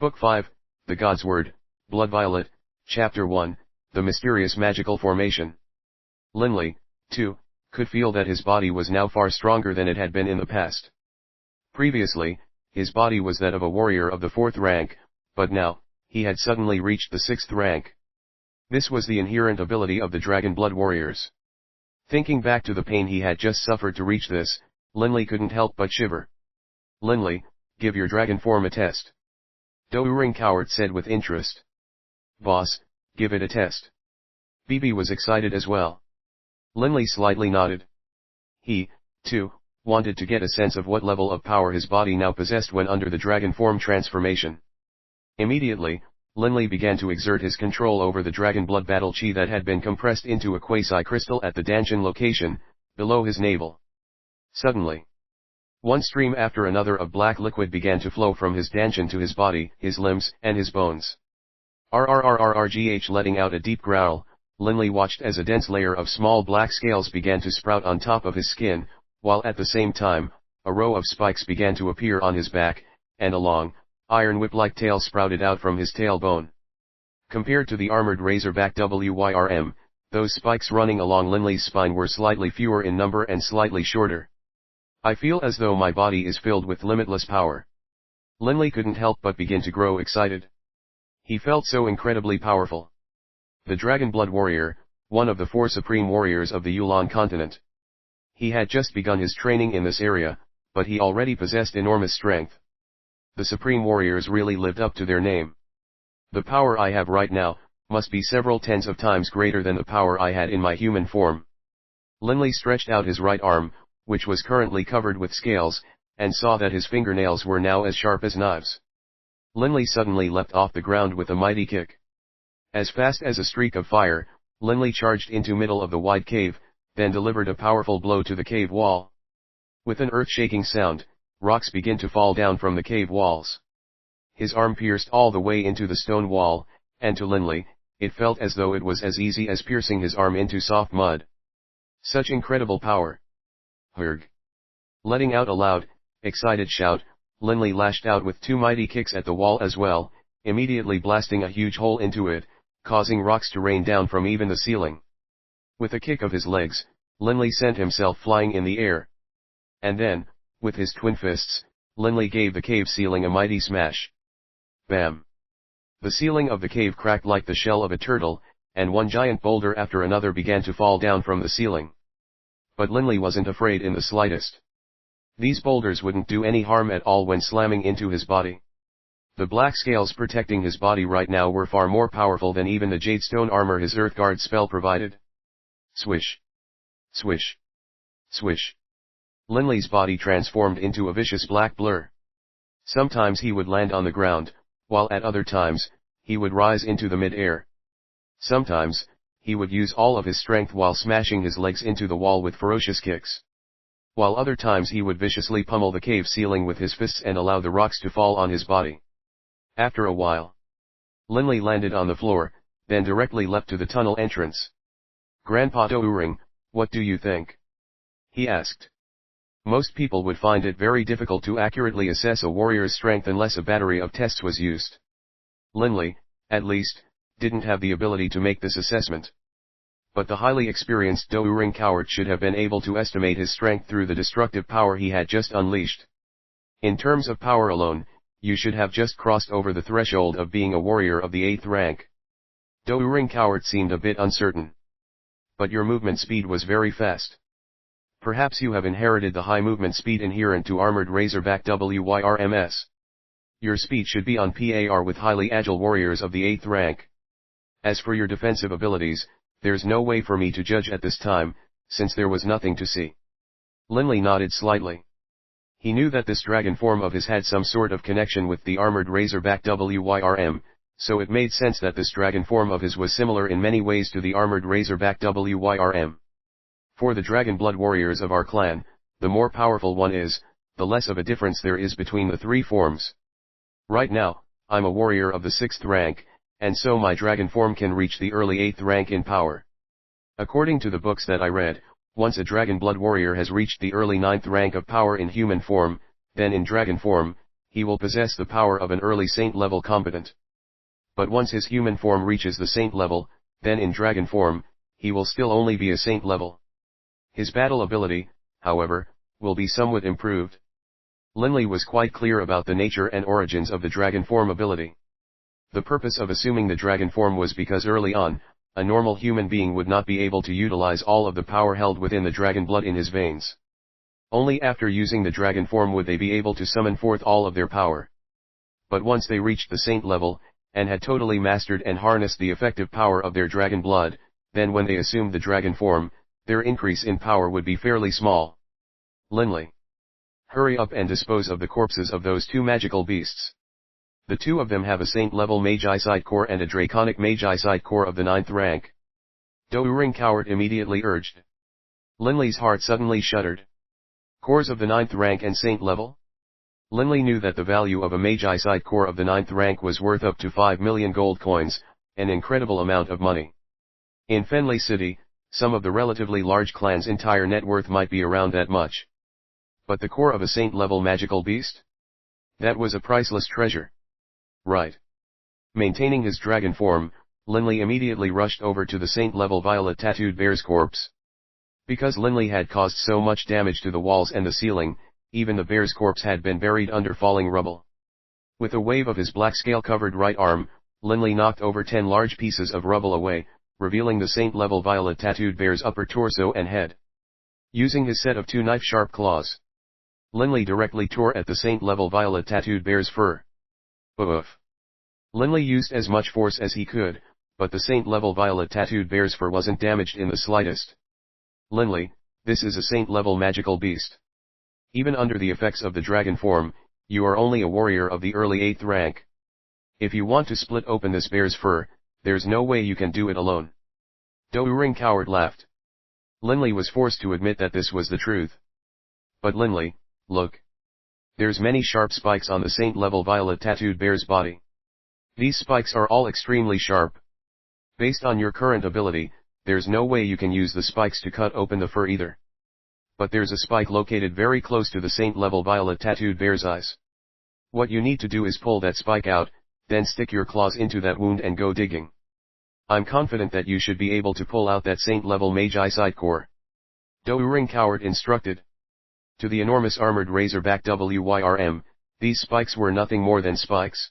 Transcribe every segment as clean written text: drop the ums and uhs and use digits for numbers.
Book 5, The GodSword, Blood Violet, Chapter 1, The Mysterious Magical Formation. Linley, too, could feel that his body was now far stronger than it had been in the past. Previously, his body was that of a warrior of the 4th rank, but now, he had suddenly reached the 6th rank. This was the inherent ability of the Dragon Blood warriors. Thinking back to the pain he had just suffered to reach this, Linley couldn't help but shiver. "Linley, give your dragon form a test," Doering Coward said with interest. "Boss, give it a test." BB was excited as well. Linley slightly nodded. He, too, wanted to get a sense of what level of power his body now possessed when under the dragon form transformation. Immediately, Linley began to exert his control over the dragon blood battle chi that had been compressed into a quasi-crystal at the Danshan location, below his navel. Suddenly, one stream after another of black liquid began to flow from his Danshan to his body, his limbs, and his bones. RRRRRGH letting out a deep growl, Linley watched as a dense layer of small black scales began to sprout on top of his skin, while at the same time, a row of spikes began to appear on his back, and a long, iron whip-like tail sprouted out from his tailbone. Compared to the armored razorback WYRM, those spikes running along Linley's spine were slightly fewer in number and slightly shorter. "I feel as though my body is filled with limitless power." Linley couldn't help but begin to grow excited. He felt so incredibly powerful. The Dragon Blood Warrior, one of the 4 supreme warriors of the Yulan continent. He had just begun his training in this area, but he already possessed enormous strength. The supreme warriors really lived up to their name. "The power I have right now, must be several tens of times greater than the power I had in my human form." Linley stretched out his right arm, which was currently covered with scales, and saw that his fingernails were now as sharp as knives. Linley suddenly leapt off the ground with a mighty kick. As fast as a streak of fire, Linley charged into middle of the wide cave, then delivered a powerful blow to the cave wall. With an earth-shaking sound, rocks began to fall down from the cave walls. His arm pierced all the way into the stone wall, and to Linley, it felt as though it was as easy as piercing his arm into soft mud. Such incredible power! Hurg! Letting out a loud, excited shout, Linley lashed out with 2 mighty kicks at the wall as well, immediately blasting a huge hole into it, causing rocks to rain down from even the ceiling. With a kick of his legs, Linley sent himself flying in the air. And then, with his twin fists, Linley gave the cave ceiling a mighty smash. Bam! The ceiling of the cave cracked like the shell of a turtle, and one giant boulder after another began to fall down from the ceiling. But Linley wasn't afraid in the slightest. These boulders wouldn't do any harm at all when slamming into his body. The black scales protecting his body right now were far more powerful than even the jadestone armor his Earthguard spell provided. Swish! Swish! Swish! Linley's body transformed into a vicious black blur. Sometimes he would land on the ground, while at other times, he would rise into the mid-air. Sometimes, he would use all of his strength while smashing his legs into the wall with ferocious kicks. While other times he would viciously pummel the cave ceiling with his fists and allow the rocks to fall on his body. After a while, Linley landed on the floor, then directly leapt to the tunnel entrance. "Grandpa Doering, what do you think?" he asked. Most people would find it very difficult to accurately assess a warrior's strength unless a battery of tests was used. Linley, at least, didn't have the ability to make this assessment. But the highly experienced Doering Coward should have been able to estimate his strength through the destructive power he had just unleashed. In terms of power alone, you should have just crossed over the threshold of being a warrior of the 8th rank. Doering Coward seemed a bit uncertain. But your movement speed was very fast. Perhaps you have inherited the high movement speed inherent to armored razorback WYRMS. Your speed should be on par with highly agile warriors of the 8th rank. As for your defensive abilities, there's no way for me to judge at this time, since there was nothing to see. Linley nodded slightly. He knew that this dragon form of his had some sort of connection with the armored razorback WYRM, so it made sense that this dragon form of his was similar in many ways to the armored razorback WYRM. For the Dragon Blood warriors of our clan, the more powerful one is, the less of a difference there is between the 3 forms. Right now, I'm a warrior of the 6th rank, and so my dragon form can reach the early 8th rank in power. According to the books that I read, once a Dragon Blood warrior has reached the early 9th rank of power in human form, then in dragon form, he will possess the power of an early saint level combatant. But once his human form reaches the saint level, then in dragon form, he will still only be a saint level. His battle ability, however, will be somewhat improved. Linley was quite clear about the nature and origins of the dragon form ability. The purpose of assuming the dragon form was because early on, a normal human being would not be able to utilize all of the power held within the dragon blood in his veins. Only after using the dragon form would they be able to summon forth all of their power. But once they reached the saint level, and had totally mastered and harnessed the effective power of their dragon blood, then when they assumed the dragon form, their increase in power would be fairly small. Linley, hurry up and dispose of the corpses of those two magical beasts. The two of them have a saint-level Magi-side core and a draconic Magi-side core of the 9th rank. Doering Coward immediately urged. Linley's heart suddenly shuddered. Cores of the 9th rank and saint level? Linley knew that the value of a Magi-side core of the 9th rank was worth up to 5 million gold coins, an incredible amount of money. In Fenley City, some of the relatively large clans' entire net worth might be around that much. But the core of a saint-level magical beast? That was a priceless treasure. Right. Maintaining his dragon form, Linley immediately rushed over to the saint-level Violet tattooed bear's corpse. Because Linley had caused so much damage to the walls and the ceiling, even the bear's corpse had been buried under falling rubble. With a wave of his black scale-covered right arm, Linley knocked over 10 large pieces of rubble away, revealing the saint-level Violet tattooed bear's upper torso and head. Using his set of 2 knife-sharp claws, Linley directly tore at the saint-level Violet tattooed bear's fur. Oof. Linley used as much force as he could, but the saint-level Violet tattooed bear's fur wasn't damaged in the slightest. Linley, this is a saint-level magical beast. Even under the effects of the dragon form, you are only a warrior of the early 8th rank. If you want to split open this bear's fur, there's no way you can do it alone. Doering Coward laughed. Linley was forced to admit that this was the truth. But Linley, look. There's many sharp spikes on the saint-level Violet tattooed bear's body. These spikes are all extremely sharp. Based on your current ability, there's no way you can use the spikes to cut open the fur either. But there's a spike located very close to the saint-level Violet tattooed bear's eyes. What you need to do is pull that spike out, then stick your claws into that wound and go digging. I'm confident that you should be able to pull out that saint-level Magi-side core. Doering Coward instructed. To the enormous armored razorback WYRM, these spikes were nothing more than spikes.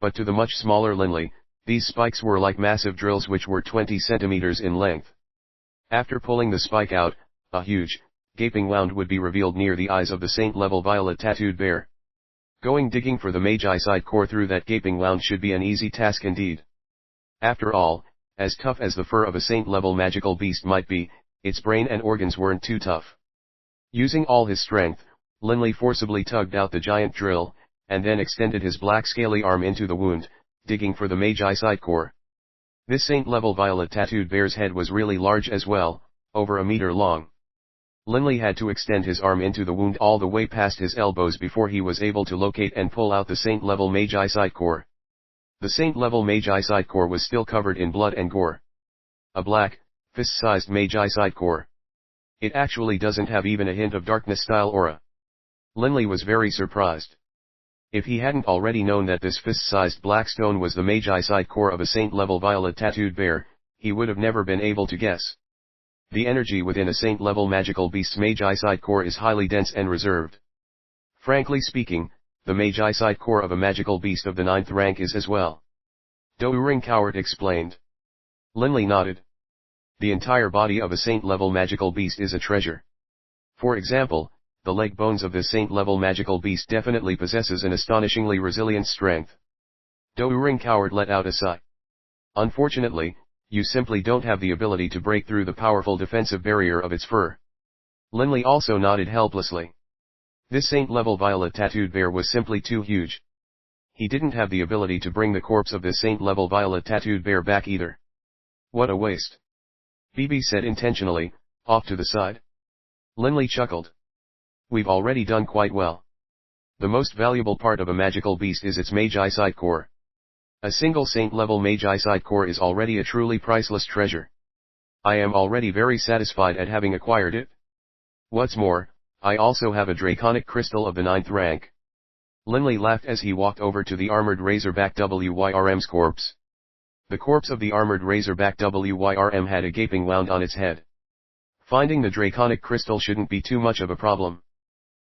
But to the much smaller Linley, these spikes were like massive drills which were 20 centimeters in length. After pulling the spike out, a huge, gaping wound would be revealed near the eyes of the saint-level Violet tattooed bear. Going digging for the Magi-side core through that gaping wound should be an easy task indeed. After all, as tough as the fur of a saint-level magical beast might be, its brain and organs weren't too tough. Using all his strength, Linley forcibly tugged out the giant drill, and then extended his black scaly arm into the wound, digging for the Magi-side core. This saint-level Violet tattooed bear's head was really large as well, over a meter long. Linley had to extend his arm into the wound all the way past his elbows before he was able to locate and pull out the saint-level Magi-side core. The saint-level Magi-side core was still covered in blood and gore. A black, fist-sized Magi-side core. It actually doesn't have even a hint of darkness-style aura. Linley was very surprised. If he hadn't already known that this fist-sized black stone was the Magi-side core of a saint-level Violet tattooed bear, he would have never been able to guess. The energy within a saint-level magical beast's Magi-side core is highly dense and reserved. Frankly speaking, the Magi-side core of a magical beast of the 9th rank is as well. Doering Coward explained. Linley nodded. The entire body of a saint-level magical beast is a treasure. For example, the leg bones of this saint-level magical beast definitely possesses an astonishingly resilient strength. Doering Coward let out a sigh. Unfortunately, you simply don't have the ability to break through the powerful defensive barrier of its fur. Linley also nodded helplessly. This saint-level Violet tattooed bear was simply too huge. He didn't have the ability to bring the corpse of this saint-level Violet tattooed bear back either. What a waste. BB said intentionally, off to the side. Linley chuckled. We've already done quite well. The most valuable part of a magical beast is its Magi-side core. A single saint-level Magi-side core is already a truly priceless treasure. I am already very satisfied at having acquired it. What's more, I also have a draconic crystal of the 9th rank. Linley laughed as he walked over to the armored Razorback Wyrm's corpse. The corpse of the armored Razorback Wyrm had a gaping wound on its head. Finding the draconic crystal shouldn't be too much of a problem.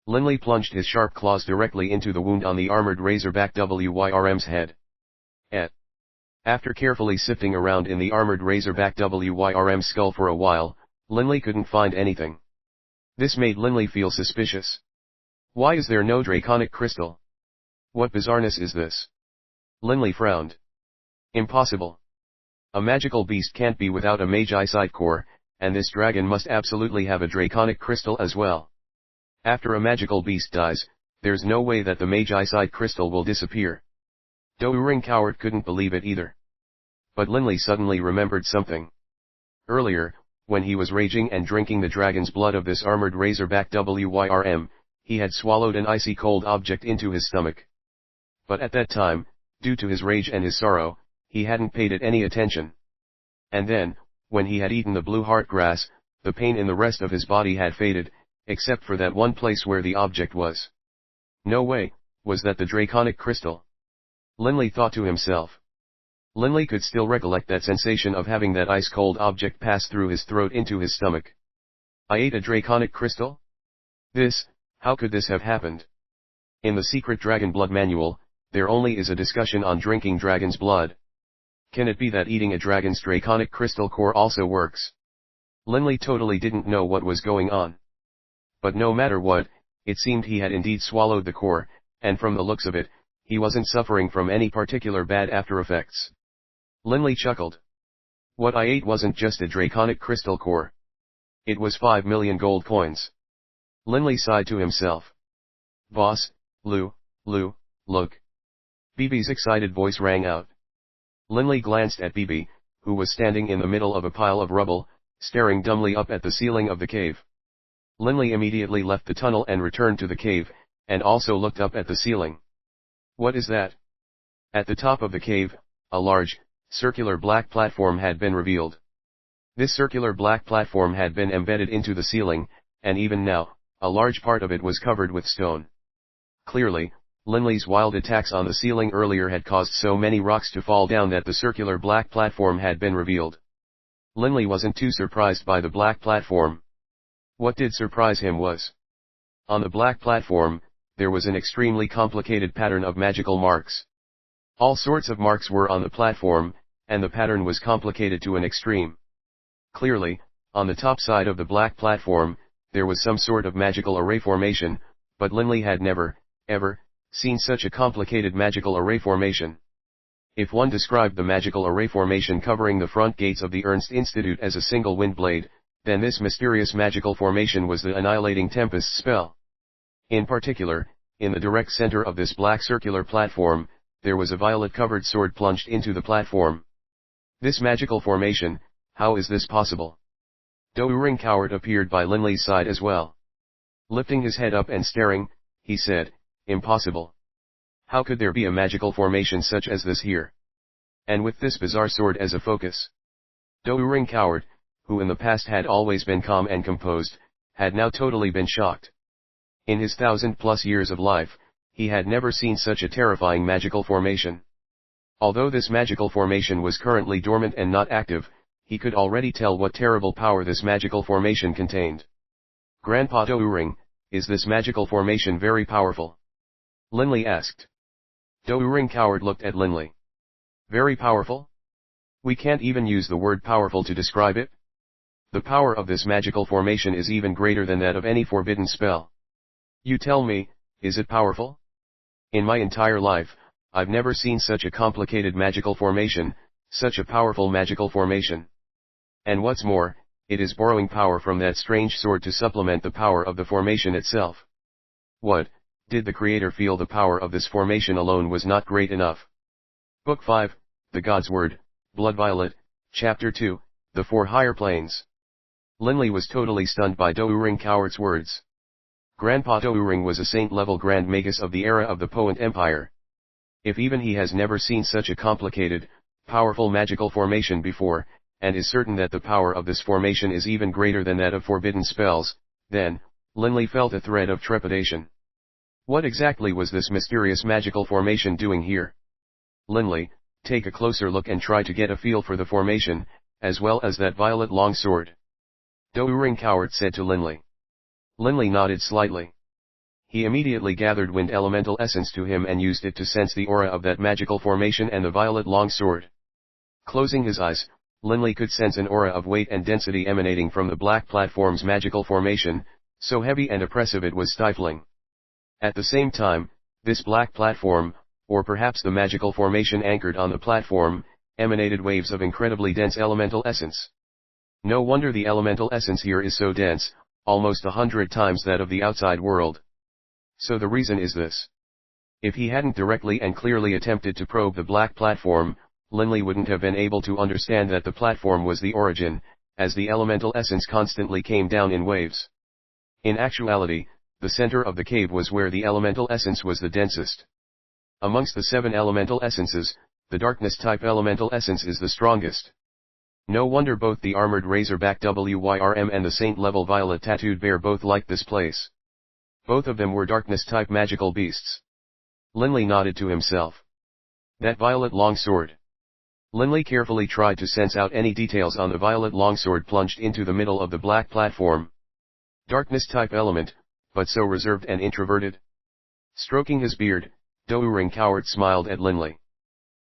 Linley plunged his sharp claws directly into the wound on the armored Razorback Wyrm's head. After carefully sifting around in the armored Razorback Wyrm's skull for a while, Linley couldn't find anything. This made Linley feel suspicious. Why is there no draconic crystal? What bizarreness is this? Linley frowned. Impossible. A magical beast can't be without a Magi-side core, and this dragon must absolutely have a draconic crystal as well. After a magical beast dies, there's no way that the Magi-side crystal will disappear. Doering Coward couldn't believe it either. But Linley suddenly remembered something. Earlier, when he was raging and drinking the dragon's blood of this armored Razorback Wyrm, he had swallowed an icy cold object into his stomach. But at that time, due to his rage and his sorrow, he hadn't paid it any attention. And then, when he had eaten the blue heart grass, the pain in the rest of his body had faded, except for that one place where the object was. No way, was that the draconic crystal? Linley thought to himself. Linley could still recollect that sensation of having that ice-cold object pass through his throat into his stomach. I ate a draconic crystal? How could this have happened? In the secret Dragon Blood manual, there only is a discussion on drinking dragon's blood. Can it be that eating a dragon's draconic crystal core also works? Linley totally didn't know what was going on. But no matter what, it seemed he had indeed swallowed the core, and from the looks of it, he wasn't suffering from any particular bad after effects. Linley chuckled. What I ate wasn't just a draconic crystal core. It was 5 million gold coins. Linley sighed to himself. Boss, look. Bibi's excited voice rang out. Linley glanced at Bibi, who was standing in the middle of a pile of rubble, staring dumbly up at the ceiling of the cave. Linley immediately left the tunnel and returned to the cave, and also looked up at the ceiling. What is that? At the top of the cave, a large, circular black platform had been revealed. This circular black platform had been embedded into the ceiling, and even now, a large part of it was covered with stone. Clearly, Linley's wild attacks on the ceiling earlier had caused so many rocks to fall down that the circular black platform had been revealed. Linley wasn't too surprised by the black platform. What did surprise him was, on the black platform, there was an extremely complicated pattern of magical marks. All sorts of marks were on the platform, and the pattern was complicated to an extreme. Clearly, on the top side of the black platform, there was some sort of magical array formation, but Linley had never, ever, seen such a complicated magical array formation. If one described the magical array formation covering the front gates of the Ernst Institute as a single wind blade, then this mysterious magical formation was the Annihilating Tempest spell. In particular, in the direct center of this black circular platform, there was a violet-covered sword plunged into the platform. This magical formation, how is this possible? Doering Coward appeared by Linley's side as well. Lifting his head up and staring, he said, Impossible. How could there be a magical formation such as this here? And with this bizarre sword as a focus? Doering Coward, who in the past had always been calm and composed, had now totally been shocked. In his 1,000+ years of life, he had never seen such a terrifying magical formation. Although this magical formation was currently dormant and not active, he could already tell what terrible power this magical formation contained. Grandpa Doering, is this magical formation very powerful? Linley asked. Doering Coward looked at Linley. Very powerful? We can't even use the word powerful to describe it. The power of this magical formation is even greater than that of any forbidden spell. You tell me, is it powerful? In my entire life, I've never seen such a complicated magical formation, such a powerful magical formation. And what's more, it is borrowing power from that strange sword to supplement the power of the formation itself. What, did the creator feel the power of this formation alone was not great enough? Book 5, The GodSword, Blood Violet, Chapter 2, The Four Higher Planes. Linley was totally stunned by Doering Coward's words. Grandpa Doering was a saint-level Grand Magus of the era of the Poent Empire. If even he has never seen such a complicated, powerful magical formation before, and is certain that the power of this formation is even greater than that of forbidden spells, then, Linley felt a thread of trepidation. What exactly was this mysterious magical formation doing here? Linley, take a closer look and try to get a feel for the formation, as well as that violet long sword. Doering Cowart said to Linley. Linley nodded slightly. He immediately gathered wind elemental essence to him and used it to sense the aura of that magical formation and the violet long sword. Closing his eyes, Linley could sense an aura of weight and density emanating from the black platform's magical formation, so heavy and oppressive it was stifling. At the same time, this black platform, or perhaps the magical formation anchored on the platform, emanated waves of incredibly dense elemental essence. No wonder the elemental essence here is so dense, almost 100 times that of the outside world. So the reason is this. If he hadn't directly and clearly attempted to probe the black platform, Linley wouldn't have been able to understand that the platform was the origin, as the elemental essence constantly came down in waves. In actuality, the center of the cave was where the elemental essence was the densest. Amongst the 7 elemental essences, the darkness-type elemental essence is the strongest. No wonder both the armored razorback Wyrm and the saint-level violet tattooed bear both liked this place. Both of them were darkness-type magical beasts. Linley nodded to himself. That violet longsword. Linley carefully tried to sense out any details on the violet longsword plunged into the middle of the black platform. Darkness-type element, but so reserved and introverted. Stroking his beard, Doering Cowart smiled at Linley.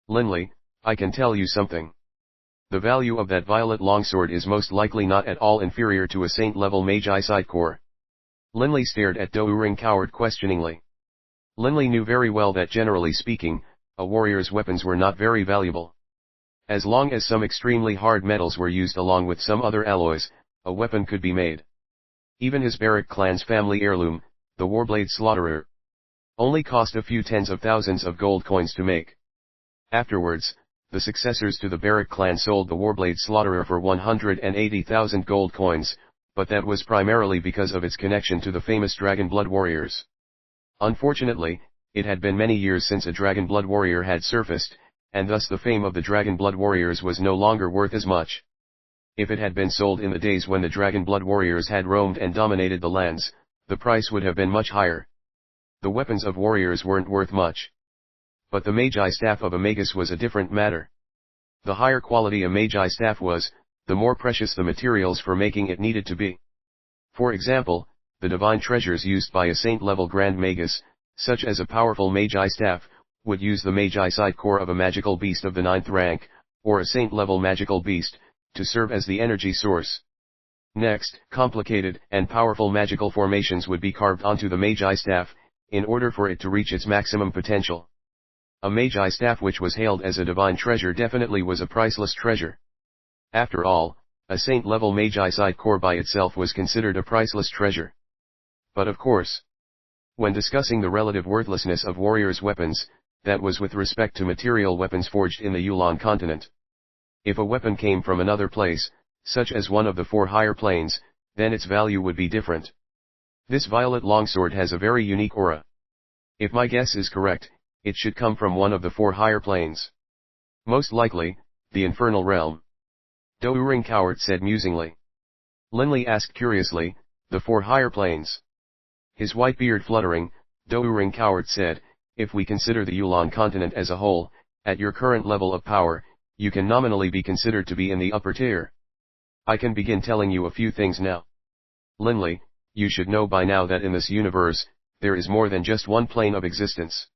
Linley, I can tell you something. The value of that violet longsword is most likely not at all inferior to a saint-level magi sidecore. Linley stared at Doering Cowart questioningly. Linley knew very well that generally speaking, a warrior's weapons were not very valuable. As long as some extremely hard metals were used along with some other alloys, a weapon could be made. Even his Baruch clan's family heirloom, the Warblade Slaughterer, only cost a few tens of thousands of gold coins to make. Afterwards, the successors to the Baruch clan sold the Warblade Slaughterer for 180,000 gold coins, but that was primarily because of its connection to the famous Dragon Blood warriors. Unfortunately, it had been many years since a Dragon Blood warrior had surfaced, and thus the fame of the Dragon Blood warriors was no longer worth as much. If it had been sold in the days when the Dragon Blood warriors had roamed and dominated the lands, the price would have been much higher. The weapons of warriors weren't worth much. But the Magi staff of a magus was a different matter. The higher quality a Magi staff was, the more precious the materials for making it needed to be. For example, the divine treasures used by a saint-level Grand Magus, such as a powerful Magi staff, would use the Magi side core of a magical beast of the 9th rank, or a saint-level magical beast, to serve as the energy source. Next, complicated and powerful magical formations would be carved onto the Magi staff, in order for it to reach its maximum potential. A Magi staff which was hailed as a divine treasure definitely was a priceless treasure. After all, a saint-level Magi side core by itself was considered a priceless treasure. But of course, when discussing the relative worthlessness of warriors' weapons, that was with respect to material weapons forged in the Yulan continent. If a weapon came from another place, such as one of the 4 higher planes, then its value would be different. This violet longsword has a very unique aura. If my guess is correct, it should come from one of the 4 higher planes. Most likely, the Infernal Realm. Doering Cowart said musingly. Linley asked curiously, the 4 higher planes. His white beard fluttering, Doering Cowart said, if we consider the Yulan continent as a whole, at your current level of power, you can nominally be considered to be in the upper tier. I can begin telling you a few things now. Linley, you should know by now that in this universe, there is more than just one plane of existence.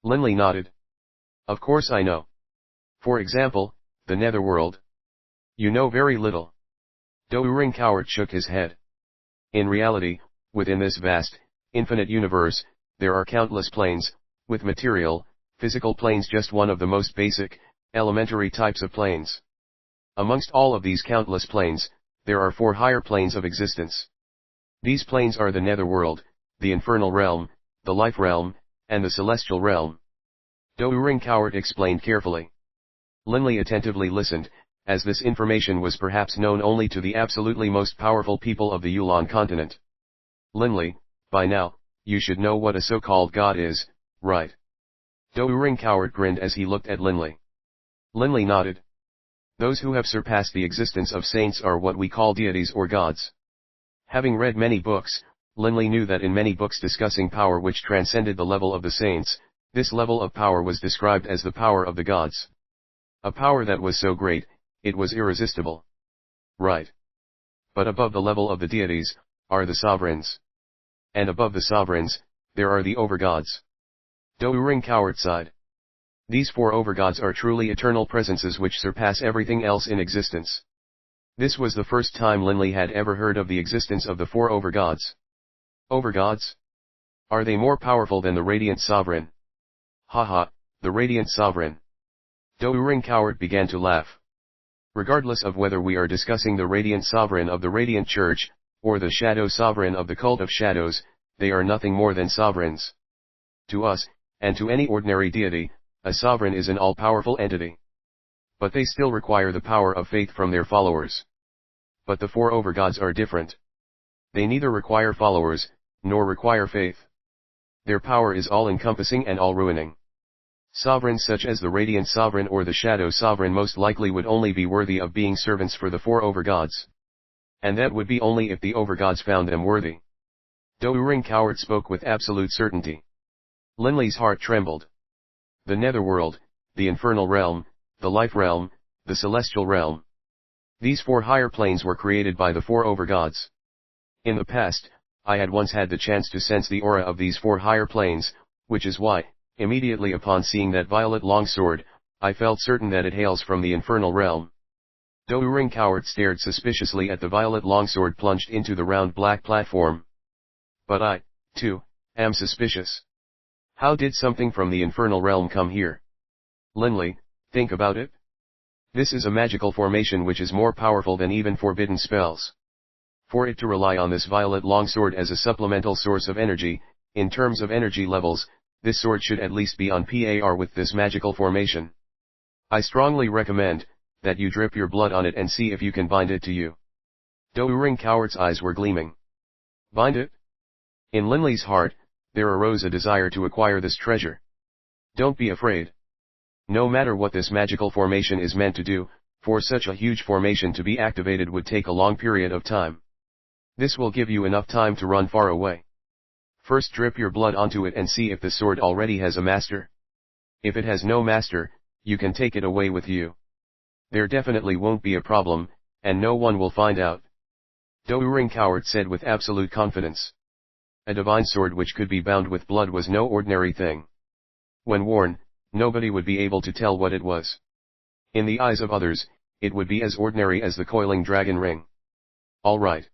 Linley nodded. Of course I know. For example, the Netherworld. You know very little. Doering Cowart shook his head. In reality, within this vast, infinite universe, there are countless planes, with material, physical planes just one of the most basic, elementary types of planes. Amongst all of these countless planes, there are 4 higher planes of existence. These planes are the Netherworld, the Infernal Realm, the Life Realm, and the Celestial Realm. Doering Cowart explained carefully. Linley attentively listened, as this information was perhaps known only to the absolutely most powerful people of the Yulan continent. Linley, by now, you should know what a so-called god is, right? Doering Cowart grinned as he looked at Linley. Linley nodded. Those who have surpassed the existence of saints are what we call deities or gods. Having read many books, Linley knew that in many books discussing power which transcended the level of the saints, this level of power was described as the power of the gods. A power that was so great, it was irresistible. Right. But above the level of the deities, are the sovereigns. And above the sovereigns, there are the overgods. Doering Coward sighed. These four overgods are truly eternal presences which surpass everything else in existence. This was the first time Linley had ever heard of the existence of the four overgods. Overgods? Are they more powerful than the Radiant Sovereign? Haha, the Radiant Sovereign. Doering Coward began to laugh. Regardless of whether we are discussing the Radiant Sovereign of the Radiant Church, or the Shadow Sovereign of the Cult of Shadows, they are nothing more than sovereigns. To us, and to any ordinary deity, a sovereign is an all-powerful entity. But they still require the power of faith from their followers. But the four overgods are different. They neither require followers, nor require faith. Their power is all-encompassing and all-ruining. Sovereigns such as the Radiant Sovereign or the Shadow Sovereign most likely would only be worthy of being servants for the four overgods. And that would be only if the overgods found them worthy. Doering Coward spoke with absolute certainty. Linley's heart trembled. The Netherworld, the Infernal Realm, the Life Realm, the Celestial Realm. These four higher planes were created by the four overgods. In the past, I had once had the chance to sense the aura of these four higher planes, which is why, immediately upon seeing that violet longsword, I felt certain that it hails from the Infernal Realm. Doering Coward stared suspiciously at the violet longsword plunged into the round black platform. But I, too, am suspicious. How did something from the Infernal Realm come here? Linley, think about it. This is a magical formation which is more powerful than even forbidden spells. For it to rely on this violet longsword as a supplemental source of energy, in terms of energy levels, this sword should at least be on par with this magical formation. I strongly recommend that you drip your blood on it and see if you can bind it to you. Doering Coward's eyes were gleaming. Bind it? In Linley's heart, there arose a desire to acquire this treasure. Don't be afraid. No matter what this magical formation is meant to do, for such a huge formation to be activated would take a long period of time. This will give you enough time to run far away. First drip your blood onto it and see if the sword already has a master. If it has no master, you can take it away with you. There definitely won't be a problem, and no one will find out. Doering Coward said with absolute confidence. A divine sword which could be bound with blood was no ordinary thing. When worn, nobody would be able to tell what it was. In the eyes of others, it would be as ordinary as the Coiling Dragon ring. All right.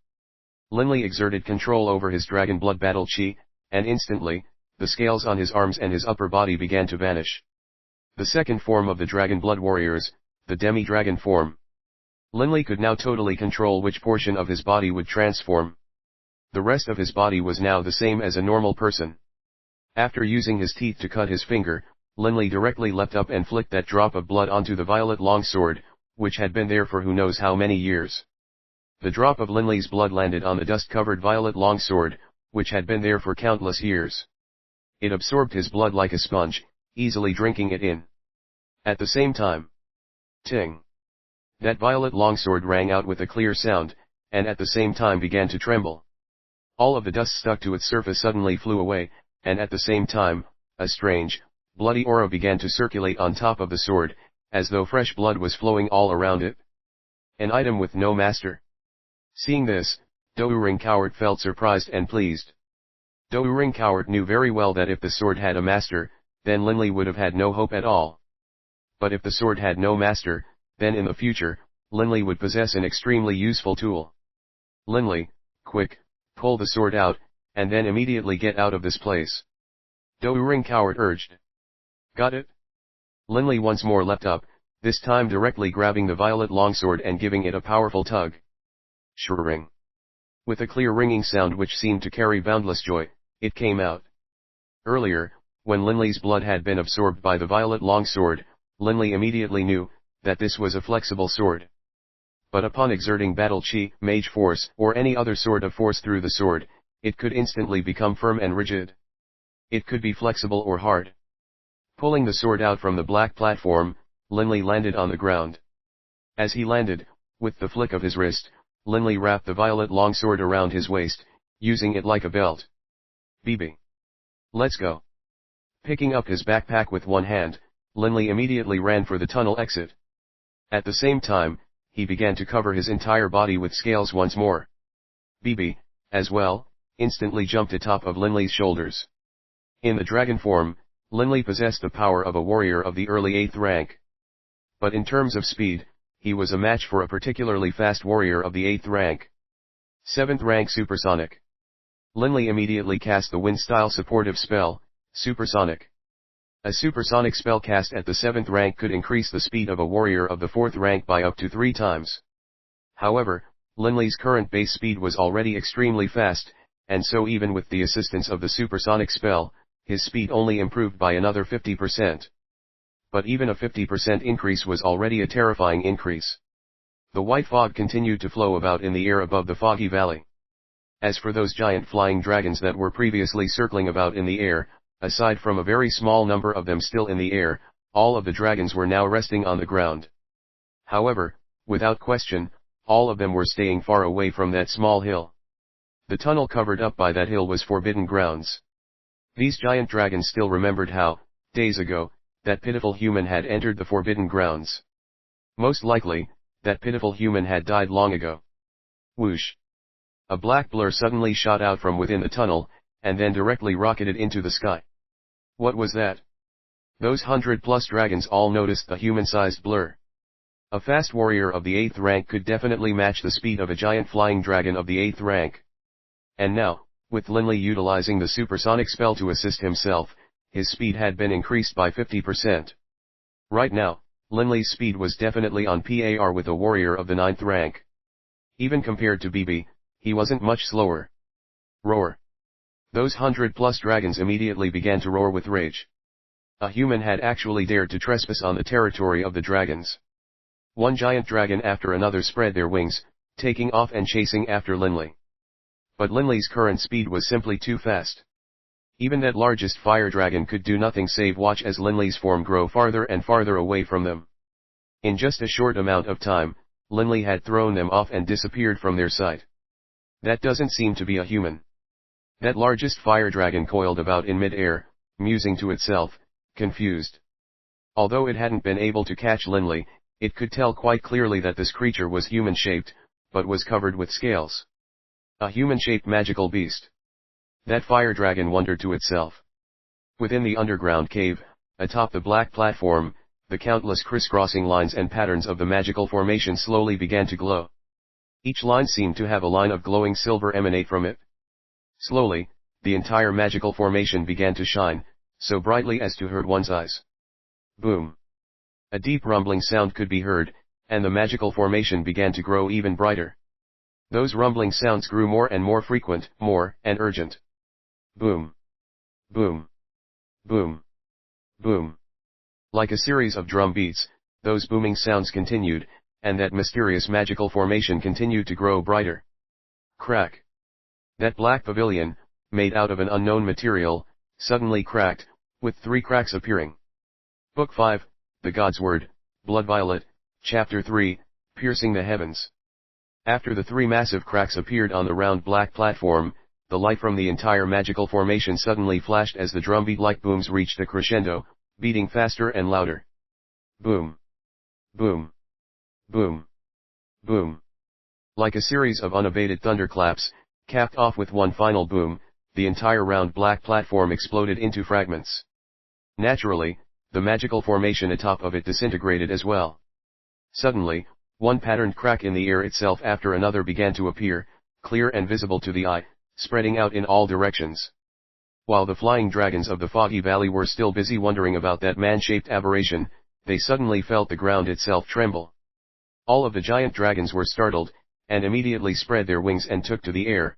Linley exerted control over his dragon blood battle chi, and instantly, the scales on his arms and his upper body began to vanish. The second form of the dragon blood warriors, the demi-dragon form. Linley could now totally control which portion of his body would transform. The rest of his body was now the same as a normal person. After using his teeth to cut his finger, Linley directly leapt up and flicked that drop of blood onto the violet longsword, which had been there for who knows how many years. The drop of Linley's blood landed on the dust-covered violet longsword, which had been there for countless years. It absorbed his blood like a sponge, easily drinking it in. At the same time, ting! That violet longsword rang out with a clear sound, and at the same time began to tremble. All of the dust stuck to its surface suddenly flew away, and at the same time, a strange, bloody aura began to circulate on top of the sword, as though fresh blood was flowing all around it. An item with no master. Seeing this, Doering Coward felt surprised and pleased. Doering Coward knew very well that if the sword had a master, then Linley would have had no hope at all. But if the sword had no master, then in the future, Linley would possess an extremely useful tool. Linley, quick, pull the sword out, and then immediately get out of this place. Doering Coward urged. Got it? Linley once more leapt up, this time directly grabbing the violet longsword and giving it a powerful tug. Shurring. With a clear ringing sound which seemed to carry boundless joy, it came out. Earlier, when Linley's blood had been absorbed by the violet longsword, Linley immediately knew that this was a flexible sword. But upon exerting battle chi, mage force, or any other sort of force through the sword, it could instantly become firm and rigid. It could be flexible or hard. Pulling the sword out from the black platform, Linley landed on the ground. As he landed, with the flick of his wrist, Linley wrapped the violet longsword around his waist, using it like a belt. "BB. Let's go." Picking up his backpack with one hand, Linley immediately ran for the tunnel exit. At the same time, he began to cover his entire body with scales once more. BB, as well, instantly jumped atop of Linley's shoulders. In the dragon form, Linley possessed the power of a warrior of the early 8th rank. But in terms of speed, he was a match for a particularly fast warrior of the 8th rank. 7th rank supersonic. Linley immediately cast the wind-style supportive spell, Supersonic. A supersonic spell cast at the 7th rank could increase the speed of a warrior of the 4th rank by up to 3 times. However, Linley's current base speed was already extremely fast, and so even with the assistance of the supersonic spell, his speed only improved by another 50%. But even a 50% increase was already a terrifying increase. The white fog continued to flow about in the air above the foggy valley. As for those giant flying dragons that were previously circling about in the air, aside from a very small number of them still in the air, all of the dragons were now resting on the ground. However, without question, all of them were staying far away from that small hill. The tunnel covered up by that hill was forbidden grounds. These giant dragons still remembered how, days ago, that pitiful human had entered the forbidden grounds. Most likely, that pitiful human had died long ago. Whoosh! A black blur suddenly shot out from within the tunnel, and then directly rocketed into the sky. What was that? Those 100+ dragons all noticed the human-sized blur. A fast warrior of the 8th rank could definitely match the speed of a giant flying dragon of the 8th rank. And now, with Linley utilizing the supersonic spell to assist himself, his speed had been increased by 50%. Right now, Linley's speed was definitely on par with a warrior of the 9th rank. Even compared to BB, he wasn't much slower. Roar! Those 100+ dragons immediately began to roar with rage. A human had actually dared to trespass on the territory of the dragons. One giant dragon after another spread their wings, taking off and chasing after Linley. But Linley's current speed was simply too fast. Even that largest fire dragon could do nothing save watch as Linley's form grow farther and farther away from them. In just a short amount of time, Linley had thrown them off and disappeared from their sight. That doesn't seem to be a human. That largest fire dragon coiled about in mid-air, musing to itself, confused. Although it hadn't been able to catch Linley, it could tell quite clearly that this creature was human-shaped, but was covered with scales. A human-shaped magical beast. That fire dragon wondered to itself. Within the underground cave, atop the black platform, the countless crisscrossing lines and patterns of the magical formation slowly began to glow. Each line seemed to have a line of glowing silver emanate from it. Slowly, the entire magical formation began to shine, so brightly as to hurt one's eyes. Boom! A deep rumbling sound could be heard, and the magical formation began to grow even brighter. Those rumbling sounds grew more and more frequent, more and urgent. Boom! Boom! Boom! Boom! Like a series of drum beats, those booming sounds continued, and that mysterious magical formation continued to grow brighter. Crack! That black pavilion, made out of an unknown material, suddenly cracked, with 3 cracks appearing. Book 5, The GodSword, Blood Violet, Chapter 3, Piercing the Heavens. After the 3 massive cracks appeared on the round black platform, the light from the entire magical formation suddenly flashed as the drumbeat-like booms reached a crescendo, beating faster and louder. Boom! Boom! Boom! Boom! Like a series of unabated thunderclaps, capped off with one final boom, the entire round black platform exploded into fragments. Naturally, the magical formation atop of it disintegrated as well. Suddenly, one patterned crack in the air itself after another began to appear, clear and visible to the eye, spreading out in all directions. While the flying dragons of the foggy valley were still busy wondering about that man-shaped aberration, they suddenly felt the ground itself tremble. All of the giant dragons were startled, and immediately spread their wings and took to the air.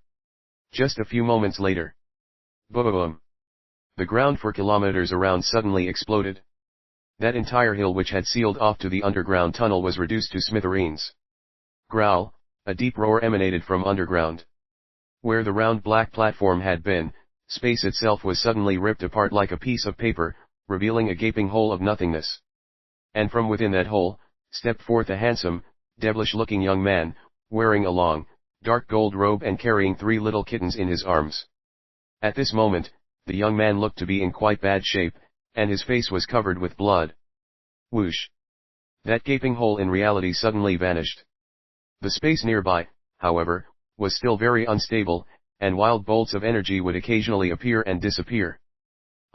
Just a few moments later. Boom! The ground for kilometers around suddenly exploded. That entire hill which had sealed off to the underground tunnel was reduced to smithereens. Growl! A deep roar emanated from underground. Where the round black platform had been, space itself was suddenly ripped apart like a piece of paper, revealing a gaping hole of nothingness. And from within that hole, stepped forth a handsome, devilish-looking young man, wearing a long, dark gold robe and carrying 3 little kittens in his arms. At this moment, the young man looked to be in quite bad shape, and his face was covered with blood. Whoosh! That gaping hole in reality suddenly vanished. The space nearby, however, was still very unstable, and wild bolts of energy would occasionally appear and disappear.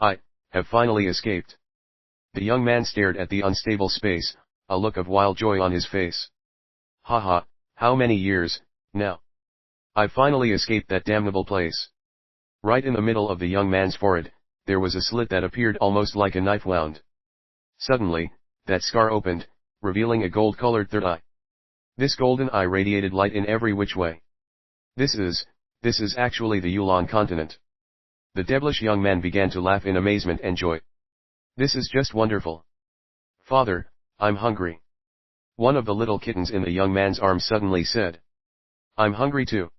I have finally escaped. The young man stared at the unstable space, a look of wild joy on his face. Haha, how many years, now? I've finally escaped that damnable place. Right in the middle of the young man's forehead, there was a slit that appeared almost like a knife wound. Suddenly, that scar opened, revealing a gold-colored third eye. This golden eye radiated light in every which way. This is actually the Yulon continent. The devilish young man began to laugh in amazement and joy. This is just wonderful. Father, I'm hungry. One of the little kittens in the young man's arms suddenly said. I'm hungry too.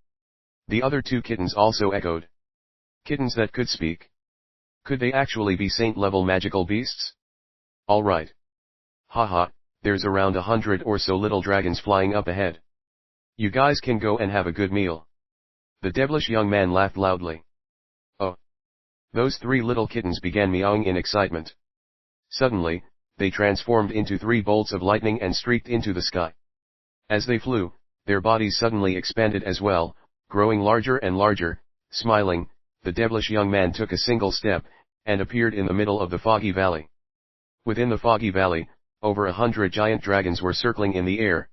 The other 2 kittens also echoed. Kittens that could speak. Could they actually be saint-level magical beasts? Alright. Haha, there's around 100 or so little dragons flying up ahead. You guys can go and have a good meal. The devilish young man laughed loudly. Oh. Those 3 little kittens began meowing in excitement. Suddenly, they transformed into 3 bolts of lightning and streaked into the sky. As they flew, their bodies suddenly expanded as well, growing larger and larger. Smiling, the devilish young man took a single step, and appeared in the middle of the foggy valley. Within the foggy valley, over 100 giant dragons were circling in the air.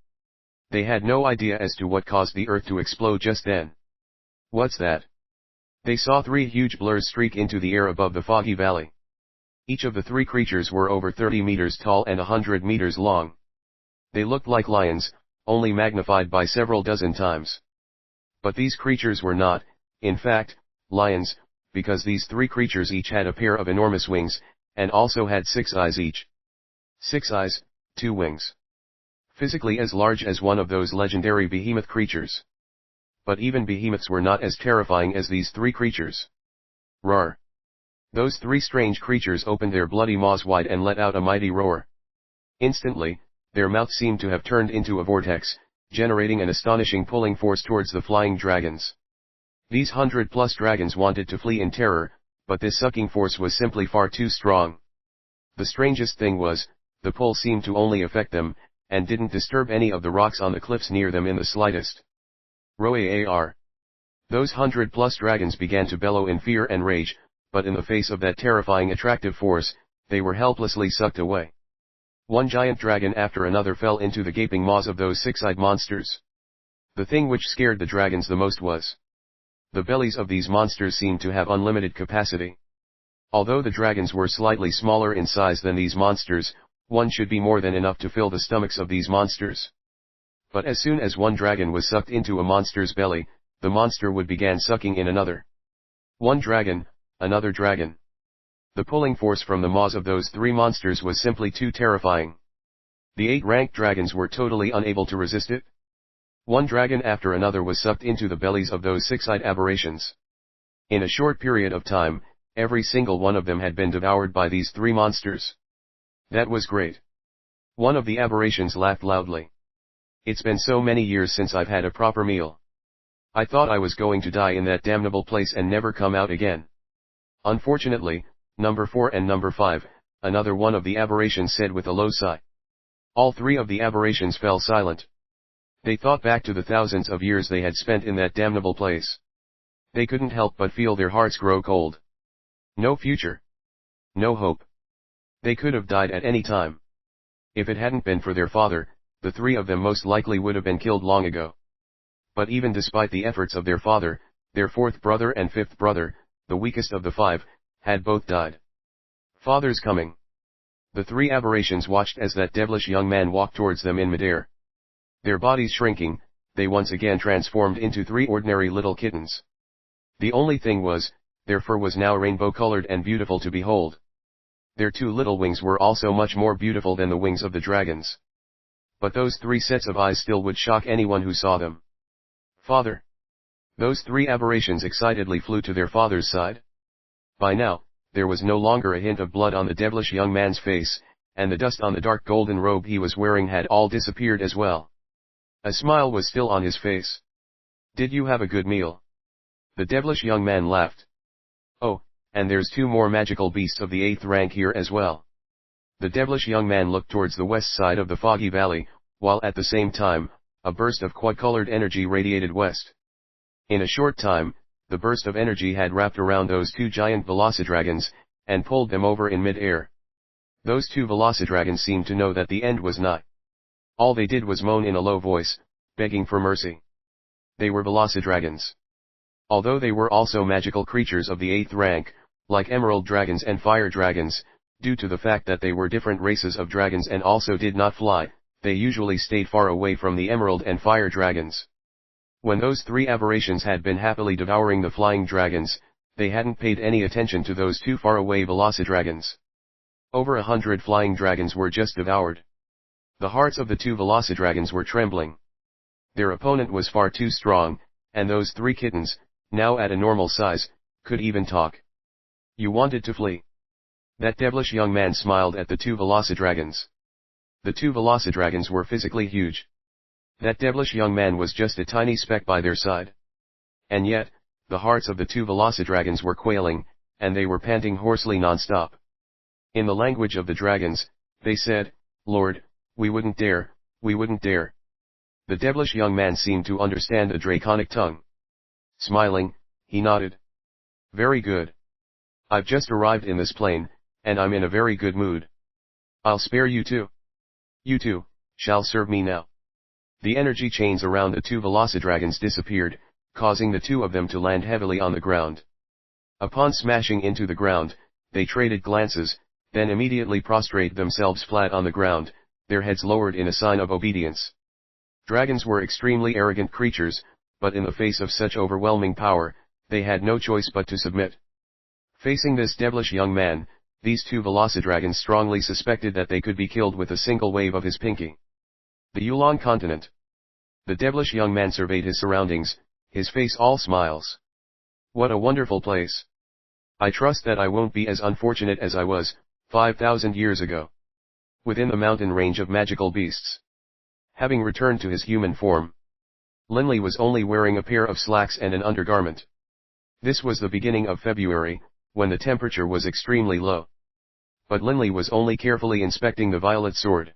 They had no idea as to what caused the earth to explode just then. What's that? They saw 3 huge blurs streak into the air above the foggy valley. Each of the 3 creatures were over 30 meters tall and 100 meters long. They looked like lions, only magnified by several dozen times. But these creatures were not, in fact, lions, because these 3 creatures each had a pair of enormous wings, and also had 6 eyes each. 6 eyes, 2 wings. Physically as large as one of those legendary behemoth creatures. But even behemoths were not as terrifying as these 3 creatures. Roar! Those 3 strange creatures opened their bloody maws wide and let out a mighty roar. Instantly, their mouths seemed to have turned into a vortex, generating an astonishing pulling force towards the flying dragons. These 100+ dragons wanted to flee in terror, but this sucking force was simply far too strong. The strangest thing was, the pull seemed to only affect them, and didn't disturb any of the rocks on the cliffs near them in the slightest. Roar! Those 100+ dragons began to bellow in fear and rage, but in the face of that terrifying attractive force, they were helplessly sucked away. One giant dragon after another fell into the gaping maws of those 6-eyed monsters. The thing which scared the dragons the most was the bellies of these monsters seemed to have unlimited capacity. Although the dragons were slightly smaller in size than these monsters, one should be more than enough to fill the stomachs of these monsters. But as soon as one dragon was sucked into a monster's belly, the monster would begin sucking in another. One dragon, another dragon. The pulling force from the maws of those 3 monsters was simply too terrifying. The 8 ranked dragons were totally unable to resist it. One dragon after another was sucked into the bellies of those 6-eyed aberrations. In a short period of time, every single one of them had been devoured by these 3 monsters. That was great. One of the aberrations laughed loudly. It's been so many years since I've had a proper meal. I thought I was going to die in that damnable place and never come out again. Unfortunately, number 4 and number 5, another one of the aberrations said with a low sigh. All 3 of the aberrations fell silent. They thought back to the thousands of years they had spent in that damnable place. They couldn't help but feel their hearts grow cold. No future. No hope. They could have died at any time. If it hadn't been for their father, the 3 of them most likely would have been killed long ago. But even despite the efforts of their father, their 4th brother and 5th brother, the weakest of the 5, had both died. Father's coming. The 3 aberrations watched as that devilish young man walked towards them in midair. Their bodies shrinking, they once again transformed into 3 ordinary little kittens. The only thing was, their fur was now rainbow-colored and beautiful to behold. Their 2 little wings were also much more beautiful than the wings of the dragons. But those 3 sets of eyes still would shock anyone who saw them. Father! Those 3 aberrations excitedly flew to their father's side. By now, there was no longer a hint of blood on the devilish young man's face, and the dust on the dark golden robe he was wearing had all disappeared as well. A smile was still on his face. Did you have a good meal? The devilish young man laughed. Oh, and there's 2 more magical beasts of the 8th rank here as well. The devilish young man looked towards the west side of the foggy valley, while at the same time, a burst of quad-colored energy radiated west. In a short time, the burst of energy had wrapped around those 2 giant velocidragons, and pulled them over in mid-air. Those 2 velocidragons seemed to know that the end was nigh. All they did was moan in a low voice, begging for mercy. They were velocidragons. Although they were also magical creatures of the 8th rank, like emerald dragons and fire dragons, due to the fact that they were different races of dragons and also did not fly, they usually stayed far away from the emerald and fire dragons. When those 3 aberrations had been happily devouring the flying dragons, they hadn't paid any attention to those 2 faraway velocidragons. Over 100 flying dragons were just devoured. The hearts of the 2 velocidragons were trembling. Their opponent was far too strong, and those 3 kittens, now at a normal size, could even talk. You wanted to flee. That devilish young man smiled at the 2 velocidragons. The 2 velocidragons were physically huge. That devilish young man was just a tiny speck by their side. And yet, the hearts of the 2 velocidragons were quailing, and they were panting hoarsely non-stop. In the language of the dragons, they said, "Lord, we wouldn't dare, we wouldn't dare." The devilish young man seemed to understand the draconic tongue. Smiling, he nodded. "Very good. I've just arrived in this plane, and I'm in a very good mood. I'll spare you 2. You 2, shall serve me now." The energy chains around the 2 velocidragons disappeared, causing the 2 of them to land heavily on the ground. Upon smashing into the ground, they traded glances, then immediately prostrate themselves flat on the ground, their heads lowered in a sign of obedience. Dragons were extremely arrogant creatures, but in the face of such overwhelming power, they had no choice but to submit. Facing this devilish young man, these 2 velocidragons strongly suspected that they could be killed with a single wave of his pinky. The Yulon continent. The devilish young man surveyed his surroundings, his face all smiles. What a wonderful place. I trust that I won't be as unfortunate as I was, 5,000 years ago. Within the mountain range of magical beasts. Having returned to his human form, Linley was only wearing a pair of slacks and an undergarment. This was the beginning of February, when the temperature was extremely low. But Linley was only carefully inspecting the violet sword.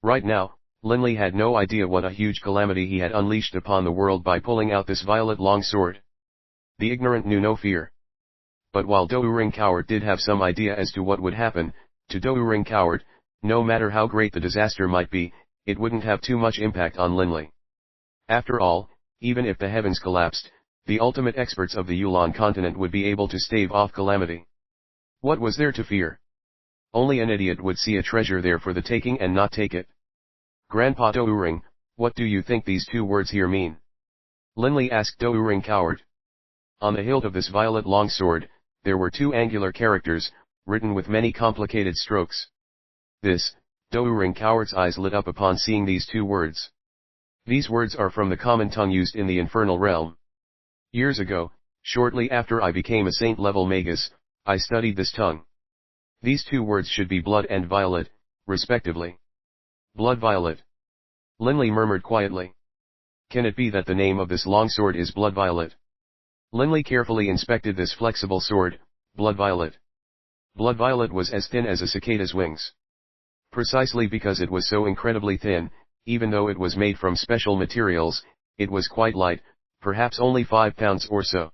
Right now, Linley had no idea what a huge calamity he had unleashed upon the world by pulling out this violet long sword. The ignorant knew no fear. But while Doering Coward did have some idea as to what would happen, to Doering Coward, no matter how great the disaster might be, it wouldn't have too much impact on Linley. After all, even if the heavens collapsed, the ultimate experts of the Yulon continent would be able to stave off calamity. What was there to fear? Only an idiot would see a treasure there for the taking and not take it. Grandpa Doering, what do you think these 2 words here mean? Linley asked Doering Coward. On the hilt of this violet longsword, there were 2 angular characters, written with many complicated strokes. This, Doering Coward's eyes lit up upon seeing these 2 words. These words are from the common tongue used in the Infernal Realm. Years ago, shortly after I became a saint-level magus, I studied this tongue. These 2 words should be blood and violet, respectively. Blood Violet. Linley murmured quietly. Can it be that the name of this longsword is Blood Violet? Linley carefully inspected this flexible sword, Blood Violet. Blood Violet was as thin as a cicada's wings. Precisely because it was so incredibly thin, even though it was made from special materials, it was quite light, perhaps only 5 pounds or so.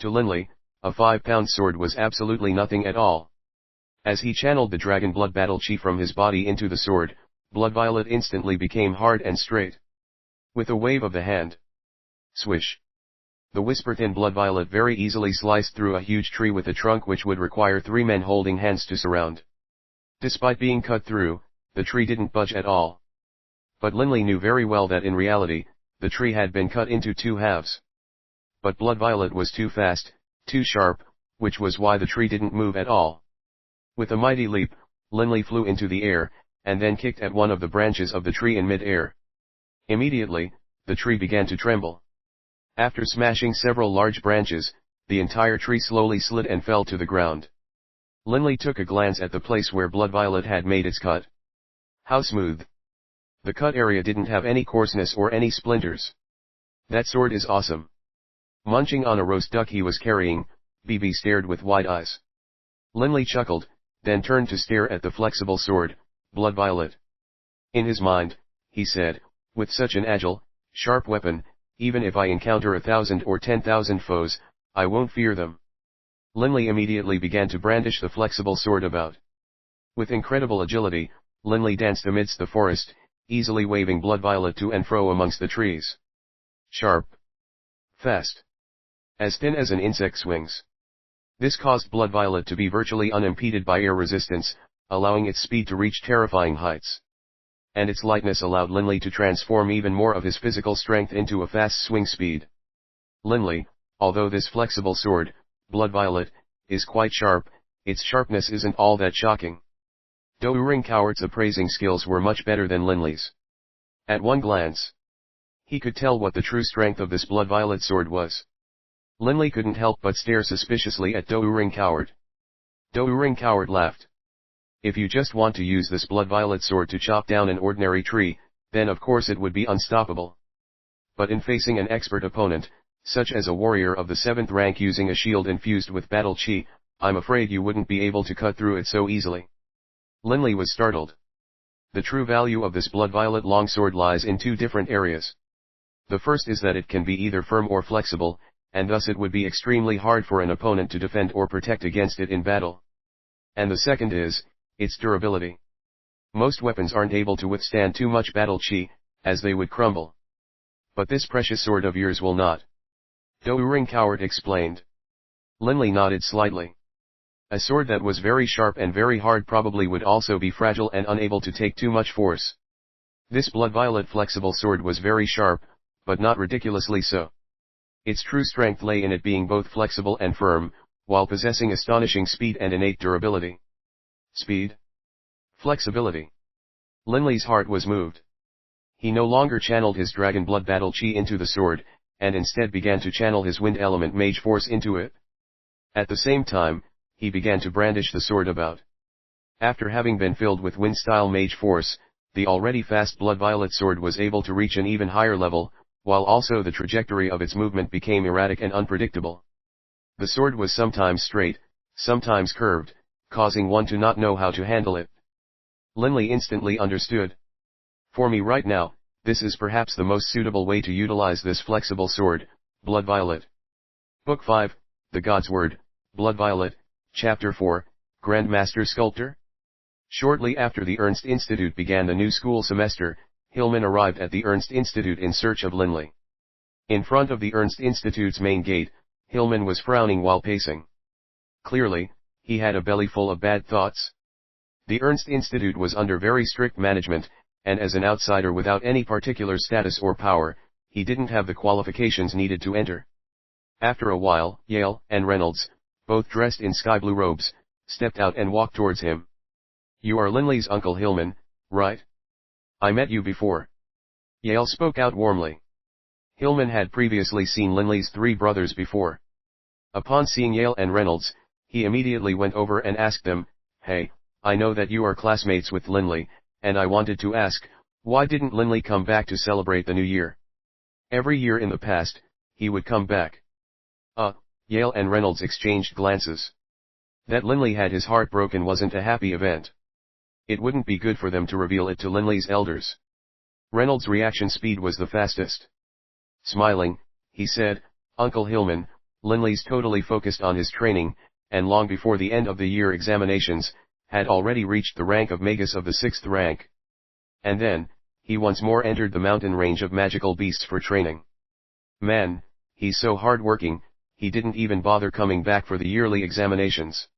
To Linley, a 5-pound sword was absolutely nothing at all. As he channeled the dragon blood battle chi from his body into the sword, Blood Violet instantly became hard and straight. With a wave of the hand. Swish. The whisper-thin Blood Violet very easily sliced through a huge tree with a trunk which would require 3 men holding hands to surround. Despite being cut through, the tree didn't budge at all. But Linley knew very well that in reality, the tree had been cut into 2 halves. But Blood Violet was too fast, too sharp, which was why the tree didn't move at all. With a mighty leap, Linley flew into the air, and then kicked at one of the branches of the tree in mid-air. Immediately, the tree began to tremble. After smashing several large branches, the entire tree slowly slid and fell to the ground. Linley took a glance at the place where Blood Violet had made its cut. How smooth! The cut area didn't have any coarseness or any splinters. That sword is awesome. Munching on a roast duck he was carrying, BB stared with wide eyes. Linley chuckled, then turned to stare at the flexible sword, Blood Violet. In his mind, he said, with such an agile, sharp weapon, even if I encounter 1,000 or 10,000 foes, I won't fear them. Linley immediately began to brandish the flexible sword about. With incredible agility, Linley danced amidst the forest, easily waving Blood Violet to and fro amongst the trees. Sharp. Fast. As thin as an insect swings. This caused Blood Violet to be virtually unimpeded by air resistance, allowing its speed to reach terrifying heights. And its lightness allowed Linley to transform even more of his physical strength into a fast swing speed. Linley, although this flexible sword, Blood Violet, is quite sharp, its sharpness isn't all that shocking. Doering Coward's appraising skills were much better than Linley's. At one glance, he could tell what the true strength of this Blood Violet sword was. Linley couldn't help but stare suspiciously at Doering Coward. Doering Coward laughed. If you just want to use this Blood Violet sword to chop down an ordinary tree, then of course it would be unstoppable. But in facing an expert opponent, such as a warrior of the 7th rank using a shield infused with battle chi, I'm afraid you wouldn't be able to cut through it so easily. Linley was startled. The true value of this Blood Violet longsword lies in two different areas. The first is that it can be either firm or flexible, and thus it would be extremely hard for an opponent to defend or protect against it in battle. And the second is its durability. Most weapons aren't able to withstand too much battle chi, as they would crumble. But this precious sword of yours will not. Doering Coward explained. Linley nodded slightly. A sword that was very sharp and very hard probably would also be fragile and unable to take too much force. This Blood Violet flexible sword was very sharp, but not ridiculously so. Its true strength lay in it being both flexible and firm, while possessing astonishing speed and innate durability. Speed? Flexibility. Linley's heart was moved. He no longer channeled his dragon blood battle chi into the sword, and instead began to channel his wind element mage force into it. At the same time, he began to brandish the sword about. After having been filled with wind-style mage force, the already fast Blood Violet sword was able to reach an even higher level, while also the trajectory of its movement became erratic and unpredictable. The sword was sometimes straight, sometimes curved, causing one to not know how to handle it. Linley instantly understood. For me right now, this is perhaps the most suitable way to utilize this flexible sword, Blood Violet. Book 5, The GodSword, Blood Violet, Chapter 4, Grandmaster Sculptor. Shortly after the Ernst Institute began the new school semester, Hillman arrived at the Ernst Institute in search of Linley. In front of the Ernst Institute's main gate, Hillman was frowning while pacing. Clearly, he had a belly full of bad thoughts. The Ernst Institute was under very strict management, and as an outsider without any particular status or power, he didn't have the qualifications needed to enter. After a while, Yale and Reynolds, both dressed in sky blue robes, stepped out and walked towards him. You are Linley's Uncle Hillman, right? I met you before. Yale spoke out warmly. Hillman had previously seen Linley's 3 brothers before. Upon seeing Yale and Reynolds, he immediately went over and asked them, Hey, I know that you are classmates with Linley, and I wanted to ask, why didn't Linley come back to celebrate the new year? Every year in the past, he would come back. Yale and Reynolds exchanged glances. That Linley had his heart broken wasn't a happy event. It wouldn't be good for them to reveal it to Linley's elders. Reynolds' reaction speed was the fastest. Smiling, he said, Uncle Hillman, Linley's totally focused on his training, and long before the end of the year examinations, had already reached the rank of Magus of the 6th rank. And then, he once more entered the mountain range of magical beasts for training. Man, he's so hard-working, he didn't even bother coming back for the yearly examinations.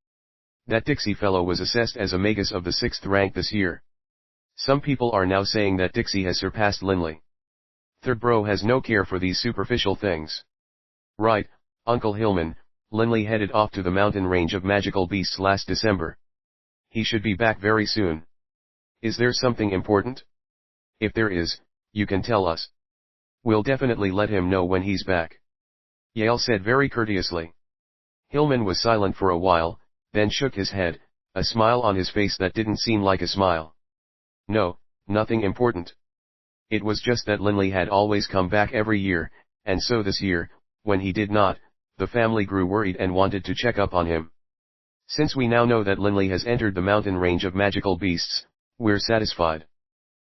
That Dixie fellow was assessed as a Magus of the 6th rank this year. Some people are now saying that Dixie has surpassed Linley. Third bro has no care for these superficial things. Right, Uncle Hillman, Linley headed off to the mountain range of magical beasts last December. He should be back very soon. Is there something important? If there is, you can tell us. We'll definitely let him know when he's back. Yale said very courteously. Hillman was silent for a while, then shook his head, a smile on his face that didn't seem like a smile. No, nothing important. It was just that Linley had always come back every year, and so this year, when he did not, the family grew worried and wanted to check up on him. Since we now know that Linley has entered the mountain range of magical beasts, we're satisfied.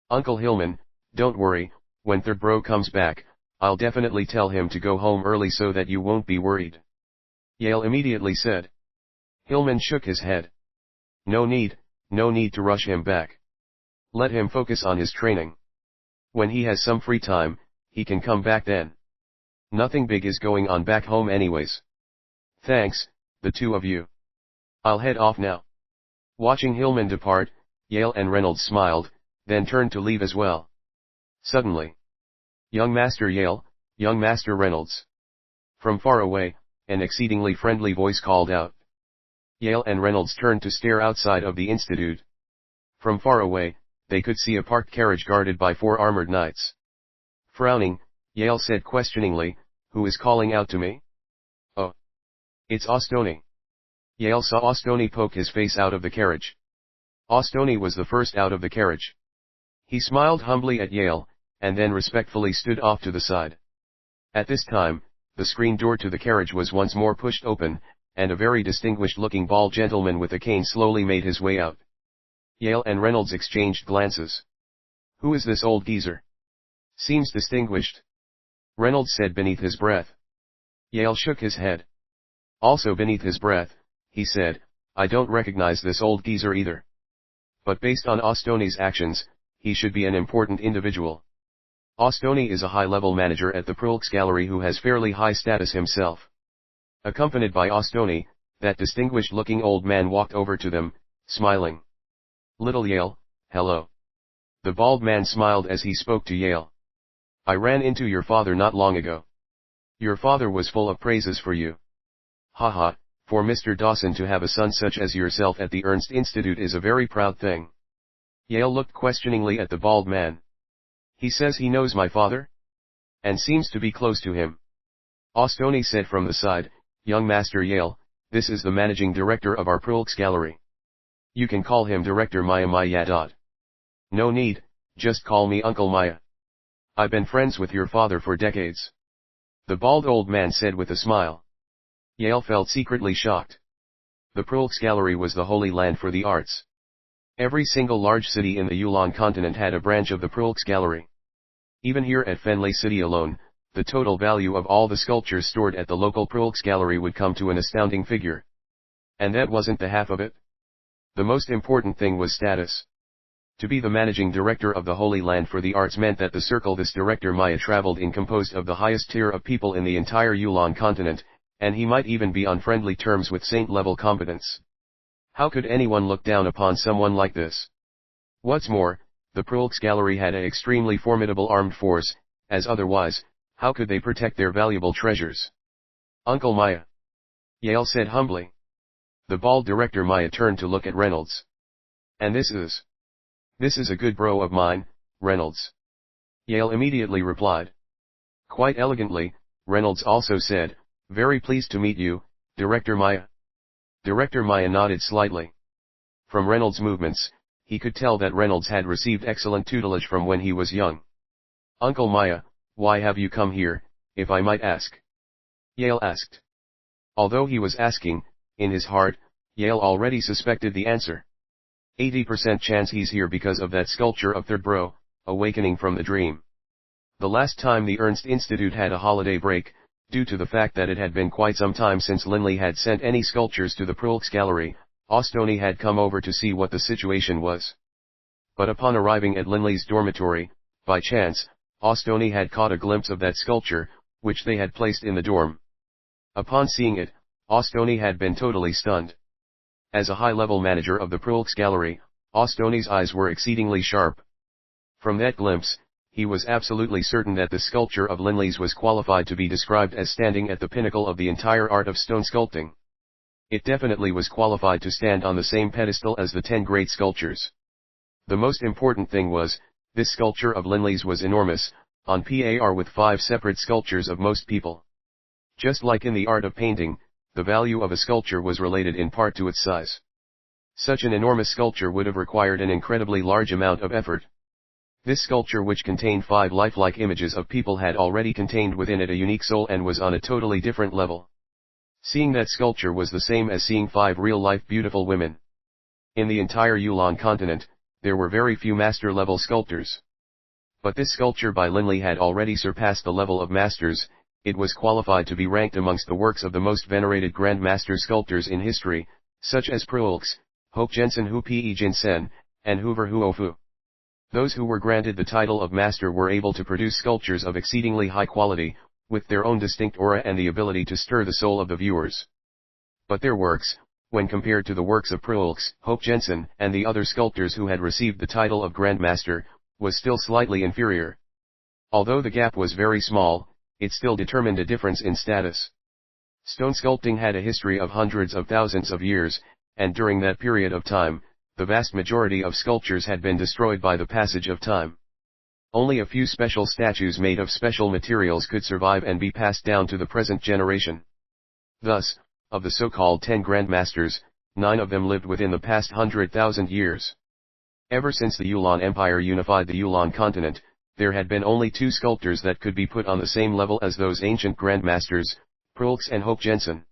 Uncle Hillman, don't worry, when third bro comes back, I'll definitely tell him to go home early so that you won't be worried. Yale immediately said. Hillman shook his head. No need to rush him back. Let him focus on his training. When he has some free time, he can come back then. Nothing big is going on back home anyways. Thanks, the two of you. I'll head off now. Watching Hillman depart, Yale and Reynolds smiled, then turned to leave as well. Suddenly. Young Master Yale, young Master Reynolds. From far away, an exceedingly friendly voice called out. Yale and Reynolds turned to stare outside of the institute. From far away, they could see a parked carriage guarded by 4 armored knights. Frowning, Yale said questioningly, "Who is calling out to me?" "Oh. It's Ostoni." Yale saw Ostoni poke his face out of the carriage. Ostoni was the first out of the carriage. He smiled humbly at Yale, and then respectfully stood off to the side. At this time, the screen door to the carriage was once more pushed open, and a very distinguished-looking bald gentleman with a cane slowly made his way out. Yale and Reynolds exchanged glances. "Who is this old geezer? Seems distinguished," Reynolds said beneath his breath. Yale shook his head. Also beneath his breath, he said, "I don't recognize this old geezer either. But based on Ostoni's actions, he should be an important individual. Ostoni is a high-level manager at the Prulx Gallery who has fairly high status himself." Accompanied by Ostoni, that distinguished-looking old man walked over to them, smiling. "Little Yale, hello." The bald man smiled as he spoke to Yale. "I ran into your father not long ago. Your father was full of praises for you. Haha, for Mr. Dawson to have a son such as yourself at the Ernst Institute is a very proud thing." Yale looked questioningly at the bald man. "He says he knows my father? And seems to be close to him." Ostoni said from the side, "Young Master Yale, this is the managing director of our Prulx Gallery. You can call him Director Maya Maya. No need, just call me Uncle Maya. I've been friends with your father for decades," the bald old man said with a smile. Yale felt secretly shocked. The Prulx Gallery was the holy land for the arts. Every single large city in the Yulon continent had a branch of the Prulx Gallery. Even here at Fenley City alone, the total value of all the sculptures stored at the local Prulx Gallery would come to an astounding figure. And that wasn't the half of it. The most important thing was status. To be the managing director of the Holy Land for the Arts meant that the circle this director Maya traveled in composed of the highest tier of people in the entire Yulon continent, and he might even be on friendly terms with saint-level combatants. How could anyone look down upon someone like this? What's more, the Prulx Gallery had an extremely formidable armed force, as otherwise, how could they protect their valuable treasures? "Uncle Maya," Yale said humbly. The bald director Maya turned to look at Reynolds. "And this is a good bro of mine, Reynolds." Yale immediately replied. Quite elegantly, Reynolds also said, "Very pleased to meet you, Director Maya." Director Maya nodded slightly. From Reynolds' movements, he could tell that Reynolds had received excellent tutelage from when he was young. "Uncle Maya, why have you come here, if I might ask?" Yale asked. Although he was asking, in his heart, Yale already suspected the answer. 80% chance he's here because of that sculpture of Third Bro, awakening from the dream. The last time the Ernst Institute had a holiday break, due to the fact that it had been quite some time since Linley had sent any sculptures to the Prulx Gallery, Ostoni had come over to see what the situation was. But upon arriving at Linley's dormitory, by chance, Ostoni had caught a glimpse of that sculpture, which they had placed in the dorm. Upon seeing it, Ostoni had been totally stunned. As a high-level manager of the Prulx Gallery, Ostoni's eyes were exceedingly sharp. From that glimpse, he was absolutely certain that the sculpture of Linley's was qualified to be described as standing at the pinnacle of the entire art of stone sculpting. It definitely was qualified to stand on the same pedestal as the 10 great sculptures. The most important thing was, this sculpture of Linley's was enormous, on par with 5 separate sculptures of most people. Just like in the art of painting, the value of a sculpture was related in part to its size. Such an enormous sculpture would have required an incredibly large amount of effort. This sculpture, which contained 5 lifelike images of people, had already contained within it a unique soul and was on a totally different level. Seeing that sculpture was the same as seeing 5 real-life beautiful women. In the entire Yulan continent, there were very few master-level sculptors. But this sculpture by Linley had already surpassed the level of masters. It was qualified to be ranked amongst the works of the most venerated Grand Master sculptors in history, such as Prulx, Hope Jensen Hu Pe Jinsen, and Hoover Huofu. Those who were granted the title of master were able to produce sculptures of exceedingly high quality, with their own distinct aura and the ability to stir the soul of the viewers. But their works, when compared to the works of Prulx, Hope Jensen, and the other sculptors who had received the title of Grand Master, was still slightly inferior. Although the gap was very small, it still determined a difference in status. Stone sculpting had a history of hundreds of thousands of years, and during that period of time, the vast majority of sculptures had been destroyed by the passage of time. Only a few special statues made of special materials could survive and be passed down to the present generation. Thus, of the so-called 10 Grand Masters, 9 of them lived within the past 100,000 years. Ever since the Yulan Empire unified the Yulan continent, there had been only 2 sculptors that could be put on the same level as those ancient Grand Masters, Prulx and Hope Jensen.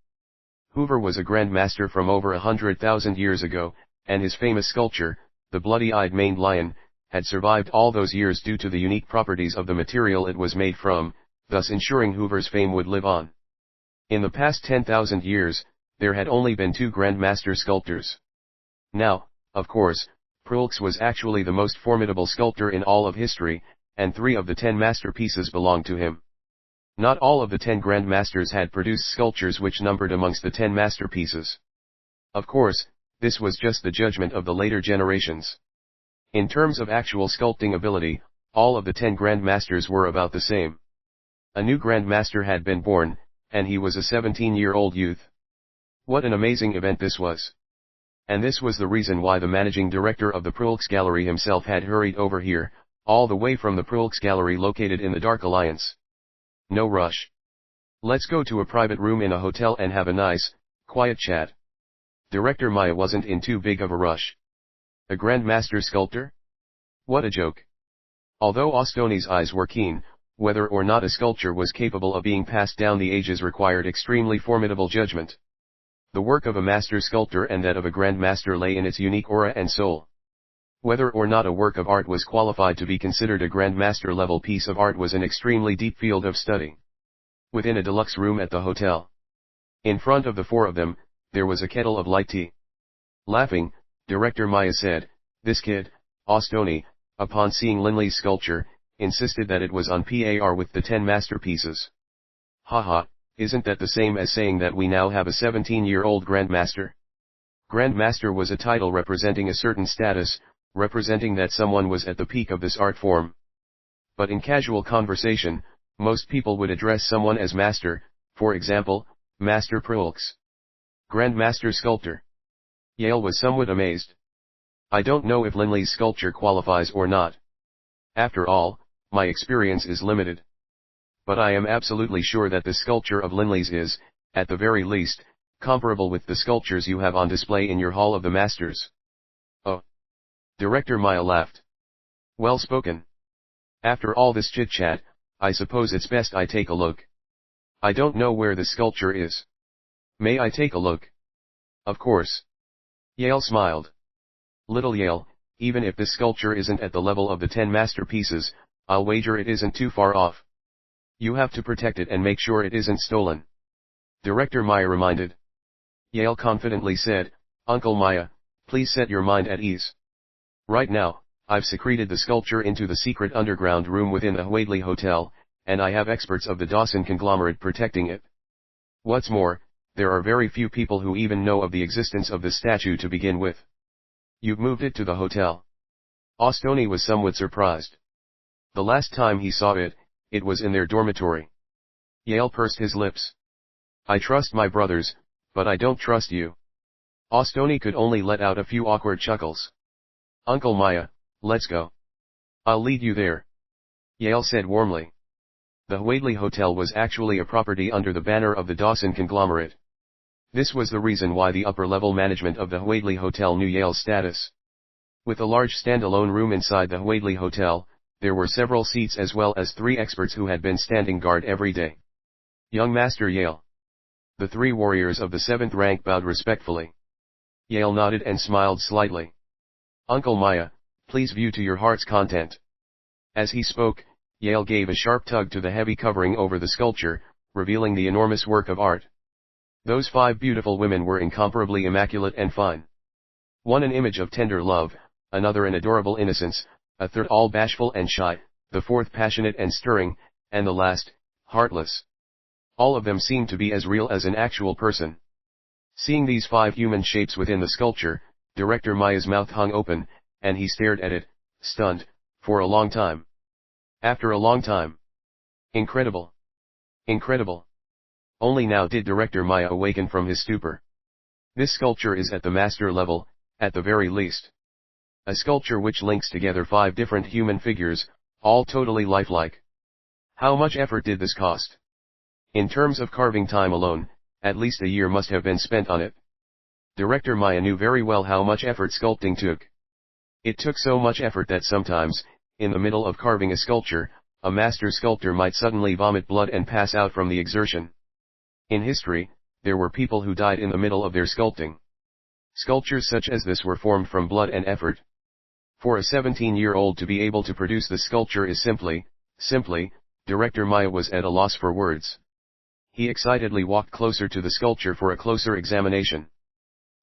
Hoover was a Grand Master from over 100,000 years ago, and his famous sculpture, the bloody-eyed maned lion, had survived all those years due to the unique properties of the material it was made from, thus ensuring Hoover's fame would live on. In the past 10,000 years, there had only been 2 Grand Master sculptors. Now, of course, Prulx was actually the most formidable sculptor in all of history, and 3 of the 10 masterpieces belonged to him. Not all of the 10 Grand Masters had produced sculptures which numbered amongst the 10 masterpieces. Of course, this was just the judgment of the later generations. In terms of actual sculpting ability, all of the 10 Grand Masters were about the same. A new Grand Master had been born, and he was a 17-year-old youth. What an amazing event this was! And this was the reason why the managing director of the Prulx Gallery himself had hurried over here, all the way from the Prulx Gallery located in the Dark Alliance. No rush. Let's go to a private room in a hotel and have a nice, quiet chat. Director Maya wasn't in too big of a rush. A Grand Master sculptor? What a joke. Although Ostoni's eyes were keen, whether or not a sculpture was capable of being passed down the ages required extremely formidable judgment. The work of a master sculptor and that of a Grand Master lay in its unique aura and soul. Whether or not a work of art was qualified to be considered a Grand Master level piece of art was an extremely deep field of study. Within a deluxe room at the hotel. In front of the 4 of them, there was a kettle of light tea. Laughing, Director Maya said, "This kid, Ostoni, upon seeing Linley's sculpture, insisted that it was on par with the 10 masterpieces. Haha, isn't that the same as saying that we now have a 17-year-old Grand Master?" Grand Master was a title representing a certain status, representing that someone was at the peak of this art form. But in casual conversation, most people would address someone as Master, for example, Master Prulx. Grand Master Sculptor. Yale was somewhat amazed. I don't know if Linley's sculpture qualifies or not. After all, my experience is limited. But I am absolutely sure that the sculpture of Linley's is, at the very least, comparable with the sculptures you have on display in your Hall of the Masters. Oh. Director Maya laughed. Well spoken. After all this chit-chat, I suppose it's best I take a look. I don't know where the sculpture is. May I take a look? Of course. Yale smiled. Little Yale, even if this sculpture isn't at the level of the 10 masterpieces, I'll wager it isn't too far off. You have to protect it and make sure it isn't stolen. Director Maya reminded. Yale confidently said, Uncle Maya, please set your mind at ease. Right now, I've secreted the sculpture into the secret underground room within the Huadli Hotel, and I have experts of the Dawson conglomerate protecting it. What's more, there are very few people who even know of the existence of this statue to begin with. You've moved it to the hotel. Ostoni was somewhat surprised. The last time he saw it, it was in their dormitory. Yale pursed his lips. I trust my brothers, but I don't trust you. Ostoni could only let out a few awkward chuckles. Uncle Maya, let's go. I'll lead you there. Yale said warmly. The Huadli Hotel was actually a property under the banner of the Dawson conglomerate. This was the reason why the upper-level management of the Huadli Hotel knew Yale's status. With a large standalone room inside the Huadli Hotel, There were several seats as well as 3 experts who had been standing guard every day. Young Master Yale. The 3 warriors of the 7th rank bowed respectfully. Yale nodded and smiled slightly. Uncle Maya, please view to your heart's content. As he spoke, Yale gave a sharp tug to the heavy covering over the sculpture, revealing the enormous work of art. Those 5 beautiful women were incomparably immaculate and fine. One an image of tender love, another an adorable innocence, a third all bashful and shy, the 4th passionate and stirring, and the last, heartless. All of them seemed to be as real as an actual person. Seeing these 5 human shapes within the sculpture, Director Maya's mouth hung open, and he stared at it, stunned, for a long time. After a long time. Incredible. Incredible. Only now did Director Maya awaken from his stupor. This sculpture is at the master level, at the very least. A sculpture which links together 5 different human figures, all totally lifelike. How much effort did this cost? In terms of carving time alone, at least a year must have been spent on it. Director Maya knew very well how much effort sculpting took. It took so much effort that sometimes, in the middle of carving a sculpture, a master sculptor might suddenly vomit blood and pass out from the exertion. In history, there were people who died in the middle of their sculpting. Sculptures such as this were formed from blood and effort. For a 17-year-old to be able to produce the sculpture is simply, Director Maya was at a loss for words. He excitedly walked closer to the sculpture for a closer examination.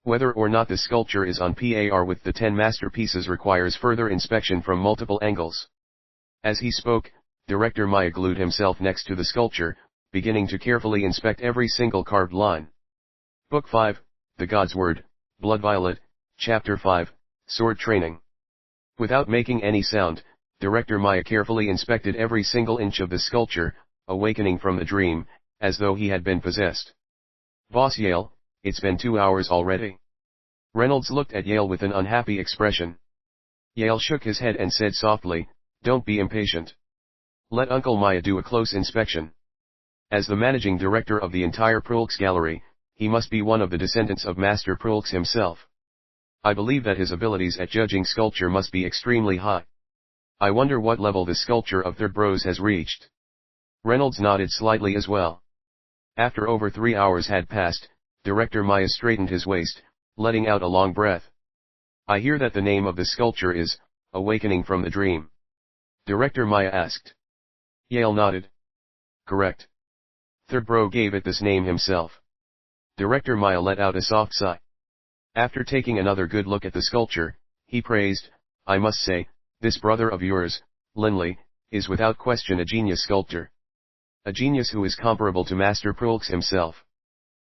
Whether or not the sculpture is on par with the 10 masterpieces requires further inspection from multiple angles. As he spoke, Director Maya glued himself next to the sculpture, beginning to carefully inspect every single carved line. Book 5, The GodSword, Blood Violet, Chapter 5, Sword Training. Without making any sound, Director Maya carefully inspected every single inch of the sculpture, awakening from the dream, as though he had been possessed. Boss Yale, it's been 2 hours already. Reynolds looked at Yale with an unhappy expression. Yale shook his head and said softly, "Don't be impatient. Let Uncle Maya do a close inspection. As the managing director of the entire Prulx Gallery, he must be one of the descendants of Master Prulx himself. I believe that his abilities at judging sculpture must be extremely high. I wonder what level the sculpture of Third Bros has reached." Reynolds nodded slightly as well. After over 3 hours had passed, Director Maya straightened his waist, letting out a long breath. "I hear that the name of the sculpture is, Awakening from the Dream." Director Maya asked. Yale nodded. "Correct. Third Bro gave it this name himself." Director Maya let out a soft sigh. After taking another good look at the sculpture, he praised, "I must say, this brother of yours, Linley, is without question a genius sculptor. A genius who is comparable to Master Prulx himself.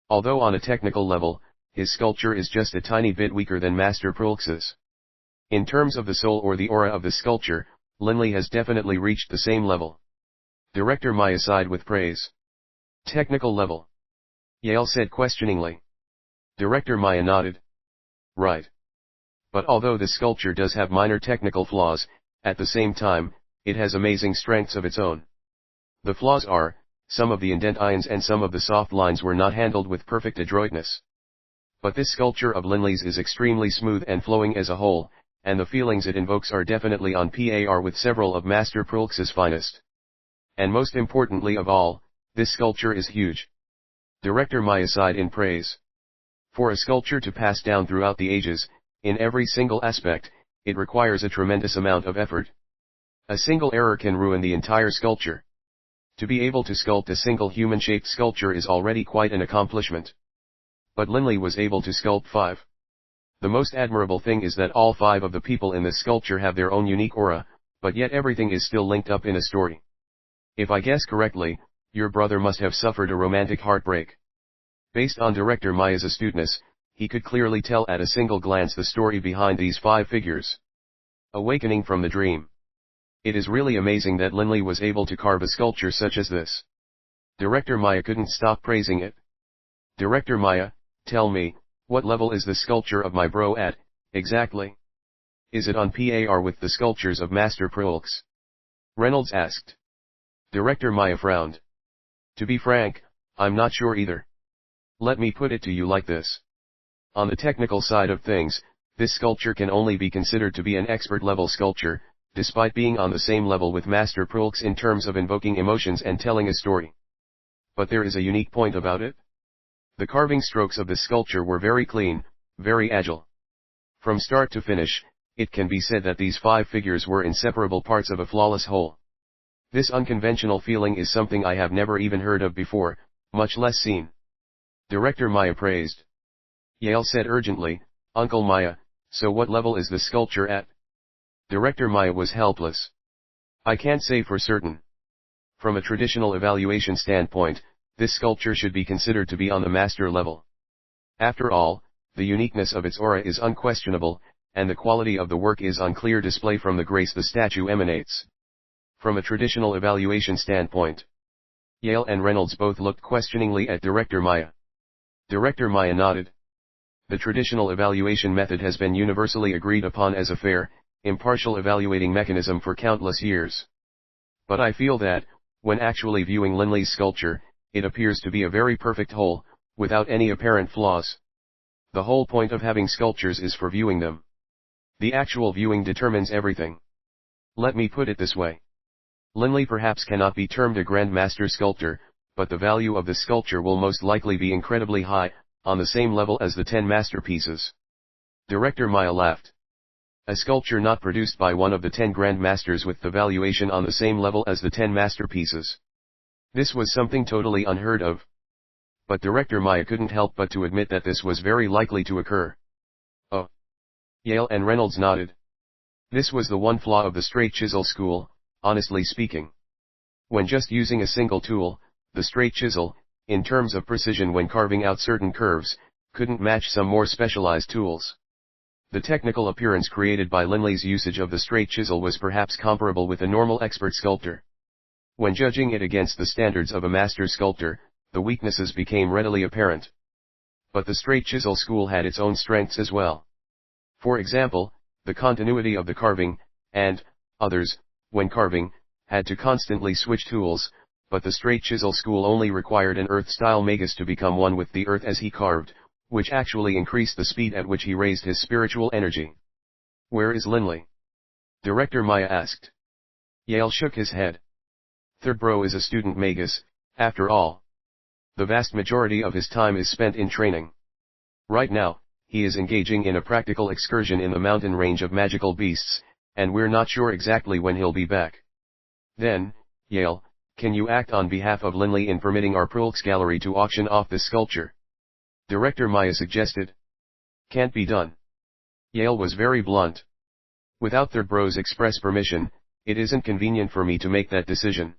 Although on a technical level, his sculpture is just a tiny bit weaker than Master Prulx's. In terms of the soul or the aura of the sculpture, Linley has definitely reached the same level." Director Maya sighed with praise. "Technical level?" Yale said questioningly. Director Maya nodded. "Right. But although the sculpture does have minor technical flaws, at the same time, it has amazing strengths of its own. The flaws are, some of the indent and some of the soft lines were not handled with perfect adroitness. But this sculpture of Linley's is extremely smooth and flowing as a whole, and the feelings it invokes are definitely on par with several of Master Prulx's finest. And most importantly of all, this sculpture is huge." Director Maya sighed in praise. For a sculpture to pass down throughout the ages, in every single aspect, it requires a tremendous amount of effort. A single error can ruin the entire sculpture. To be able to sculpt a single human-shaped sculpture is already quite an accomplishment. But Linley was able to sculpt 5. The most admirable thing is that all 5 of the people in this sculpture have their own unique aura, but yet everything is still linked up in a story. If I guess correctly, your brother must have suffered a romantic heartbreak. Based on Director Maya's astuteness, he could clearly tell at a single glance the story behind these 5 figures. Awakening from the Dream. It is really amazing that Linley was able to carve a sculpture such as this. Director Maya couldn't stop praising it. "Director Maya, tell me, what level is the sculpture of my bro at, exactly? Is it on par with the sculptures of Master Prulx?" Reynolds asked. Director Maya frowned. "To be frank, I'm not sure either. Let me put it to you like this. On the technical side of things, this sculpture can only be considered to be an expert-level sculpture, despite being on the same level with Master Prulx in terms of invoking emotions and telling a story. But there is a unique point about it. The carving strokes of this sculpture were very clean, very agile. From start to finish, it can be said that these 5 figures were inseparable parts of a flawless whole. This unconventional feeling is something I have never even heard of before, much less seen. Director Maya praised. Yale said urgently, Uncle Maya, so what level is the sculpture at? Director Maya was helpless. I can't say for certain. From a traditional evaluation standpoint, this sculpture should be considered to be on the master level. After all, the uniqueness of its aura is unquestionable, and the quality of the work is on clear display from the grace the statue emanates. From a traditional evaluation standpoint. Yale and Reynolds both looked questioningly at Director Maya. Director Maya nodded. The traditional evaluation method has been universally agreed upon as a fair, impartial evaluating mechanism for countless years. But I feel that, when actually viewing Linley's sculpture, it appears to be a very perfect whole, without any apparent flaws. The whole point of having sculptures is for viewing them. The actual viewing determines everything. Let me put it this way. Linley perhaps cannot be termed a Grand Master sculptor, but the value of the sculpture will most likely be incredibly high, on the same level as the 10 masterpieces. Director Maya laughed. A sculpture not produced by one of the 10 Grand Masters with the valuation on the same level as the 10 masterpieces. This was something totally unheard of. But Director Maya couldn't help but to admit that this was very likely to occur. Oh. Yale and Reynolds nodded. This was the one flaw of the straight chisel school, honestly speaking. When just using a single tool, the straight chisel, in terms of precision when carving out certain curves, couldn't match some more specialized tools. The technical appearance created by Linley's usage of the straight chisel was perhaps comparable with a normal expert sculptor. When judging it against the standards of a master sculptor, the weaknesses became readily apparent. But the straight chisel school had its own strengths as well. For example, the continuity of the carving, and, others, when carving, had to constantly switch tools, but the straight chisel school only required an earth-style magus to become one with the earth as he carved, which actually increased the speed at which he raised his spiritual energy. Where is Linley? Director Maya asked. Yale shook his head. Third Bro is a student magus, after all. The vast majority of his time is spent in training. Right now, he is engaging in a practical excursion in the mountain range of magical beasts, and we're not sure exactly when he'll be back. Then, Yale, can you act on behalf of Linley in permitting our Prulx gallery to auction off this sculpture? Director Maya suggested. Can't be done. Yale was very blunt. Without Third Bro's express permission, it isn't convenient for me to make that decision.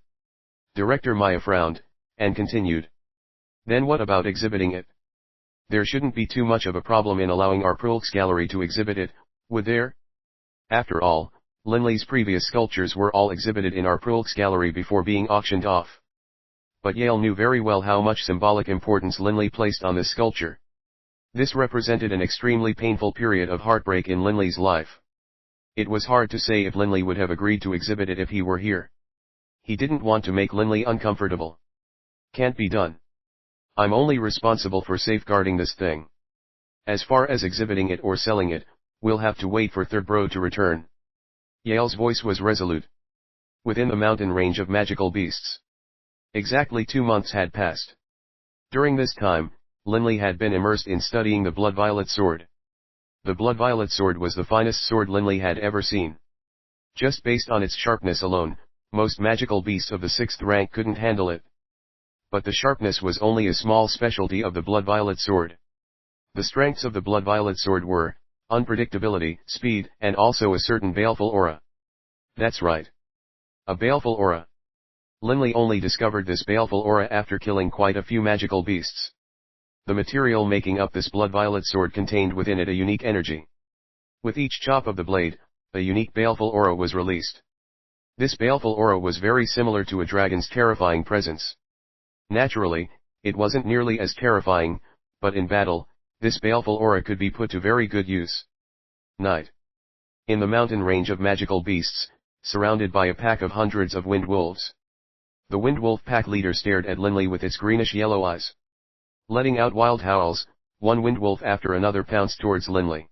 Director Maya frowned, and continued. Then what about exhibiting it? There shouldn't be too much of a problem in allowing our Prulx gallery to exhibit it, would there? After all, Linley's previous sculptures were all exhibited in our Prulx gallery before being auctioned off. But Yale knew very well how much symbolic importance Linley placed on this sculpture. This represented an extremely painful period of heartbreak in Linley's life. It was hard to say if Linley would have agreed to exhibit it if he were here. He didn't want to make Linley uncomfortable. Can't be done. I'm only responsible for safeguarding this thing. As far as exhibiting it or selling it, we'll have to wait for Third Bro to return. Yale's voice was resolute. Within the mountain range of magical beasts. Exactly 2 months had passed. During this time, Linley had been immersed in studying the Blood Violet sword. The Blood Violet sword was the finest sword Linley had ever seen. Just based on its sharpness alone, most magical beasts of the 6th rank couldn't handle it. But the sharpness was only a small specialty of the Blood Violet sword. The strengths of the Blood Violet sword were unpredictability, speed, and also a certain baleful aura. That's right. A baleful aura. Linley only discovered this baleful aura after killing quite a few magical beasts. The material making up this Blood Violet sword contained within it a unique energy. With each chop of the blade, a unique baleful aura was released. This baleful aura was very similar to a dragon's terrifying presence. Naturally, it wasn't nearly as terrifying, but in battle, this baleful aura could be put to very good use. Night. In the mountain range of magical beasts, surrounded by a pack of hundreds of wind wolves. The wind wolf pack leader stared at Linley with its greenish-yellow eyes. Letting out wild howls, one wind wolf after another pounced towards Linley.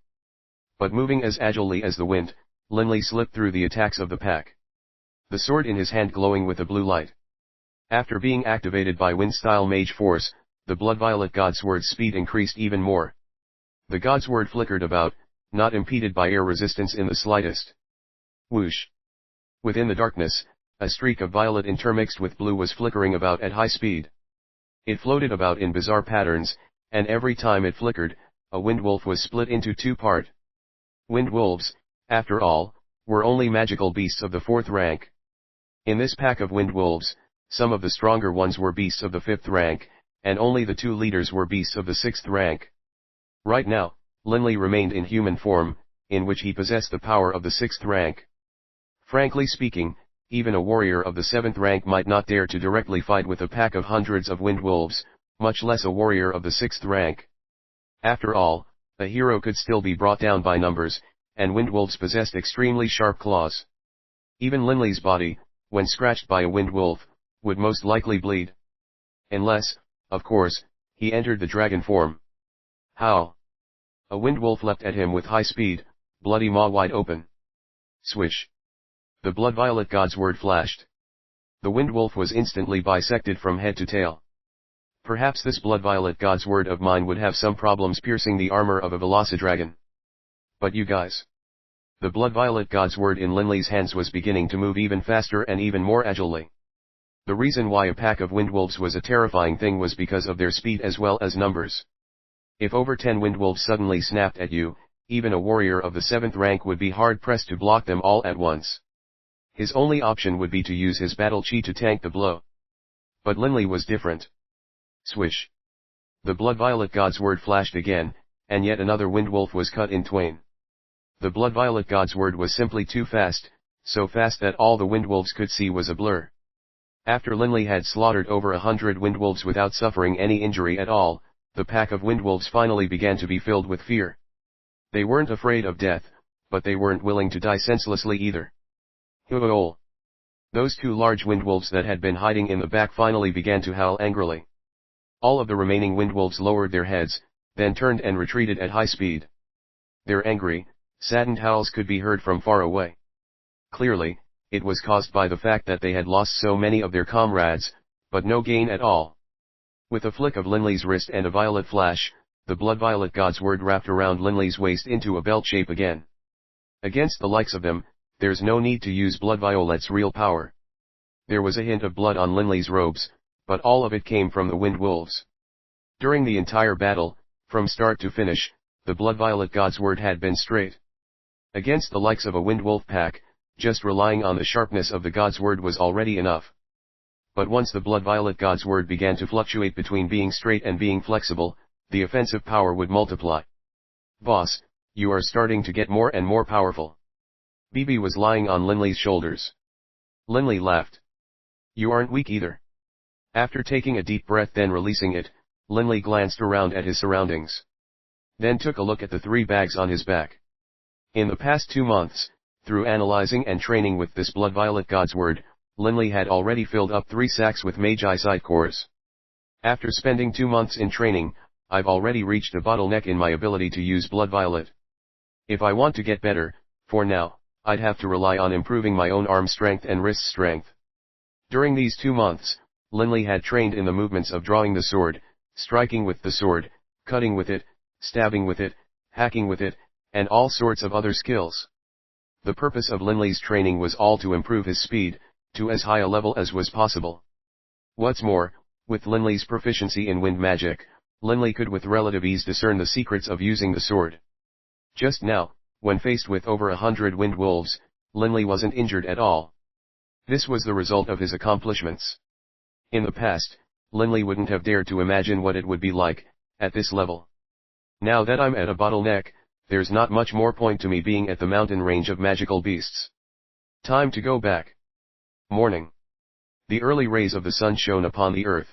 But moving as agilely as the wind, Linley slipped through the attacks of the pack. The sword in his hand glowing with a blue light. After being activated by Wind-style Mage Force, the Blood Violet GodSword's speed increased even more. The GodSword flickered about, not impeded by air resistance in the slightest. Whoosh! Within the darkness, a streak of violet intermixed with blue was flickering about at high speed. It floated about in bizarre patterns, and every time it flickered, a windwolf was split into two parts. Windwolves, after all, were only magical beasts of the 4th rank. In this pack of windwolves, some of the stronger ones were beasts of the 5th rank, and only the 2 leaders were beasts of the 6th rank. Right now, Linley remained in human form, in which he possessed the power of the 6th rank. Frankly speaking, even a warrior of the 7th rank might not dare to directly fight with a pack of hundreds of windwolves, much less a warrior of the 6th rank. After all, a hero could still be brought down by numbers, and windwolves possessed extremely sharp claws. Even Linley's body, when scratched by a windwolf, would most likely bleed. Unless, of course, he entered the dragon form. How? A windwolf leapt at him with high speed, bloody maw wide open. Swish! The Blood Violet GodSword flashed. The windwolf was instantly bisected from head to tail. Perhaps this Blood Violet GodSword of mine would have some problems piercing the armor of a Velocidragon. But you guys. The Blood Violet GodSword in Linley's hands was beginning to move even faster and even more agilely. The reason why a pack of windwolves was a terrifying thing was because of their speed as well as numbers. If over 10 windwolves suddenly snapped at you, even a warrior of the 7th rank would be hard-pressed to block them all at once. His only option would be to use his battle chi to tank the blow. But Linley was different. Swish! The Blood Violet GodSword flashed again, and yet another windwolf was cut in twain. The Blood Violet GodSword was simply too fast, so fast that all the windwolves could see was a blur. After Linley had slaughtered over 100 windwolves without suffering any injury at all, the pack of windwolves finally began to be filled with fear. They weren't afraid of death, but they weren't willing to die senselessly either. Hool! Those 2 large windwolves that had been hiding in the back finally began to howl angrily. All of the remaining windwolves lowered their heads, then turned and retreated at high speed. Their angry, saddened howls could be heard from far away. Clearly, it was caused by the fact that they had lost so many of their comrades, but no gain at all. With a flick of Linley's wrist and a violet flash, the Blood Violet GodSword wrapped around Linley's waist into a belt shape again. Against the likes of them, there's no need to use Blood Violet's real power. There was a hint of blood on Linley's robes, but all of it came from the windwolves. During the entire battle, from start to finish, the Blood Violet GodSword had been straight. Against the likes of a windwolf pack, just relying on the sharpness of the GodSword was already enough. But once the Blood Violet GodSword began to fluctuate between being straight and being flexible, the offensive power would multiply. Boss, you are starting to get more and more powerful. BB was lying on Linley's shoulders. Linley laughed. You aren't weak either. After taking a deep breath then releasing it, Linley glanced around at his surroundings. Then took a look at the 3 bags on his back. In the past 2 months, through analyzing and training with this Blood Violet GodSword, Linley had already filled up 3 sacks with Magi Sight cores. After spending 2 months in training, I've already reached a bottleneck in my ability to use Blood Violet. If I want to get better, for now, I'd have to rely on improving my own arm strength and wrist strength. During these 2 months, Linley had trained in the movements of drawing the sword, striking with the sword, cutting with it, stabbing with it, hacking with it, and all sorts of other skills. The purpose of Linley's training was all to improve his speed, to as high a level as was possible. What's more, with Linley's proficiency in wind magic, Linley could with relative ease discern the secrets of using the sword. Just now, when faced with over 100 wind wolves, Linley wasn't injured at all. This was the result of his accomplishments. In the past, Linley wouldn't have dared to imagine what it would be like, at this level. Now that I'm at a bottleneck, there's not much more point to me being at the mountain range of magical beasts. Time to go back. Morning. The early rays of the sun shone upon the earth.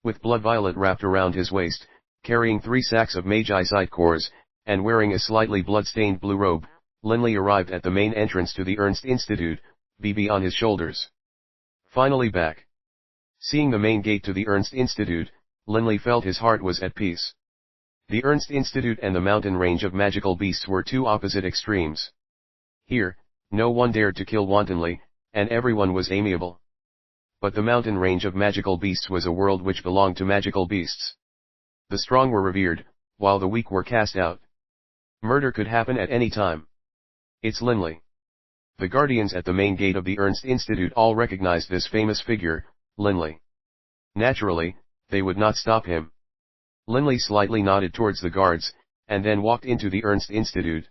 With Blood Violet wrapped around his waist, carrying 3 sacks of Magi Sight cores, and wearing a slightly blood-stained blue robe, Linley arrived at the main entrance to the Ernst Institute, BB on his shoulders. Finally back. Seeing the main gate to the Ernst Institute, Linley felt his heart was at peace. The Ernst Institute and the mountain range of magical beasts were 2 opposite extremes. Here, no one dared to kill wantonly, and everyone was amiable. But the mountain range of magical beasts was a world which belonged to magical beasts. The strong were revered, while the weak were cast out. Murder could happen at any time. It's Linley. The guardians at the main gate of the Ernst Institute all recognized this famous figure, Linley. Naturally, they would not stop him. Linley slightly nodded towards the guards, and then walked into the Ernst Institute.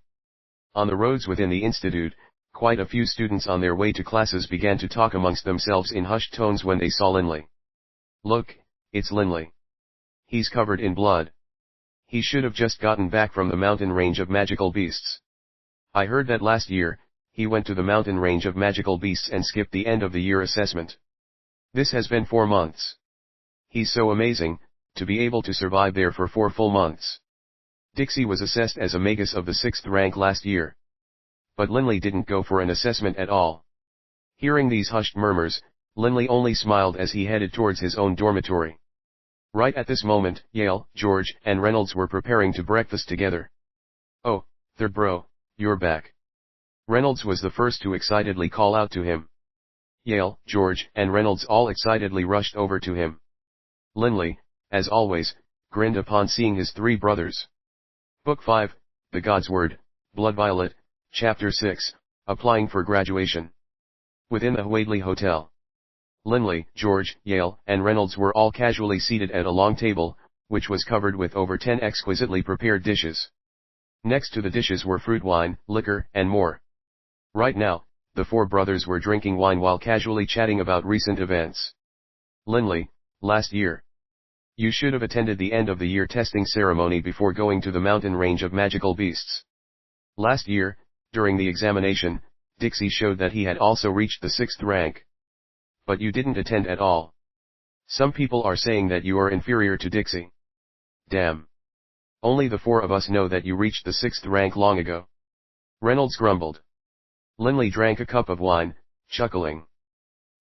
On the roads within the institute, quite a few students on their way to classes began to talk amongst themselves in hushed tones when they saw Linley. Look, it's Linley. He's covered in blood. He should have just gotten back from the mountain range of magical beasts. I heard that last year, he went to the mountain range of magical beasts and skipped the end of the year assessment. This has been 4 months. He's so amazing, to be able to survive there for 4 full months. Dixie was assessed as a magus of the 6th rank last year. But Linley didn't go for an assessment at all. Hearing these hushed murmurs, Linley only smiled as he headed towards his own dormitory. Right at this moment, Yale, George, and Reynolds were preparing to breakfast together. "Oh, third bro, you're back." Reynolds was the first to excitedly call out to him. Yale, George, and Reynolds all excitedly rushed over to him. Linley, as always, grinned upon seeing his 3 brothers. Book 5, The GodSword, Blood Violet, Chapter 6, Applying for Graduation. Within the Hwadley Hotel. Linley, George, Yale, and Reynolds were all casually seated at a long table, which was covered with over 10 exquisitely prepared dishes. Next to the dishes were fruit wine, liquor, and more. Right now, the 4 brothers were drinking wine while casually chatting about recent events. Linley, last year. You should have attended the end of the year testing ceremony before going to the mountain range of magical beasts. Last year, during the examination, Dixie showed that he had also reached the 6th rank. But you didn't attend at all. Some people are saying that you are inferior to Dixie. Damn. Only the 4 of us know that you reached the 6th rank long ago. Reynolds grumbled. Linley drank a cup of wine, chuckling.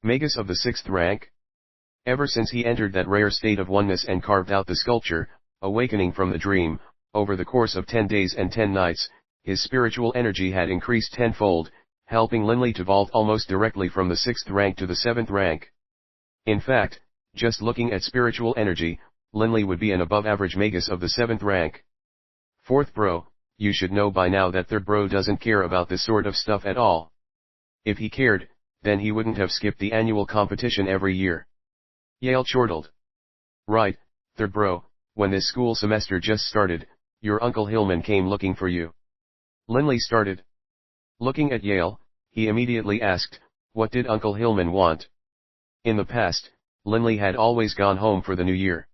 Magus of the 6th rank? Ever since he entered that rare state of oneness and carved out the sculpture, awakening from the dream, over the course of 10 days and 10 nights, his spiritual energy had increased tenfold, helping Linley to vault almost directly from the 6th rank to the 7th rank. In fact, just looking at spiritual energy, Linley would be an above-average magus of the 7th rank. 4th bro, you should know by now that 3rd bro doesn't care about this sort of stuff at all. If he cared, then he wouldn't have skipped the annual competition every year. Yale chortled. Right, 3rd bro, when this school semester just started, your Uncle Hillman came looking for you. Linley started. Looking at Yale, he immediately asked, what did Uncle Hillman want? In the past, Linley had always gone home for the new year.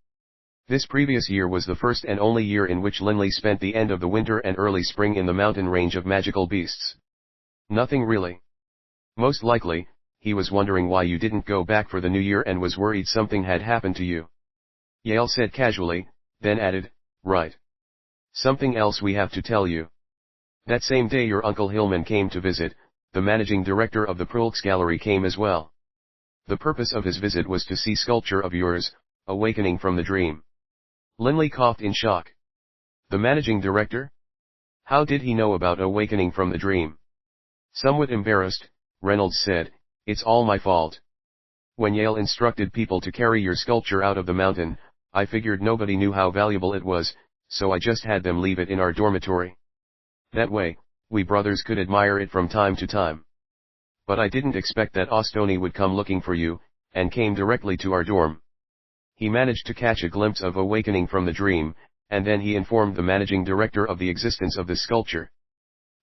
This previous year was the first and only year in which Linley spent the end of the winter and early spring in the mountain range of magical beasts. Nothing really. Most likely, he was wondering why you didn't go back for the new year and was worried something had happened to you. Yale said casually, then added, right. Something else we have to tell you. That same day your Uncle Hillman came to visit, the managing director of the Prolx Gallery came as well. The purpose of his visit was to see sculpture of yours, awakening from the dream. Linley coughed in shock. The managing director? How did he know about awakening from the dream? Somewhat embarrassed, Reynolds said, it's all my fault. When Yale instructed people to carry your sculpture out of the mountain, I figured nobody knew how valuable it was, so I just had them leave it in our dormitory. That way, we brothers could admire it from time to time. But I didn't expect that Ostoni would come looking for you, and came directly to our dorm. He managed to catch a glimpse of awakening from the dream, and then he informed the managing director of the existence of this sculpture.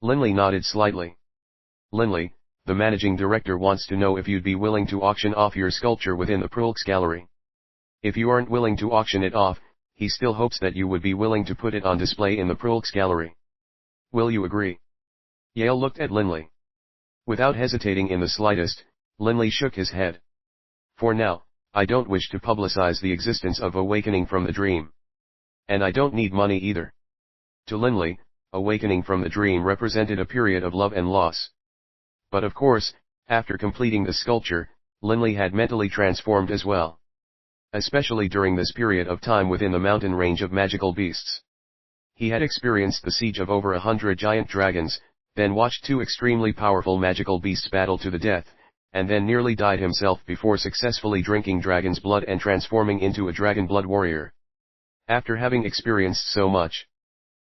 Linley nodded slightly. Linley, the managing director wants to know if you'd be willing to auction off your sculpture within the Prolx Gallery. If you aren't willing to auction it off, he still hopes that you would be willing to put it on display in the Prolx Gallery. Will you agree? Yale looked at Linley. Without hesitating in the slightest, Linley shook his head. For now, I don't wish to publicize the existence of awakening from the dream. And I don't need money either. To Linley, awakening from the dream represented a period of love and loss. But of course, after completing the sculpture, Linley had mentally transformed as well. Especially during this period of time within the mountain range of magical beasts. He had experienced the siege of over 100 giant dragons, then watched two extremely powerful magical beasts battle to the death, and then nearly died himself before successfully drinking dragon's blood and transforming into a dragon blood warrior. After having experienced so much,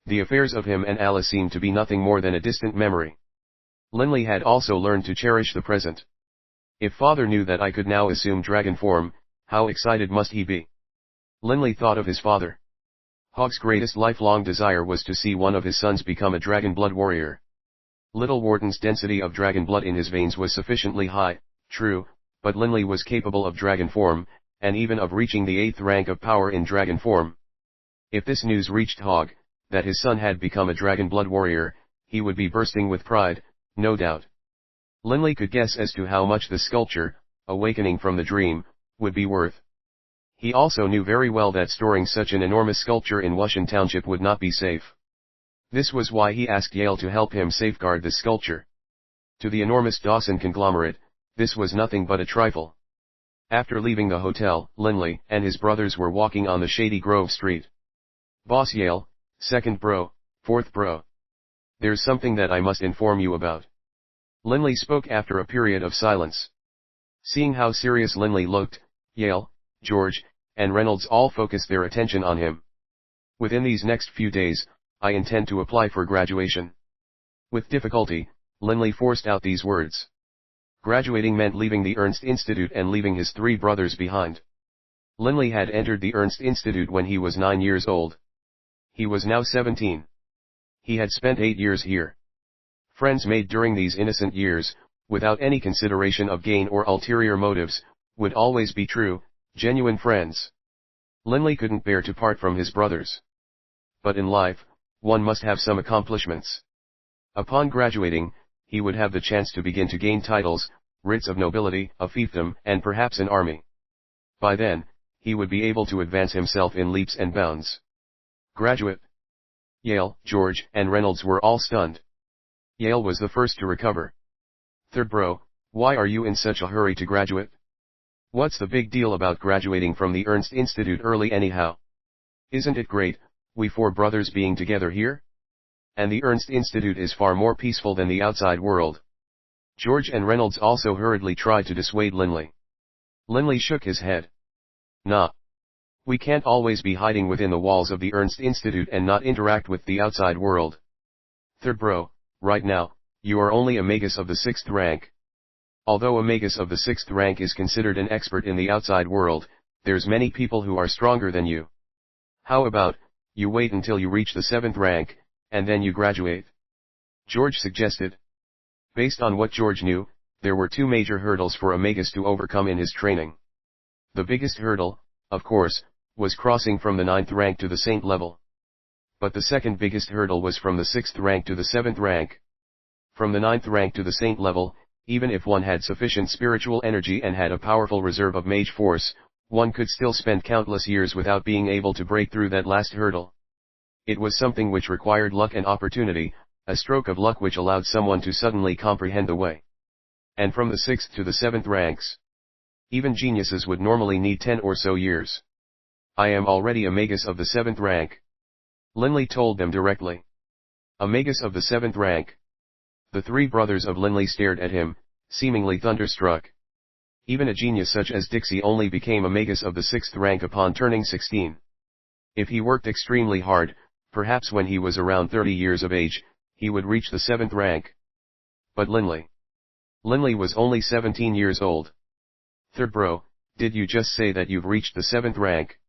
the affairs of him and Alice seemed to be nothing more than a distant memory. Linley had also learned to cherish the present. If father knew that I could now assume dragon form, how excited must he be? Linley thought of his father. Hog's greatest lifelong desire was to see one of his sons become a dragon blood warrior. Little Wharton's density of dragon blood in his veins was sufficiently high, true, but Linley was capable of dragon form, and even of reaching the 8th rank of power in dragon form. If this news reached Hog, that his son had become a dragon blood warrior, he would be bursting with pride, no doubt. Linley could guess as to how much the sculpture, awakening from the dream, would be worth. He also knew very well that storing such an enormous sculpture in Washington Township would not be safe. This was why he asked Yale to help him safeguard the sculpture. To the enormous Dawson conglomerate, this was nothing but a trifle. After leaving the hotel, Linley and his brothers were walking on the shady Grove Street. "Boss Yale, 2nd bro, 4th bro. There's something that I must inform you about." Linley spoke after a period of silence. Seeing how serious Linley looked, Yale, George, and Reynolds all focused their attention on him. "Within these next few days, I intend to apply for graduation." With difficulty, Linley forced out these words. Graduating meant leaving the Ernst Institute and leaving his 3 brothers behind. Linley had entered the Ernst Institute when he was 9 years old. He was now 17. He had spent 8 years here. Friends made during these innocent years, without any consideration of gain or ulterior motives, would always be true, genuine friends. Linley couldn't bear to part from his brothers. But in life, one must have some accomplishments. Upon graduating, he would have the chance to begin to gain titles, writs of nobility, a fiefdom, and perhaps an army. By then, he would be able to advance himself in leaps and bounds. Graduate. Yale, George, and Reynolds were all stunned. Yale was the first to recover. "3rd bro, why are you in such a hurry to graduate? What's the big deal about graduating from the Ernst Institute early anyhow? Isn't it great, we 4 brothers being together here? And the Ernst Institute is far more peaceful than the outside world." George and Reynolds also hurriedly tried to dissuade Linley. Linley shook his head. "Nah. We can't always be hiding within the walls of the Ernst Institute and not interact with the outside world. 3rd bro, right now, you are only a magus of the 6th rank. Although a magus of the 6th rank is considered an expert in the outside world, there's many people who are stronger than you. How about, you wait until you reach the 7th rank, and then you graduate?" George suggested. Based on what George knew, there were 2 major hurdles for a magus to overcome in his training. The biggest hurdle, of course, was crossing from the 9th rank to the saint level. But the second biggest hurdle was from the 6th rank to the 7th rank. From the 9th rank to the saint level, even if one had sufficient spiritual energy and had a powerful reserve of mage force, one could still spend countless years without being able to break through that last hurdle. It was something which required luck and opportunity, a stroke of luck which allowed someone to suddenly comprehend the way. And from the 6th to the 7th ranks, even geniuses would normally need 10 or so years. "I am already a magus of the 7th rank," Linley told them directly. "A magus of the 7th rank." The 3 brothers of Linley stared at him, seemingly thunderstruck. Even a genius such as Dixie only became a magus of the 6th rank upon turning 16. If he worked extremely hard, perhaps when he was around 30 years of age, he would reach the 7th rank. But Linley was only 17 years old. "3rd bro, did you just say that you've reached the 7th rank?"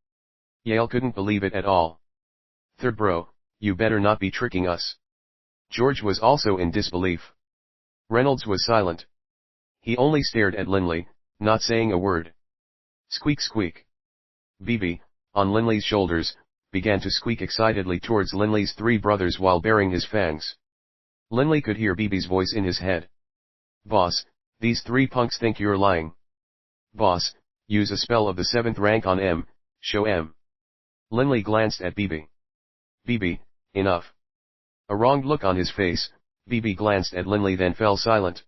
Yale couldn't believe it at all. "3rd bro, you better not be tricking us." George was also in disbelief. Reynolds was silent. He only stared at Linley, not saying a word. Squeak squeak. Bibi, on Linley's shoulders, began to squeak excitedly towards Linley's 3 brothers while baring his fangs. Linley could hear Bibi's voice in his head. "Boss, these 3 punks think you're lying. Boss, use a spell of the 7th rank on M, show M." Linley glanced at Bibi. "Bibi, enough." A wronged look on his face, Bibi glanced at Linley then fell silent.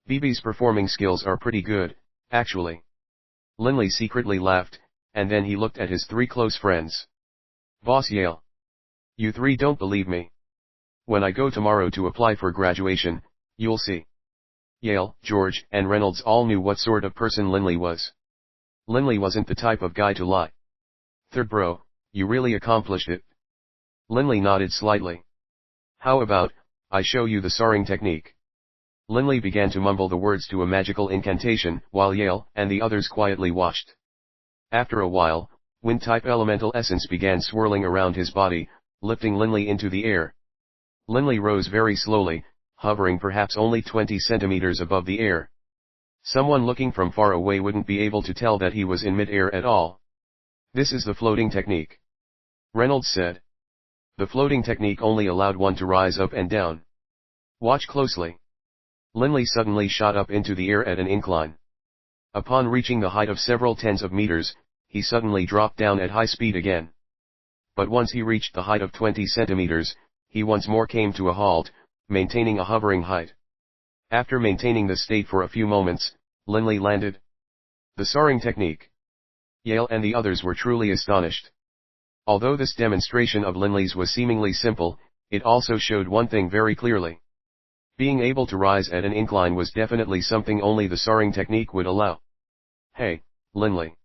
Bibi's performing skills are pretty good, actually. Linley secretly laughed, and then he looked at his 3 close friends. "Boss Yale. You 3 don't believe me. When I go tomorrow to apply for graduation, you'll see. Yale, George, and Reynolds all knew what sort of person Linley was. Linley wasn't the type of guy to lie. Third bro, you really accomplished it. Linley nodded slightly. How about, I show you the soaring technique. Linley began to mumble the words to a magical incantation, while Yale and the others quietly watched. After a while, wind-type elemental essence began swirling around his body, lifting Linley into the air. Linley rose very slowly, hovering perhaps only 20 centimeters above the air. Someone looking from far away wouldn't be able to tell that he was in mid-air at all. This is the floating technique, Reynolds said. The floating technique only allowed one to rise up and down. Watch closely. Linley suddenly shot up into the air at an incline. Upon reaching the height of several tens of meters, he suddenly dropped down at high speed again. But once he reached the height of 20 centimeters, he once more came to a halt, maintaining a hovering height. After maintaining the state for a few moments, Linley landed. The soaring technique. Yale and the others were truly astonished. Although this demonstration of Linley's was seemingly simple, it also showed one thing very clearly. Being able to rise at an incline was definitely something only the soaring technique would allow. Hey, Linley.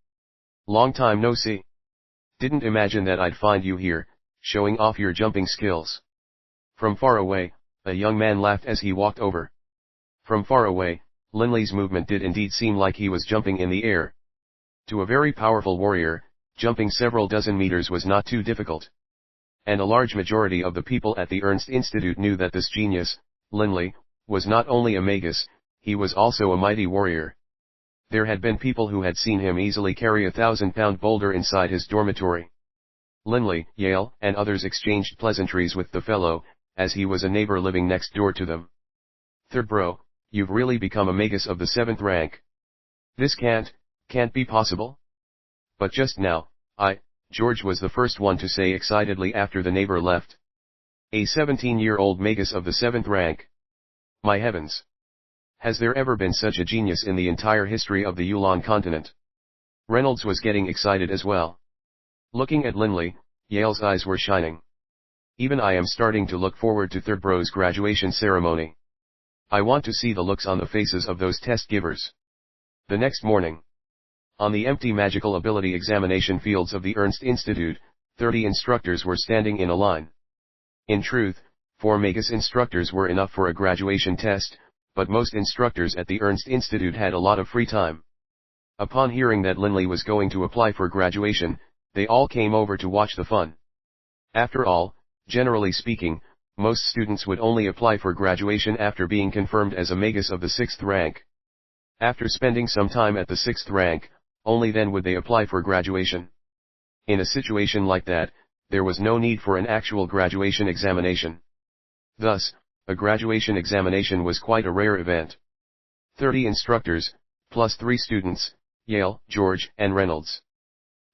Long time no see. Didn't imagine that I'd find you here, showing off your jumping skills. From far away, a young man laughed as he walked over. From far away, Linley's movement did indeed seem like he was jumping in the air. To a very powerful warrior, jumping several dozen meters was not too difficult. And a large majority of the people at the Ernst Institute knew that this genius, Linley, was not only a magus, he was also a mighty warrior. There had been people who had seen him easily carry a 1,000-pound boulder inside his dormitory. Linley, Yale, and others exchanged pleasantries with the fellow, as he was a neighbor living next door to them. Third bro, you've really become a magus of the 7th rank. This can't be possible? But just now, George was the first one to say excitedly after the neighbor left. A 17-year-old magus of the 7th rank. My heavens! Has there ever been such a genius in the entire history of the Yulan continent? Reynolds was getting excited as well. Looking at Linley, Yale's eyes were shining. Even I am starting to look forward to Third bro's graduation ceremony. I want to see the looks on the faces of those test givers. The next morning, on the empty magical ability examination fields of the Ernst Institute, 30 instructors were standing in a line. In truth, 4 magus instructors were enough for a graduation test, but most instructors at the Ernst Institute had a lot of free time. Upon hearing that Linley was going to apply for graduation, they all came over to watch the fun. After all, generally speaking, most students would only apply for graduation after being confirmed as a magus of the 6th rank. After spending some time at the 6th rank, only then would they apply for graduation. In a situation like that, there was no need for an actual graduation examination. Thus, a graduation examination was quite a rare event. 30 instructors, plus 3 students, Yale, George, and Reynolds.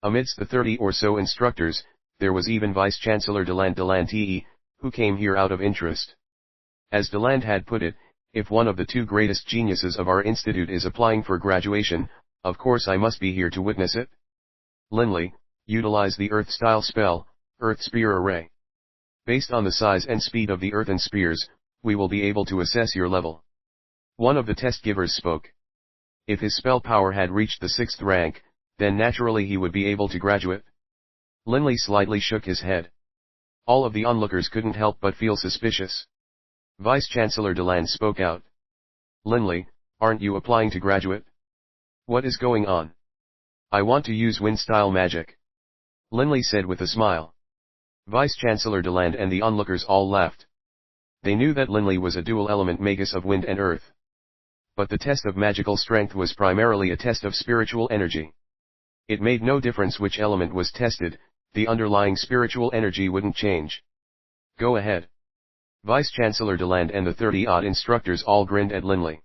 Amidst the 30 or so instructors, there was even Vice-Chancellor Deland, who came here out of interest. As Deland had put it, if one of the 2 greatest geniuses of our institute is applying for graduation, of course I must be here to witness it. Linley, utilize the Earth-style spell, Earth Spear Array. Based on the size and speed of the earthen spears, we will be able to assess your level. One of the test givers spoke. If his spell power had reached the 6th rank, then naturally he would be able to graduate. Linley slightly shook his head. All of the onlookers couldn't help but feel suspicious. Vice-Chancellor Deland spoke out. Linley, aren't you applying to graduate? What is going on? I want to use wind-style magic. Linley said with a smile. Vice-Chancellor Deland and the onlookers all laughed. They knew that Linley was a dual-element magus of wind and earth. But the test of magical strength was primarily a test of spiritual energy. It made no difference which element was tested, the underlying spiritual energy wouldn't change. Go ahead. Vice-Chancellor Deland and the 30-odd instructors all grinned at Linley.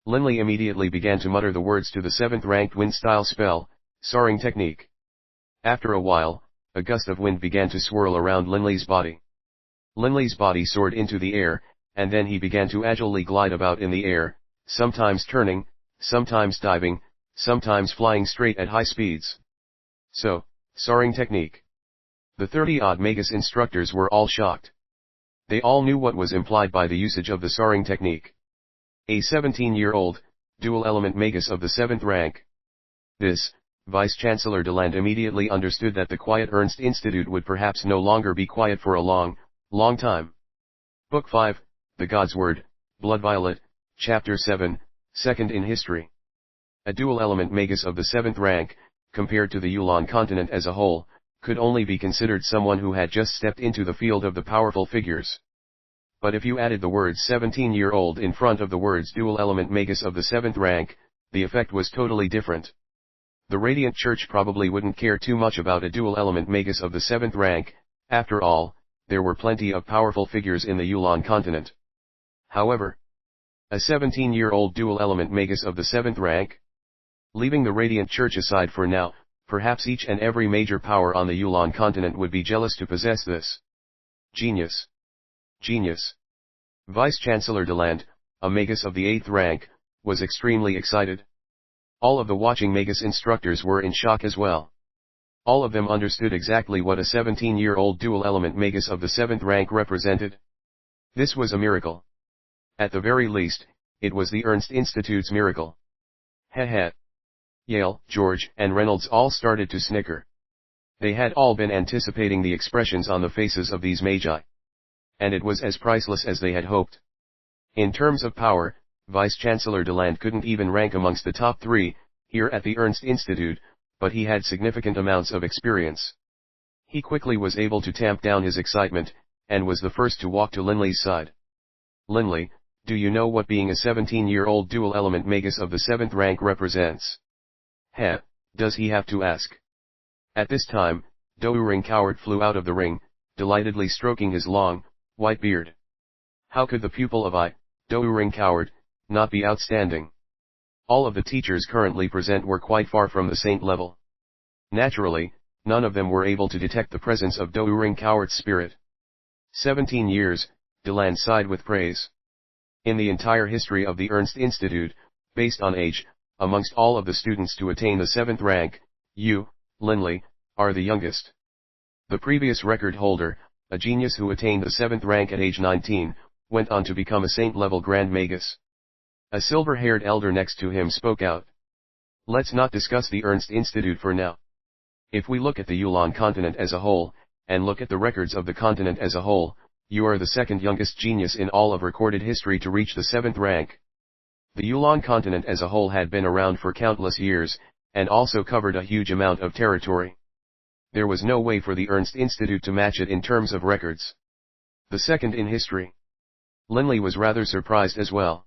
Linley immediately began to mutter the words to the 7th-ranked wind-style spell, soaring technique. After a while, a gust of wind began to swirl around Linley's body. Linley's body soared into the air, and then he began to agilely glide about in the air, sometimes turning, sometimes diving, sometimes flying straight at high speeds. So, soaring technique. The 30-odd magus instructors were all shocked. They all knew what was implied by the usage of the soaring technique. A 17-year-old, dual-element magus of the 7th rank. This, Vice-Chancellor Deland immediately understood that the quiet Ernst Institute would perhaps no longer be quiet for a long, long time. Book 5, The GodSword, Blood Violet, Chapter 7, Second in History. A dual-element magus of the 7th rank, compared to the Yulan continent as a whole, could only be considered someone who had just stepped into the field of the powerful figures. But if you added the words 17-year-old in front of the words dual-element magus of the 7th rank, the effect was totally different. The Radiant Church probably wouldn't care too much about a dual-element magus of the 7th rank. After all, there were plenty of powerful figures in the Yulan continent. However, a 17-year-old dual-element magus of the 7th rank? Leaving the Radiant Church aside for now, perhaps each and every major power on the Yulan continent would be jealous to possess this. Genius. Genius. Vice-Chancellor Deland, a magus of the 8th rank, was extremely excited. All of the watching magus instructors were in shock as well. All of them understood exactly what a 17-year-old dual-element magus of the 7th rank represented. This was a miracle. At the very least, it was the Ernst Institute's miracle. Heh. Yale, George, and Reynolds all started to snicker. They had all been anticipating the expressions on the faces of these magi. And it was as priceless as they had hoped. In terms of power, Vice-Chancellor Deland couldn't even rank amongst the top 3, here at the Ernst Institute, but he had significant amounts of experience. He quickly was able to tamp down his excitement, and was the first to walk to Linley's side. Linley, do you know what being a 17-year-old dual-element magus of the 7th rank represents? Heh, does he have to ask? At this time, Doering Coward flew out of the ring, delightedly stroking his long, white beard. How could the pupil of Doering Coward, not be outstanding? All of the teachers currently present were quite far from the saint level. Naturally, none of them were able to detect the presence of Doering Coward's spirit. 17 years, Deland sighed with praise. In the entire history of the Ernst Institute, based on age, amongst all of the students to attain the 7th rank, you, Linley, are the youngest. The previous record holder, a genius who attained the 7th rank at age 19, went on to become a saint-level Grand Magus. A silver-haired elder next to him spoke out. Let's not discuss the Ernst Institute for now. If we look at the Yulan continent as a whole, and look at the records of the continent as a whole, you are the second youngest genius in all of recorded history to reach the 7th rank. The Yulan continent as a whole had been around for countless years, and also covered a huge amount of territory. There was no way for the Ernst Institute to match it in terms of records. The second in history. Linley was rather surprised as well.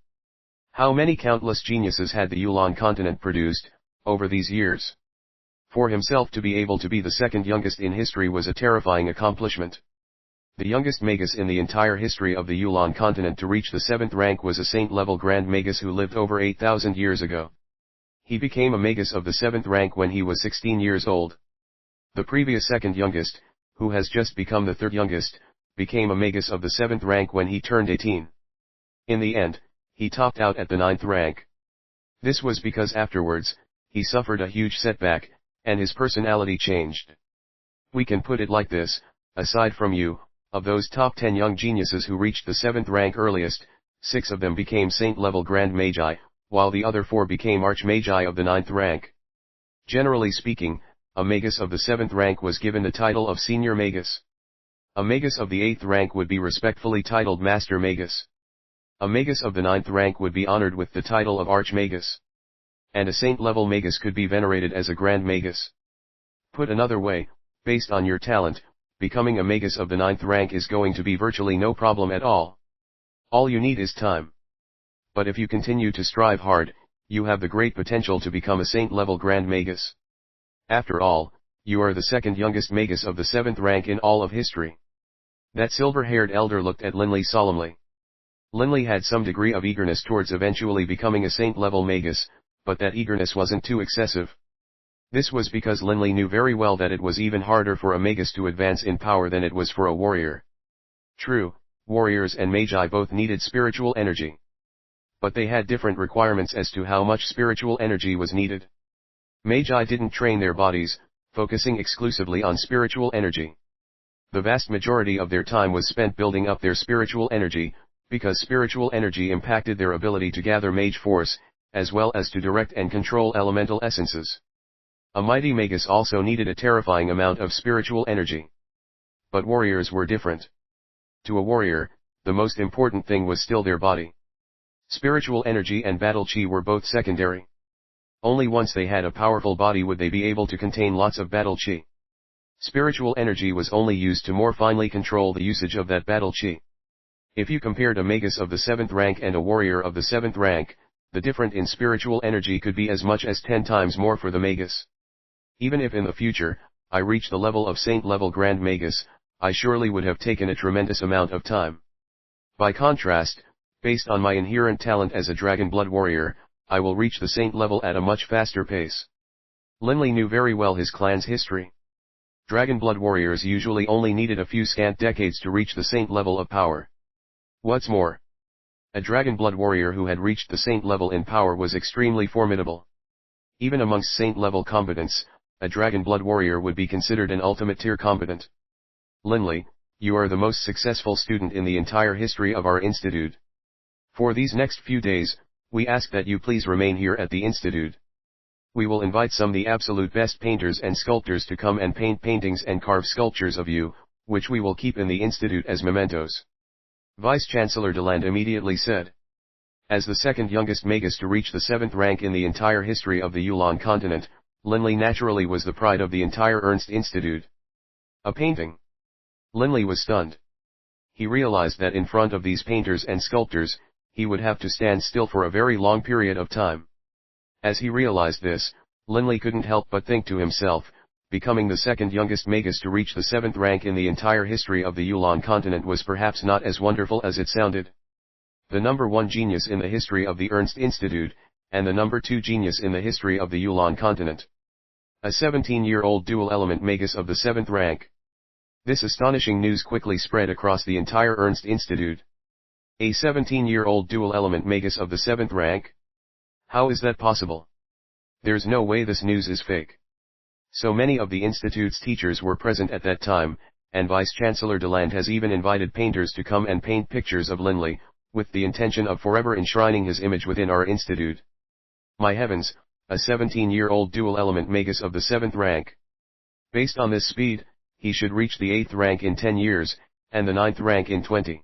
How many countless geniuses had the Yulan continent produced, over these years? For himself to be able to be the second youngest in history was a terrifying accomplishment. The youngest magus in the entire history of the Yulan continent to reach the 7th rank was a saint-level Grand Magus who lived over 8,000 years ago. He became a magus of the 7th rank when he was 16 years old. The previous second youngest, who has just become the third youngest, became a magus of the 7th rank when he turned 18. In the end, he topped out at the 9th rank. This was because afterwards, he suffered a huge setback, and his personality changed. We can put it like this, aside from you, of those top 10 young geniuses who reached the 7th rank earliest, 6 of them became saint-level Grand Magi, while the other 4 became Archmagi of the 9th rank. Generally speaking, a magus of the 7th rank was given the title of Senior Magus. A magus of the 8th rank would be respectfully titled Master Magus. A magus of the 9th rank would be honored with the title of Archmagus. And a saint-level magus could be venerated as a Grand Magus. Put another way, based on your talent, becoming a magus of the 9th rank is going to be virtually no problem at all. All you need is time. But if you continue to strive hard, you have the great potential to become a saint-level Grand Magus. After all, you are the second youngest magus of the 7th rank in all of history. That silver-haired elder looked at Linley solemnly. Linley had some degree of eagerness towards eventually becoming a saint-level magus, but that eagerness wasn't too excessive. This was because Linley knew very well that it was even harder for a magus to advance in power than it was for a warrior. True, warriors and magi both needed spiritual energy. But they had different requirements as to how much spiritual energy was needed. Magi didn't train their bodies, focusing exclusively on spiritual energy. The vast majority of their time was spent building up their spiritual energy, because spiritual energy impacted their ability to gather mage force, as well as to direct and control elemental essences. A mighty magus also needed a terrifying amount of spiritual energy. But warriors were different. To a warrior, the most important thing was still their body. Spiritual energy and battle chi were both secondary. Only once they had a powerful body would they be able to contain lots of battle chi. Spiritual energy was only used to more finely control the usage of that battle chi. If you compared a magus of the 7th rank and a warrior of the 7th rank, the difference in spiritual energy could be as much as 10 times more for the magus. Even if in the future, I reach the level of saint-level Grand Magus, I surely would have taken a tremendous amount of time. By contrast, based on my inherent talent as a dragon blood warrior, I will reach the saint level at a much faster pace. Linley knew very well his clan's history. Dragon blood warriors usually only needed a few scant decades to reach the saint level of power. What's more, a dragon blood warrior who had reached the saint level in power was extremely formidable. Even amongst saint level combatants, a dragon blood warrior would be considered an ultimate tier combatant. Linley, you are the most successful student in the entire history of our institute. For these next few days, we ask that you please remain here at the institute. We will invite some of the absolute best painters and sculptors to come and paint paintings and carve sculptures of you, which we will keep in the institute as mementos. Vice-Chancellor Deland immediately said. As the second youngest magus to reach the 7th rank in the entire history of the Yulan continent, Linley naturally was the pride of the entire Ernst Institute. A painting. Linley was stunned. He realized that in front of these painters and sculptors, he would have to stand still for a very long period of time. As he realized this, Linley couldn't help but think to himself, becoming the second youngest magus to reach the 7th rank in the entire history of the Yulan continent was perhaps not as wonderful as it sounded. The number 1 genius in the history of the Ernst Institute, and the number 2 genius in the history of the Yulan continent. A 17-year-old dual-element magus of the 7th rank. This astonishing news quickly spread across the entire Ernst Institute. A 17-year-old dual-element magus of the 7th rank? How is that possible? There's no way this news is fake. So many of the institute's teachers were present at that time, and Vice-Chancellor Deland has even invited painters to come and paint pictures of Linley, with the intention of forever enshrining his image within our institute. My heavens, a 17-year-old dual-element magus of the 7th rank. Based on this speed, he should reach the 8th rank in 10 years, and the 9th rank in 20.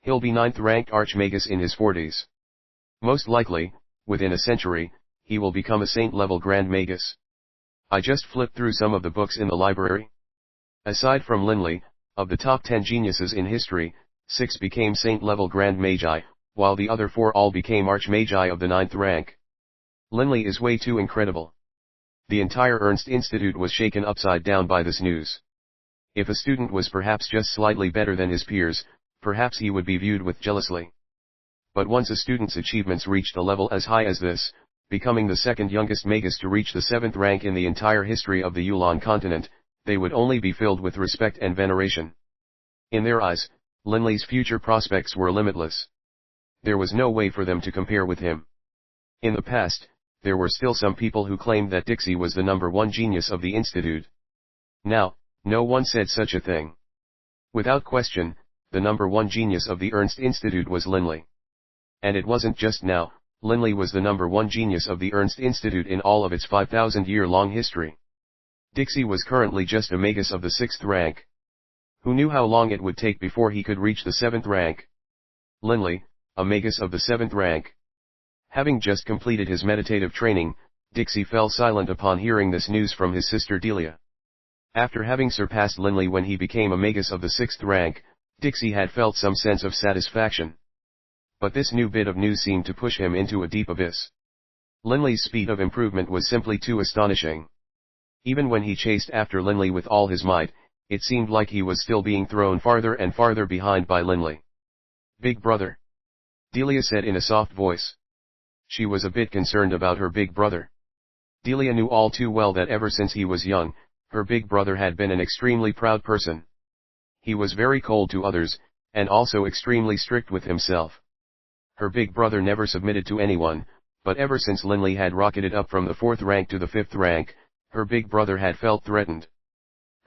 He'll be 9th ranked archmagus in his 40s. Most likely, within a century, he will become a saint-level Grand Magus. I just flipped through some of the books in the library. Aside from Linley, of the top 10 geniuses in history, 6 became saint-level Grand Magi, while the other 4 all became archmagi of the 9th rank. Linley is way too incredible. The entire Ernst Institute was shaken upside down by this news. If a student was perhaps just slightly better than his peers, perhaps he would be viewed with jealousy. But once a student's achievements reached a level as high as this, becoming the second youngest magus to reach the 7th rank in the entire history of the Yulan continent, they would only be filled with respect and veneration. In their eyes, Linley's future prospects were limitless. There was no way for them to compare with him. In the past, there were still some people who claimed that Dixie was the number 1 genius of the institute. Now, no one said such a thing. Without question, the number 1 genius of the Ernst Institute was Linley. And it wasn't just now, Linley was the number 1 genius of the Ernst Institute in all of its 5,000-year-long history. Dixie was currently just a magus of the 6th rank. Who knew how long it would take before he could reach the 7th rank? Linley, a magus of the 7th rank. Having just completed his meditative training, Dixie fell silent upon hearing this news from his sister Delia. After having surpassed Linley when he became a magus of the 6th rank, Dixie had felt some sense of satisfaction. But this new bit of news seemed to push him into a deep abyss. Linley's speed of improvement was simply too astonishing. Even when he chased after Linley with all his might, it seemed like he was still being thrown farther and farther behind by Linley. "Big brother," Delia said in a soft voice. She was a bit concerned about her big brother. Delia knew all too well that ever since he was young, her big brother had been an extremely proud person. He was very cold to others, and also extremely strict with himself. Her big brother never submitted to anyone, but ever since Linley had rocketed up from the 4th rank to the 5th rank, her big brother had felt threatened.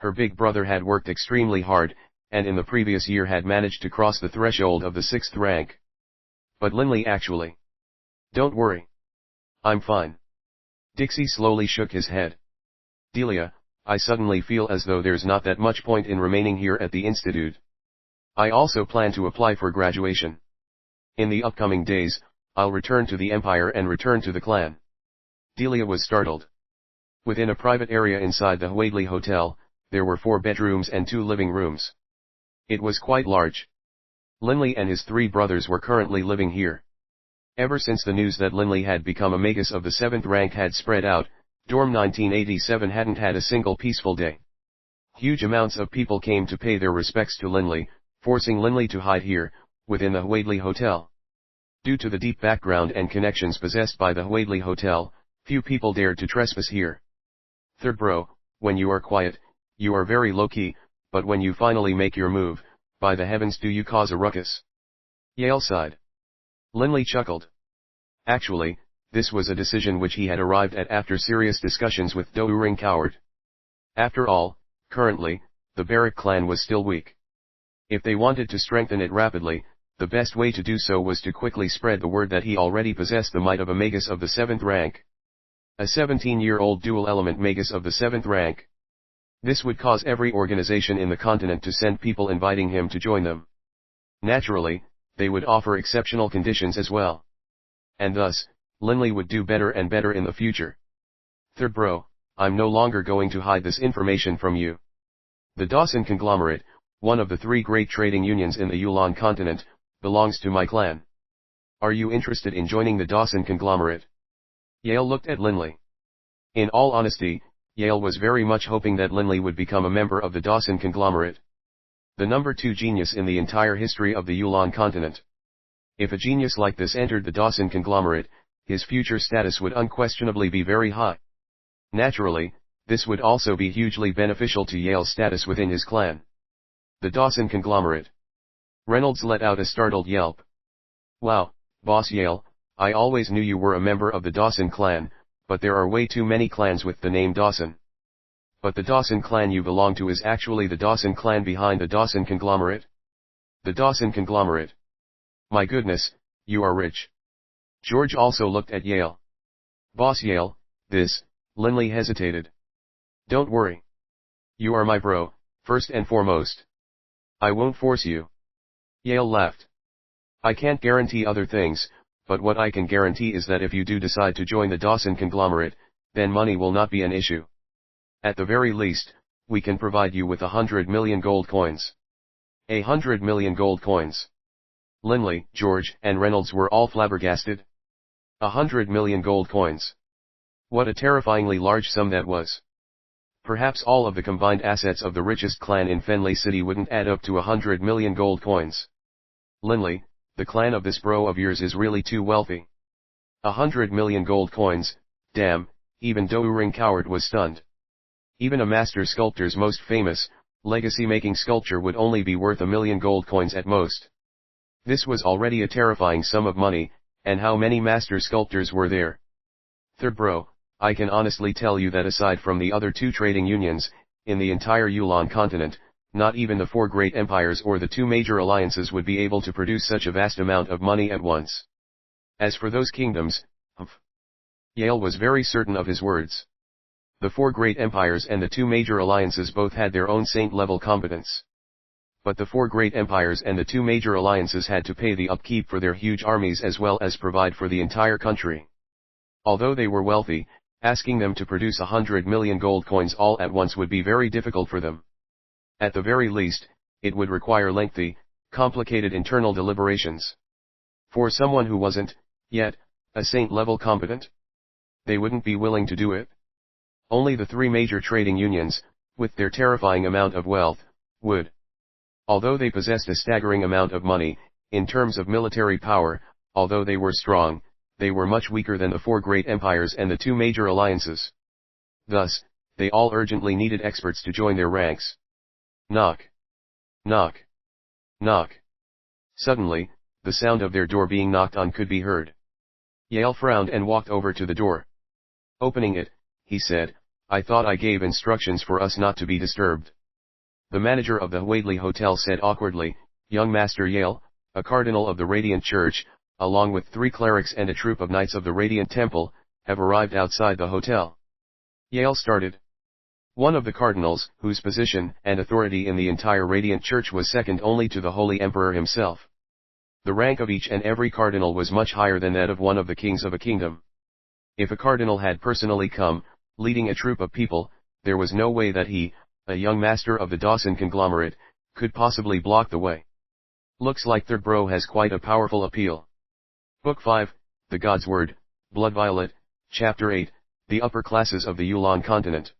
Her big brother had worked extremely hard, and in the previous year had managed to cross the threshold of the 6th rank. But Linley actually. Don't worry. I'm fine. Dixie slowly shook his head. Delia, I suddenly feel as though there's not that much point in remaining here at the Institute. I also plan to apply for graduation. In the upcoming days, I'll return to the Empire and return to the clan. Delia was startled. Within a private area inside the Huadli Hotel, there were 4 bedrooms and 2 living rooms. It was quite large. Linley and his 3 brothers were currently living here. Ever since the news that Linley had become a magus of the 7th rank had spread out, Dorm 1987 hadn't had a single peaceful day. Huge amounts of people came to pay their respects to Linley, forcing Linley to hide here, within the Huadli Hotel. Due to the deep background and connections possessed by the Huadli Hotel, few people dared to trespass here. Third bro, when you are quiet, you are very low-key, but when you finally make your move, by the heavens do you cause a ruckus. Yale sighed. Linley chuckled. Actually, this was a decision which he had arrived at after serious discussions with Doering Coward. After all, currently, the Baruch clan was still weak. If they wanted to strengthen it rapidly, the best way to do so was to quickly spread the word that he already possessed the might of a magus of the 7th rank. A 17-year-old dual-element magus of the 7th rank. This would cause every organization in the continent to send people inviting him to join them. Naturally, they would offer exceptional conditions as well. And thus, Linley would do better and better in the future. Third bro, I'm no longer going to hide this information from you. The Dawson conglomerate, one of the 3 great trading unions in the Yulan continent, belongs to my clan. Are you interested in joining the Dawson conglomerate? Yale looked at Linley. In all honesty, Yale was very much hoping that Linley would become a member of the Dawson conglomerate. The number 2 genius in the entire history of the Yulan continent. If a genius like this entered the Dawson conglomerate, his future status would unquestionably be very high. Naturally, this would also be hugely beneficial to Yale's status within his clan. The Dawson conglomerate. Reynolds let out a startled yelp. Wow, Boss Yale, I always knew you were a member of the Dawson clan, but there are way too many clans with the name Dawson. But the Dawson clan you belong to is actually the Dawson clan behind the Dawson conglomerate? The Dawson conglomerate. My goodness, you are rich. George also looked at Yale. Boss Yale, Linley hesitated. Don't worry. You are my bro, first and foremost. I won't force you. Yale laughed. I can't guarantee other things, but what I can guarantee is that if you do decide to join the Dawson conglomerate, then money will not be an issue. At the very least, we can provide you with 100 million gold coins. 100 million gold coins. Linley, George, and Reynolds were all flabbergasted. 100 million gold coins. What a terrifyingly large sum that was. Perhaps all of the combined assets of the richest clan in Fenley City wouldn't add up to 100 million gold coins. Linley, the clan of this bro of yours is really too wealthy. 100 million gold coins, damn, even Doering Coward was stunned. Even a master sculptor's most famous, legacy-making sculpture would only be worth 1 million gold coins at most. This was already a terrifying sum of money, and how many master sculptors were there? Third bro, I can honestly tell you that aside from the other 2 trading unions, in the entire Yulan continent, not even the 4 great empires or the 2 major alliances would be able to produce such a vast amount of money at once. As for those kingdoms, Yale was very certain of his words. The 4 great empires and the 2 major alliances both had their own saint-level competence. But the 4 great empires and the 2 major alliances had to pay the upkeep for their huge armies as well as provide for the entire country. Although they were wealthy, asking them to produce 100 million gold coins all at once would be very difficult for them. At the very least, it would require lengthy, complicated internal deliberations. For someone who wasn't, yet, a saint-level competent, they wouldn't be willing to do it. Only the 3 major trading unions, with their terrifying amount of wealth, would. Although they possessed a staggering amount of money, in terms of military power, although they were strong, they were much weaker than the 4 great empires and the 2 major alliances. Thus, they all urgently needed experts to join their ranks. Knock. Knock. Knock. Suddenly, the sound of their door being knocked on could be heard. Yale frowned and walked over to the door. Opening it, he said, I thought I gave instructions for us not to be disturbed. The manager of the Huadli Hotel said awkwardly, "Young Master Yale, a cardinal of the Radiant Church, along with 3 clerics and a troop of knights of the Radiant Temple, have arrived outside the hotel." Yale started. One of the cardinals, whose position and authority in the entire Radiant Church was second only to the Holy Emperor himself. The rank of each and every cardinal was much higher than that of one of the kings of a kingdom. If a cardinal had personally come, leading a troop of people, there was no way that he, a young master of the Dawson conglomerate, could possibly block the way. Looks like Third Bro has quite a powerful appeal. Book 5, The GodSword, Blood Violet, Chapter 8, The Upper Classes of the Yulan Continent.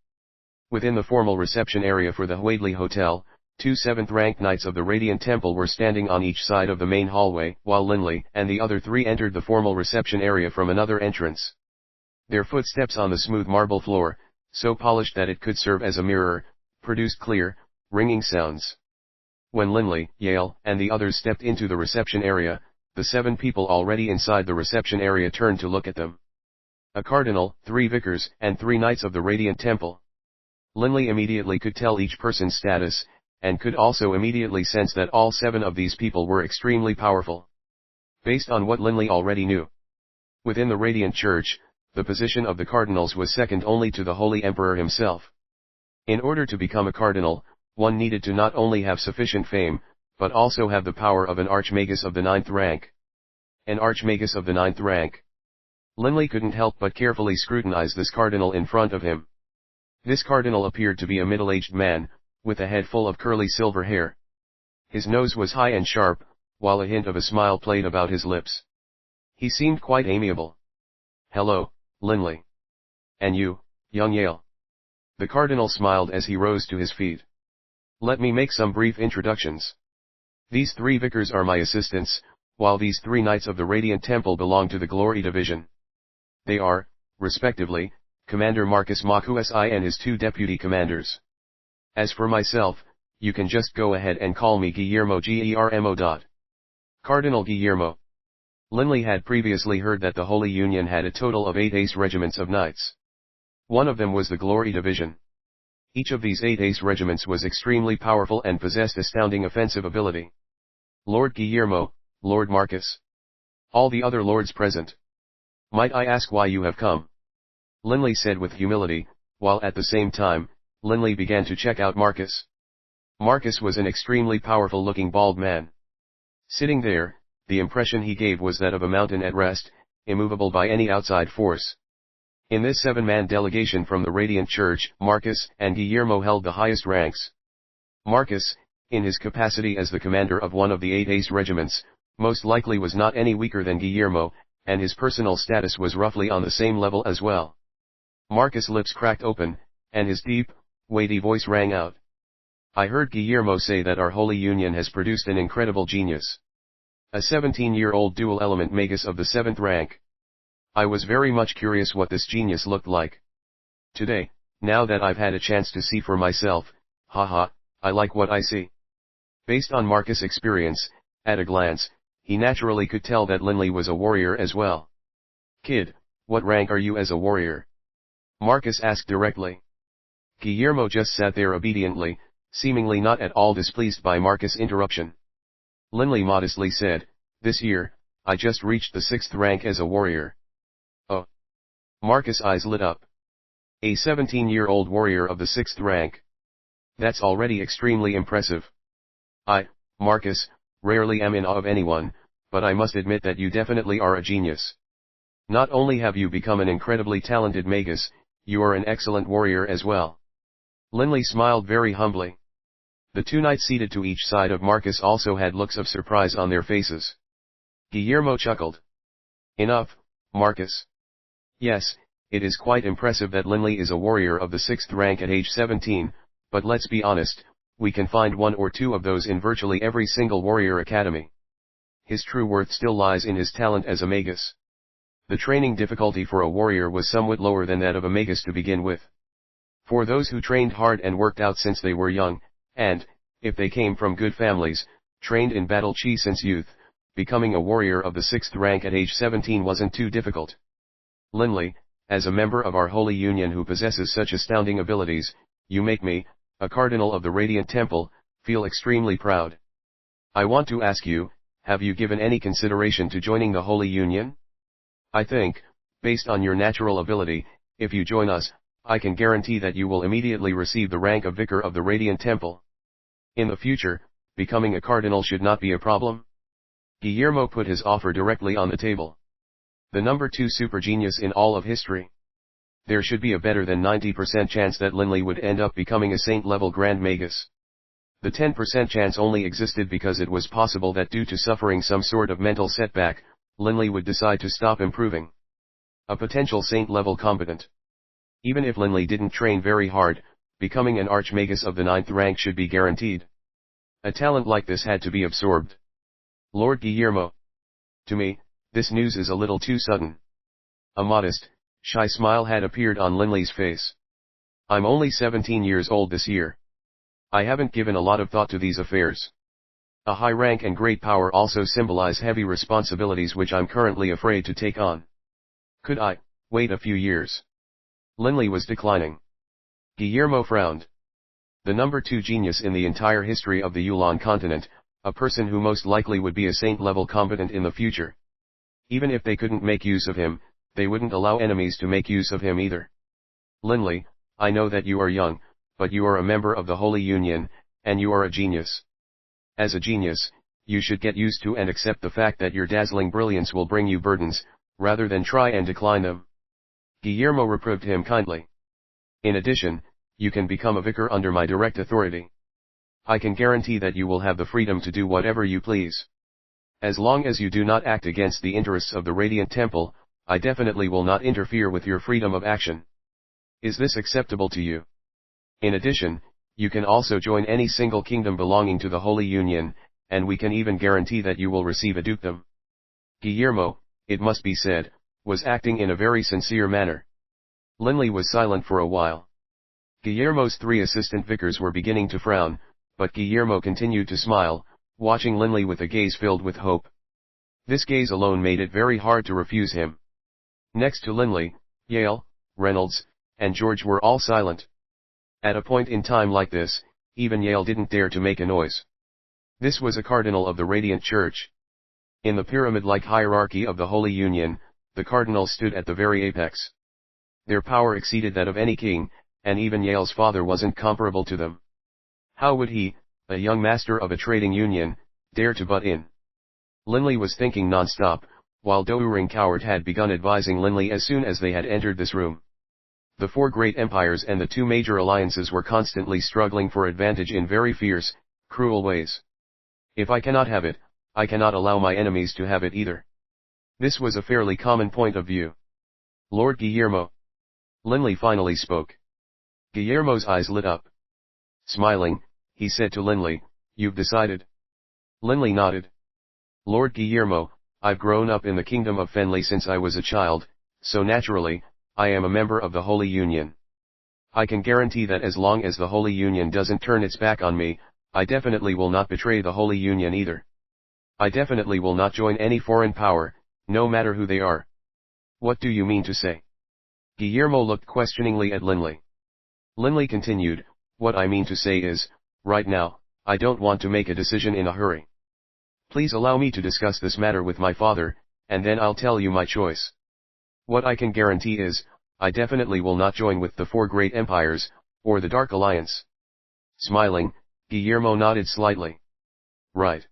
Within the formal reception area for the Huadli Hotel, 2 7th-ranked knights of the Radiant Temple were standing on each side of the main hallway, while Linley and the other 3 entered the formal reception area from another entrance. Their footsteps on the smooth marble floor, so polished that it could serve as a mirror, produced clear, ringing sounds. When Linley, Yale, and the others stepped into the reception area, the 7 people already inside the reception area turned to look at them. A cardinal, 3 vicars, and 3 knights of the Radiant Temple. Linley immediately could tell each person's status, and could also immediately sense that all 7 of these people were extremely powerful. Based on what Linley already knew. Within the Radiant Church, the position of the cardinals was second only to the Holy Emperor himself. In order to become a cardinal, one needed to not only have sufficient fame, but also have the power of an archmagus of the 9th rank. An archmagus of the 9th rank. Linley couldn't help but carefully scrutinize this cardinal in front of him. This cardinal appeared to be a middle-aged man, with a head full of curly silver hair. His nose was high and sharp, while a hint of a smile played about his lips. He seemed quite amiable. "Hello, Linley. And you, young Yale." The cardinal smiled as he rose to his feet. "Let me make some brief introductions. These 3 vicars are my assistants, while these 3 knights of the Radiant Temple belong to the Glory Division. They are, respectively, Commander Marcus Makusi and his 2 deputy commanders. As for myself, you can just go ahead and call me Guillermo Germo. Cardinal Guillermo." Linley had previously heard that the Holy Union had a total of 8 ace regiments of knights. One of them was the Glory Division. Each of these 8 ace regiments was extremely powerful and possessed astounding offensive ability. "Lord Guillermo, Lord Marcus. All the other lords present. Might I ask why you have come?" Linley said with humility, while at the same time, Linley began to check out Marcus. Marcus was an extremely powerful-looking bald man. Sitting there, the impression he gave was that of a mountain at rest, immovable by any outside force. In this 7-man delegation from the Radiant Church, Marcus and Guillermo held the highest ranks. Marcus, in his capacity as the commander of one of the 8 ace regiments, most likely was not any weaker than Guillermo, and his personal status was roughly on the same level as well. Marcus' lips cracked open, and his deep, weighty voice rang out. "I heard Guillermo say that our Holy Union has produced an incredible genius. A 17-year-old dual-element magus of the 7th rank. I was very much curious what this genius looked like. Today, now that I've had a chance to see for myself, haha, I like what I see." Based on Marcus' experience, at a glance, he naturally could tell that Linley was a warrior as well. "Kid, what rank are you as a warrior?" Marcus asked directly. Guillermo just sat there obediently, seemingly not at all displeased by Marcus' interruption. Linley modestly said, "This year, I just reached the 6th rank as a warrior." "Oh." Marcus' eyes lit up. "A 17-year-old warrior of the 6th rank. That's already extremely impressive. I, Marcus, rarely am in awe of anyone, but I must admit that you definitely are a genius. Not only have you become an incredibly talented magus, you are an excellent warrior as well." Linley smiled very humbly. The 2 knights seated to each side of Marcus also had looks of surprise on their faces. Guillermo chuckled. "Enough, Marcus. Yes, it is quite impressive that Linley is a warrior of the 6th rank at age 17, but let's be honest, we can find 1 or 2 of those in virtually every single warrior academy. His true worth still lies in his talent as a magus. The training difficulty for a warrior was somewhat lower than that of a magus to begin with. For those who trained hard and worked out since they were young, and, if they came from good families, trained in battle chi since youth, becoming a warrior of the 6th rank at age 17 wasn't too difficult. Linley, as a member of our Holy Union who possesses such astounding abilities, you make me, a cardinal of the Radiant Temple, feel extremely proud. I want to ask you, have you given any consideration to joining the Holy Union? I think, based on your natural ability, if you join us, I can guarantee that you will immediately receive the rank of Vicar of the Radiant Temple. In the future, becoming a cardinal should not be a problem. Guillermo put his offer directly on the table. The number 2 super genius in all of history. There should be a better than 90% chance that Linley would end up becoming a saint-level Grand Magus. The 10% chance only existed because it was possible that due to suffering some sort of mental setback, Linley would decide to stop improving. A potential saint-level combatant. Even if Linley didn't train very hard, becoming an Archmagus of the 9th rank should be guaranteed. A talent like this had to be absorbed. Lord Guillermo. To me, this news is a little too sudden. A modest, shy smile had appeared on Linley's face. I'm only 17 years old this year. I haven't given a lot of thought to these affairs. A high rank and great power also symbolize heavy responsibilities which I'm currently afraid to take on. Could I wait a few years? Linley was declining. Guillermo frowned. The number 2 genius in the entire history of the Yulan continent, a person who most likely would be a saint-level combatant in the future. Even if they couldn't make use of him, they wouldn't allow enemies to make use of him either. Linley, I know that you are young, but you are a member of the Holy Union, and you are a genius. As a genius, you should get used to and accept the fact that your dazzling brilliance will bring you burdens, rather than try and decline them. Guillermo reproved him kindly. In addition, you can become a vicar under my direct authority. I can guarantee that you will have the freedom to do whatever you please. As long as you do not act against the interests of the Radiant Temple, I definitely will not interfere with your freedom of action. Is this acceptable to you? In addition, you can also join any single kingdom belonging to the Holy Union, and we can even guarantee that you will receive a dukedom. Guillermo, it must be said, was acting in a very sincere manner. Linley was silent for a while. Guillermo's 3 assistant vicars were beginning to frown, but Guillermo continued to smile, watching Linley with a gaze filled with hope. This gaze alone made it very hard to refuse him. Next to Linley, Yale, Reynolds, and George were all silent. At a point in time like this, even Yale didn't dare to make a noise. This was a cardinal of the Radiant Church. In the pyramid-like hierarchy of the Holy Union, the cardinals stood at the very apex. Their power exceeded that of any king, and even Yale's father wasn't comparable to them. How would he, a young master of a trading union, dare to butt in? Linley was thinking non-stop, while Douring Coward had begun advising Linley as soon as they had entered this room. The 4 great empires and the 2 major alliances were constantly struggling for advantage in very fierce, cruel ways. If I cannot have it, I cannot allow my enemies to have it either. This was a fairly common point of view. Lord Guillermo. Linley finally spoke. Guillermo's eyes lit up. Smiling, he said to Linley, "You've decided?" Linley nodded. "Lord Guillermo, I've grown up in the kingdom of Fenley since I was a child, so naturally, I am a member of the Holy Union. I can guarantee that as long as the Holy Union doesn't turn its back on me, I definitely will not betray the Holy Union either. I definitely will not join any foreign power, no matter who they are." "What do you mean to say?" Guillermo looked questioningly at Linley. Linley continued, "What I mean to say is, right now, I don't want to make a decision in a hurry. Please allow me to discuss this matter with my father, and then I'll tell you my choice. What I can guarantee is, I definitely will not join with the 4 great empires, or the Dark Alliance." Smiling, Guillermo nodded slightly. "Right.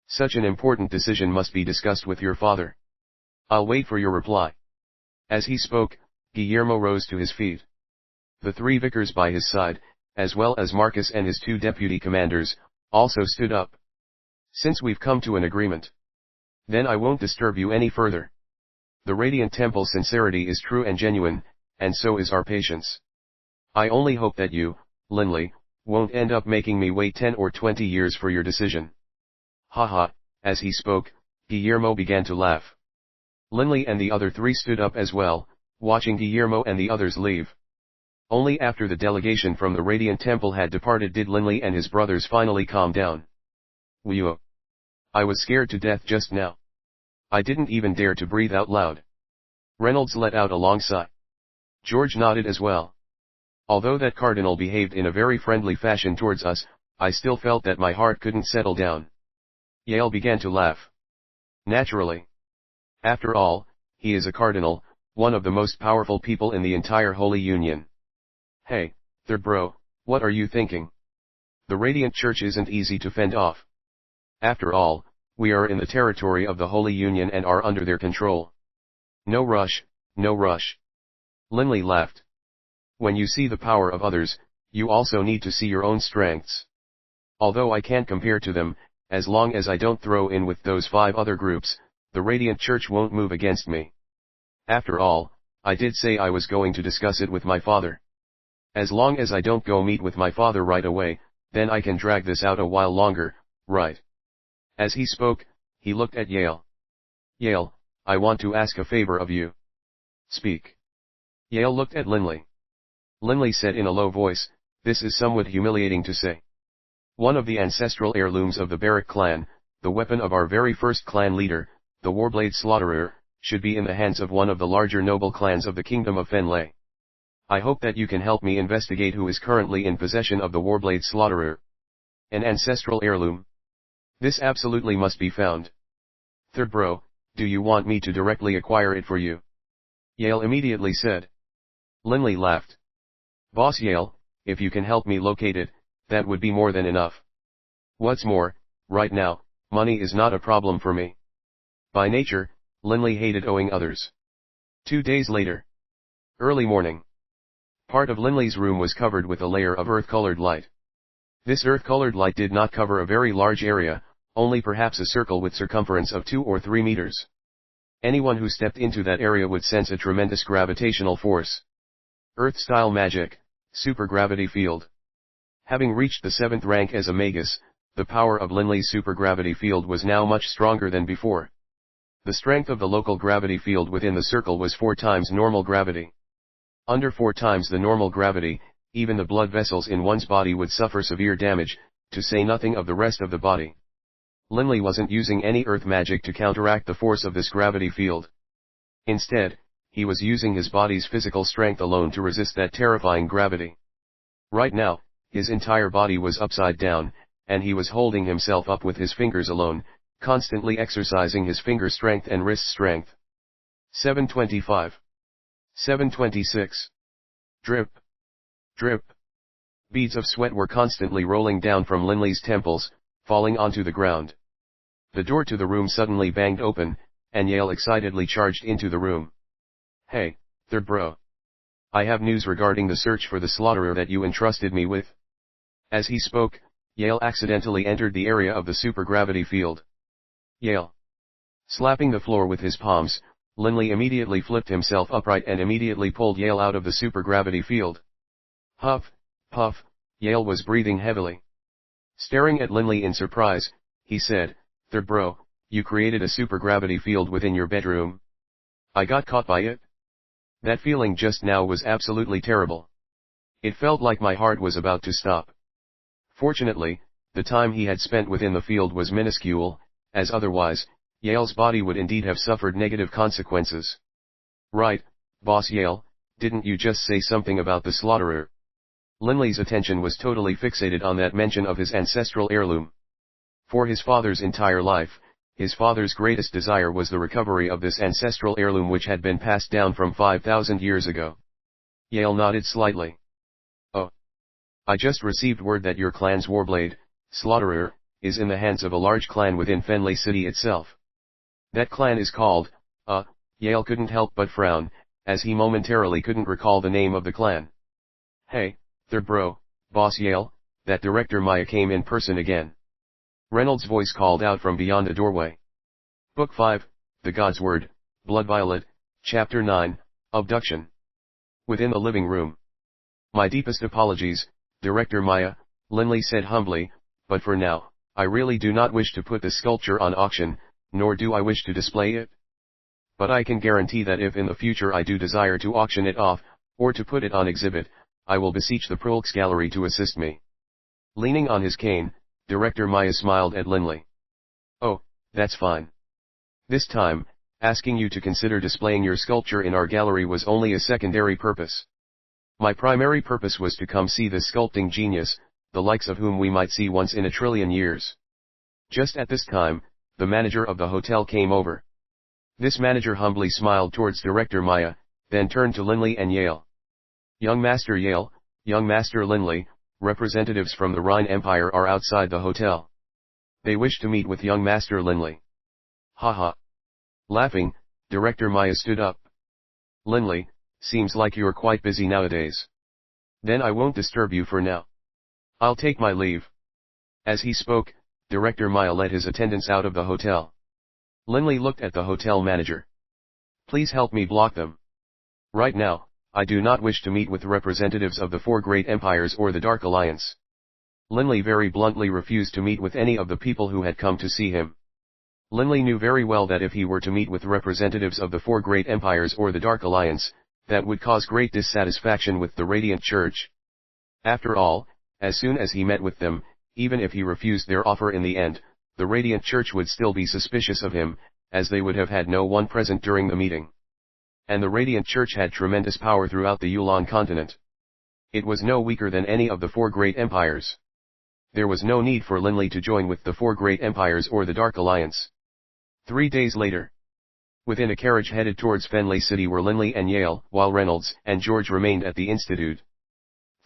Such an important decision must be discussed with your father. I'll wait for your reply." As he spoke, Guillermo rose to his feet. The 3 vicars by his side, as well as Marcus and his 2 deputy commanders, also stood up. "Since we've come to an agreement, then I won't disturb you any further. The Radiant Temple's sincerity is true and genuine, and so is our patience. I only hope that you, Linley, won't end up making me wait 10 or 20 years for your decision." "Ha." As he spoke, Guillermo began to laugh. Linley and the other 3 stood up as well, watching Guillermo and the others leave. Only after the delegation from the Radiant Temple had departed did Linley and his brothers finally calm down. "Whew. I was scared to death just now. I didn't even dare to breathe out loud." Reynolds let out a long sigh. George nodded as well. Although that cardinal behaved in a very friendly fashion towards us, I still felt that my heart couldn't settle down. Yale began to laugh. Naturally. After all, he is a cardinal, one of the most powerful people in the entire Holy Union. Hey, third bro, what are you thinking? The Radiant Church isn't easy to fend off. After all, we are in the territory of the Holy Union and are under their control. No rush, no rush. Linley laughed. When you see the power of others, you also need to see your own strengths. Although I can't compare to them, as long as I don't throw in with those 5 other groups, the Radiant Church won't move against me. After all, I did say I was going to discuss it with my father. As long as I don't go meet with my father right away, then I can drag this out a while longer, right? As he spoke, he looked at Yale. Yale, I want to ask a favor of you. Speak. Yale looked at Linley. Linley said in a low voice, this is somewhat humiliating to say. One of the ancestral heirlooms of the Baruch clan, the weapon of our very first clan leader, the Warblade Slaughterer, should be in the hands of one of the larger noble clans of the Kingdom of Fenley. I hope that you can help me investigate who is currently in possession of the Warblade Slaughterer. An ancestral heirloom. This absolutely must be found. Third bro, do you want me to directly acquire it for you? Yale immediately said. Linley laughed. Boss Yale, if you can help me locate it, that would be more than enough. What's more, right now, money is not a problem for me. By nature, Linley hated owing others. 2 days later. Early morning. Part of Linley's room was covered with a layer of earth-colored light. This earth-colored light did not cover a very large area, only perhaps a circle with circumference of 2 or 3 meters. Anyone who stepped into that area would sense a tremendous gravitational force. Earth-style magic, supergravity field. Having reached the 7th rank as a magus, the power of Linley's supergravity field was now much stronger than before. The strength of the local gravity field within the circle was 4 times normal gravity. Under 4 times the normal gravity, even the blood vessels in one's body would suffer severe damage, to say nothing of the rest of the body. Linley wasn't using any earth magic to counteract the force of this gravity field. Instead, he was using his body's physical strength alone to resist that terrifying gravity. Right now, his entire body was upside down, and he was holding himself up with his fingers alone, constantly exercising his finger strength and wrist strength. 725. 726. Drip. Drip. Beads of sweat were constantly rolling down from Linley's temples, falling onto the ground. The door to the room suddenly banged open, and Yale excitedly charged into the room. Hey, third bro. I have news regarding the search for the slaughterer that you entrusted me with. As he spoke, Yale accidentally entered the area of the supergravity field. Yale. Slapping the floor with his palms, Linley immediately flipped himself upright and immediately pulled Yale out of the supergravity field. Huff, puff, Yale was breathing heavily. Staring at Linley in surprise, he said, "Third bro, you created a supergravity field within your bedroom. I got caught by it. That feeling just now was absolutely terrible. It felt like my heart was about to stop." Fortunately, the time he had spent within the field was minuscule, as otherwise, Yale's body would indeed have suffered negative consequences. "Right, Boss Yale, didn't you just say something about the slaughterer?" Linley's attention was totally fixated on that mention of his ancestral heirloom. For his father's entire life, his father's greatest desire was the recovery of this ancestral heirloom which had been passed down from 5,000 years ago. Yale nodded slightly. "Oh. I just received word that your clan's warblade, Slaughterer, is in the hands of a large clan within Fenley City itself. That clan is called, Yale couldn't help but frown, as he momentarily couldn't recall the name of the clan. "Hey, third bro, Boss Yale, that Director Maya came in person again." Reynolds' voice called out from beyond a doorway. Book 5, The GodSword, Blood Violet, Chapter 9, Abduction. Within the living room. "My deepest apologies, Director Maya," Linley said humbly, "but for now, I really do not wish to put the sculpture on auction, nor do I wish to display it. But I can guarantee that if in the future I do desire to auction it off, or to put it on exhibit, I will beseech the Prolx Gallery to assist me." Leaning on his cane, Director Maya smiled at Linley. "Oh, that's fine. This time, asking you to consider displaying your sculpture in our gallery was only a secondary purpose. My primary purpose was to come see this sculpting genius, the likes of whom we might see once in a trillion years. Just at this time, the manager of the hotel came over. This manager humbly smiled towards Director Maya, then turned to Linley and Yale. Young Master Yale, young Master Linley, representatives from the Rhine Empire are outside the hotel. They wish to meet with young Master Linley. Ha. Laughing, Director Maya stood up. Linley, seems like you're quite busy nowadays. Then I won't disturb you for now. I'll take my leave. As he spoke, Director Maya led his attendants out of the hotel. Linley looked at the hotel manager. Please help me block them. Right now, I do not wish to meet with representatives of the four great empires or the Dark Alliance. Linley very bluntly refused to meet with any of the people who had come to see him. Linley knew very well that if he were to meet with representatives of the four great empires or the Dark Alliance, that would cause great dissatisfaction with the Radiant Church. After all, as soon as he met with them, even if he refused their offer in the end, the Radiant Church would still be suspicious of him, as they would have had no one present during the meeting. And the Radiant Church had tremendous power throughout the Yulan continent. It was no weaker than any of the four great empires. There was no need for Linley to join with the four great empires or the Dark Alliance. 3 days later, within a carriage headed towards Fenley City were Linley and Yale, while Reynolds and George remained at the Institute.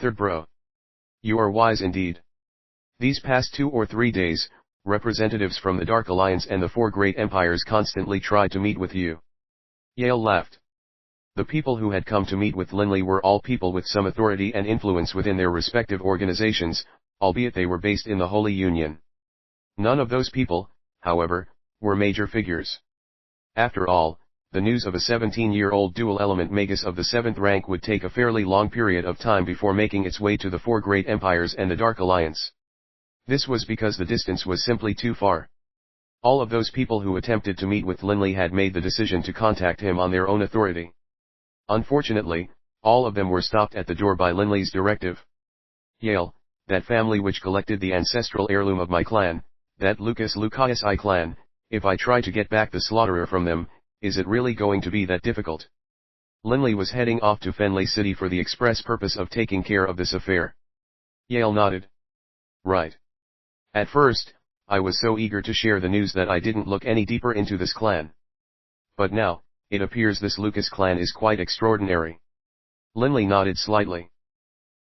Third bro. You are wise indeed. These past 2 or 3 days, representatives from the Dark Alliance and the four great empires constantly tried to meet with you. Yale laughed. The people who had come to meet with Linley were all people with some authority and influence within their respective organizations, albeit they were based in the Holy Union. None of those people, however, were major figures. After all, the news of a 17-year-old dual-element magus of the 7th rank would take a fairly long period of time before making its way to the four great empires and the Dark Alliance. This was because the distance was simply too far. All of those people who attempted to meet with Linley had made the decision to contact him on their own authority. Unfortunately, all of them were stopped at the door by Linley's directive. Yale, that family which collected the ancestral heirloom of my clan, that Lucas I clan, if I try to get back the slaughterer from them, is it really going to be that difficult? Linley was heading off to Fenley City for the express purpose of taking care of this affair. Yale nodded. Right. At first, I was so eager to share the news that I didn't look any deeper into this clan. But now, it appears this Lucas clan is quite extraordinary. Linley nodded slightly.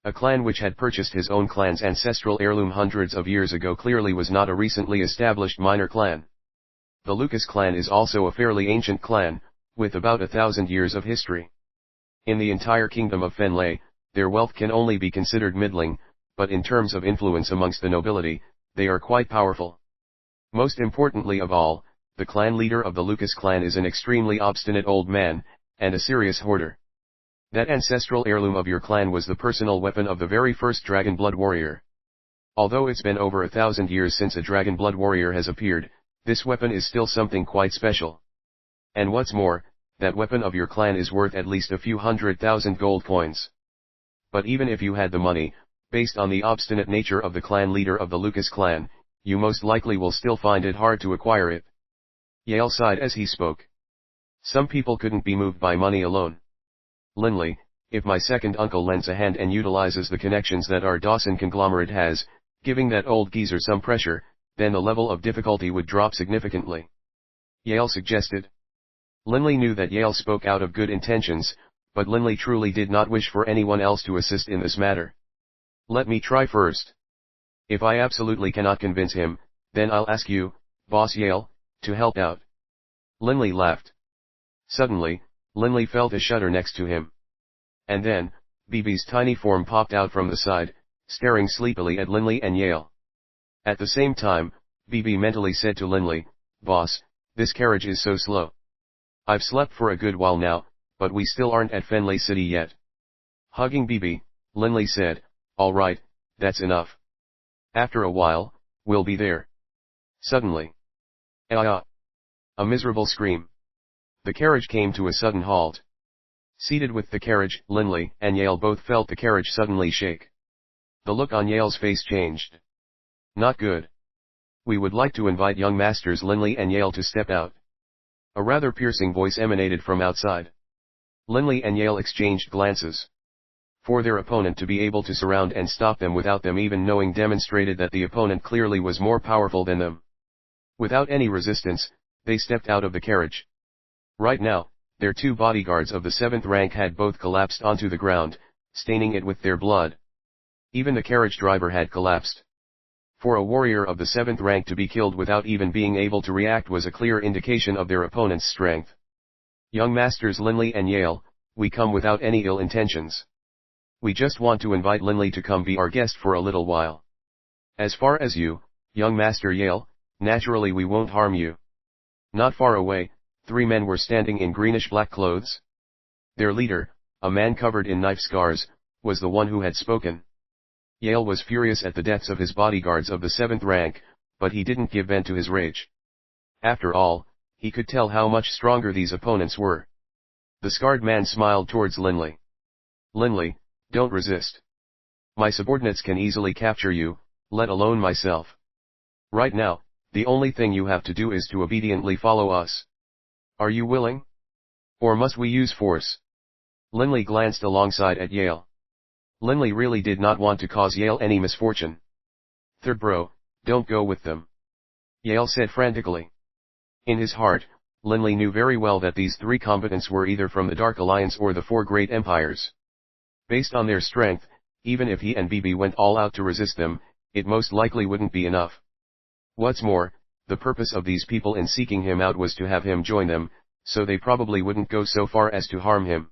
A clan which had purchased his own clan's ancestral heirloom hundreds of years ago clearly was not a recently established minor clan. The Lucas clan is also a fairly ancient clan, with about 1,000 years of history. In the entire kingdom of Fenley, their wealth can only be considered middling, but in terms of influence amongst the nobility, they are quite powerful. Most importantly of all, the clan leader of the Lucas clan is an extremely obstinate old man, and a serious hoarder. That ancestral heirloom of your clan was the personal weapon of the very first dragon blood warrior. Although it's been over 1,000 years since a dragon blood warrior has appeared, this weapon is still something quite special. And what's more, that weapon of your clan is worth at least a few 100,000 gold coins. But even if you had the money, based on the obstinate nature of the clan leader of the Lucas clan, you most likely will still find it hard to acquire it. Yale sighed as he spoke. Some people couldn't be moved by money alone. Linley, if my second uncle lends a hand and utilizes the connections that our Dawson conglomerate has, giving that old geezer some pressure, then the level of difficulty would drop significantly. Yale suggested. Linley knew that Yale spoke out of good intentions, but Linley truly did not wish for anyone else to assist in this matter. Let me try first. If I absolutely cannot convince him, then I'll ask you, Boss Yale, to help out. Linley laughed. Suddenly, Linley felt a shudder next to him. And then, BB's tiny form popped out from the side, staring sleepily at Linley and Yale. At the same time, BB mentally said to Linley, Boss, this carriage is so slow. I've slept for a good while now, but we still aren't at Fenley City yet. Hugging BB, Linley said, All right, that's enough. After a while, we'll be there. Suddenly. A miserable scream. The carriage came to a sudden halt. Seated with the carriage, Linley and Yale both felt the carriage suddenly shake. The look on Yale's face changed. Not good. We would like to invite young masters Linley and Yale to step out. A rather piercing voice emanated from outside. Linley and Yale exchanged glances. For their opponent to be able to surround and stop them without them even knowing demonstrated that the opponent clearly was more powerful than them. Without any resistance, they stepped out of the carriage. Right now, their two bodyguards of the 7th rank had both collapsed onto the ground, staining it with their blood. Even the carriage driver had collapsed. For a warrior of the 7th rank to be killed without even being able to react was a clear indication of their opponent's strength. Young Masters Linley and Yale, we come without any ill intentions. We just want to invite Linley to come be our guest for a little while. As far as you, young Master Yale, naturally we won't harm you. Not far away, 3 men were standing in greenish-black clothes. Their leader, a man covered in knife scars, was the one who had spoken. Yale was furious at the deaths of his bodyguards of the 7th rank, but he didn't give vent to his rage. After all, he could tell how much stronger these opponents were. The scarred man smiled towards Linley. Linley, don't resist. My subordinates can easily capture you, let alone myself. Right now, the only thing you have to do is to obediently follow us. Are you willing? Or must we use force? Linley glanced alongside at Yale. Linley really did not want to cause Yale any misfortune. Third bro, don't go with them. Yale said frantically. In his heart, Linley knew very well that these 3 combatants were either from the Dark Alliance or the 4 great empires. Based on their strength, even if he and BB went all out to resist them, it most likely wouldn't be enough. What's more, the purpose of these people in seeking him out was to have him join them, so they probably wouldn't go so far as to harm him.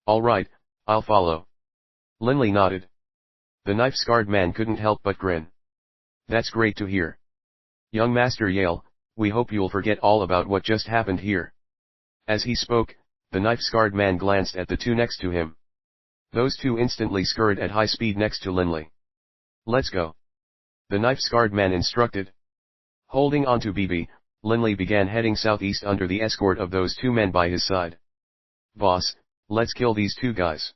All right, I'll follow. Linley nodded. The knife-scarred man couldn't help but grin. That's great to hear. Young Master Yale, we hope you'll forget all about what just happened here. As he spoke, the knife-scarred man glanced at the 2 next to him. Those 2 instantly scurried at high speed next to Linley. Let's go. The knife-scarred man instructed. Holding onto BB, Linley began heading southeast under the escort of those 2 men by his side. Boss, let's kill these 2 guys.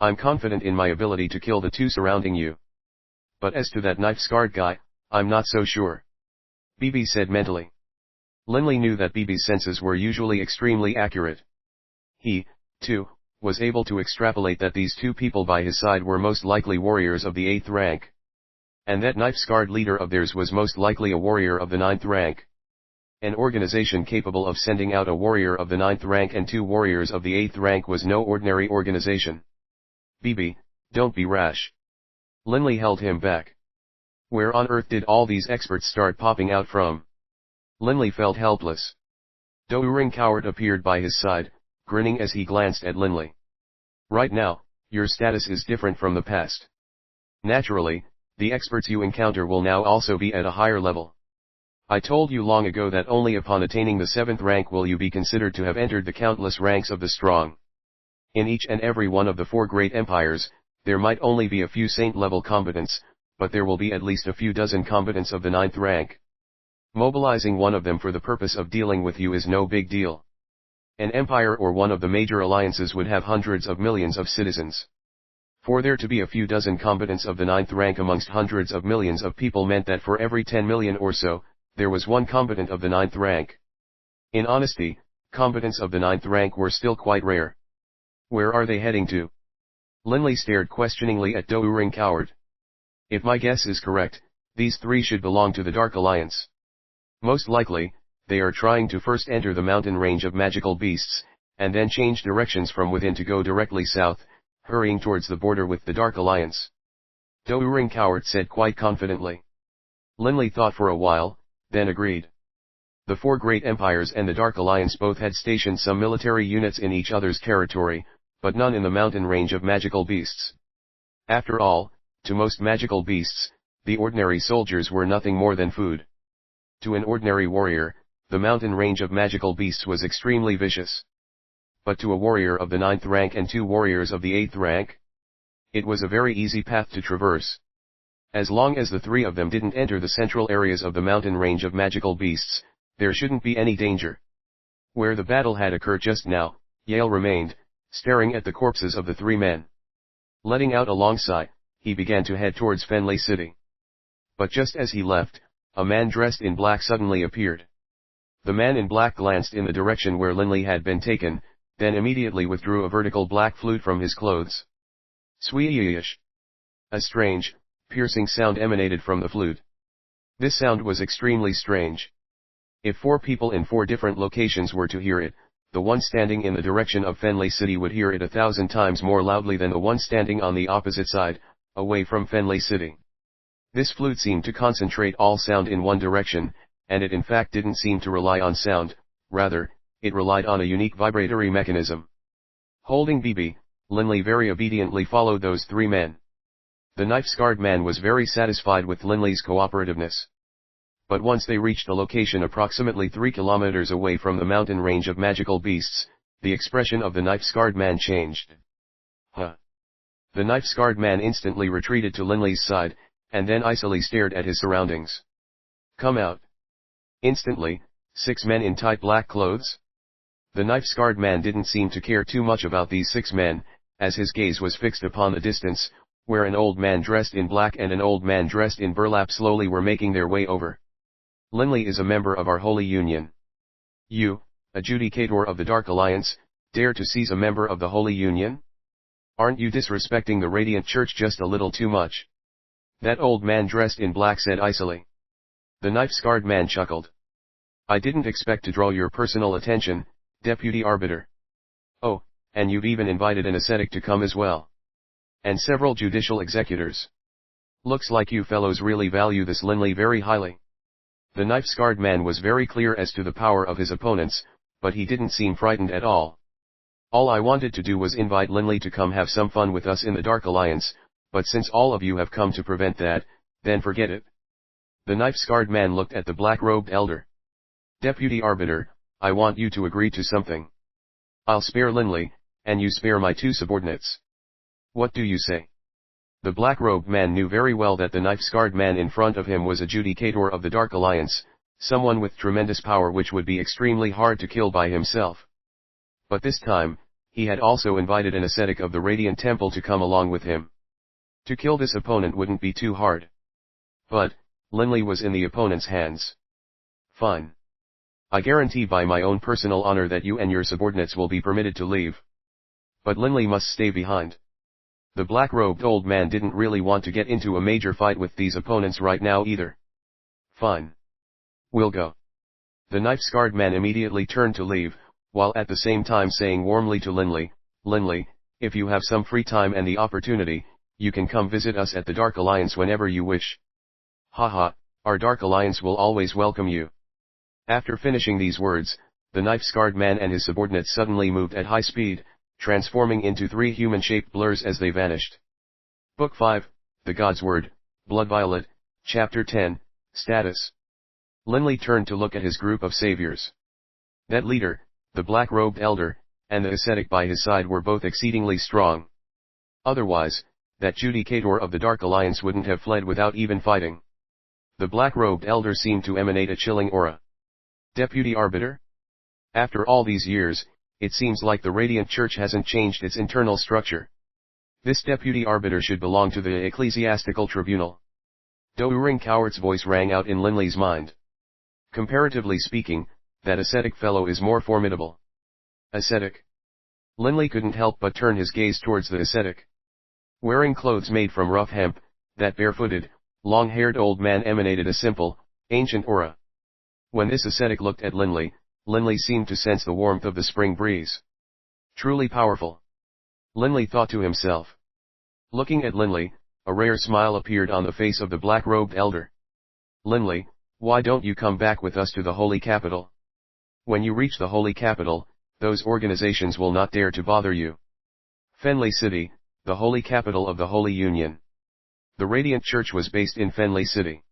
I'm confident in my ability to kill the 2 surrounding you. But as to that knife-scarred guy, I'm not so sure. BB said mentally. Linley knew that BB's senses were usually extremely accurate. He, too, was able to extrapolate that these 2 people by his side were most likely warriors of the 8th rank. And that knife-scarred leader of theirs was most likely a warrior of the 9th rank. An organization capable of sending out a warrior of the 9th rank and 2 warriors of the 8th rank was no ordinary organization. BB, don't be rash. Linley held him back. Where on earth did all these experts start popping out from? Linley felt helpless. Douring Coward appeared by his side, grinning as he glanced at Linley. Right now, your status is different from the past. Naturally, the experts you encounter will now also be at a higher level. I told you long ago that only upon attaining the 7th rank will you be considered to have entered the countless ranks of the strong. In each and every one of the 4 great empires, there might only be a few saint-level combatants, but there will be at least a few dozen combatants of the 9th rank. Mobilizing one of them for the purpose of dealing with you is no big deal. An empire or one of the major alliances would have hundreds of millions of citizens. For there to be a few dozen combatants of the 9th rank amongst hundreds of millions of people meant that for every 10 million or so, there was one combatant of the 9th rank. In honesty, combatants of the 9th rank were still quite rare. Where are they heading to? Linley stared questioningly at Douring Coward. If my guess is correct, these 3 should belong to the Dark Alliance. Most likely, they are trying to first enter the mountain range of magical beasts, and then change directions from within to go directly south, hurrying towards the border with the Dark Alliance. Douring Coward said quite confidently. Linley thought for a while, then agreed. The 4 great empires and the Dark Alliance both had stationed some military units in each other's territory, but none in the mountain range of magical beasts. After all, to most magical beasts, the ordinary soldiers were nothing more than food. To an ordinary warrior, the mountain range of magical beasts was extremely vicious. But to a warrior of the 9th rank and 2 warriors of the 8th rank, it was a very easy path to traverse. As long as the 3 of them didn't enter the central areas of the mountain range of magical beasts, there shouldn't be any danger. Where the battle had occurred just now, Yale remained, staring at the corpses of the 3 men. Letting out a long sigh, he began to head towards Fenley City. But just as he left, a man dressed in black suddenly appeared. The man in black glanced in the direction where Linley had been taken, then immediately withdrew a vertical black flute from his clothes. Sweeyish. A strange, piercing sound emanated from the flute. This sound was extremely strange. If 4 people in 4 different locations were to hear it, the one standing in the direction of Fenley City would hear it 1,000 times more loudly than the one standing on the opposite side, away from Fenley City. This flute seemed to concentrate all sound in one direction, and it in fact didn't seem to rely on sound, rather, it relied on a unique vibratory mechanism. Holding BB, Linley very obediently followed those 3 men. The knife-scarred man was very satisfied with Linley's cooperativeness. But once they reached a location approximately 3 kilometers away from the mountain range of magical beasts, the expression of the knife-scarred man changed. Huh! The knife-scarred man instantly retreated to Linley's side, and then icily stared at his surroundings. Come out! Instantly, 6 men in tight black clothes? The knife-scarred man didn't seem to care too much about these 6 men, as his gaze was fixed upon the distance, where an old man dressed in black and an old man dressed in burlap slowly were making their way over. Linley is a member of our Holy Union. You, adjudicator of the Dark Alliance, dare to seize a member of the Holy Union? Aren't you disrespecting the Radiant Church just a little too much? That old man dressed in black said icily. The knife-scarred man chuckled. I didn't expect to draw your personal attention, Deputy Arbiter. Oh, and you've even invited an ascetic to come as well. And several judicial executors. Looks like you fellows really value this Linley very highly. The knife-scarred man was very clear as to the power of his opponents, but he didn't seem frightened at all. All I wanted to do was invite Linley to come have some fun with us in the Dark Alliance, but since all of you have come to prevent that, then forget it. The knife-scarred man looked at the black-robed elder. Deputy Arbiter, I want you to agree to something. I'll spare Linley, and you spare my 2 subordinates. What do you say? The black-robed man knew very well that the knife-scarred man in front of him was adjudicator of the Dark Alliance, someone with tremendous power which would be extremely hard to kill by himself. But this time, he had also invited an ascetic of the Radiant Temple to come along with him. To kill this opponent wouldn't be too hard. But, Linley was in the opponent's hands. Fine. I guarantee by my own personal honor that you and your subordinates will be permitted to leave. But Linley must stay behind. The black-robed old man didn't really want to get into a major fight with these opponents right now either. Fine. We'll go. The knife-scarred man immediately turned to leave, while at the same time saying warmly to Linley, Linley, if you have some free time and the opportunity, you can come visit us at the Dark Alliance whenever you wish. Haha, our Dark Alliance will always welcome you. After finishing these words, the knife-scarred man and his subordinates suddenly moved at high speed, transforming into 3 human-shaped blurs as they vanished. Book 5, The GodSword, Blood Violet, Chapter 10, Status. Linley turned to look at his group of saviors. That leader, the black-robed elder, and the ascetic by his side were both exceedingly strong. Otherwise, that judicator of the Dark Alliance wouldn't have fled without even fighting. The black-robed elder seemed to emanate a chilling aura. Deputy Arbiter? After all these years, it seems like the Radiant Church hasn't changed its internal structure. This Deputy Arbiter should belong to the Ecclesiastical Tribunal. Douring Coward's voice rang out in Linley's mind. Comparatively speaking, that ascetic fellow is more formidable. Ascetic? Linley couldn't help but turn his gaze towards the ascetic. Wearing clothes made from rough hemp, that barefooted, long-haired old man emanated a simple, ancient aura. When this ascetic looked at Linley, Linley seemed to sense the warmth of the spring breeze. Truly powerful. Linley thought to himself. Looking at Linley, a rare smile appeared on the face of the black-robed elder. Linley, why don't you come back with us to the Holy Capital? When you reach the Holy Capital, those organizations will not dare to bother you. Fenley City, the Holy Capital of the Holy Union. The Radiant Church was based in Fenley City.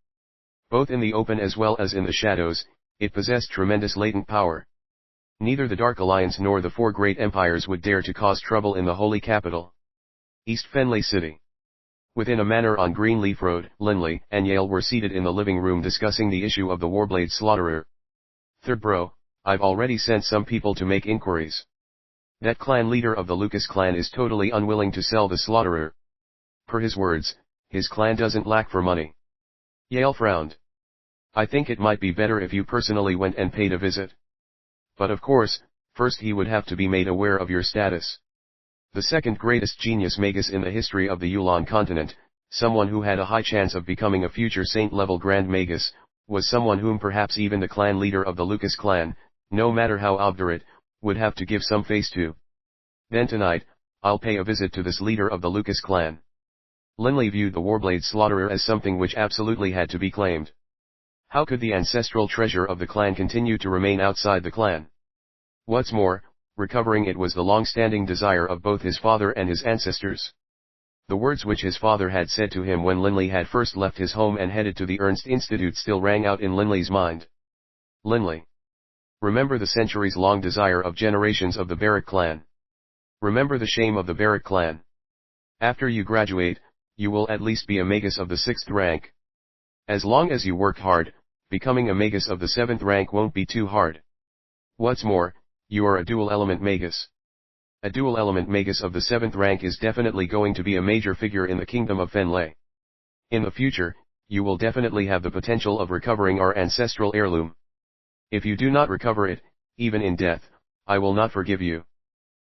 Both in the open as well as in the shadows, it possessed tremendous latent power. Neither the Dark Alliance nor the 4 great empires would dare to cause trouble in the Holy Capital. East Fenley City. Within a manor on Greenleaf Road, Linley and Yale were seated in the living room discussing the issue of the Warblade Slaughterer. Third bro, I've already sent some people to make inquiries. That clan leader of the Lucas clan is totally unwilling to sell the Slaughterer. Per his words, his clan doesn't lack for money. Yale frowned. I think it might be better if you personally went and paid a visit. But of course, first he would have to be made aware of your status. The second greatest genius magus in the history of the Yulan continent, someone who had a high chance of becoming a future saint-level Grand Magus, was someone whom perhaps even the clan leader of the Lucas clan, no matter how obdurate, would have to give some face to. Then tonight, I'll pay a visit to this leader of the Lucas clan. Linley viewed the Warblade Slaughterer as something which absolutely had to be claimed. How could the ancestral treasure of the clan continue to remain outside the clan? What's more, recovering it was the long-standing desire of both his father and his ancestors. The words which his father had said to him when Linley had first left his home and headed to the Ernst Institute still rang out in Linley's mind. Linley. Remember the centuries-long desire of generations of the Baruch clan. Remember the shame of the Baruch clan. After you graduate, you will at least be a magus of the 6th rank. As long as you work hard, becoming a magus of the 7th rank won't be too hard. What's more, you are a dual-element magus. A dual-element magus of the 7th rank is definitely going to be a major figure in the kingdom of Fenley. In the future, you will definitely have the potential of recovering our ancestral heirloom. If you do not recover it, even in death, I will not forgive you.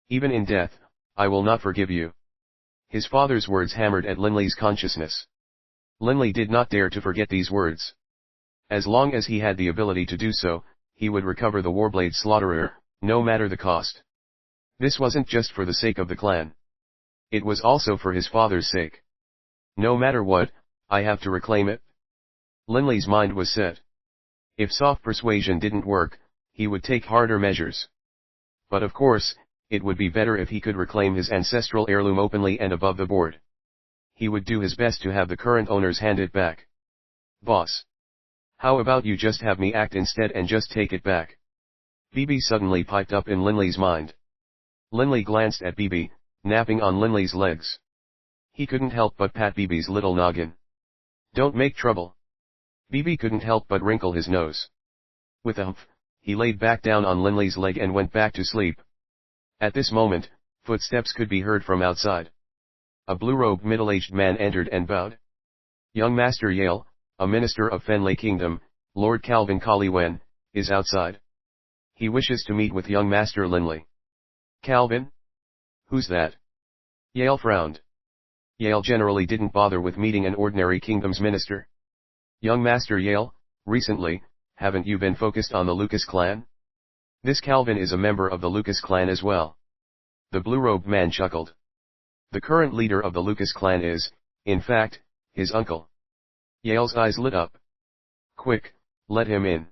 Even in death, I will not forgive you. His father's words hammered at Linley's consciousness. Linley did not dare to forget these words. As long as he had the ability to do so, he would recover the Warblade Slaughterer, no matter the cost. This wasn't just for the sake of the clan. It was also for his father's sake. No matter what, I have to reclaim it. Linley's mind was set. If soft persuasion didn't work, he would take harder measures. But of course, it would be better if he could reclaim his ancestral heirloom openly and above the board. He would do his best to have the current owners hand it back. Boss. How about you just have me act instead and just take it back? Bibi suddenly piped up in Linley's mind. Linley glanced at Bibi, napping on Linley's legs. He couldn't help but pat Bibi's little noggin. Don't make trouble. Bibi couldn't help but wrinkle his nose. With a humph, he laid back down on Linley's leg and went back to sleep. At this moment, footsteps could be heard from outside. A blue-robed middle-aged man entered and bowed. Young Master Yale, a minister of Fenley Kingdom, Lord Calvin Collywen, is outside. He wishes to meet with young Master Linley. Calvin? Who's that? Yale frowned. Yale generally didn't bother with meeting an ordinary kingdom's minister. Young Master Yale, recently, haven't you been focused on the Lucas clan? This Calvin is a member of the Lucas clan as well. The blue-robed man chuckled. The current leader of the Lucas clan is, in fact, his uncle. Yale's eyes lit up. Quick, let him in.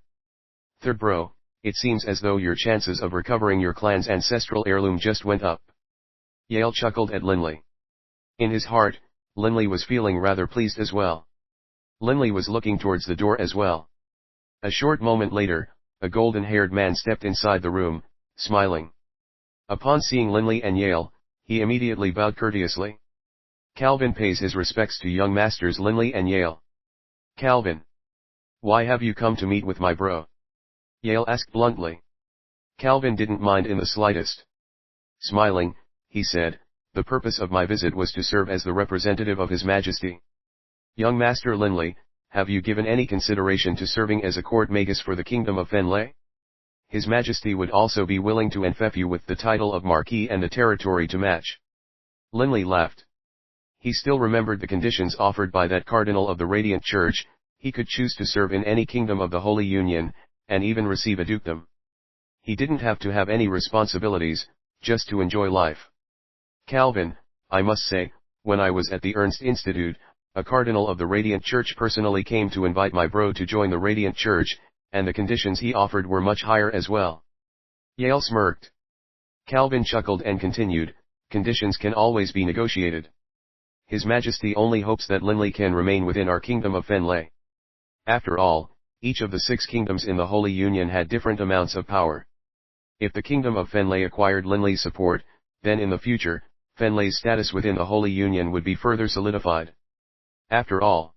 Third bro, it seems as though your chances of recovering your clan's ancestral heirloom just went up. Yale chuckled at Linley. In his heart, Linley was feeling rather pleased as well. Linley was looking towards the door as well. A short moment later, a golden-haired man stepped inside the room, smiling. Upon seeing Linley and Yale, he immediately bowed courteously. Calvin pays his respects to young masters Linley and Yale. Calvin. Why have you come to meet with my bro? Yale asked bluntly. Calvin didn't mind in the slightest. Smiling, he said, the purpose of my visit was to serve as the representative of His Majesty. Young Master Linley, have you given any consideration to serving as a court magus for the Kingdom of Fenley? His Majesty would also be willing to enfeoff you with the title of Marquis and the territory to match. Linley laughed. He still remembered the conditions offered by that Cardinal of the Radiant Church. He could choose to serve in any kingdom of the Holy Union, and even receive a dukedom. He didn't have to have any responsibilities, just to enjoy life. Calvin, I must say, when I was at the Ernst Institute, a Cardinal of the Radiant Church personally came to invite my bro to join the Radiant Church, and the conditions he offered were much higher as well. Yale smirked. Calvin chuckled and continued, conditions can always be negotiated. His Majesty only hopes that Linley can remain within our Kingdom of Fenley. After all, each of the 6 kingdoms in the Holy Union had different amounts of power. If the Kingdom of Fenley acquired Linley's support, then in the future, Fenley's status within the Holy Union would be further solidified. After all,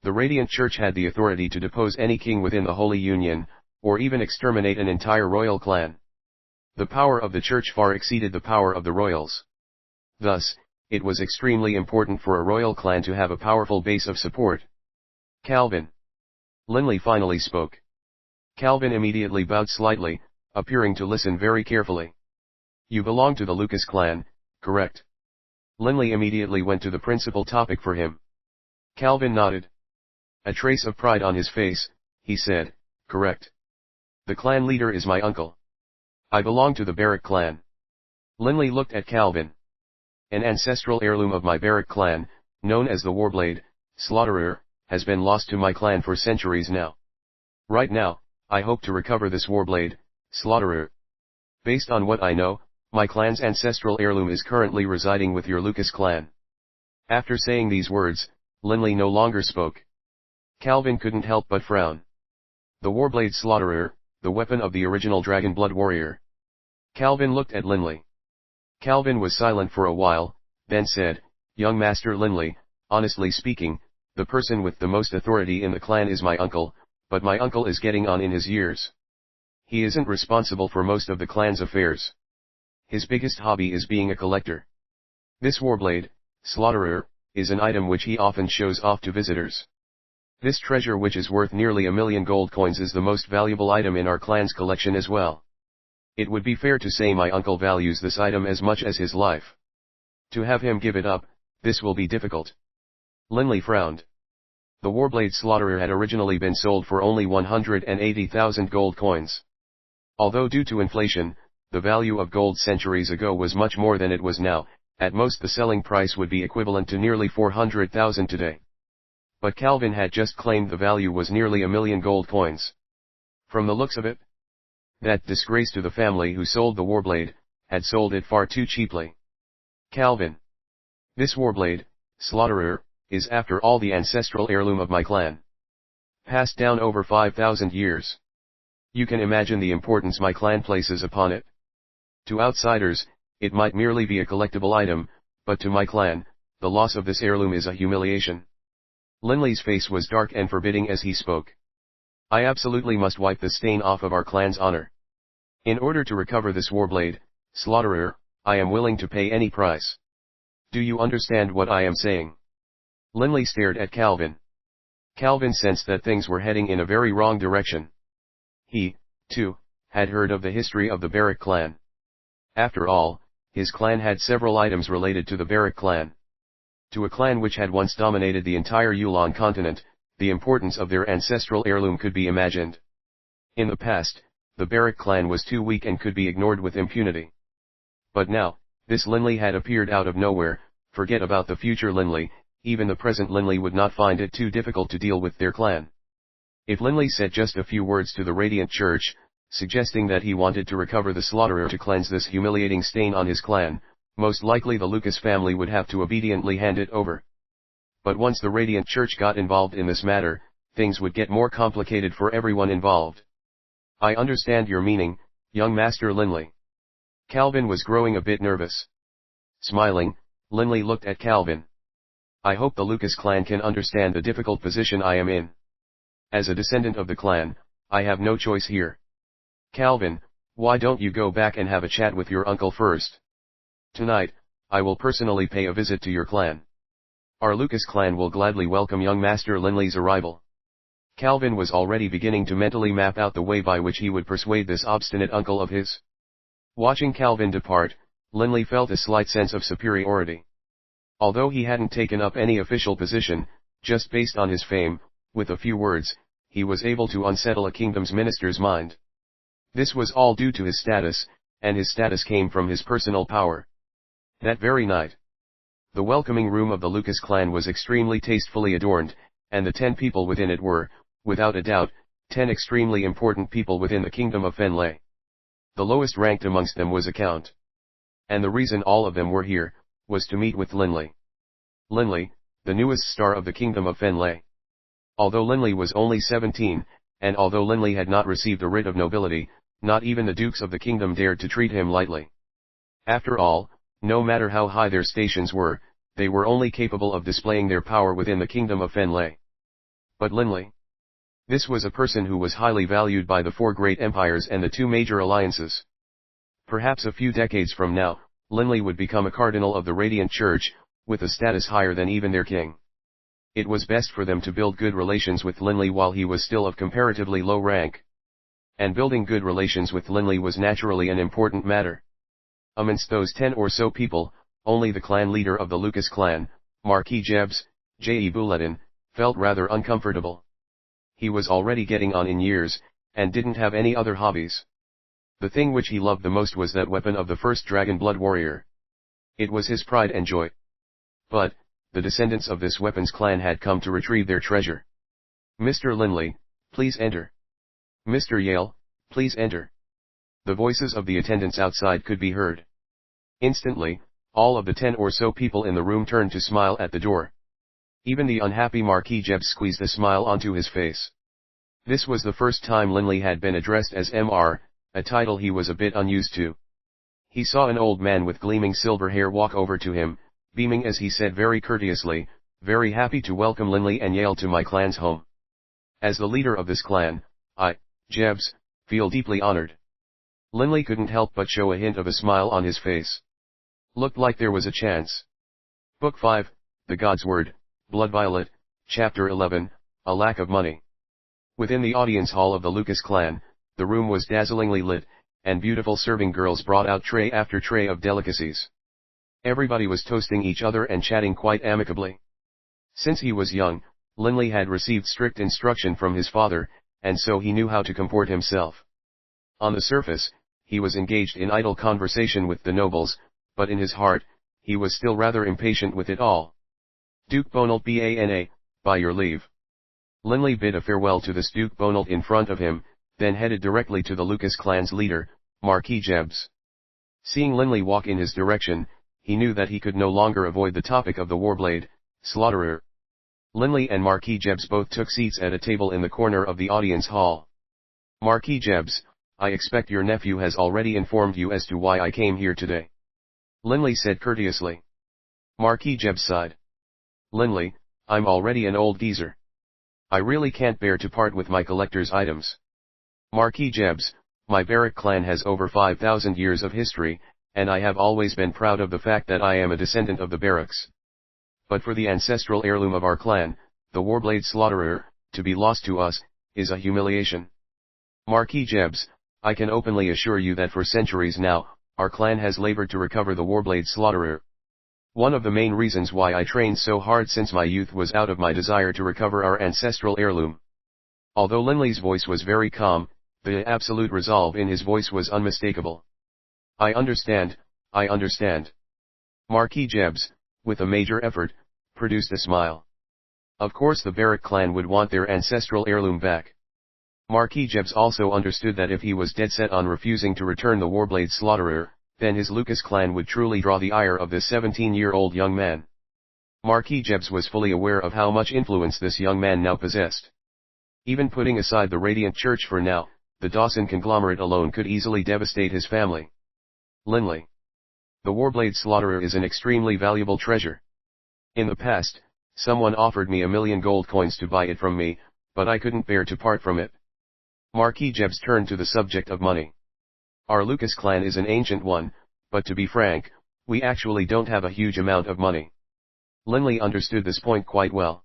the Radiant Church had the authority to depose any king within the Holy Union, or even exterminate an entire royal clan. The power of the Church far exceeded the power of the royals. Thus, it was extremely important for a royal clan to have a powerful base of support. Calvin. Linley finally spoke. Calvin immediately bowed slightly, appearing to listen very carefully. You belong to the Lucas clan, correct? Linley immediately went to the principal topic for him. Calvin nodded. A trace of pride on his face, he said, correct. The clan leader is my uncle. I belong to the Baruch clan. Linley looked at Calvin. An ancestral heirloom of my Baruch clan, known as the Warblade, Slaughterer, has been lost to my clan for centuries now. Right now, I hope to recover this Warblade, Slaughterer. Based on what I know, my clan's ancestral heirloom is currently residing with your Lucas clan. After saying these words, Linley no longer spoke. Calvin couldn't help but frown. The Warblade Slaughterer, the weapon of the original Dragon Blood warrior. Calvin looked at Linley. Calvin was silent for a while, then said, Young Master Linley, honestly speaking, the person with the most authority in the clan is my uncle, but my uncle is getting on in his years. He isn't responsible for most of the clan's affairs. His biggest hobby is being a collector. This Warblade, Slaughterer, is an item which he often shows off to visitors. This treasure, which is worth nearly 1,000,000 gold coins, is the most valuable item in our clan's collection as well. It would be fair to say my uncle values this item as much as his life. To have him give it up, this will be difficult. Linley frowned. The Warblade Slaughterer had originally been sold for only 180,000 gold coins. Although due to inflation, the value of gold centuries ago was much more than it was now, at most the selling price would be equivalent to nearly 400,000 today. But Calvin had just claimed the value was nearly 1,000,000 gold coins. From the looks of it, that disgrace to the family who sold the Warblade, had sold it far too cheaply. Calvin. This Warblade, Slaughterer, is after all the ancestral heirloom of my clan. Passed down over 5,000 years. You can imagine the importance my clan places upon it. To outsiders, it might merely be a collectible item, but to my clan, the loss of this heirloom is a humiliation. Linley's face was dark and forbidding as he spoke. I absolutely must wipe the stain off of our clan's honor. In order to recover this Warblade, Slaughterer, I am willing to pay any price. Do you understand what I am saying? Linley stared at Calvin. Calvin sensed that things were heading in a very wrong direction. He, too, had heard of the history of the Baruch clan. After all, his clan had several items related to the Baruch clan. To a clan which had once dominated the entire Yulon continent, the importance of their ancestral heirloom could be imagined. In the past, the Baruch clan was too weak and could be ignored with impunity. But now, this Linley had appeared out of nowhere. Forget about the future Linley, even the present Linley would not find it too difficult to deal with their clan. If Linley said just a few words to the Radiant Church, suggesting that he wanted to recover the Slaughterer to cleanse this humiliating stain on his clan, most likely the Lucas family would have to obediently hand it over. But once the Radiant Church got involved in this matter, things would get more complicated for everyone involved. I understand your meaning, young Master Linley. Calvin was growing a bit nervous. Smiling, Linley looked at Calvin. I hope the Lucas clan can understand the difficult position I am in. As a descendant of the clan, I have no choice here. Calvin, why don't you go back and have a chat with your uncle first? Tonight, I will personally pay a visit to your clan. Our Lucas clan will gladly welcome young Master Linley's arrival. Calvin was already beginning to mentally map out the way by which he would persuade this obstinate uncle of his. Watching Calvin depart, Linley felt a slight sense of superiority. Although he hadn't taken up any official position, just based on his fame, with a few words, he was able to unsettle a kingdom's minister's mind. This was all due to his status, and his status came from his personal power. That very night, the welcoming room of the Lucas clan was extremely tastefully adorned, and the 10 people within it were, without a doubt, 10 extremely important people within the kingdom of Fenley. The lowest ranked amongst them was a count. And the reason all of them were here, was to meet with Linley. Linley, the newest star of the kingdom of Fenley. Although Linley was only 17, and although Linley had not received a writ of nobility, not even the dukes of the kingdom dared to treat him lightly. After all, no matter how high their stations were, they were only capable of displaying their power within the kingdom of Fenley. But Linley? This was a person who was highly valued by the 4 great empires and the 2 major alliances. Perhaps a few decades from now, Linley would become a cardinal of the Radiant Church, with a status higher than even their king. It was best for them to build good relations with Linley while he was still of comparatively low rank. And building good relations with Linley was naturally an important matter. Amidst those 10 or so people, only the clan leader of the Lucas clan, Marquis Jebs, J.E. Buledin, felt rather uncomfortable. He was already getting on in years, and didn't have any other hobbies. The thing which he loved the most was that weapon of the first dragon blood warrior. It was his pride and joy. But, the descendants of this weapons clan had come to retrieve their treasure. "Mr. Linley, please enter. Mr. Yale, please enter." The voices of the attendants outside could be heard. Instantly, all of the 10 or so people in the room turned to smile at the door. Even the unhappy Marquis Jebs squeezed a smile onto his face. This was the first time Linley had been addressed as Mr., a title he was a bit unused to. He saw an old man with gleaming silver hair walk over to him, beaming as he said very courteously, "Very happy to welcome Linley and Yale to my clan's home. As the leader of this clan, I, Jebs, feel deeply honored." Linley couldn't help but show a hint of a smile on his face. Looked like there was a chance. Book 5, The GodSword, Blood Violet, Chapter 11, A Lack of Money. Within the audience hall of the Lucas clan, the room was dazzlingly lit, and beautiful serving girls brought out tray after tray of delicacies. Everybody was toasting each other and chatting quite amicably. Since he was young, Linley had received strict instruction from his father, and so he knew how to comport himself. On the surface, he was engaged in idle conversation with the nobles, but in his heart, he was still rather impatient with it all. "Duke Bonalt Bana, by your leave." Linley bid a farewell to this Duke Bonalt in front of him, then headed directly to the Lucas clan's leader, Marquis Jebs. Seeing Linley walk in his direction, he knew that he could no longer avoid the topic of the warblade, slaughterer. Linley and Marquis Jebs both took seats at a table in the corner of the audience hall. "Marquis Jebs, I expect your nephew has already informed you as to why I came here today," Linley said courteously. Marquis Jebs sighed. "Linley, I'm already an old geezer. I really can't bear to part with my collector's items. Marquis Jebs, my Baruch clan has over 5,000 years of history, and I have always been proud of the fact that I am a descendant of the Baruchs. But for the ancestral heirloom of our clan, the warblade slaughterer, to be lost to us, is a humiliation. Marquis Jebs, I can openly assure you that for centuries now, our clan has labored to recover the warblade slaughterer. One of the main reasons why I trained so hard since my youth was out of my desire to recover our ancestral heirloom." Although Linley's voice was very calm, the absolute resolve in his voice was unmistakable. I understand." Marquis Jebs, with a major effort, produced a smile. Of course the Baruch clan would want their ancestral heirloom back. Marquis Jebs also understood that if he was dead set on refusing to return the warblade slaughterer, then his Lucas clan would truly draw the ire of this 17-year-old young man. Marquis Jebs was fully aware of how much influence this young man now possessed. Even putting aside the Radiant Church for now, the Dawson conglomerate alone could easily devastate his family. "Linley, the warblade slaughterer is an extremely valuable treasure. In the past, someone offered me 1,000,000 gold coins to buy it from me, but I couldn't bear to part from it." Marquis Jebs turned to the subject of money. "Our Lucas clan is an ancient one, but to be frank, we actually don't have a huge amount of money." Linley understood this point quite well.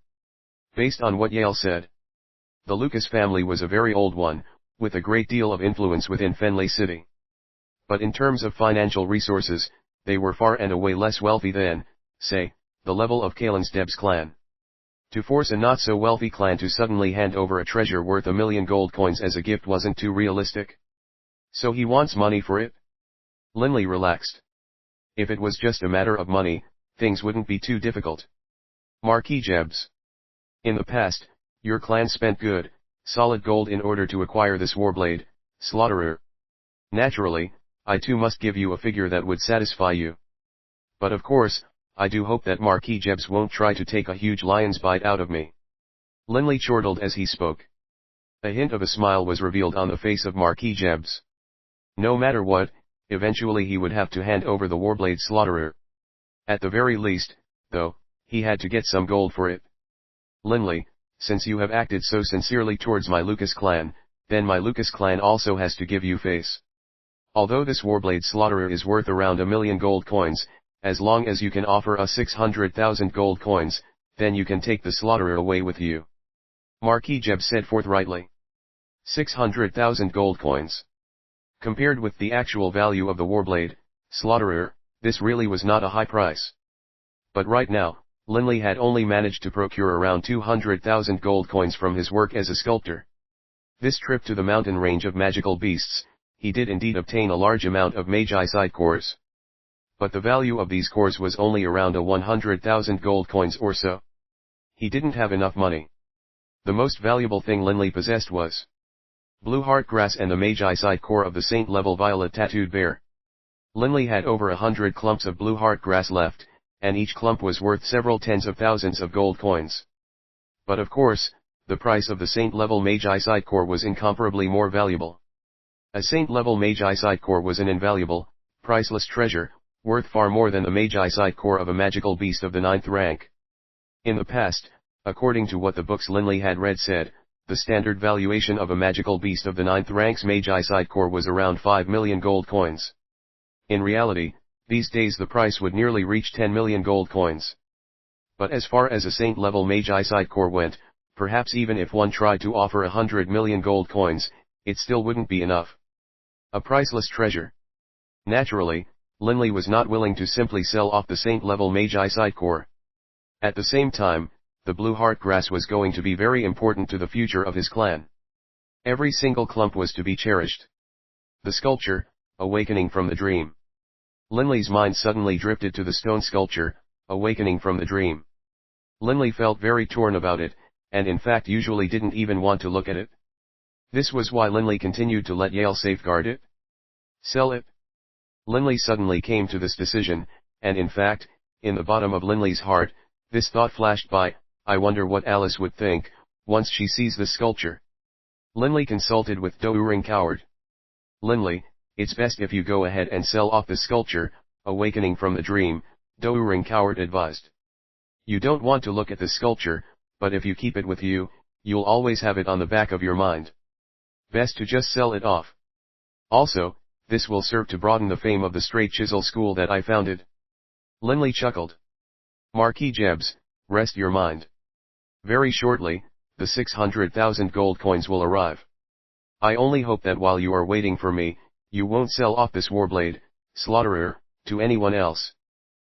Based on what Yale said, the Lucas family was a very old one, with a great deal of influence within Fenley City. But in terms of financial resources, they were far and away less wealthy than, say, the level of Kalen's Debs clan. To force a not-so-wealthy clan to suddenly hand over a treasure worth 1,000,000 gold coins as a gift wasn't too realistic. "So he wants money for it?" Linley relaxed. If it was just a matter of money, things wouldn't be too difficult. "Marquis Jebs, in the past, your clan spent good, solid gold in order to acquire this warblade, slaughterer. Naturally, I too must give you a figure that would satisfy you. But of course, I do hope that Marquis Jebs won't try to take a huge lion's bite out of me." Linley chortled as he spoke. A hint of a smile was revealed on the face of Marquis Jebs. No matter what, eventually he would have to hand over the warblade slaughterer. At the very least, though, he had to get some gold for it. "Linley, since you have acted so sincerely towards my Lucas clan, then my Lucas clan also has to give you face. Although this warblade slaughterer is worth around 1,000,000 gold coins, as long as you can offer us 600,000 gold coins, then you can take the slaughterer away with you." Marquis Jebs said forthrightly. 600,000 gold coins. Compared with the actual value of the warblade, slaughterer, this really was not a high price. But right now, Linley had only managed to procure around 200,000 gold coins from his work as a sculptor. This trip to the mountain range of magical beasts, he did indeed obtain a large amount of magi side cores. But the value of these cores was only around 100,000 gold coins or so. He didn't have enough money. The most valuable thing Linley possessed was blue heart grass and the magi side core of the saint level violet tattooed bear. Linley had over 100 clumps of blue heart grass left, and each clump was worth several tens of thousands of gold coins. But of course, the price of the saint-level magi side core was incomparably more valuable. A saint-level magi side core was an invaluable, priceless treasure, worth far more than the magi side core of a magical beast of the 9th rank. In the past, according to what the books Linley had read said, the standard valuation of a magical beast of the 9th rank's magi side core was around 5 million gold coins. In reality, these days the price would nearly reach 10 million gold coins. But as far as a saint-level magi side core went, perhaps even if one tried to offer 100 million gold coins, it still wouldn't be enough. A priceless treasure. Naturally, Linley was not willing to simply sell off the saint-level magi side core. At the same time, the blue heart grass was going to be very important to the future of his clan. Every single clump was to be cherished. The sculpture, awakening from the dream. Linley's mind suddenly drifted to the stone sculpture, awakening from the dream. Linley felt very torn about it, and in fact usually didn't even want to look at it. This was why Linley continued to let Yale safeguard it. Sell it. Linley suddenly came to this decision, and in fact, in the bottom of Linley's heart, this thought flashed by, I wonder what Alice would think, once she sees this sculpture. Linley consulted with Douring Coward. Linley, it's best if you go ahead and sell off the sculpture, awakening from the dream, Douring Coward advised. You don't want to look at the sculpture, but if you keep it with you, you'll always have it on the back of your mind. Best to just sell it off. Also, this will serve to broaden the fame of the straight chisel school that I founded. Linley chuckled. Marquis Jebs, rest your mind. Very shortly, the 600,000 gold coins will arrive. I only hope that while you are waiting for me, you won't sell off this warblade, slaughterer, to anyone else.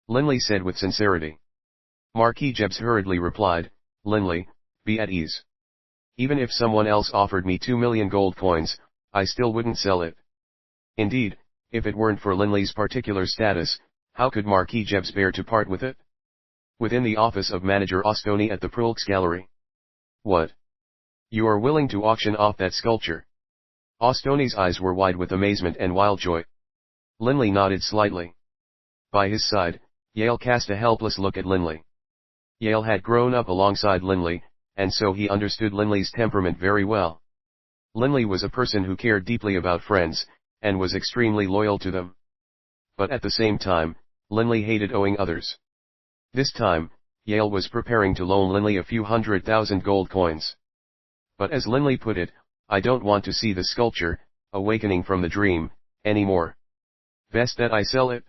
Linley said with sincerity. Marquis Jebs hurriedly replied, Linley, be at ease. Even if someone else offered me 2 million gold coins, I still wouldn't sell it. Indeed, if it weren't for Linley's particular status, how could Marquis Jebs bear to part with it? Within the office of Manager Ostoni at the Prulx Gallery. What? You are willing to auction off that sculpture? Ostoni's eyes were wide with amazement and wild joy. Linley nodded slightly. By his side, Yale cast a helpless look at Linley. Yale had grown up alongside Linley, and so he understood Linley's temperament very well. Linley was a person who cared deeply about friends, and was extremely loyal to them. But at the same time, Linley hated owing others. This time, Yale was preparing to loan Linley a few 100,000 gold coins. But as Linley put it, I don't want to see the sculpture, awakening from the dream, anymore. Best that I sell it?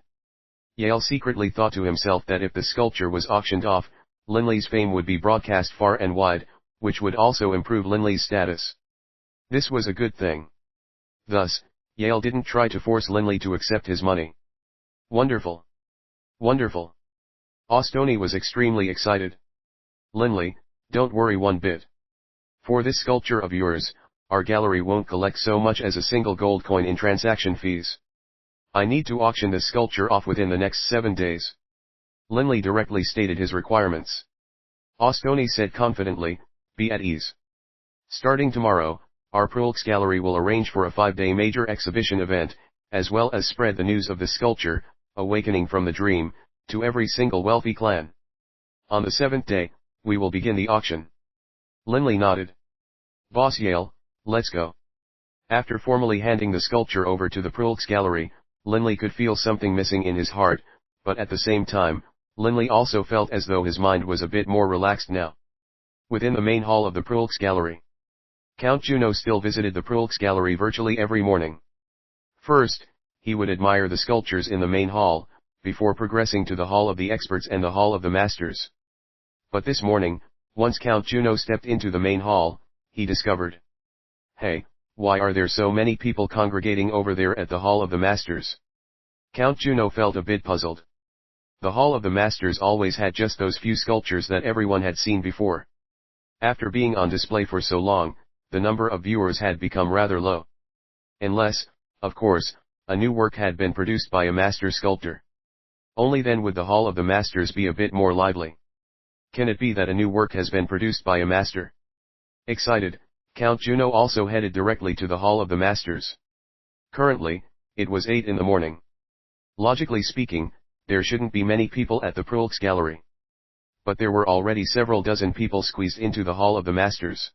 Yale secretly thought to himself that if the sculpture was auctioned off, Linley's fame would be broadcast far and wide, which would also improve Linley's status. This was a good thing. Thus, Yale didn't try to force Linley to accept his money. Wonderful. Wonderful. Ostoni was extremely excited. Linley, don't worry one bit. For this sculpture of yours, our gallery won't collect so much as a single gold coin in transaction fees. I need to auction this sculpture off within the next 7 days. Linley directly stated his requirements. Ostoni said confidently, be at ease. Starting tomorrow, our Prulx Gallery will arrange for a 5-day major exhibition event, as well as spread the news of the sculpture, awakening from the dream, to every single wealthy clan. On the 7th day, we will begin the auction. Linley nodded. Boss Yale, let's go. After formally handing the sculpture over to the Prulx Gallery, Linley could feel something missing in his heart, but at the same time, Linley also felt as though his mind was a bit more relaxed now. Within the main hall of the Prulx Gallery, Count Juno still visited the Prulx Gallery virtually every morning. First, he would admire the sculptures in the main hall, before progressing to the Hall of the Experts and the Hall of the Masters. But this morning, once Count Juno stepped into the main hall, he discovered. Hey, why are there so many people congregating over there at the Hall of the Masters? Count Juno felt a bit puzzled. The Hall of the Masters always had just those few sculptures that everyone had seen before. After being on display for so long, the number of viewers had become rather low. Unless, of course, a new work had been produced by a master sculptor. Only then would the Hall of the Masters be a bit more lively. Can it be that a new work has been produced by a master? Excited, Count Juno also headed directly to the Hall of the Masters. Currently, it was 8 in the morning. Logically speaking, there shouldn't be many people at the Prulks Gallery. But there were already several dozen people squeezed into the Hall of the Masters.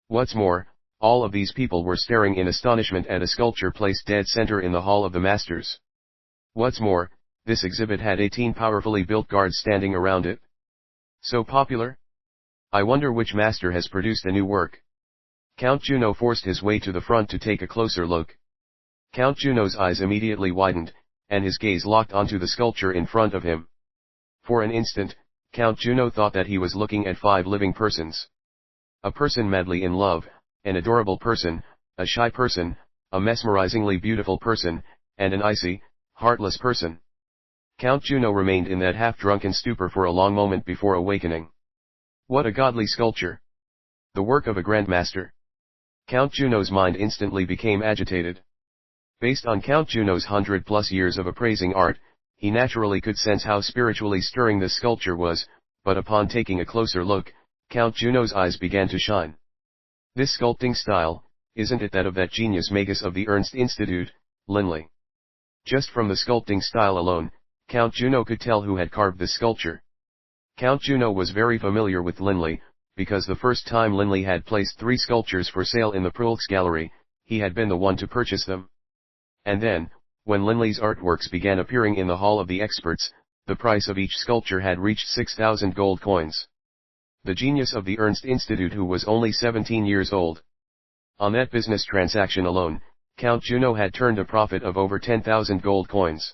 What's more, all of these people were staring in astonishment at a sculpture placed dead center in the Hall of the Masters. What's more, this exhibit had 18 powerfully built guards standing around it. So popular? I wonder which master has produced a new work. Count Juno forced his way to the front to take a closer look. Count Juno's eyes immediately widened, and his gaze locked onto the sculpture in front of him. For an instant, Count Juno thought that he was looking at 5 living persons. A person madly in love, an adorable person, a shy person, a mesmerizingly beautiful person, and an icy, heartless person. Count Juno remained in that half-drunken stupor for a long moment before awakening. What a godly sculpture! The work of a grandmaster. Count Juno's mind instantly became agitated. Based on Count Juno's 100+ years of appraising art, he naturally could sense how spiritually stirring this sculpture was, but upon taking a closer look, Count Juno's eyes began to shine. This sculpting style, isn't it that of that genius magus of the Ernst Institute, Linley? Just from the sculpting style alone, Count Juno could tell who had carved this sculpture. Count Juno was very familiar with Linley, because the first time Linley had placed 3 sculptures for sale in the Prulks Gallery, he had been the one to purchase them. And then, when Linley's artworks began appearing in the Hall of the Experts, the price of each sculpture had reached 6,000 gold coins. The genius of the Ernst Institute, who was only 17 years old. On that business transaction alone, Count Juno had turned a profit of over 10,000 gold coins.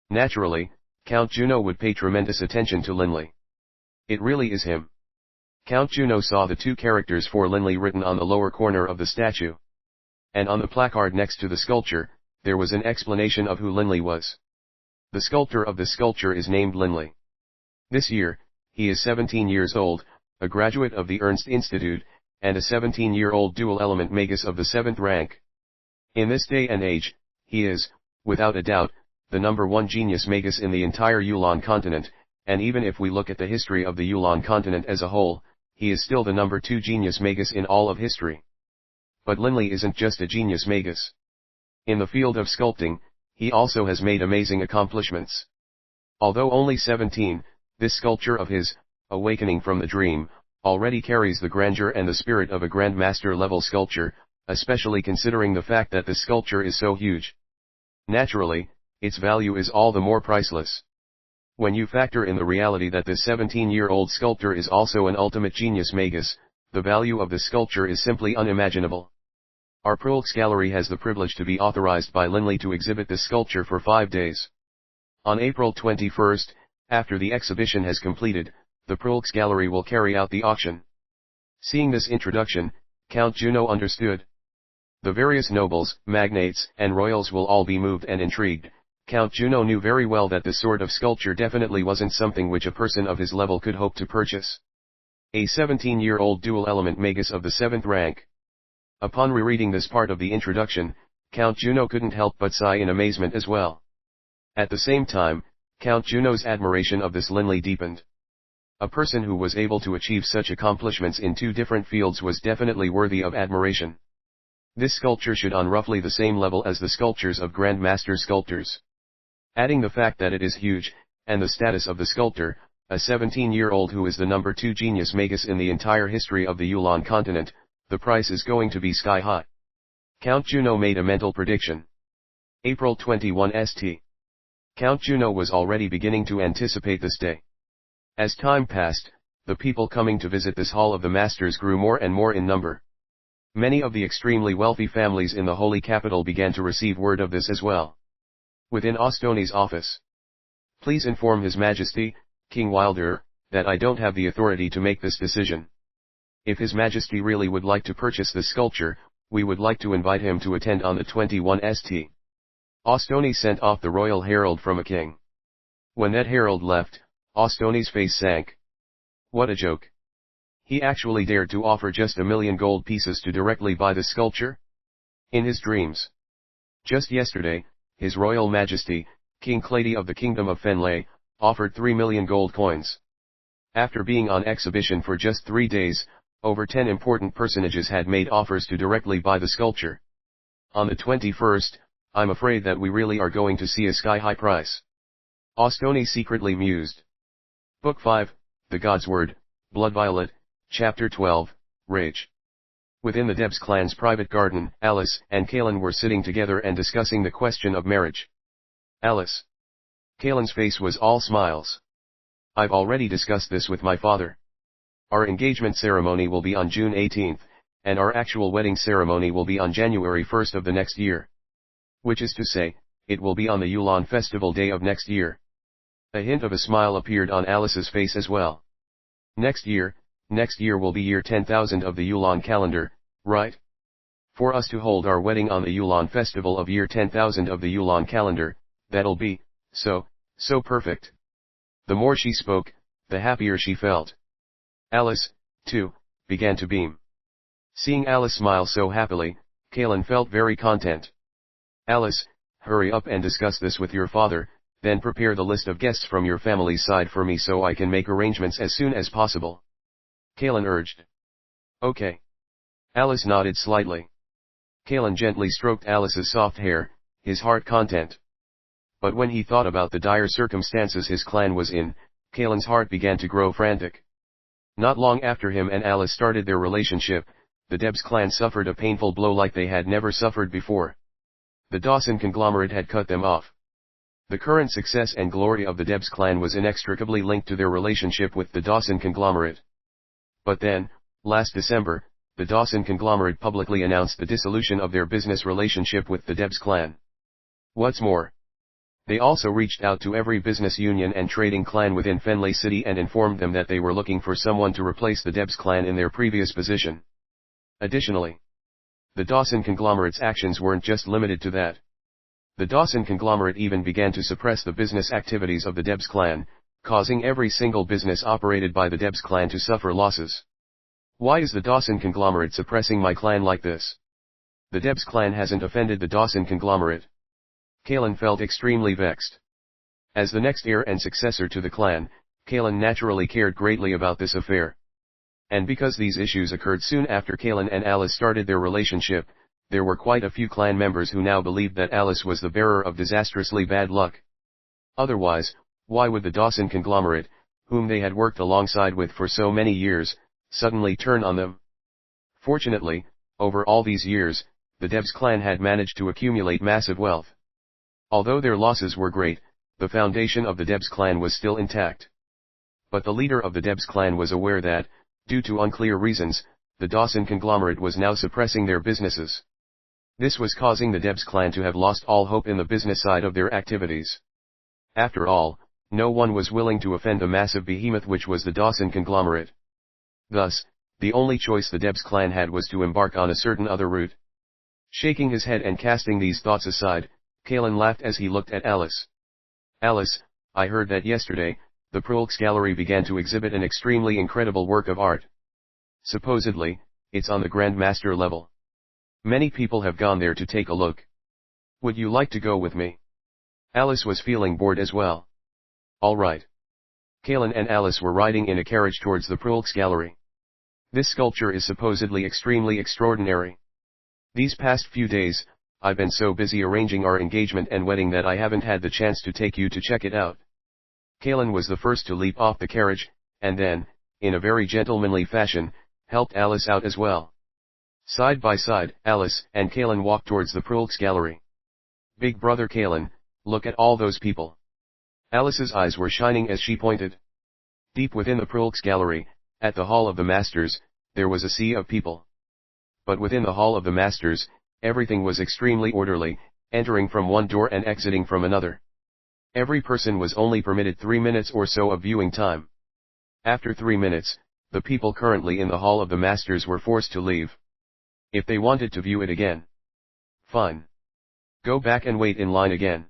Naturally, Count Juno would pay tremendous attention to Linley. It really is him. Count Juno saw the 2 characters for Linley written on the lower corner of the statue. And on the placard next to the sculpture, there was an explanation of who Linley was. The sculptor of this sculpture is named Linley. This year, he is 17 years old, a graduate of the Ernst Institute, and a 17-year-old dual-element magus of the 7th rank. In this day and age, he is, without a doubt, the #1 genius magus in the entire Yulan continent, and even if we look at the history of the Yulan continent as a whole, he is still the #2 genius magus in all of history. But Linley isn't just a genius magus. In the field of sculpting, he also has made amazing accomplishments. Although only 17, this sculpture of his, Awakening from the Dream, already carries the grandeur and the spirit of a grandmaster level sculpture, especially considering the fact that this sculpture is so huge. Naturally, its value is all the more priceless. When you factor in the reality that this 17-year-old sculptor is also an ultimate genius magus, the value of this sculpture is simply unimaginable. Our Prulks Gallery has the privilege to be authorized by Linley to exhibit this sculpture for 5 days. On April 21st, after the exhibition has completed, the Prulks Gallery will carry out the auction. Seeing this introduction, Count Juno understood. The various nobles, magnates, and royals will all be moved and intrigued. Count Juno knew very well that this sort of sculpture definitely wasn't something which a person of his level could hope to purchase. A 17-year-old dual-element magus of the 7th rank. Upon rereading this part of the introduction, Count Juno couldn't help but sigh in amazement as well. At the same time, Count Juno's admiration of this Linley deepened. A person who was able to achieve such accomplishments in 2 different fields was definitely worthy of admiration. This sculpture should on roughly the same level as the sculptures of grandmaster sculptors. Adding the fact that it is huge, and the status of the sculptor, a 17-year-old who is the #2 genius magus in the entire history of the Yulan continent, the price is going to be sky high. Count Juno made a mental prediction. April 21 St. Count Juno was already beginning to anticipate this day. As time passed, the people coming to visit this Hall of the Masters grew more and more in number. Many of the extremely wealthy families in the holy capital began to receive word of this as well. Within Ostoni's office. Please inform His Majesty, King Wilder, that I don't have the authority to make this decision. If His Majesty really would like to purchase this sculpture, we would like to invite him to attend on the 21 St. Ostoni sent off the royal herald from a king. When that herald left, Ostoni's face sank. What a joke. He actually dared to offer just 1,000,000 gold pieces to directly buy the sculpture? In his dreams. Just yesterday, His Royal Majesty, King Clady of the Kingdom of Fenlay, offered 3,000,000 gold coins. After being on exhibition for just 3 days, over 10 important personages had made offers to directly buy the sculpture. On the 21st, I'm afraid that we really are going to see a sky-high price. Ostoni secretly mused. Book 5, The GodSword, Blood Violet, Chapter 12, Rage. Within the Debs clan's private garden, Alice and Kalen were sitting together and discussing the question of marriage. Alice. Kalen's face was all smiles. I've already discussed this with my father. Our engagement ceremony will be on June 18th, and our actual wedding ceremony will be on January 1st of the next year. Which is to say, it will be on the Yulon festival day of next year. A hint of a smile appeared on Alice's face as well. Next year will be year 10,000 of the Yulon calendar, right? For us to hold our wedding on the Yulon festival of year 10,000 of the Yulon calendar, that'll be, so perfect. The more she spoke, the happier she felt. Alice, too, began to beam. Seeing Alice smile so happily, Kalen felt very content. Alice, hurry up and discuss this with your father, then prepare the list of guests from your family's side for me so I can make arrangements as soon as possible. Kalen urged. Okay. Alice nodded slightly. Kalen gently stroked Alice's soft hair, his heart content. But when he thought about the dire circumstances his clan was in, Kalen's heart began to grow frantic. Not long after him and Alice started their relationship, the Debs clan suffered a painful blow like they had never suffered before. The Dawson conglomerate had cut them off. The current success and glory of the Debs clan was inextricably linked to their relationship with the Dawson conglomerate. But then, last December, the Dawson conglomerate publicly announced the dissolution of their business relationship with the Debs clan. What's more, they also reached out to every business union and trading clan within Fenley City and informed them that they were looking for someone to replace the Debs clan in their previous position. Additionally, the Dawson conglomerate's actions weren't just limited to that. The Dawson conglomerate even began to suppress the business activities of the Debs clan, causing every single business operated by the Debs clan to suffer losses. Why is the Dawson conglomerate suppressing my clan like this? The Debs clan hasn't offended the Dawson conglomerate. Kalen felt extremely vexed. As the next heir and successor to the clan, Kalen naturally cared greatly about this affair. And because these issues occurred soon after Kalen and Alice started their relationship, there were quite a few clan members who now believed that Alice was the bearer of disastrously bad luck. Otherwise, why would the Dawson conglomerate, whom they had worked alongside with for so many years, suddenly turn on them? Fortunately, over all these years, the Debs clan had managed to accumulate massive wealth. Although their losses were great, the foundation of the Debs clan was still intact. But the leader of the Debs clan was aware that, due to unclear reasons, the Dawson conglomerate was now suppressing their businesses. This was causing the Debs clan to have lost all hope in the business side of their activities. After all, no one was willing to offend the massive behemoth which was the Dawson conglomerate. Thus, the only choice the Debs clan had was to embark on a certain other route. Shaking his head and casting these thoughts aside, Kalen laughed as he looked at Alice. Alice, I heard that yesterday, the Prolx Gallery began to exhibit an extremely incredible work of art. Supposedly, it's on the Grand Master level. Many people have gone there to take a look. Would you like to go with me? Alice was feeling bored as well. All right. Kalen and Alice were riding in a carriage towards the Prolx Gallery. This sculpture is supposedly extremely extraordinary. These past few days, I've been so busy arranging our engagement and wedding that I haven't had the chance to take you to check it out. Kalen was the first to leap off the carriage, and then, in a very gentlemanly fashion, helped Alice out as well. Side by side, Alice and Kalen walked towards the Prolx Gallery. Big brother Kalen, look at all those people. Alice's eyes were shining as she pointed. Deep within the Prolx Gallery, at the Hall of the Masters, there was a sea of people. But within the Hall of the Masters, everything was extremely orderly, entering from one door and exiting from another. Every person was only permitted 3 minutes or so of viewing time. After 3 minutes, the people currently in the Hall of the Masters were forced to leave. If they wanted to view it again. Fine. Go back and wait in line again.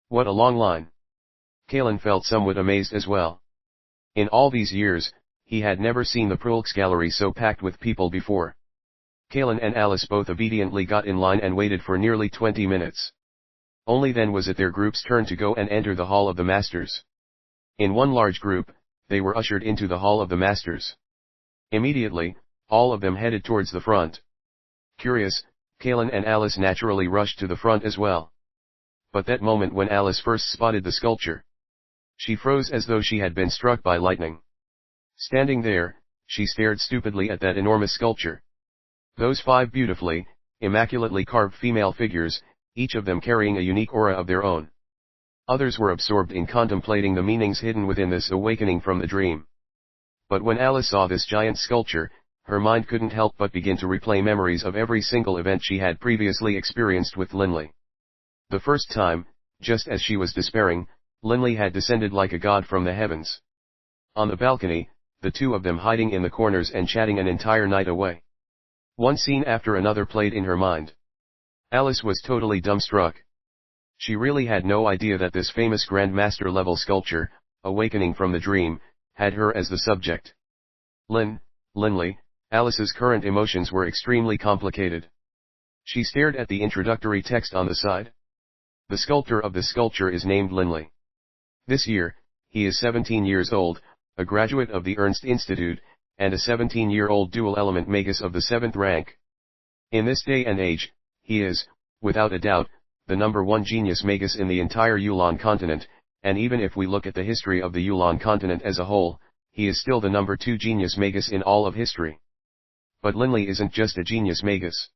What a long line. Coiling felt somewhat amazed as well. In all these years, he had never seen the Prulks gallery so packed with people before. Coiling and Alice both obediently got in line and waited for nearly 20 minutes. Only then was it their group's turn to go and enter the Hall of the Masters. In one large group, they were ushered into the Hall of the Masters. Immediately, all of them headed towards the front. Curious, Coiling and Alice naturally rushed to the front as well. But that moment when Alice first spotted the sculpture, she froze as though she had been struck by lightning. Standing there, she stared stupidly at that enormous sculpture. Those 5 beautifully, immaculately carved female figures, each of them carrying a unique aura of their own. Others were absorbed in contemplating the meanings hidden within this awakening from the dream. But when Alice saw this giant sculpture, her mind couldn't help but begin to replay memories of every single event she had previously experienced with Linley. The first time, just as she was despairing, Linley had descended like a god from the heavens. On the balcony, the two of them hiding in the corners and chatting an entire night away. One scene after another played in her mind. Alice was totally dumbstruck. She really had no idea that this famous Grand Master level sculpture, awakening from the dream, had her as the subject. Linley, Alice's current emotions were extremely complicated. She stared at the introductory text on the side. The sculptor of this sculpture is named Linley. This year, he is 17 years old, a graduate of the Ernst Institute, and a 17-year-old dual-element magus of the 7th rank. In this day and age, he is, without a doubt, the #1 genius magus in the entire Yulan continent, and even if we look at the history of the Yulan continent as a whole, he is still the #2 genius magus in all of history. But Linley isn't just a genius magus.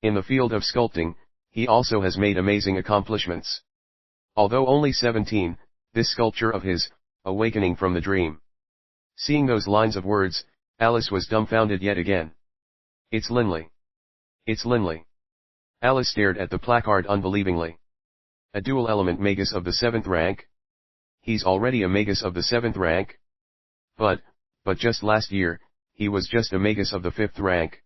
In the field of sculpting, he also has made amazing accomplishments. Although only 17, this sculpture of his, awakening from the dream. Seeing those lines of words, Alice was dumbfounded yet again. It's Linley. It's Linley. Alice stared at the placard unbelievingly. A dual-element magus of the 7th rank? He's already a magus of the 7th rank? But just last year, he was just a magus of the 5th rank.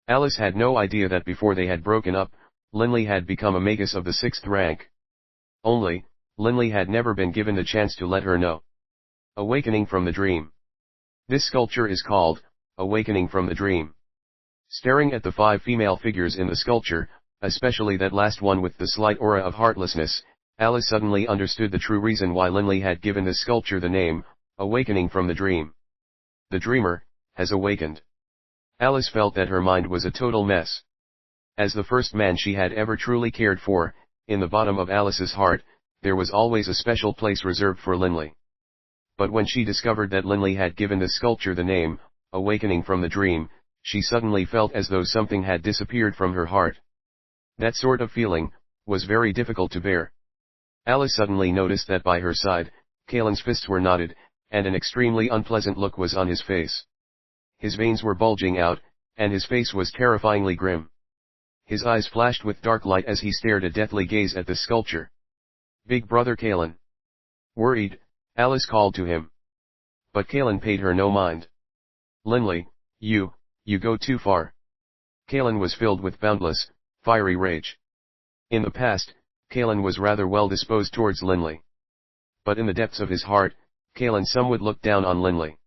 Alice had no idea that before they had broken up, Linley had become a magus of the 6th rank. Only, Linley had never been given the chance to let her know. Awakening from the dream. This sculpture is called, Awakening from the Dream. Staring at the 5 female figures in the sculpture, especially that last one with the slight aura of heartlessness, Alice suddenly understood the true reason why Linley had given this sculpture the name, Awakening from the Dream. The dreamer, has awakened. Alice felt that her mind was a total mess. As the first man she had ever truly cared for, in the bottom of Alice's heart, there was always a special place reserved for Linley. But when she discovered that Linley had given the sculpture the name, Awakening from the Dream, she suddenly felt as though something had disappeared from her heart. That sort of feeling, was very difficult to bear. Alice suddenly noticed that by her side, Coiling's fists were knotted, and an extremely unpleasant look was on his face. His veins were bulging out, and his face was terrifyingly grim. His eyes flashed with dark light as he stared a deathly gaze at the sculpture. Big brother Coiling. Worried, Alice called to him. But Coiling paid her no mind. Linley, you go too far. Coiling was filled with boundless, fiery rage. In the past, Coiling was rather well disposed towards Linley. But in the depths of his heart, Coiling somewhat looked down on Linley.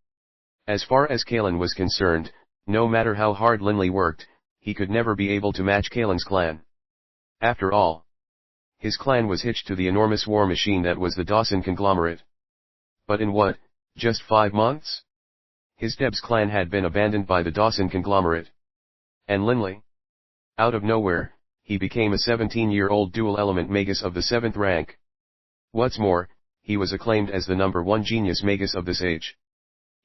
As far as Coiling was concerned, no matter how hard Linley worked, he could never be able to match Coiling's clan. After all, his clan was hitched to the enormous war machine that was the Dawson conglomerate. But in what, just 5 months? His Deb's clan had been abandoned by the Dawson conglomerate. And Linley? Out of nowhere, he became a 17-year-old dual-element magus of the 7th rank. What's more, he was acclaimed as the #1 genius magus of this age.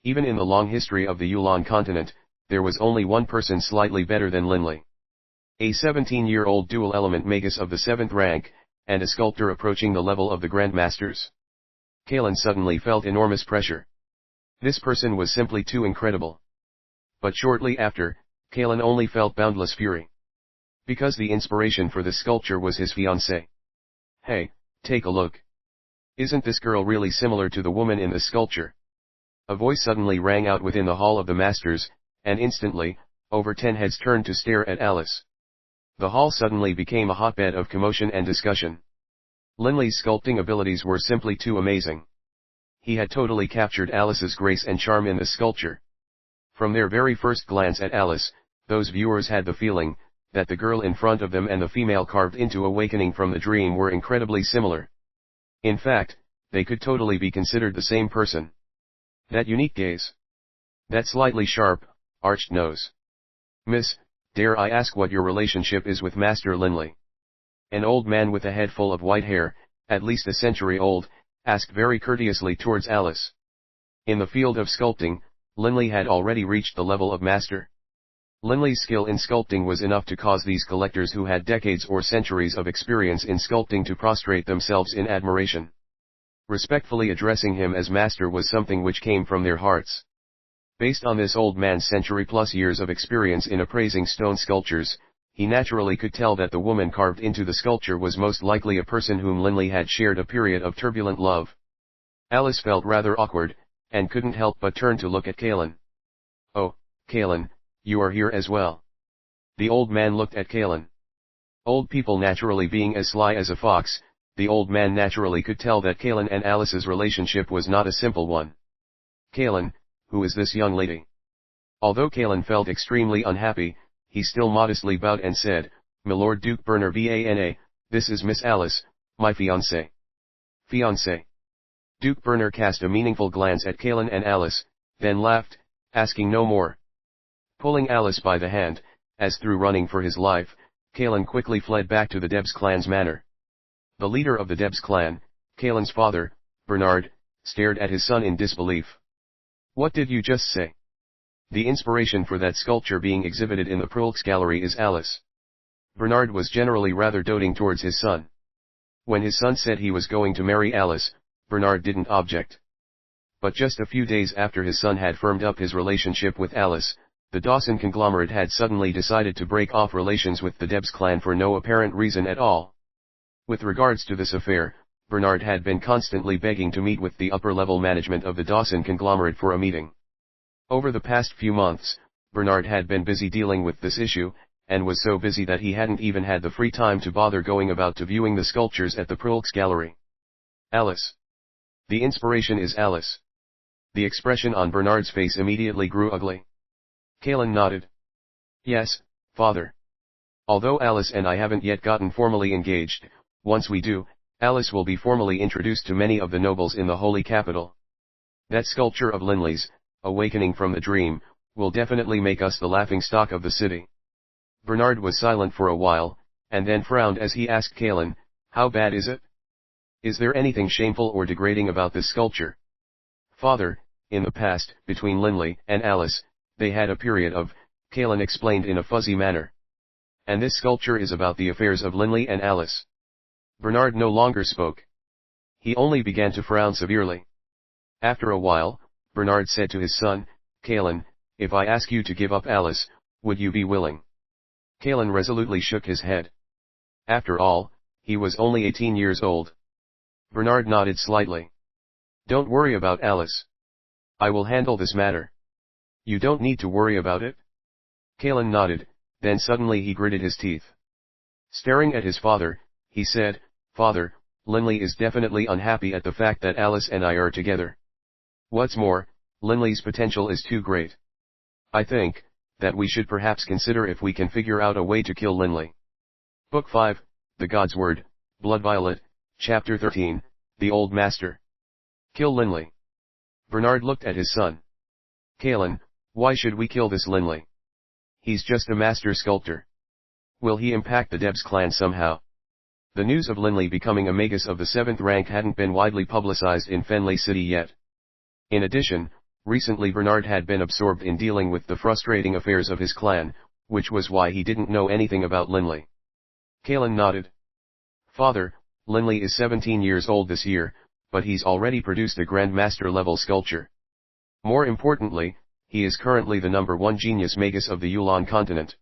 Even in the long history of the Yulan continent, there was only one person slightly better than Linley. A 17-year-old dual-element magus of the 7th rank, and a sculptor approaching the level of the Grand Masters. Coiling suddenly felt enormous pressure. This person was simply too incredible. But shortly after, Coiling only felt boundless fury. Because the inspiration for this sculpture was his fiancée. Hey, take a look. Isn't this girl really similar to the woman in this sculpture? A voice suddenly rang out within the Hall of the Masters, and instantly, over 10 heads turned to stare at Alice. The hall suddenly became a hotbed of commotion and discussion. Linley's sculpting abilities were simply too amazing. He had totally captured Alice's grace and charm in this sculpture. From their very first glance at Alice, those viewers had the feeling that the girl in front of them and the female carved into awakening from the dream were incredibly similar. In fact, they could totally be considered the same person. That unique gaze. That slightly sharp, arched nose. Miss, dare I ask what your relationship is with Master Linley? An old man with a head full of white hair, at least a century old, asked very courteously towards Alice. In the field of sculpting, Linley had already reached the level of master. Linley's skill in sculpting was enough to cause these collectors who had decades or centuries of experience in sculpting to prostrate themselves in admiration. Respectfully addressing him as master was something which came from their hearts. Based on this old man's century-plus years of experience in appraising stone sculptures, he naturally could tell that the woman carved into the sculpture was most likely a person whom Linley had shared a period of turbulent love. Alice felt rather awkward, and couldn't help but turn to look at Coiling. "Oh, Coiling, you are here as well." The old man looked at Coiling. Old people naturally being as sly as a fox, the old man naturally could tell that Coiling and Alice's relationship was not a simple one. "Coiling, who is this young lady?" Although Coiling felt extremely unhappy, he still modestly bowed and said, "My Lord Duke Berner Vana, this is Miss Alice, my fiancée." "Fiancée?" Duke Berner cast a meaningful glance at Coiling and Alice, then laughed, asking no more. Pulling Alice by the hand, as through running for his life, Coiling quickly fled back to the Debs clan's manor. The leader of the Debs clan, Coiling's father, Bernard, stared at his son in disbelief. "What did you just say?" "The inspiration for that sculpture being exhibited in the Prolx Gallery is Alice." Bernard was generally rather doting towards his son. When his son said he was going to marry Alice, Bernard didn't object. But just a few days after his son had firmed up his relationship with Alice, the Dawson conglomerate had suddenly decided to break off relations with the Debs clan for no apparent reason at all. With regards to this affair, Bernard had been constantly begging to meet with the upper-level management of the Dawson conglomerate for a meeting. Over the past few months, Bernard had been busy dealing with this issue, and was so busy that he hadn't even had the free time to bother going about to viewing the sculptures at the Prolx Gallery. "Alice. The inspiration is Alice." The expression on Bernard's face immediately grew ugly. Coiling nodded. "Yes, father. Although Alice and I haven't yet gotten formally engaged, once we do, Alice will be formally introduced to many of the nobles in the holy capital. That sculpture of Linley's, Awakening from the Dream, will definitely make us the laughingstock of the city." Bernard was silent for a while, and then frowned as he asked Coiling, "How bad is it? Is there anything shameful or degrading about this sculpture?" "Father, in the past, between Linley and Alice, they had a period of," Coiling explained in a fuzzy manner. "And this sculpture is about the affairs of Linley and Alice." Bernard no longer spoke. He only began to frown severely. After a while, Bernard said to his son, "Coiling, if I ask you to give up Alice, would you be willing?" Coiling resolutely shook his head. After all, he was only 18 years old. Bernard nodded slightly. "Don't worry about Alice. I will handle this matter." "You don't need to worry about it." Coiling nodded, then suddenly he gritted his teeth. Staring at his father, he said, "Father, Linley is definitely unhappy at the fact that Alice and I are together. What's more, Linley's potential is too great. I think that we should perhaps consider if we can figure out a way to kill Linley." Book 5, The GodSword, Blood Violet, Chapter 13, The Old Master. "Kill Linley." Bernard looked at his son. "Coiling, why should we kill this Linley? He's just a master sculptor. Will he impact the Debs clan somehow?" The news of Linley becoming a magus of the 7th rank hadn't been widely publicized in Fenley City yet. In addition, recently Bernard had been absorbed in dealing with the frustrating affairs of his clan, which was why he didn't know anything about Linley. Coiling nodded. "Father, Linley is 17 years old this year, but he's already produced a Grandmaster level sculpture. More importantly, he is currently the #1 genius magus of the Yulan continent.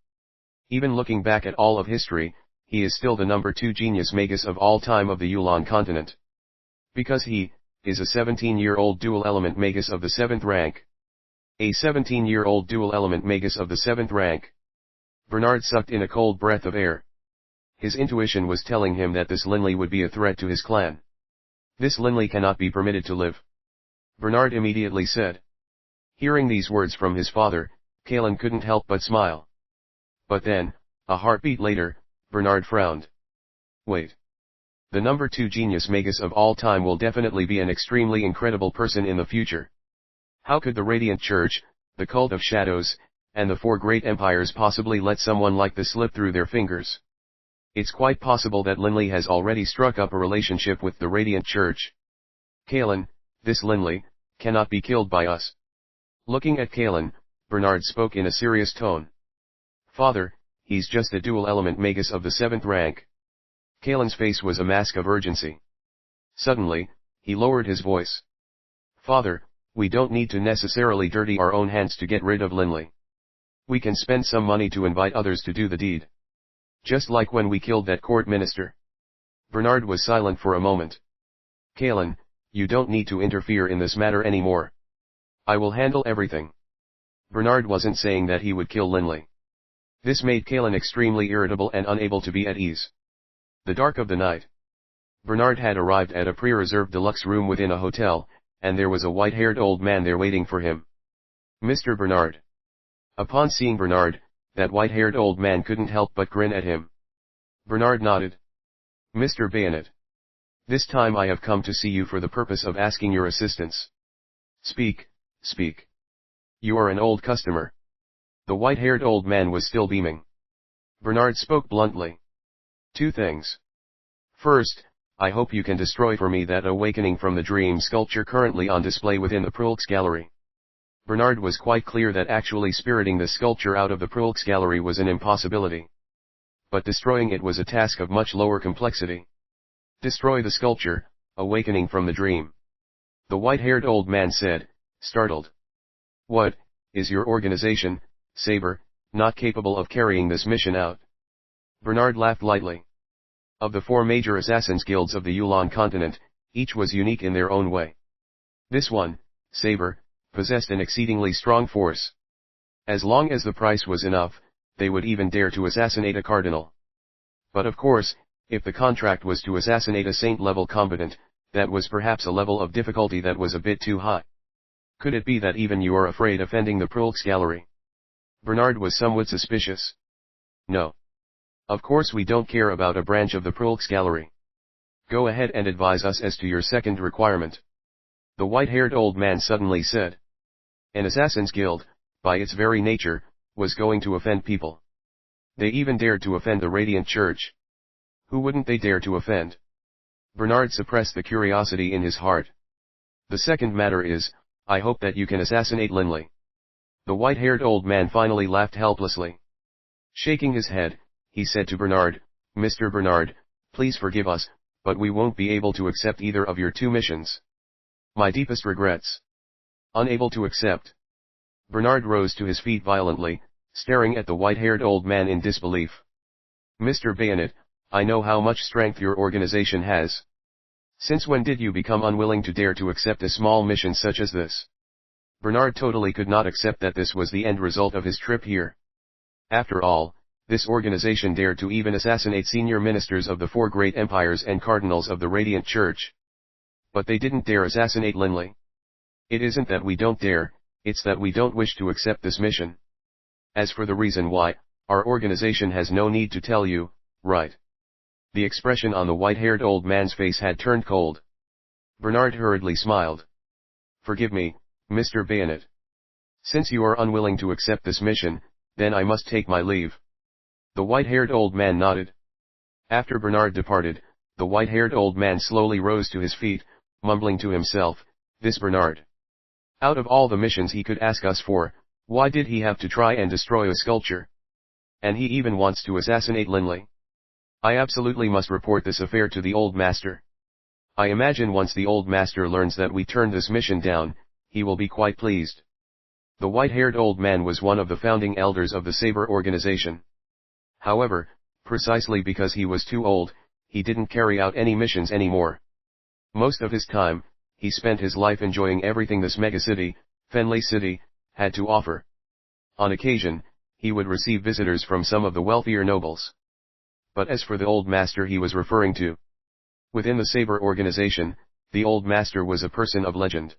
Even looking back at all of history, he is still the #2 genius magus of all time of the Yulan continent. Because he is a 17-year-old dual-element magus of the 7th rank. A 17-year-old dual-element magus of the 7th rank." Bernard sucked in a cold breath of air. His intuition was telling him that this Linley would be a threat to his clan. This Linley cannot be permitted to live, Bernard immediately said. Hearing these words from his father, Kalen couldn't help but smile. But then, a heartbeat later, Bernard frowned. Wait. The number 2 genius magus of all time will definitely be an extremely incredible person in the future. How could the Radiant Church, the Cult of Shadows, and the 4 great empires possibly let someone like this slip through their fingers? It's quite possible that Linley has already struck up a relationship with the Radiant Church. Kalen, this Linley, cannot be killed by us. Looking at Kalen, Bernard spoke in a serious tone. Father, he's just a dual-element magus of the 7th rank. Kalen's face was a mask of urgency. Suddenly, he lowered his voice. Father, we don't need to necessarily dirty our own hands to get rid of Linley. We can spend some money to invite others to do the deed. Just like when we killed that court minister. Bernard was silent for a moment. Kalen, you don't need to interfere in this matter anymore. I will handle everything. Bernard wasn't saying that he would kill Linley. This made Kalen extremely irritable and unable to be at ease. The dark of the night. Bernard had arrived at a pre-reserved deluxe room within a hotel, and there was a white-haired old man there waiting for him. Mr. Bernard. Upon seeing Bernard, that white-haired old man couldn't help but grin at him. Bernard nodded. Mr. Bayonet. This time I have come to see you for the purpose of asking your assistance. Speak, speak. You are an old customer. The white-haired old man was still beaming. Bernard spoke bluntly. 2 things. First, I hope you can destroy for me that awakening from the dream sculpture currently on display within the Prulx Gallery. Bernard was quite clear that actually spiriting the sculpture out of the Prulx Gallery was an impossibility. But destroying it was a task of much lower complexity. Destroy the sculpture, awakening from the dream. The white-haired old man said, startled. What, is your organization, Saber, not capable of carrying this mission out? Bernard laughed lightly. Of the 4 major assassins guilds of the Yulan continent, each was unique in their own way. This one, Saber, possessed an exceedingly strong force. As long as the price was enough, they would even dare to assassinate a cardinal. But of course, if the contract was to assassinate a saint-level combatant, that was perhaps a level of difficulty that was a bit too high. Could it be that even you are afraid offending the Prulx Gallery? Bernard was somewhat suspicious. No. Of course we don't care about a branch of the Prulx Gallery. Go ahead and advise us as to your second requirement. The white-haired old man suddenly said. An assassin's guild, by its very nature, was going to offend people. They even dared to offend the Radiant Church. Who wouldn't they dare to offend? Bernard suppressed the curiosity in his heart. The second matter is, I hope that you can assassinate Linley. The white-haired old man finally laughed helplessly. Shaking his head, he said to Bernard, Mr. Bernard, please forgive us, but we won't be able to accept either of your 2 missions. My deepest regrets. Unable to accept. Bernard rose to his feet violently, staring at the white-haired old man in disbelief. Mr. Bayonet, I know how much strength your organization has. Since when did you become unwilling to dare to accept a small mission such as this? Bernard totally could not accept that this was the end result of his trip here. After all, this organization dared to even assassinate senior ministers of the 4 great empires and cardinals of the Radiant Church. But they didn't dare assassinate Linley. It isn't that we don't dare, it's that we don't wish to accept this mission. As for the reason why, our organization has no need to tell you, right? The expression on the white-haired old man's face had turned cold. Bernard hurriedly smiled. Forgive me, Mr. Bayonet. Since you are unwilling to accept this mission, then I must take my leave. The white-haired old man nodded. After Bernard departed, the white-haired old man slowly rose to his feet, mumbling to himself, this Bernard. Out of all the missions he could ask us for, why did he have to try and destroy a sculpture? And he even wants to assassinate Linley. I absolutely must report this affair to the old master. I imagine once the old master learns that we turned this mission down, he will be quite pleased. The white-haired old man was one of the founding elders of the Saber organization. However, precisely because he was too old, he didn't carry out any missions anymore. Most of his time, he spent his life enjoying everything this megacity, Fenley City, had to offer. On occasion, he would receive visitors from some of the wealthier nobles. But as for the old master he was referring to, within the Saber organization, the old master was a person of legend.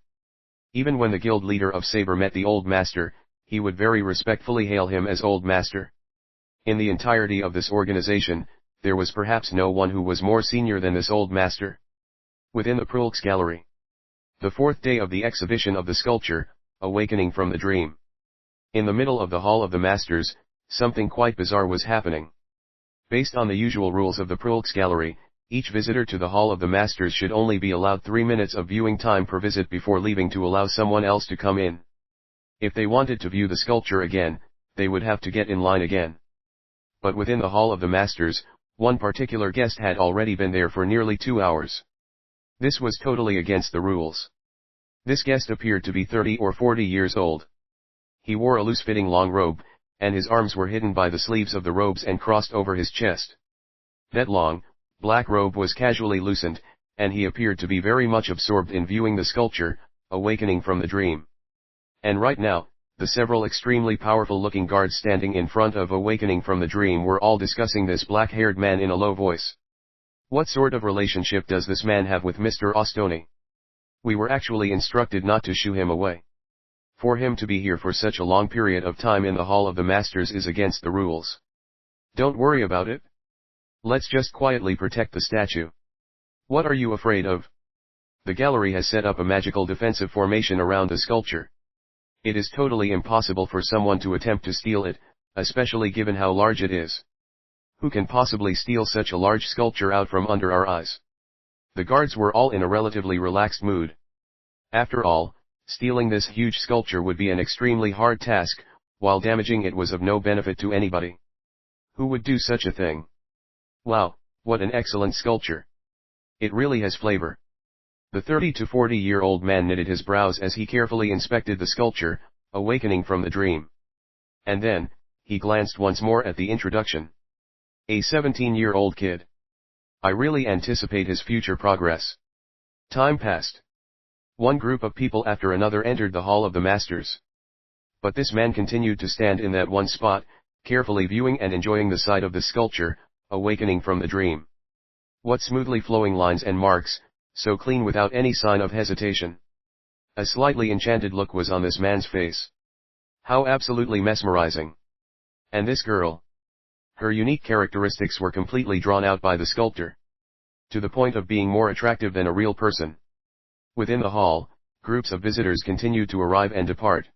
Even when the guild leader of Saber met the old master, he would very respectfully hail him as old master. In the entirety of this organization, there was perhaps no one who was more senior than this old master. Within the Prulx Gallery, the fourth day of the exhibition of the sculpture, Awakening from the Dream. In the middle of the Hall of the Masters, something quite bizarre was happening. Based on the usual rules of the Prulx Gallery, each visitor to the Hall of the Masters should only be allowed 3 minutes of viewing time per visit before leaving to allow someone else to come in. If they wanted to view the sculpture again, they would have to get in line again. But within the Hall of the Masters, one particular guest had already been there for nearly 2 hours. This was totally against the rules. This guest appeared to be 30 or 40 years old. He wore a loose-fitting long robe, and his arms were hidden by the sleeves of the robes and crossed over his chest. That long, black robe was casually loosened, and he appeared to be very much absorbed in viewing the sculpture, Awakening from the Dream. And right now, the several extremely powerful-looking guards standing in front of Awakening from the Dream were all discussing this black-haired man in a low voice. What sort of relationship does this man have with Mr. Ostoni? We were actually instructed not to shoo him away. For him to be here for such a long period of time in the Hall of the Masters is against the rules. Don't worry about it. Let's just quietly protect the statue. What are you afraid of? The gallery has set up a magical defensive formation around the sculpture. It is totally impossible for someone to attempt to steal it, especially given how large it is. Who can possibly steal such a large sculpture out from under our eyes? The guards were all in a relatively relaxed mood. After all, stealing this huge sculpture would be an extremely hard task, while damaging it was of no benefit to anybody. Who would do such a thing? Wow, what an excellent sculpture. It really has flavor. The 30 to 40-year-old man knitted his brows as he carefully inspected the sculpture, Awakening from the Dream. And then, he glanced once more at the introduction. A 17-year-old kid. I really anticipate his future progress. Time passed. One group of people after another entered the Hall of the Masters. But this man continued to stand in that one spot, carefully viewing and enjoying the sight of the sculpture, Awakening from the Dream. What smoothly flowing lines and marks, so clean without any sign of hesitation. A slightly enchanted look was on this man's face. How absolutely mesmerizing. And this girl. Her unique characteristics were completely drawn out by the sculptor. To the point of being more attractive than a real person. Within the hall, groups of visitors continued to arrive and depart.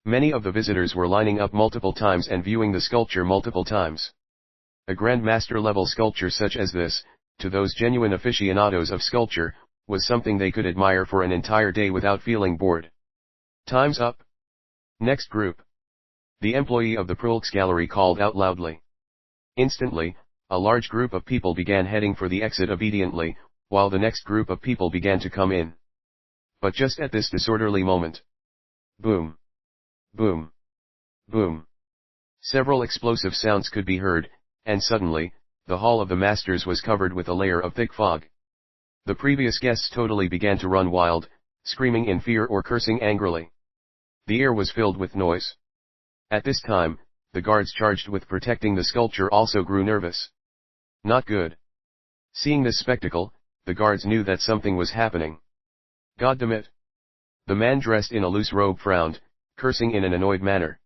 Many of the visitors were lining up multiple times and viewing the sculpture multiple times. A Grandmaster level sculpture such as this, to those genuine aficionados of sculpture, was something they could admire for an entire day without feeling bored. Time's up. Next group. The employee of the Prulx Gallery called out loudly. Instantly, a large group of people began heading for the exit obediently, while the next group of people began to come in. But just at this disorderly moment. Boom. Boom. Boom. Several explosive sounds could be heard, and suddenly, the Hall of the Masters was covered with a layer of thick fog. The previous guests totally began to run wild, screaming in fear or cursing angrily. The air was filled with noise. At this time, the guards charged with protecting the sculpture also grew nervous. Not good. Seeing this spectacle, the guards knew that something was happening. Goddammit. The man dressed in a loose robe frowned, cursing in an annoyed manner.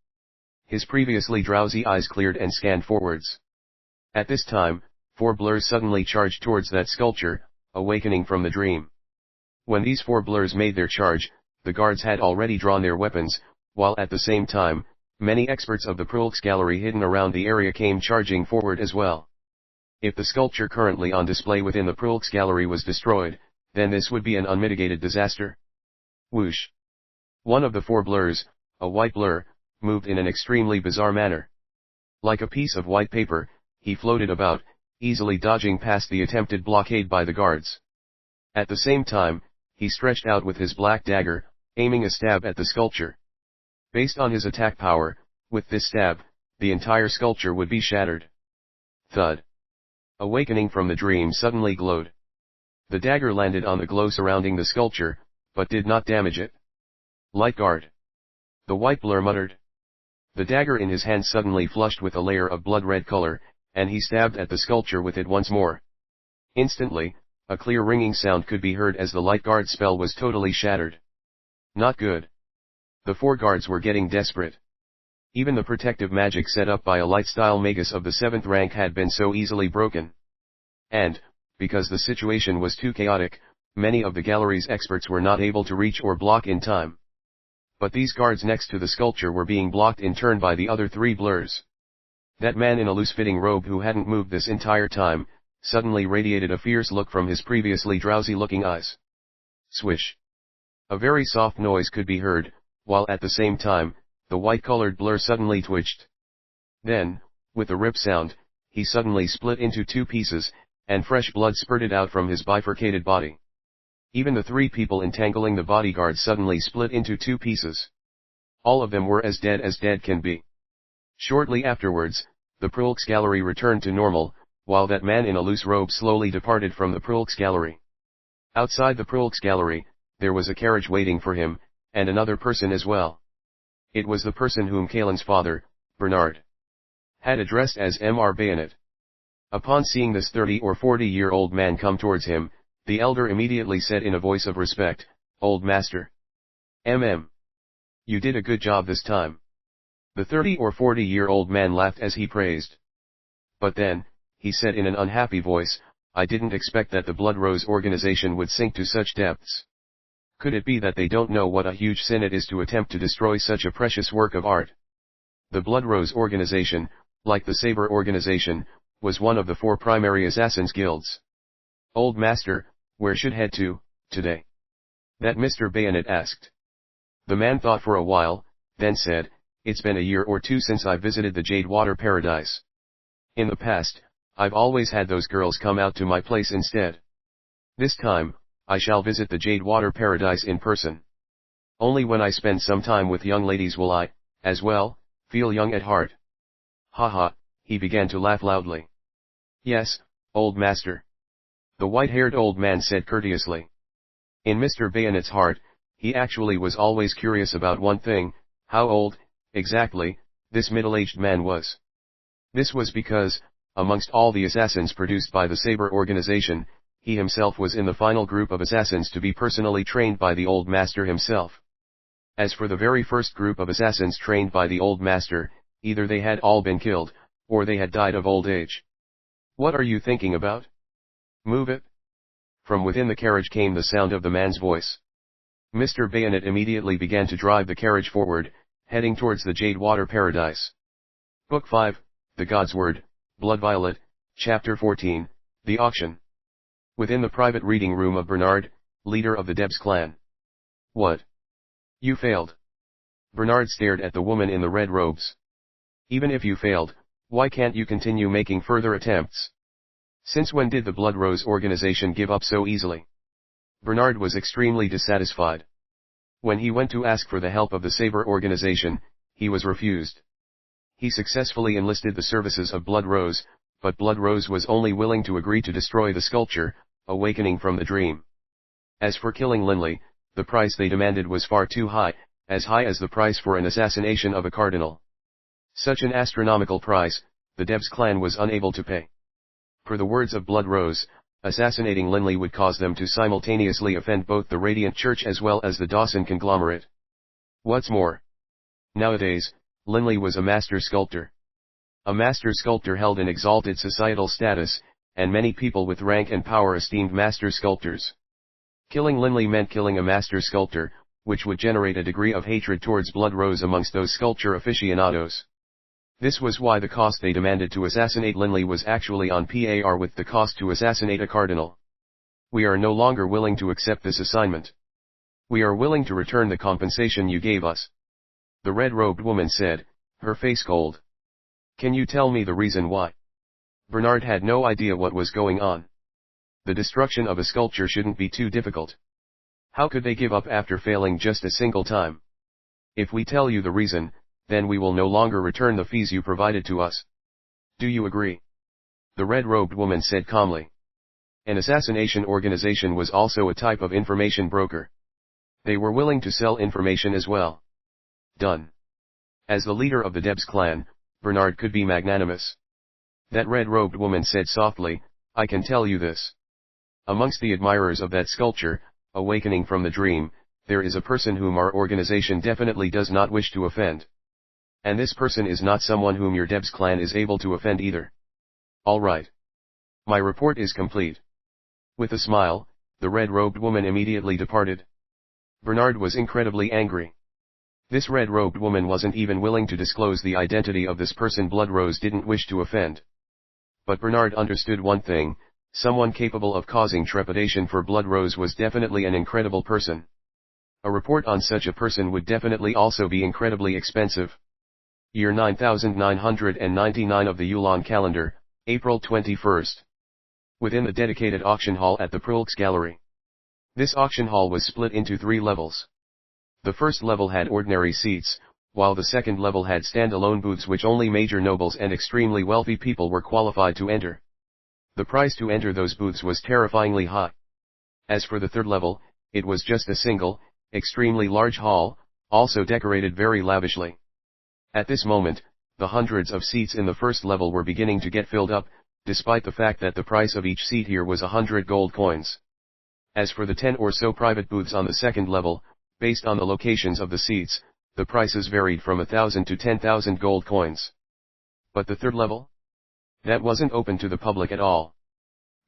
His previously drowsy eyes cleared and scanned forwards. At this time, 4 blurs suddenly charged towards that sculpture, Awakening from the Dream. When these 4 blurs made their charge, the guards had already drawn their weapons, while at the same time, many experts of the Prulx Gallery hidden around the area came charging forward as well. If the sculpture currently on display within the Prulx Gallery was destroyed, then this would be an unmitigated disaster. Whoosh. One of the 4 blurs, a white blur, moved in an extremely bizarre manner. Like a piece of white paper, he floated about, easily dodging past the attempted blockade by the guards. At the same time, he stretched out with his black dagger, aiming a stab at the sculpture. Based on his attack power, with this stab, the entire sculpture would be shattered. Thud. Awakening from the Dream suddenly glowed. The dagger landed on the glow surrounding the sculpture, but did not damage it. Light guard. The white blur muttered. The dagger in his hand suddenly flushed with a layer of blood-red color, and he stabbed at the sculpture with it once more. Instantly, a clear ringing sound could be heard as the light guard spell was totally shattered. Not good. The 4 guards were getting desperate. Even the protective magic set up by a light-style magus of the 7th rank had been so easily broken. And, because the situation was too chaotic, many of the gallery's experts were not able to reach or block in time. But these guards next to the sculpture were being blocked in turn by the other 3 blurs. That man in a loose-fitting robe who hadn't moved this entire time, suddenly radiated a fierce look from his previously drowsy-looking eyes. Swish. A very soft noise could be heard, while at the same time, the white-colored blur suddenly twitched. Then, with a rip sound, he suddenly split into 2 pieces, and fresh blood spurted out from his bifurcated body. Even the 3 people entangling the bodyguard suddenly split into 2 pieces. All of them were as dead can be. Shortly afterwards, the Prulx gallery returned to normal, while that man in a loose robe slowly departed from the Prulx gallery. Outside the Prulx gallery, there was a carriage waiting for him, and another person as well. It was the person whom Kalen's father, Bernard, had addressed as Mr. Bayonet. Upon seeing this 30 or 40-year-old man come towards him, the elder immediately said in a voice of respect, "Old master. You did a good job this time." The 30 or 40-year-old man laughed as he praised. But then, he said in an unhappy voice, "I didn't expect that the Blood Rose organization would sink to such depths. Could it be that they don't know what a huge sin it is to attempt to destroy such a precious work of art?" The Blood Rose organization, like the Saber organization, was one of the 4 primary assassins' guilds. "Old master, where should head to, today?" that Mr. Bayonet asked. The man thought for a while, then said, "It's been a year or 2 since I visited the Jade Water Paradise. In the past, I've always had those girls come out to my place instead. This time, I shall visit the Jade Water Paradise in person. Only when I spend some time with young ladies will I, as well, feel young at heart." "Ha ha," he began to laugh loudly. "Yes, old master," the white-haired old man said courteously. In Mr. Bayonet's heart, he actually was always curious about one thing: how old, exactly, this middle-aged man was. This was because, amongst all the assassins produced by the Saber organization, he himself was in the final group of assassins to be personally trained by the old master himself. As for the very first group of assassins trained by the old master, either they had all been killed, or they had died of old age. "What are you thinking about? Move it." From within the carriage came the sound of the man's voice. Mr. Bayonet immediately began to drive the carriage forward, heading towards the Jade Water Paradise. Book 5, The GodSword, Blood Violet, Chapter 14, The Auction. Within the private reading room of Bernard, leader of the Debs clan. "What? You failed?" Bernard stared at the woman in the red robes. "Even if you failed, why can't you continue making further attempts? Since when did the Blood Rose organization give up so easily?" Bernard was extremely dissatisfied. When he went to ask for the help of the Saber organization, he was refused. He successfully enlisted the services of Blood Rose, but Blood Rose was only willing to agree to destroy the sculpture, awakening from the dream. As for killing Linley, the price they demanded was far too high, as high as the price for an assassination of a cardinal. Such an astronomical price, the Debs clan was unable to pay. Per the words of Blood Rose, assassinating Linley would cause them to simultaneously offend both the Radiant Church as well as the Dawson conglomerate. What's more, nowadays, Linley was a master sculptor. A master sculptor held an exalted societal status, and many people with rank and power esteemed master sculptors. Killing Linley meant killing a master sculptor, which would generate a degree of hatred towards Blood Rose amongst those sculpture aficionados. This was why the cost they demanded to assassinate Linley was actually on par with the cost to assassinate a cardinal. "We are no longer willing to accept this assignment. We are willing to return the compensation you gave us," the red-robed woman said, her face cold. "Can you tell me the reason why?" Bernard had no idea what was going on. The destruction of a sculpture shouldn't be too difficult. How could they give up after failing just a single time? "If we tell you the reason, then we will no longer return the fees you provided to us. Do you agree?" the red-robed woman said calmly. An assassination organization was also a type of information broker. They were willing to sell information as well. Done. As the leader of the Debs clan, Bernard could be magnanimous. That red-robed woman said softly, "I can tell you this. Amongst the admirers of that sculpture, awakening from the dream, there is a person whom our organization definitely does not wish to offend. And this person is not someone whom your Debs clan is able to offend either. All right. My report is complete." With a smile, the red-robed woman immediately departed. Bernard was incredibly angry. This red-robed woman wasn't even willing to disclose the identity of this person Blood Rose didn't wish to offend. But Bernard understood one thing: someone capable of causing trepidation for Blood Rose was definitely an incredible person. A report on such a person would definitely also be incredibly expensive. Year 9999 of the Yulan calendar, April 21st. Within the dedicated auction hall at the Prulx Gallery. This auction hall was split into 3 levels. The first level had ordinary seats, while the second level had stand-alone booths which only major nobles and extremely wealthy people were qualified to enter. The price to enter those booths was terrifyingly high. As for the third level, it was just a single, extremely large hall, also decorated very lavishly. At this moment, the hundreds of seats in the first level were beginning to get filled up, despite the fact that the price of each seat here was 100 gold coins. As for the 10 or so private booths on the second level, based on the locations of the seats, the prices varied from 1,000 to 10,000 gold coins. But the third level? That wasn't open to the public at all.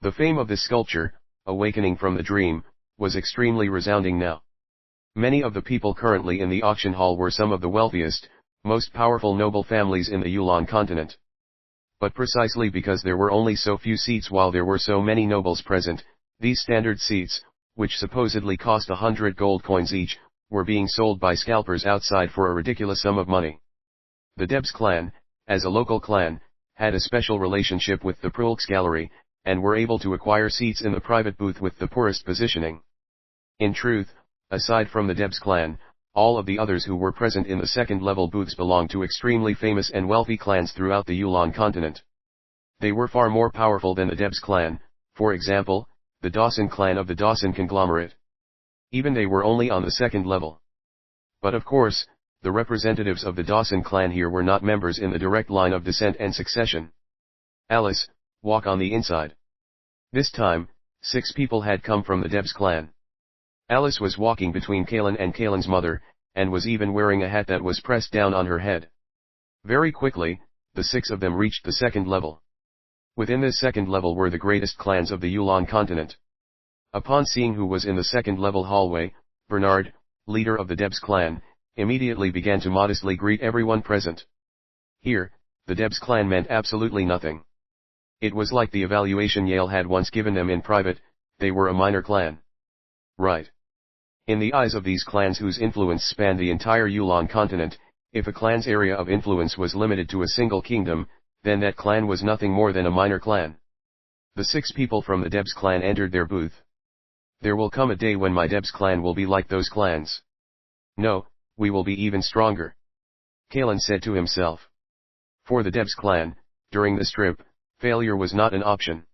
The fame of this sculpture, awakening from the dream, was extremely resounding now. Many of the people currently in the auction hall were some of the wealthiest, most powerful noble families in the Yulan continent. But precisely because there were only so few seats while there were so many nobles present, these standard seats, which supposedly cost 100 gold coins each, were being sold by scalpers outside for a ridiculous sum of money. The Debs clan, as a local clan, had a special relationship with the Prulx Gallery, and were able to acquire seats in the private booth with the poorest positioning. In truth, aside from the Debs clan, all of the others who were present in the second-level booths belonged to extremely famous and wealthy clans throughout the Yulan continent. They were far more powerful than the Debs clan, for example, the Dawson clan of the Dawson conglomerate. Even they were only on the second level. But of course, the representatives of the Dawson clan here were not members in the direct line of descent and succession. "Alice, walk on the inside." This time, 6 people had come from the Debs clan. Alice was walking between Kalen and Kalen's mother, and was even wearing a hat that was pressed down on her head. Very quickly, the 6 of them reached the second level. Within this second level were the greatest clans of the Yulan continent. Upon seeing who was in the second level hallway, Bernard, leader of the Debs clan, immediately began to modestly greet everyone present. Here, the Debs clan meant absolutely nothing. It was like the evaluation Yale had once given them in private: they were a minor clan. Right. In the eyes of these clans whose influence spanned the entire Yulan continent, if a clan's area of influence was limited to a single kingdom, then that clan was nothing more than a minor clan. The 6 people from the Debs clan entered their booth. "There will come a day when my Debs clan will be like those clans. No, we will be even stronger," Kalen said to himself. For the Debs clan, during this trip, failure was not an option.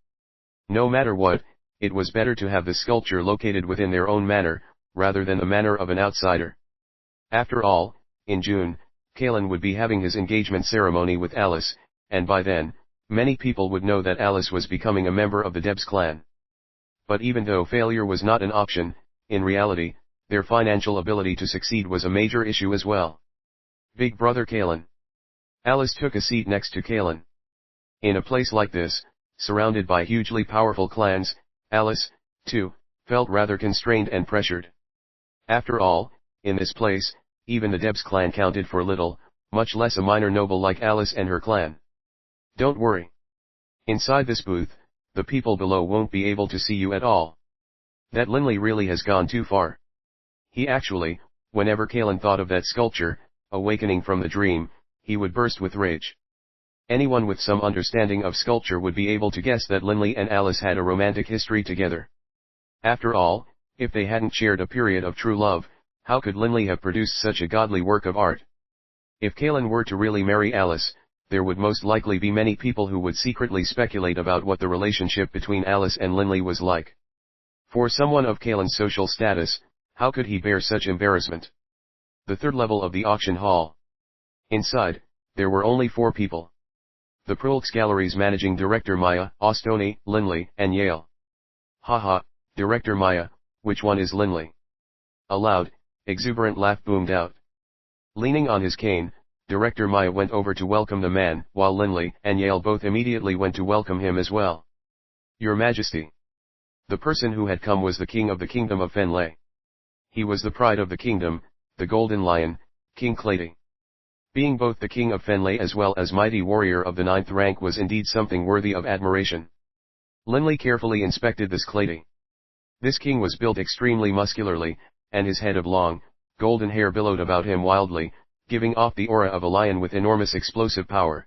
No matter what, it was better to have the sculpture located within their own manor, rather than the manor of an outsider. After all, in June, Kalen would be having his engagement ceremony with Alice, and by then, many people would know that Alice was becoming a member of the Debs clan. But even though failure was not an option, in reality, their financial ability to succeed was a major issue as well. "Big brother Kalen." Alice took a seat next to Kalen. In a place like this, surrounded by hugely powerful clans, Alice, too, felt rather constrained and pressured. After all, in this place, even the Debs clan counted for little, much less a minor noble like Alice and her clan. "Don't worry. Inside this booth, the people below won't be able to see you at all. That Linley really has gone too far." He actually, whenever Kalen thought of that sculpture, awakening from the dream, he would burst with rage. Anyone with some understanding of sculpture would be able to guess that Linley and Alice had a romantic history together. After all, if they hadn't shared a period of true love, how could Linley have produced such a godly work of art? If Kalen were to really marry Alice, there would most likely be many people who would secretly speculate about what the relationship between Alice and Linley was like. For someone of Kalen's social status, how could he bear such embarrassment? The third level of the auction hall. Inside, there were only 4 people. The Prolix Gallery's managing director Maya, Ostoni, Linley, and Yale. Haha, Director Maya, which one is Linley? A loud, exuberant laugh boomed out. Leaning on his cane, Director Maya went over to welcome the man, while Linley and Yale both immediately went to welcome him as well. Your Majesty. The person who had come was the king of the kingdom of Fenley. He was the pride of the kingdom, the Golden Lion, King Clady. Being both the king of Fenley as well as mighty warrior of the 9th rank was indeed something worthy of admiration. Linley carefully inspected this Clady. This king was built extremely muscularly, and his head of long, golden hair billowed about him wildly, giving off the aura of a lion with enormous explosive power.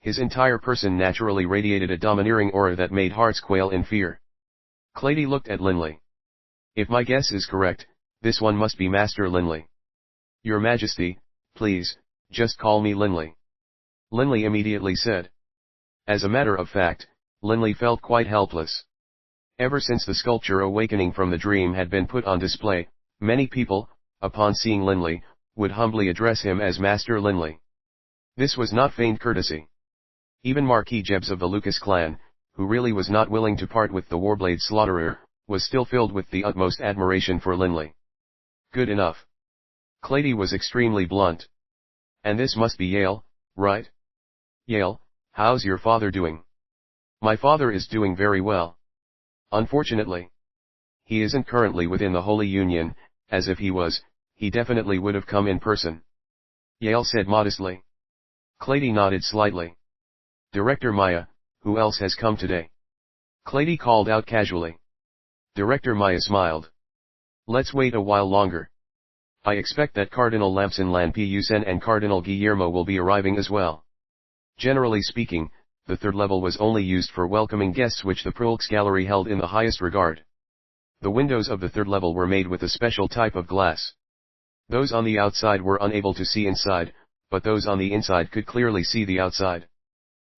His entire person naturally radiated a domineering aura that made hearts quail in fear. Clady looked at Linley. If my guess is correct, this one must be Master Linley. Your Majesty, please, just call me Linley. Linley immediately said. As a matter of fact, Linley felt quite helpless. Ever since the sculpture awakening from the dream had been put on display, many people, upon seeing Linley, would humbly address him as Master Linley. This was not feigned courtesy. Even Marquis Jebs of the Lucas clan, who really was not willing to part with the Warblade Slaughterer, was still filled with the utmost admiration for Linley. Good enough. Clady was extremely blunt. And this must be Yale, right? Yale, how's your father doing? My father is doing very well. Unfortunately, he isn't currently within the Holy Union, as if he was, he definitely would have come in person. Yale said modestly. Clady nodded slightly. Director Maya, who else has come today? Clady called out casually. Director Maya smiled. Let's wait a while longer. I expect that Cardinal Lamson Lanpusen and Cardinal Guillermo will be arriving as well. Generally speaking, the 3rd level was only used for welcoming guests, which the Prolix Gallery held in the highest regard. The windows of the 3rd level were made with a special type of glass. Those on the outside were unable to see inside, but those on the inside could clearly see the outside.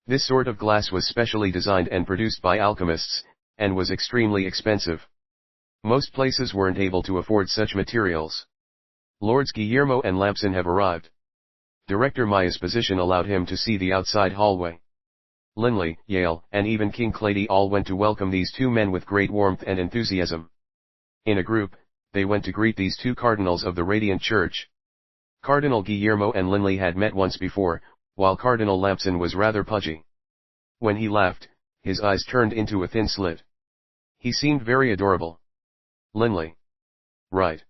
This sort of glass was specially designed and produced by alchemists, and was extremely expensive. Most places weren't able to afford such materials. Lords Guillermo and Lamson have arrived. Director Maya's position allowed him to see the outside hallway. Linley, Yale, and even King Clady all went to welcome these 2 men with great warmth and enthusiasm. In a group, they went to greet these 2 cardinals of the Radiant Church. Cardinal Guillermo and Linley had met once before, while Cardinal Lamson was rather pudgy. When he laughed, his eyes turned into a thin slit. He seemed very adorable. Linley. Right.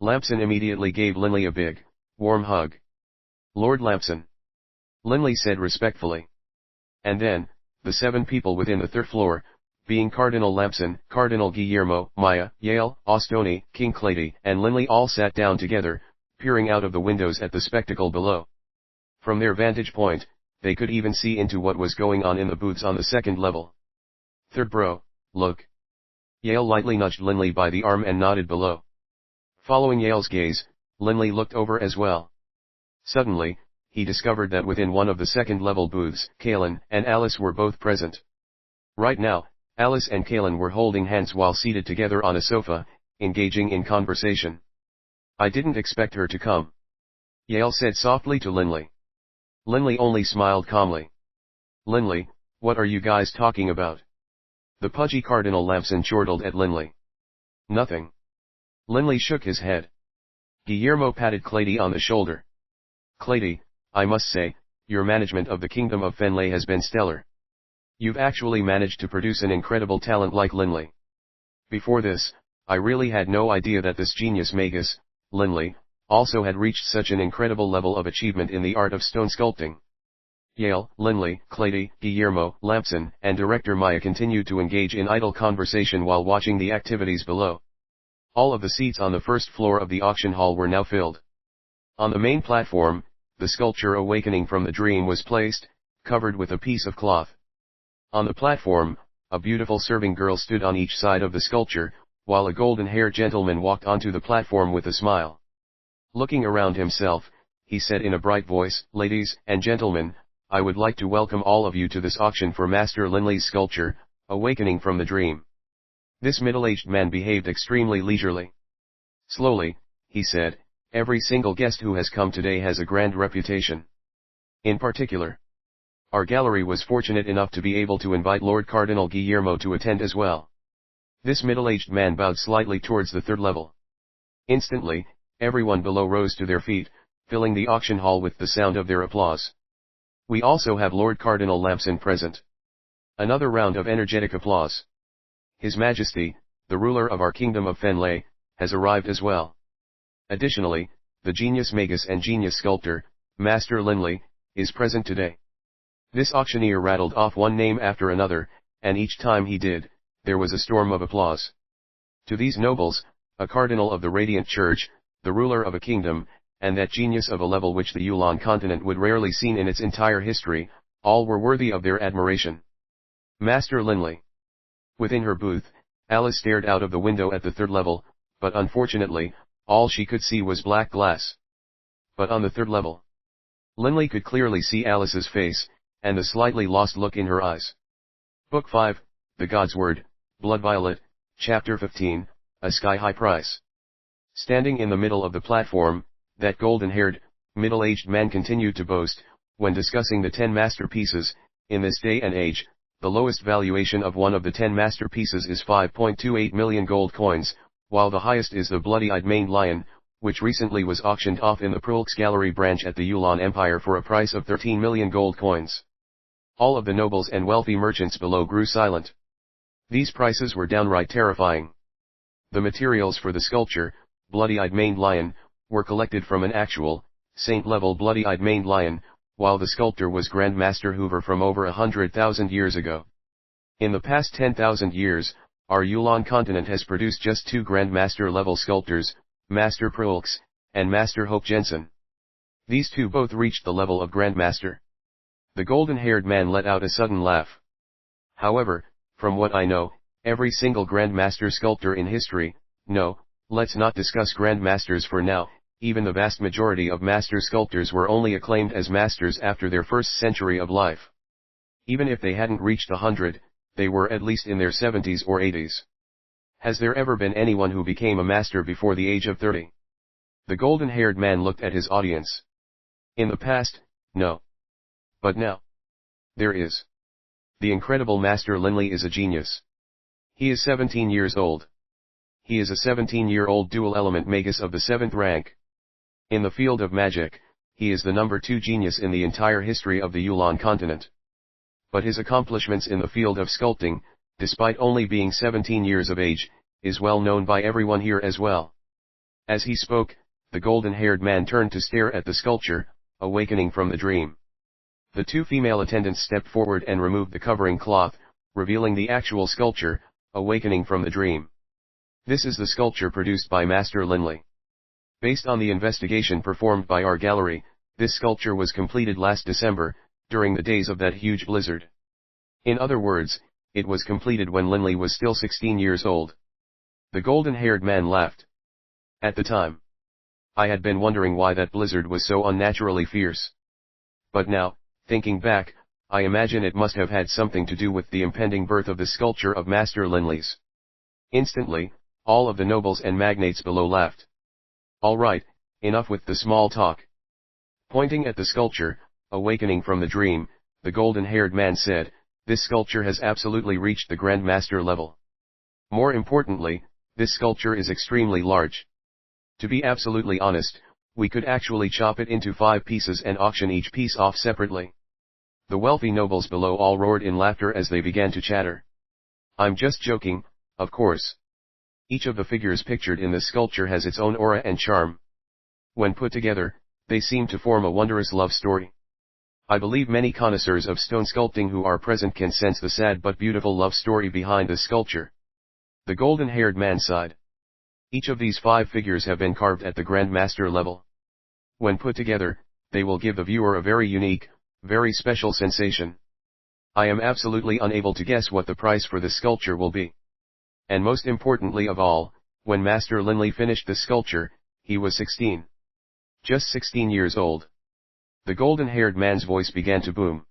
Lamson immediately gave Linley a big, warm hug. Lord Lamson. Linley said respectfully. And then, the 7 people within the 3rd floor, being Cardinal Lamson, Cardinal Guillermo, Maya, Yale, Ostoni, King Clady, and Linley all sat down together, peering out of the windows at the spectacle below. From their vantage point, they could even see into what was going on in the booths on the 2nd level. 3rd bro, look. Yale lightly nudged Linley by the arm and nodded below. Following Yale's gaze, Linley looked over as well. Suddenly, he discovered that within one of the 2nd level booths, Kalen and Alice were both present. Right now, Alice and Kalen were holding hands while seated together on a sofa, engaging in conversation. I didn't expect her to come. Yale said softly to Linley. Linley only smiled calmly. Linley, what are you guys talking about? The pudgy Cardinal Lamson chortled at Linley. Nothing. Linley shook his head. Guillermo patted Clady on the shoulder. Clady, I must say, your management of the Kingdom of Fenley has been stellar. You've actually managed to produce an incredible talent like Linley. Before this, I really had no idea that this genius magus, Linley, also had reached such an incredible level of achievement in the art of stone sculpting. Yale, Linley, Clady, Guillermo, Lamson, and Director Maya continued to engage in idle conversation while watching the activities below. All of the seats on the 1st floor of the auction hall were now filled. On the main platform, the sculpture awakening from the dream was placed, covered with a piece of cloth. On the platform, a beautiful serving girl stood on each side of the sculpture, while a golden-haired gentleman walked onto the platform with a smile. Looking around himself, he said in a bright voice, Ladies and gentlemen, I would like to welcome all of you to this auction for Master Linley's sculpture, Awakening from the Dream. This middle-aged man behaved extremely leisurely. Slowly, he said, Every single guest who has come today has a grand reputation. In particular, our gallery was fortunate enough to be able to invite Lord Cardinal Guillermo to attend as well. This middle-aged man bowed slightly towards the third level. Instantly, everyone below rose to their feet, filling the auction hall with the sound of their applause. We also have Lord Cardinal Lampson present. Another round of energetic applause. His Majesty, the ruler of our kingdom of Fenley, has arrived as well. Additionally, the genius magus and genius sculptor, Master Linley, is present today. This auctioneer rattled off one name after another, and each time he did, there was a storm of applause. To these nobles, a cardinal of the Radiant Church, the ruler of a kingdom, and that genius of a level which the Yulan continent would rarely seen in its entire history, all were worthy of their admiration. Master Linley. Within her booth, Alice stared out of the window at the third level, but unfortunately, all she could see was black glass. But on the third level, Linley could clearly see Alice's face, and the slightly lost look in her eyes. Book 5, The GodSword, Blood Violet, Chapter 15, A Sky-High Price. Standing in the middle of the platform, that golden-haired, middle-aged man continued to boast, when discussing the 10 masterpieces. In this day and age, the lowest valuation of one of the 10 masterpieces is 5.28 million gold coins, while the highest is the bloody-eyed maned lion, which recently was auctioned off in the Prulx Gallery branch at the Yulan Empire for a price of 13 million gold coins. All of the nobles and wealthy merchants below grew silent. These prices were downright terrifying. The materials for the sculpture, bloody-eyed maned lion, were collected from an actual, saint-level bloody-eyed maned lion, while the sculptor was Grandmaster Hoover from over 100,000 years ago. In the past 10,000 years, our Yulan continent has produced just 2 Grandmaster-level sculptors, Master Prulx, and Master Hope Jensen. These two both reached the level of Grandmaster. The golden-haired man let out a sudden laugh. However, from what I know, every single Grandmaster sculptor in history, no, let's not discuss Grandmasters for now, even the vast majority of Master sculptors were only acclaimed as Masters after their first century of life. Even if they hadn't reached 100, they were at least in their 70s or 80s. Has there ever been anyone who became a Master before the age of 30? The golden-haired man looked at his audience. In the past, no. But now, there is. The incredible Master Linley is a genius. He is 17 years old. He is a 17-year-old dual-element magus of the 7th rank. In the field of magic, he is the number 2 genius in the entire history of the Yulan continent. But his accomplishments in the field of sculpting, despite only being 17 years of age, is well known by everyone here as well. As he spoke, the golden-haired man turned to stare at the sculpture, awakening from the dream. The 2 female attendants stepped forward and removed the covering cloth, revealing the actual sculpture, awakening from the dream. This is the sculpture produced by Master Linley. Based on the investigation performed by our gallery, this sculpture was completed last December, during the days of that huge blizzard. In other words, it was completed when Linley was still 16 years old. The golden-haired man laughed. At the time, I had been wondering why that blizzard was so unnaturally fierce. But now, thinking back, I imagine it must have had something to do with the impending birth of the sculpture of Master Linley's. Instantly, all of the nobles and magnates below laughed. All right, enough with the small talk. Pointing at the sculpture, awakening from the dream, the golden-haired man said, this sculpture has absolutely reached the Grandmaster level. More importantly, this sculpture is extremely large. To be absolutely honest, we could actually chop it into 5 pieces and auction each piece off separately. The wealthy nobles below all roared in laughter as they began to chatter. I'm just joking, of course. Each of the figures pictured in this sculpture has its own aura and charm. When put together, they seem to form a wondrous love story. I believe many connoisseurs of stone sculpting who are present can sense the sad but beautiful love story behind this sculpture. The golden-haired man sighed. Each of these 5 figures have been carved at the Grandmaster level. When put together, they will give the viewer a very unique, very special sensation. I am absolutely unable to guess what the price for this sculpture will be. And most importantly of all, when Master Linley finished the sculpture, he was 16. Just 16 years old. The golden-haired man's voice began to boom.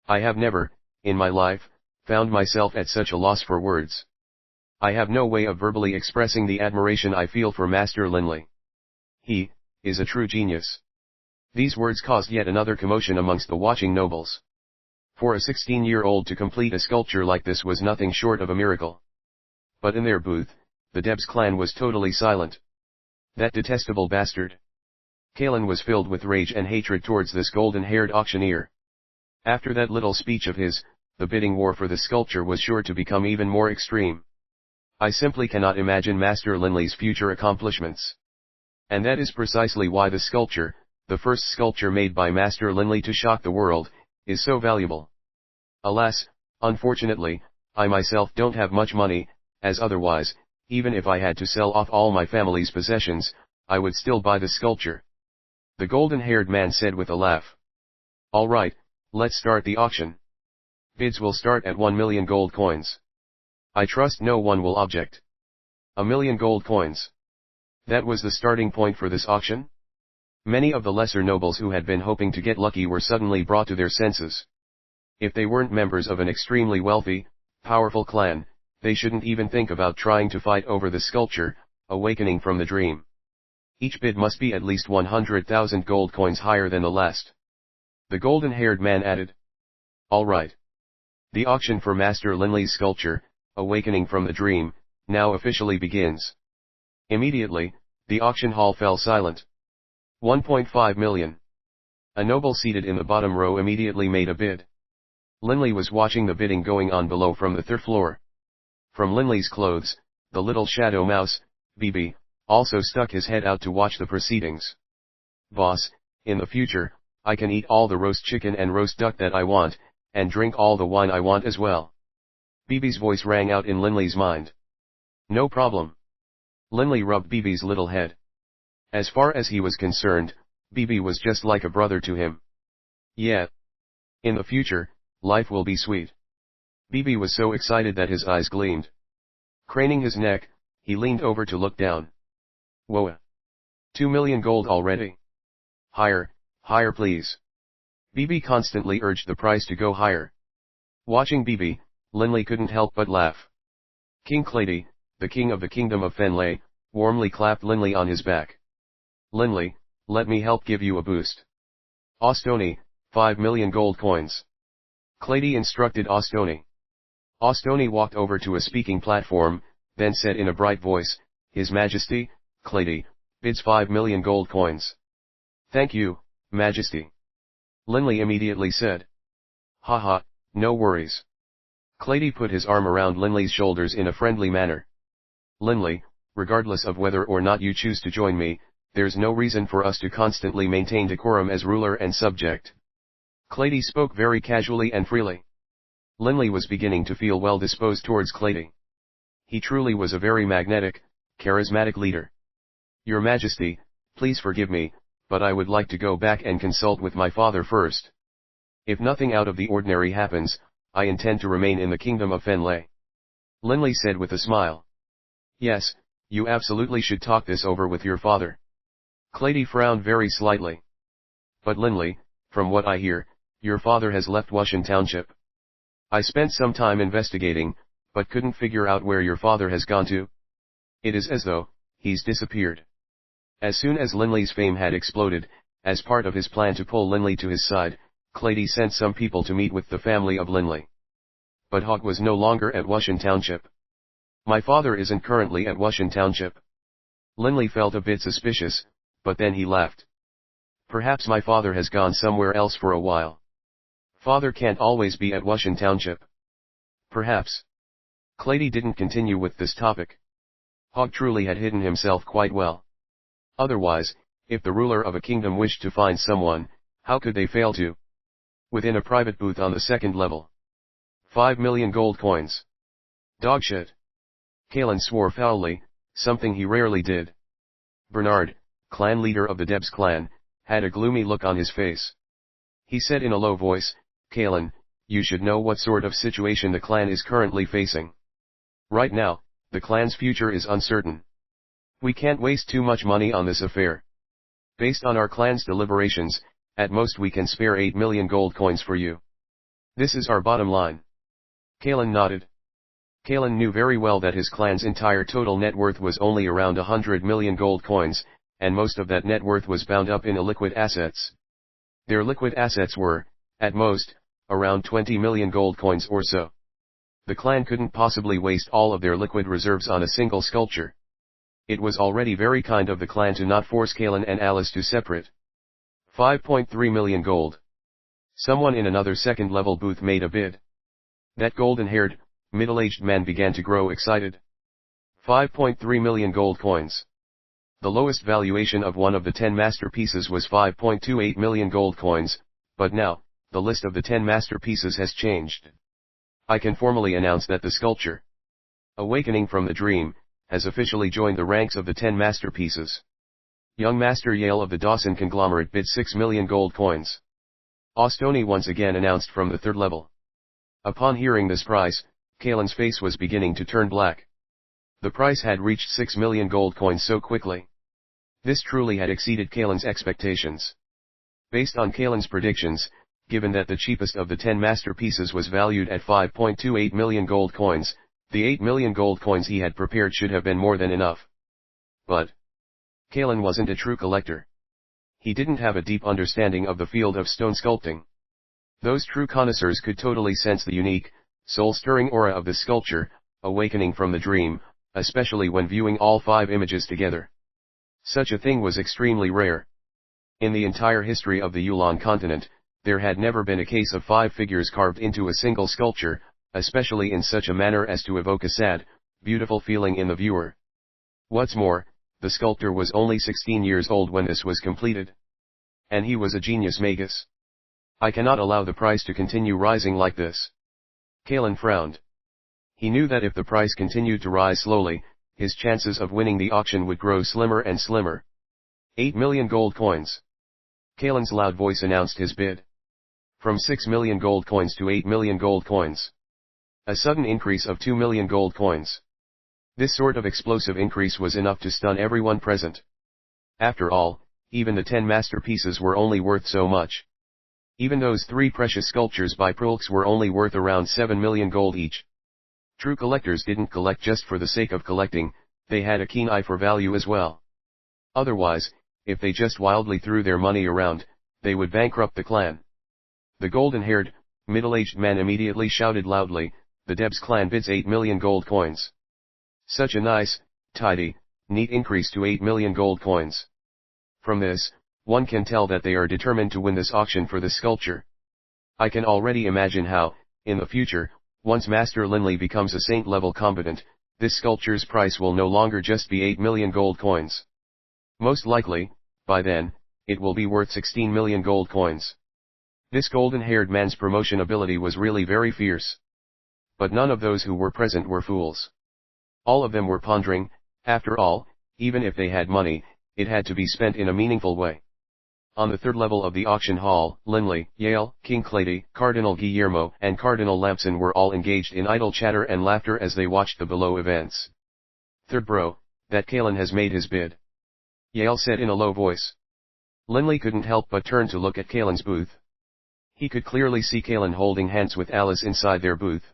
I have never, in my life, found myself at such a loss for words. I have no way of verbally expressing the admiration I feel for Master Linley. He is a true genius. These words caused yet another commotion amongst the watching nobles. For a 16-year-old to complete a sculpture like this was nothing short of a miracle. But in their booth, the Debs clan was totally silent. That detestable bastard. Kalin was filled with rage and hatred towards this golden-haired auctioneer. After that little speech of his, the bidding war for the sculpture was sure to become even more extreme. I simply cannot imagine Master Linley's future accomplishments. And that is precisely why the sculpture, the first sculpture made by Master Linley to shock the world, is so valuable. Alas, unfortunately, I myself don't have much money, as otherwise, even if I had to sell off all my family's possessions, I would still buy the sculpture. The golden-haired man said with a laugh. All right, let's start the auction. Bids will start at 1 million gold coins. I trust no one will object. 1 million gold coins. That was the starting point for this auction? Many of the lesser nobles who had been hoping to get lucky were suddenly brought to their senses. If they weren't members of an extremely wealthy, powerful clan, they shouldn't even think about trying to fight over the sculpture, awakening from the dream. Each bid must be at least 100,000 gold coins higher than the last. The golden-haired man added. All right. The auction for Master Linley's sculpture, Awakening from the Dream, now officially begins. Immediately, the auction hall fell silent. 1.5 million. A noble seated in the bottom row immediately made a bid. Linley was watching the bidding going on below from the third floor. From Linley's clothes, the little shadow mouse, BB, also stuck his head out to watch the proceedings. Boss, in the future, I can eat all the roast chicken and roast duck that I want, and drink all the wine I want as well. BB's voice rang out in Linley's mind. No problem. Linley rubbed BB's little head. As far as he was concerned, BB was just like a brother to him. Yeah. In the future, life will be sweet. BB was so excited that his eyes gleamed. Craning his neck, he leaned over to look down. Whoa. 2 million gold already? Higher, higher please. BB constantly urged the price to go higher. Watching BB, Linley couldn't help but laugh. King Clady, the king of the kingdom of Fenley, warmly clapped Linley on his back. Linley, let me help give you a boost. Ostoni, 5 million gold coins. Clady instructed Ostoni. Ostoni walked over to a speaking platform, then said in a bright voice, His Majesty, Clady, bids 5 million gold coins. Thank you, Majesty. Linley immediately said. Haha, no worries. Clady put his arm around Linley's shoulders in a friendly manner. Linley, regardless of whether or not you choose to join me, there's no reason for us to constantly maintain decorum as ruler and subject. Clady spoke very casually and freely. Linley was beginning to feel well disposed towards Clady. He truly was a very magnetic, charismatic leader. Your Majesty, please forgive me, but I would like to go back and consult with my father first. If nothing out of the ordinary happens, I intend to remain in the kingdom of Fenley. Linley said with a smile. Yes, you absolutely should talk this over with your father. Clady frowned very slightly. But Linley, from what I hear, your father has left Wushan Township. I spent some time investigating, but couldn't figure out where your father has gone to. It is as though he's disappeared. As soon as Linley's fame had exploded, as part of his plan to pull Linley to his side, Clady sent some people to meet with the family of Linley. But Hawk was no longer at Wushan Township. My father isn't currently at Wushan Township. Linley felt a bit suspicious, but then he laughed. Perhaps my father has gone somewhere else for a while. Father can't always be at Wushan Township. Perhaps. Clady didn't continue with this topic. Hawk truly had hidden himself quite well. Otherwise, if the ruler of a kingdom wished to find someone, how could they fail to? Within a private booth on the second level. 5 million gold coins. Dogshit. Kalin swore foully, something he rarely did. Bernard, clan leader of the Debs clan, had a gloomy look on his face. He said in a low voice, Kalin, you should know what sort of situation the clan is currently facing. Right now, the clan's future is uncertain. We can't waste too much money on this affair. Based on our clan's deliberations, at most we can spare 8 million gold coins for you. This is our bottom line. Kalin nodded. Kalin knew very well that his clan's entire total net worth was only around 100 million gold coins, and most of that net worth was bound up in illiquid assets. Their liquid assets were, at most, around 20 million gold coins or so. The clan couldn't possibly waste all of their liquid reserves on a single sculpture. It was already very kind of the clan to not force Coiling and Alice to separate. 5.3 million gold. Someone in another second-level booth made a bid. That golden-haired, middle-aged man began to grow excited. 5.3 million gold coins. The lowest valuation of one of the 10 masterpieces was 5.28 million gold coins, but now, the list of the 10 masterpieces has changed. I can formally announce that the sculpture, Awakening from the Dream, has officially joined the ranks of the 10 masterpieces. Young Master Yale of the Dawson conglomerate bid 6 million gold coins. Ostoni once again announced from the third level. Upon hearing this price, Coiling's face was beginning to turn black. The price had reached 6 million gold coins so quickly. This truly had exceeded Coiling's expectations. Based on Coiling's predictions, given that the cheapest of the 10 masterpieces was valued at 5.28 million gold coins, the 8 million gold coins he had prepared should have been more than enough. But Coiling wasn't a true collector. He didn't have a deep understanding of the field of stone sculpting. Those true connoisseurs could totally sense the unique, soul-stirring aura of this sculpture, Awakening from the Dream, especially when viewing all 5 images together. Such a thing was extremely rare. In the entire history of the Yulan continent, there had never been a case of 5 figures carved into a single sculpture, especially in such a manner as to evoke a sad, beautiful feeling in the viewer. What's more, the sculptor was only 16 years old when this was completed. And he was a genius magus. I cannot allow the price to continue rising like this. Coiling frowned. He knew that if the price continued to rise slowly, his chances of winning the auction would grow slimmer and slimmer. 8 million gold coins. Coiling's loud voice announced his bid. From 6 million gold coins to 8 million gold coins. A sudden increase of 2 million gold coins. This sort of explosive increase was enough to stun everyone present. After all, even the 10 masterpieces were only worth so much. Even those 3 precious sculptures by Prulx were only worth around 7 million gold each. True collectors didn't collect just for the sake of collecting, they had a keen eye for value as well. Otherwise, if they just wildly threw their money around, they would bankrupt the clan. The golden-haired, middle-aged man immediately shouted loudly, "The Debs clan bids 8 million gold coins." Such a nice, tidy, neat increase to 8 million gold coins. From this, one can tell that they are determined to win this auction for this sculpture. I can already imagine how, in the future, once Master Linley becomes a saint-level combatant, this sculpture's price will no longer just be 8 million gold coins. Most likely, by then, it will be worth 16 million gold coins. This golden-haired man's promotion ability was really very fierce. But none of those who were present were fools. All of them were pondering, after all, even if they had money, it had to be spent in a meaningful way. On the third level of the auction hall, Linley, Yale, King Clady, Cardinal Guillermo, and Cardinal Lampson were all engaged in idle chatter and laughter as they watched the below events. "Third bro, that Coiling has made his bid," Yale said in a low voice. Linley couldn't help but turn to look at Coiling's booth. He could clearly see Coiling holding hands with Alice inside their booth.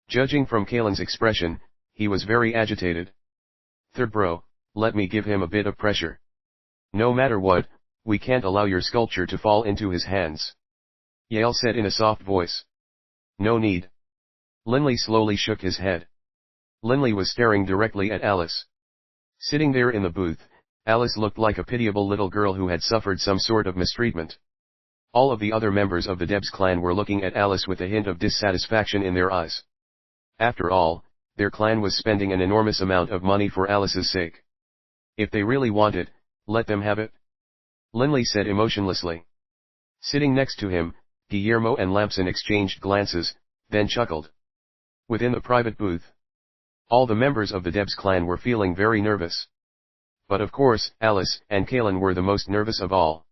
Judging from Coiling's expression, he was very agitated. "Third bro, let me give him a bit of pressure. No matter what, we can't allow your sculpture to fall into his hands," Yale said in a soft voice. "No need." Linley slowly shook his head. Linley was staring directly at Alice. Sitting there in the booth, Alice looked like a pitiable little girl who had suffered some sort of mistreatment. All of the other members of the Debs clan were looking at Alice with a hint of dissatisfaction in their eyes. After all, their clan was spending an enormous amount of money for Alice's sake. If they really want it, let them have it. Linley said emotionlessly. Sitting next to him, Guillermo and Lampson exchanged glances, then chuckled. Within the private booth, all the members of the Debs clan were feeling very nervous. But of course, Alice and Coiling were the most nervous of all.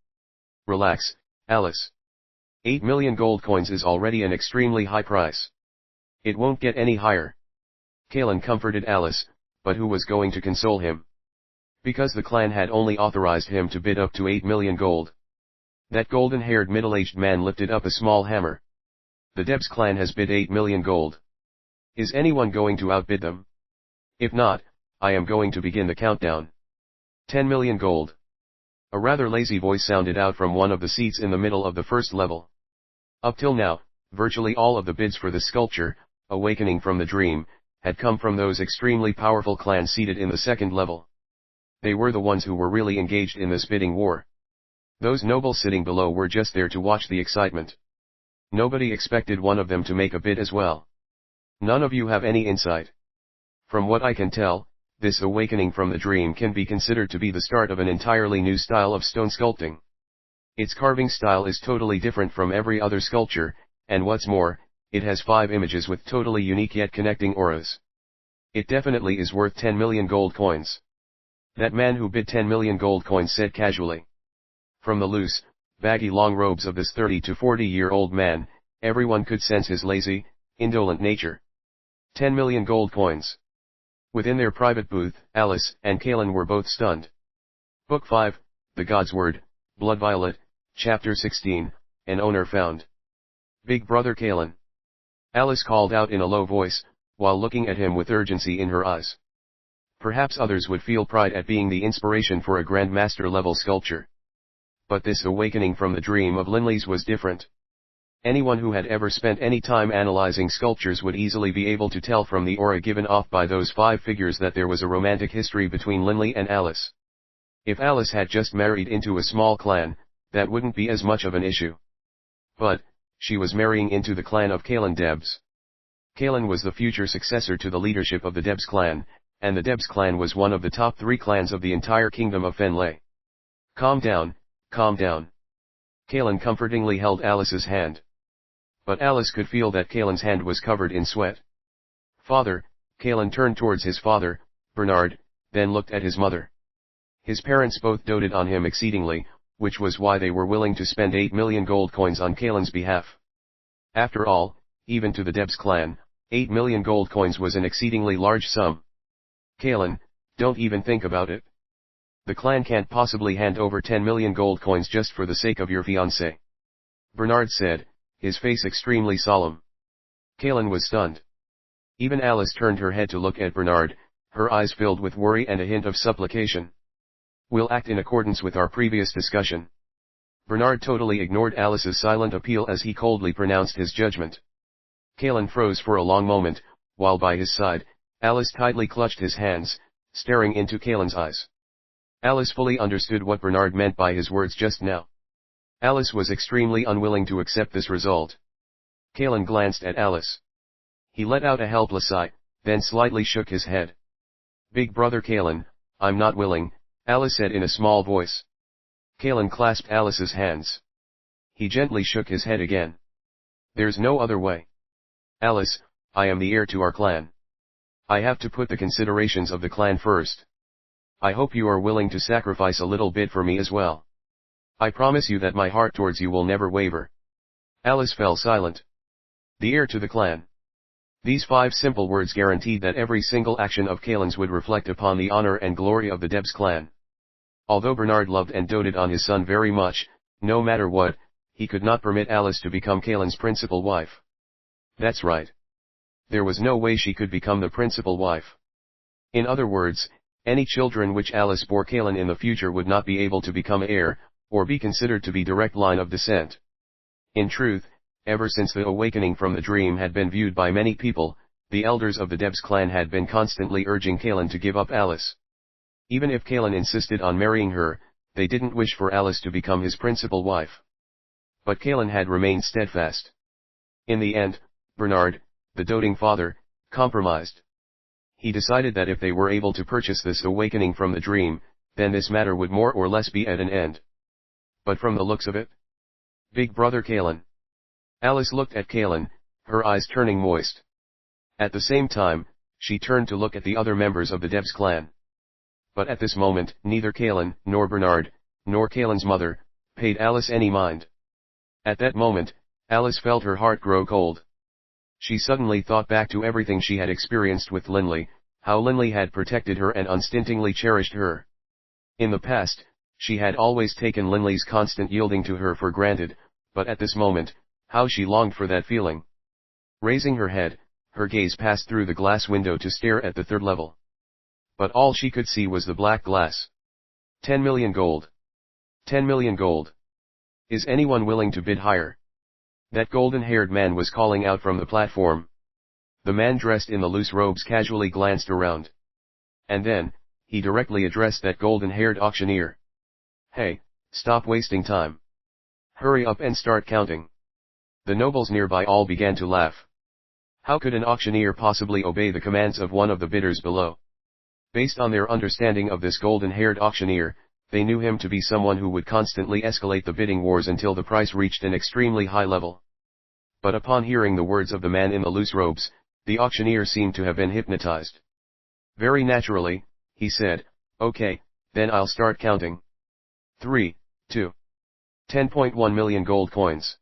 "Relax, Alice. 8 million gold coins is already an extremely high price. It won't get any higher." Coiling comforted Alice, but who was going to console him? Because the clan had only authorized him to bid up to 8 million gold. That golden-haired middle-aged man lifted up a small hammer. "The Debs clan has bid 8 million gold. Is anyone going to outbid them? If not, I am going to begin the countdown. 10 million gold. A rather lazy voice sounded out from one of the seats in the middle of the first level. Up till now, virtually all of the bids for the sculpture, Awakening from the Dream, had come from those extremely powerful clans seated in the second level. They were the ones who were really engaged in this bidding war. Those nobles sitting below were just there to watch the excitement. Nobody expected one of them to make a bid as well. None of you have any insight. From what I can tell, this Awakening from the Dream can be considered to be the start of an entirely new style of stone sculpting. Its carving style is totally different from every other sculpture, and what's more, it has 5 images with totally unique yet connecting auras. It definitely is worth 10 million gold coins. That man who bid 10 million gold coins said casually. From the loose, baggy long robes of this 30 to 40-year-old man, everyone could sense his lazy, indolent nature. 10 million gold coins. Within their private booth, Alice and Kaelin were both stunned. Book 5, The GodSword Blood Violet, Chapter 16, An Owner Found. Big Brother Kaelin. Alice called out in a low voice, while looking at him with urgency in her eyes. Perhaps others would feel pride at being the inspiration for a Grandmaster level sculpture. But this Awakening from the Dream of Linley's was different. Anyone who had ever spent any time analyzing sculptures would easily be able to tell from the aura given off by those 5 figures that there was a romantic history between Linley and Alice. If Alice had just married into a small clan, that wouldn't be as much of an issue. But, she was marrying into the clan of Kaelin Debs. Kaelin was the future successor to the leadership of the Debs clan, and the Debs clan was one of the top 3 clans of the entire kingdom of Fenley. Calm down, calm down. Kaelin comfortingly held Alice's hand. But Alice could feel that Kaelin's hand was covered in sweat. Father, Kaelin turned towards his father, Bernard, then looked at his mother. His parents both doted on him exceedingly, which was why they were willing to spend 8 million gold coins on Kaelin's behalf. After all, even to the Debs clan, 8 million gold coins was an exceedingly large sum. Kaelin, don't even think about it. The clan can't possibly hand over 10 million gold coins just for the sake of your fiancé. Bernard said, his face extremely solemn. Kaelin was stunned. Even Alice turned her head to look at Bernard, her eyes filled with worry and a hint of supplication. We'll act in accordance with our previous discussion. Bernard totally ignored Alice's silent appeal as he coldly pronounced his judgment. Kaelin froze for a long moment, while by his side, Alice tightly clutched his hands, staring into Kaelin's eyes. Alice fully understood what Bernard meant by his words just now. Alice was extremely unwilling to accept this result. Kaelin glanced at Alice. He let out a helpless sigh, then slightly shook his head. Big Brother Kaelin, I'm not willing, Alice said in a small voice. Kaelin clasped Alice's hands. He gently shook his head again. There's no other way. Alice, I am the heir to our clan. I have to put the considerations of the clan first. I hope you are willing to sacrifice a little bit for me as well. I promise you that my heart towards you will never waver. Alice fell silent. The heir to the clan. These 5 simple words guaranteed that every single action of Kaelin's would reflect upon the honor and glory of the Debs clan. Although Bernard loved and doted on his son very much, no matter what, he could not permit Alice to become Kaelin's principal wife. That's right. There was no way she could become the principal wife. In other words, any children which Alice bore Kaelin in the future would not be able to become heir, or be considered to be direct line of descent. In truth, ever since the Awakening from the Dream had been viewed by many people, the elders of the Debs clan had been constantly urging Kaelin to give up Alice. Even if Kaelin insisted on marrying her, they didn't wish for Alice to become his principal wife. But Kaelin had remained steadfast. In the end, Bernard, the doting father, compromised. He decided that if they were able to purchase this Awakening from the Dream, then this matter would more or less be at an end. But from the looks of it, Big Brother Kaelin. Alice looked at Kaelin, her eyes turning moist. At the same time, she turned to look at the other members of the Debs clan. But at this moment, neither Kaelin, nor Bernard, nor Kaelin's mother, paid Alice any mind. At that moment, Alice felt her heart grow cold. She suddenly thought back to everything she had experienced with Linley, how Linley had protected her and unstintingly cherished her. In the past, she had always taken Linley's constant yielding to her for granted, but at this moment, how she longed for that feeling. Raising her head, her gaze passed through the glass window to stare at the 3rd level. But all she could see was the black glass. 10 million gold. 10 million gold. Is anyone willing to bid higher? That golden-haired man was calling out from the platform. The man dressed in the loose robes casually glanced around. And then, he directly addressed that golden-haired auctioneer. Hey, stop wasting time. Hurry up and start counting. The nobles nearby all began to laugh. How could an auctioneer possibly obey the commands of one of the bidders below? Based on their understanding of this golden-haired auctioneer, they knew him to be someone who would constantly escalate the bidding wars until the price reached an extremely high level. But upon hearing the words of the man in the loose robes, the auctioneer seemed to have been hypnotized. Very naturally, he said, okay, then I'll start counting. 3, 2. 10.1 million gold coins.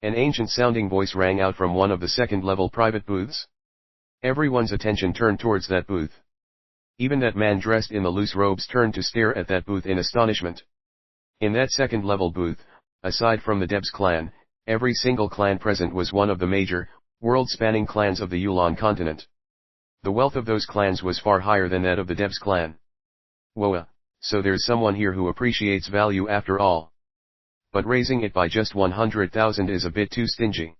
An ancient-sounding voice rang out from one of the second-level private booths. Everyone's attention turned towards that booth. Even that man dressed in the loose robes turned to stare at that booth in astonishment. In that second-level booth, aside from the Debs clan, every single clan present was one of the major, world-spanning clans of the Yulan continent. The wealth of those clans was far higher than that of the Debs clan. Whoa, so there's someone here who appreciates value after all. But raising it by just 100,000 is a bit too stingy.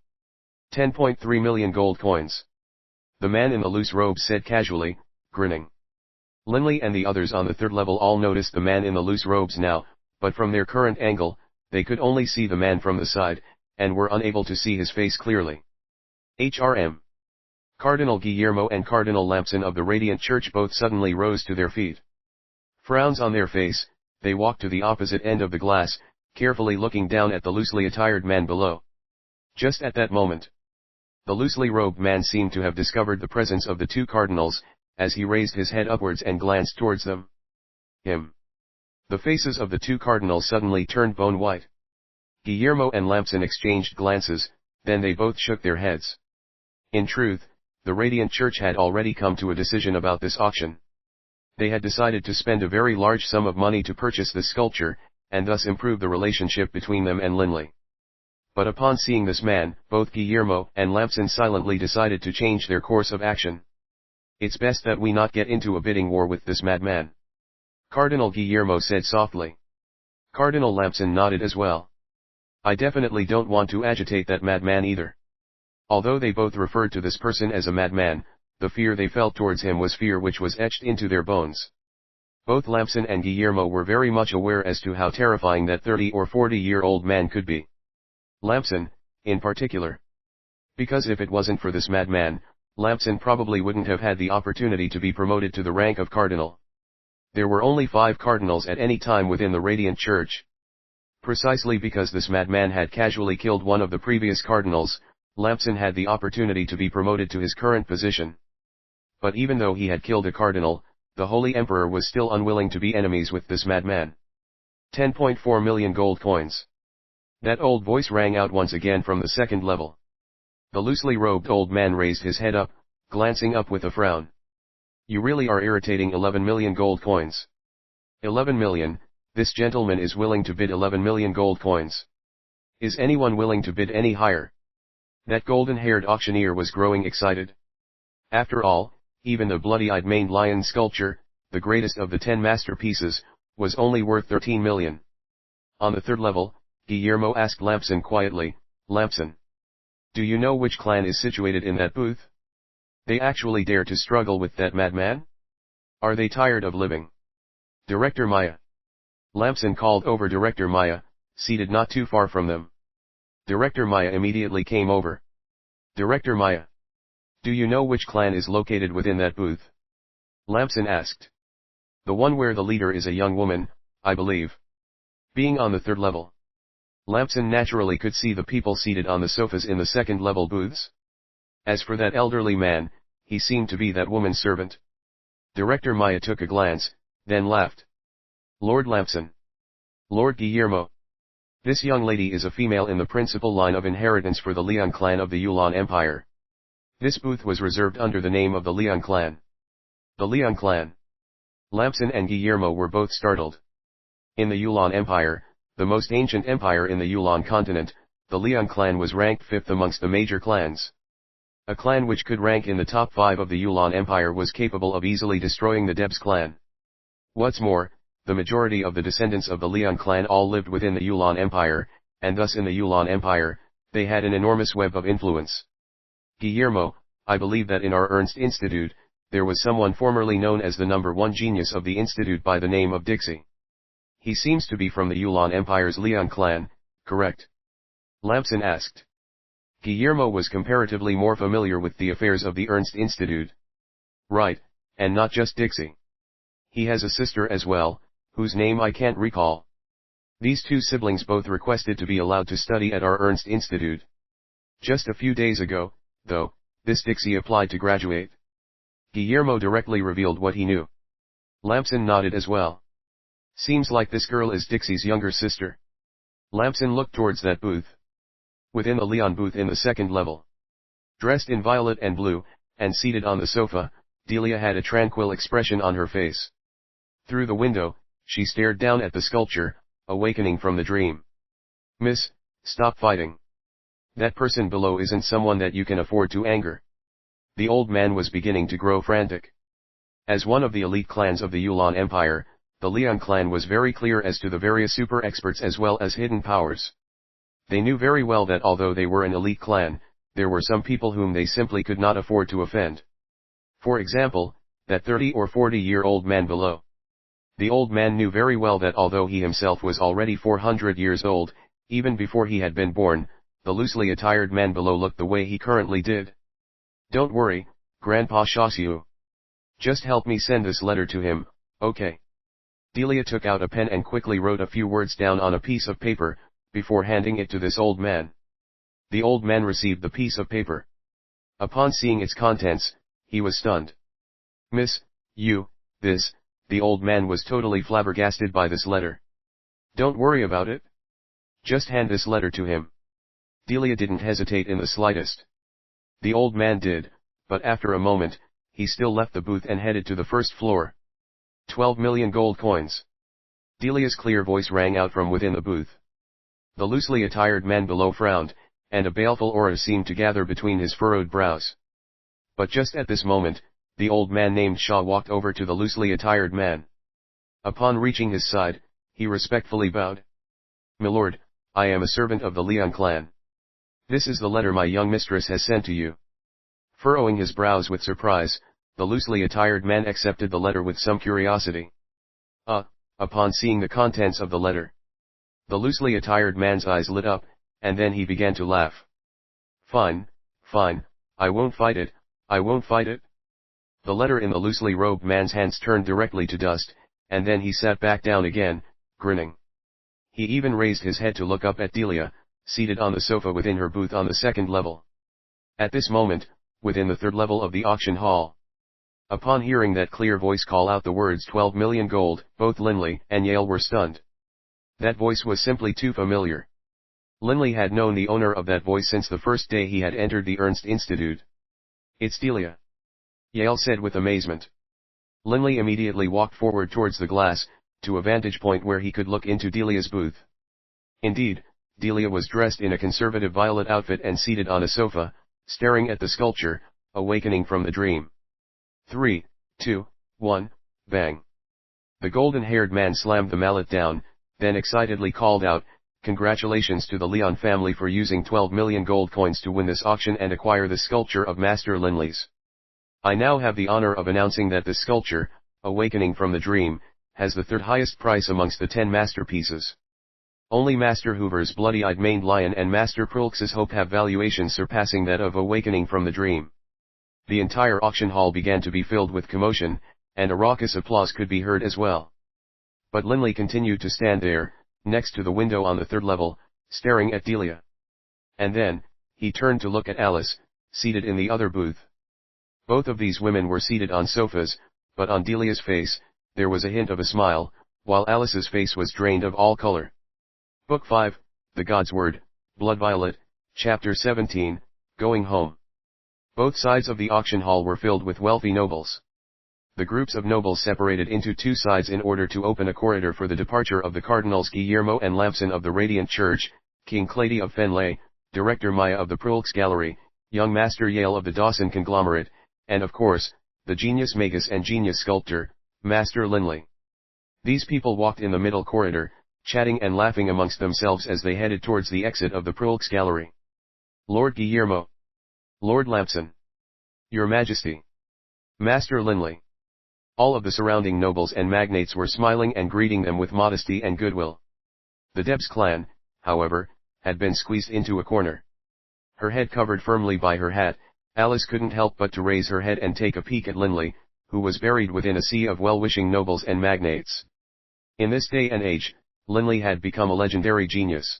10.3 million gold coins. The man in the loose robes said casually, grinning. Linley and the others on the third level all noticed the man in the loose robes now, but from their current angle, they could only see the man from the side, and were unable to see his face clearly. HRM. Cardinal Guillermo and Cardinal Lampson of the Radiant Church both suddenly rose to their feet. Frowns on their face, they walked to the opposite end of the glass, carefully looking down at the loosely attired man below. Just at that moment, the loosely robed man seemed to have discovered the presence of the two cardinals, as he raised his head upwards and glanced towards them. The faces of the two cardinals suddenly turned bone white. Guillermo and Lampson exchanged glances, then they both shook their heads. In truth, the Radiant Church had already come to a decision about this auction. They had decided to spend a very large sum of money to purchase this sculpture, and thus improve the relationship between them and Linley. But upon seeing this man, both Guillermo and Lampson silently decided to change their course of action. It's best that we not get into a bidding war with this madman. Cardinal Guillermo said softly. Cardinal Lampson nodded as well. I definitely don't want to agitate that madman either. Although they both referred to this person as a madman, the fear they felt towards him was fear which was etched into their bones. Both Lampson and Guillermo were very much aware as to how terrifying that 30 or 40-year-old man could be. Lampson, in particular. Because if it wasn't for this madman, Lampson probably wouldn't have had the opportunity to be promoted to the rank of cardinal. There were only 5 cardinals at any time within the Radiant Church. Precisely because this madman had casually killed one of the previous cardinals, Lampson had the opportunity to be promoted to his current position. But even though he had killed a cardinal, the Holy Emperor was still unwilling to be enemies with this madman. 10.4 million gold coins. That old voice rang out once again from the second level. The loosely robed old man raised his head up, glancing up with a frown. You really are irritating. 11 million gold coins. 11 million, this gentleman is willing to bid 11 million gold coins. Is anyone willing to bid any higher? That golden-haired auctioneer was growing excited. After all, even the bloody-eyed maned lion sculpture, the greatest of the 10 masterpieces, was only worth 13 million. On the third level, Guillermo asked Lampson quietly, Lampson, do you know which clan is situated in that booth? They actually dare to struggle with that madman? Are they tired of living? Director Maya. Lampson called over Director Maya, seated not too far from them. Director Maya immediately came over. Director Maya. Do you know which clan is located within that booth? Lampson asked. The one where the leader is a young woman, I believe. Being on the third level, Lampson naturally could see the people seated on the sofas in the second level booths. As for that elderly man, he seemed to be that woman's servant. Director Maya took a glance, then laughed. Lord Lampson. Lord Guillermo. This young lady is a female in the principal line of inheritance for the Liang clan of the Yulan Empire. This booth was reserved under the name of the Liang clan. The Liang clan. Lampson and Guillermo were both startled. In the Yulan Empire, the most ancient empire in the Yulan continent, the Liang clan was ranked 5th amongst the major clans. A clan which could rank in the top 5 of the Yulan Empire was capable of easily destroying the Debs clan. What's more, the majority of the descendants of the Lian clan all lived within the Yulan Empire, and thus in the Yulan Empire, they had an enormous web of influence. Guillermo, I believe that in our Ernst Institute, there was someone formerly known as the #1 genius of the Institute by the name of Dixie. He seems to be from the Yulan Empire's Lian clan, correct? Lamson asked. Guillermo was comparatively more familiar with the affairs of the Ernst Institute. Right, and not just Dixie. He has a sister as well, whose name I can't recall. These two siblings both requested to be allowed to study at our Ernst Institute. Just a few days ago, though, this Dixie applied to graduate. Guillermo directly revealed what he knew. Lamson nodded as well. Seems like this girl is Dixie's younger sister. Lamson looked towards that booth. Within the Leon booth in the second level. Dressed in violet and blue, and seated on the sofa, Delia had a tranquil expression on her face. Through the window, she stared down at the sculpture, awakening from the dream. Miss, stop fighting. That person below isn't someone that you can afford to anger. The old man was beginning to grow frantic. As one of the elite clans of the Yulan Empire, the Lian clan was very clear as to the various super experts as well as hidden powers. They knew very well that although they were an elite clan, there were some people whom they simply could not afford to offend. For example, that 30 or 40-year-old man below. The old man knew very well that although he himself was already 400 years old, even before he had been born, the loosely attired man below looked the way he currently did. Don't worry, Grandpa Shasiu. Just help me send this letter to him, okay? Delia took out a pen and quickly wrote a few words down on a piece of paper, before handing it to this old man. The old man received the piece of paper. Upon seeing its contents, he was stunned. Miss, the old man was totally flabbergasted by this letter. Don't worry about it. Just hand this letter to him. Delia didn't hesitate in the slightest. The old man did, but after a moment, he still left the booth and headed to the first floor. 12 million gold coins. Delia's clear voice rang out from within the booth. The loosely attired man below frowned, and a baleful aura seemed to gather between his furrowed brows. But just at this moment, the old man named Shaw walked over to the loosely attired man. Upon reaching his side, he respectfully bowed. Milord, I am a servant of the Lian clan. This is the letter my young mistress has sent to you. Furrowing his brows with surprise, the loosely attired man accepted the letter with some curiosity. Upon seeing the contents of the letter, the loosely attired man's eyes lit up, and then he began to laugh. Fine, I won't fight it, I won't fight it. The letter in the loosely robed man's hands turned directly to dust, and then he sat back down again, grinning. He even raised his head to look up at Delia, seated on the sofa within her booth on the second level. At this moment, within the third level of the auction hall. Upon hearing that clear voice call out the words 12 million gold, both Linley and Yale were stunned. That voice was simply too familiar. Linley had known the owner of that voice since the first day he had entered the Ernst Institute. It's Delia. Yale said with amazement. Linley immediately walked forward towards the glass, to a vantage point where he could look into Delia's booth. Indeed, Delia was dressed in a conservative violet outfit and seated on a sofa, staring at the sculpture, awakening from the dream. 3, 2, 1, bang. The golden-haired man slammed the mallet down, then excitedly called out, "Congratulations to the Leon family for using 12 million gold coins to win this auction and acquire the sculpture of Master Linley's. I now have the honor of announcing that this sculpture, awakening from the dream, has the third highest price amongst the 10 masterpieces. Only Master Hoover's bloody-eyed maned lion and Master Prulx's hope have valuations surpassing that of awakening from the dream." The entire auction hall began to be filled with commotion, and a raucous applause could be heard as well. But Linley continued to stand there, next to the window on the third level, staring at Delia. And then, he turned to look at Alice, seated in the other booth. Both of these women were seated on sofas, but on Delia's face, there was a hint of a smile, while Alice's face was drained of all color. Book 5, The GodSword, Blood Violet, Chapter 17, Going Home. Both sides of the auction hall were filled with wealthy nobles. The groups of nobles separated into two sides in order to open a corridor for the departure of the Cardinals Guillermo and Lamson of the Radiant Church, King Clady of Fenley, Director Maya of the Prulx Gallery, Young Master Yale of the Dawson Conglomerate, and of course, the genius magus and genius sculptor, Master Linley. These people walked in the middle corridor, chatting and laughing amongst themselves as they headed towards the exit of the Prolix Gallery. Lord Guillermo. Lord Lampson. Your Majesty. Master Linley. All of the surrounding nobles and magnates were smiling and greeting them with modesty and goodwill. The Debs clan, however, had been squeezed into a corner. Her head covered firmly by her hat, Alice couldn't help but to raise her head and take a peek at Linley, who was buried within a sea of well-wishing nobles and magnates. In this day and age, Linley had become a legendary genius.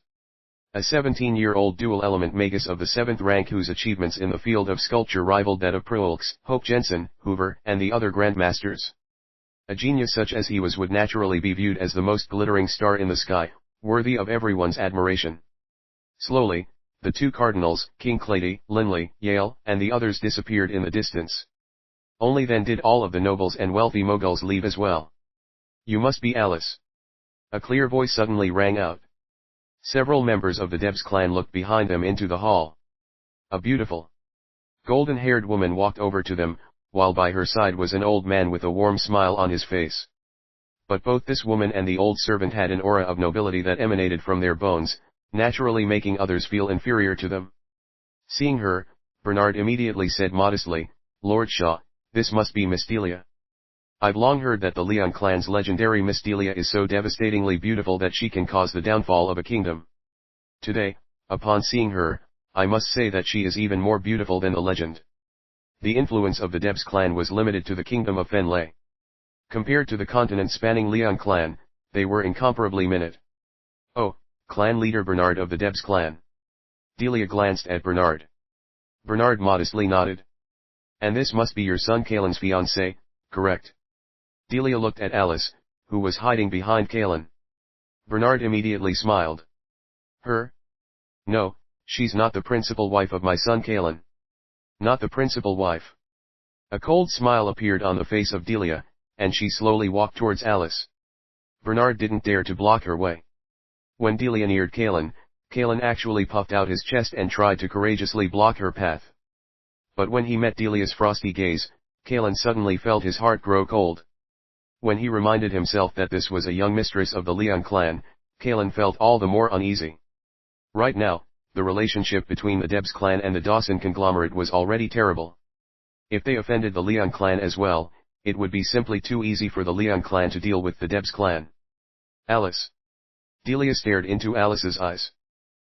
A 17-year-old dual-element magus of the 7th rank whose achievements in the field of sculpture rivaled that of Prolix, Hope Jensen, Hoover, and the other grandmasters. A genius such as he was would naturally be viewed as the most glittering star in the sky, worthy of everyone's admiration. Slowly, the two cardinals, King Clady, Linley, Yale, and the others disappeared in the distance. Only then did all of the nobles and wealthy moguls leave as well. You must be Alice. A clear voice suddenly rang out. Several members of the Debs clan looked behind them into the hall. A beautiful, golden-haired woman walked over to them, while by her side was an old man with a warm smile on his face. But both this woman and the old servant had an aura of nobility that emanated from their bones, naturally making others feel inferior to them. Seeing her, Bernard immediately said modestly, Lord Shaw, this must be Miss Delia. I've long heard that the Leon clan's legendary Miss Delia is so devastatingly beautiful that she can cause the downfall of a kingdom. Today, upon seeing her, I must say that she is even more beautiful than the legend. The influence of the Debs clan was limited to the kingdom of Fenley. Compared to the continent-spanning Leon clan, they were incomparably minute. Oh, clan leader Bernard of the Debs clan. Delia glanced at Bernard. Bernard modestly nodded. And this must be your son Kaelin's fiancée, correct? Delia looked at Alice, who was hiding behind Kaelin. Bernard immediately smiled. Her? No, she's not the principal wife of my son Kaelin. Not the principal wife. A cold smile appeared on the face of Delia, and she slowly walked towards Alice. Bernard didn't dare to block her way. When Delia neared Kaelin, Kaelin actually puffed out his chest and tried to courageously block her path. But when he met Delia's frosty gaze, Kaelin suddenly felt his heart grow cold. When he reminded himself that this was a young mistress of the Leon clan, Kaelin felt all the more uneasy. Right now, the relationship between the Debs clan and the Dawson conglomerate was already terrible. If they offended the Leon clan as well, it would be simply too easy for the Leon clan to deal with the Debs clan. Alice. Delia stared into Alice's eyes.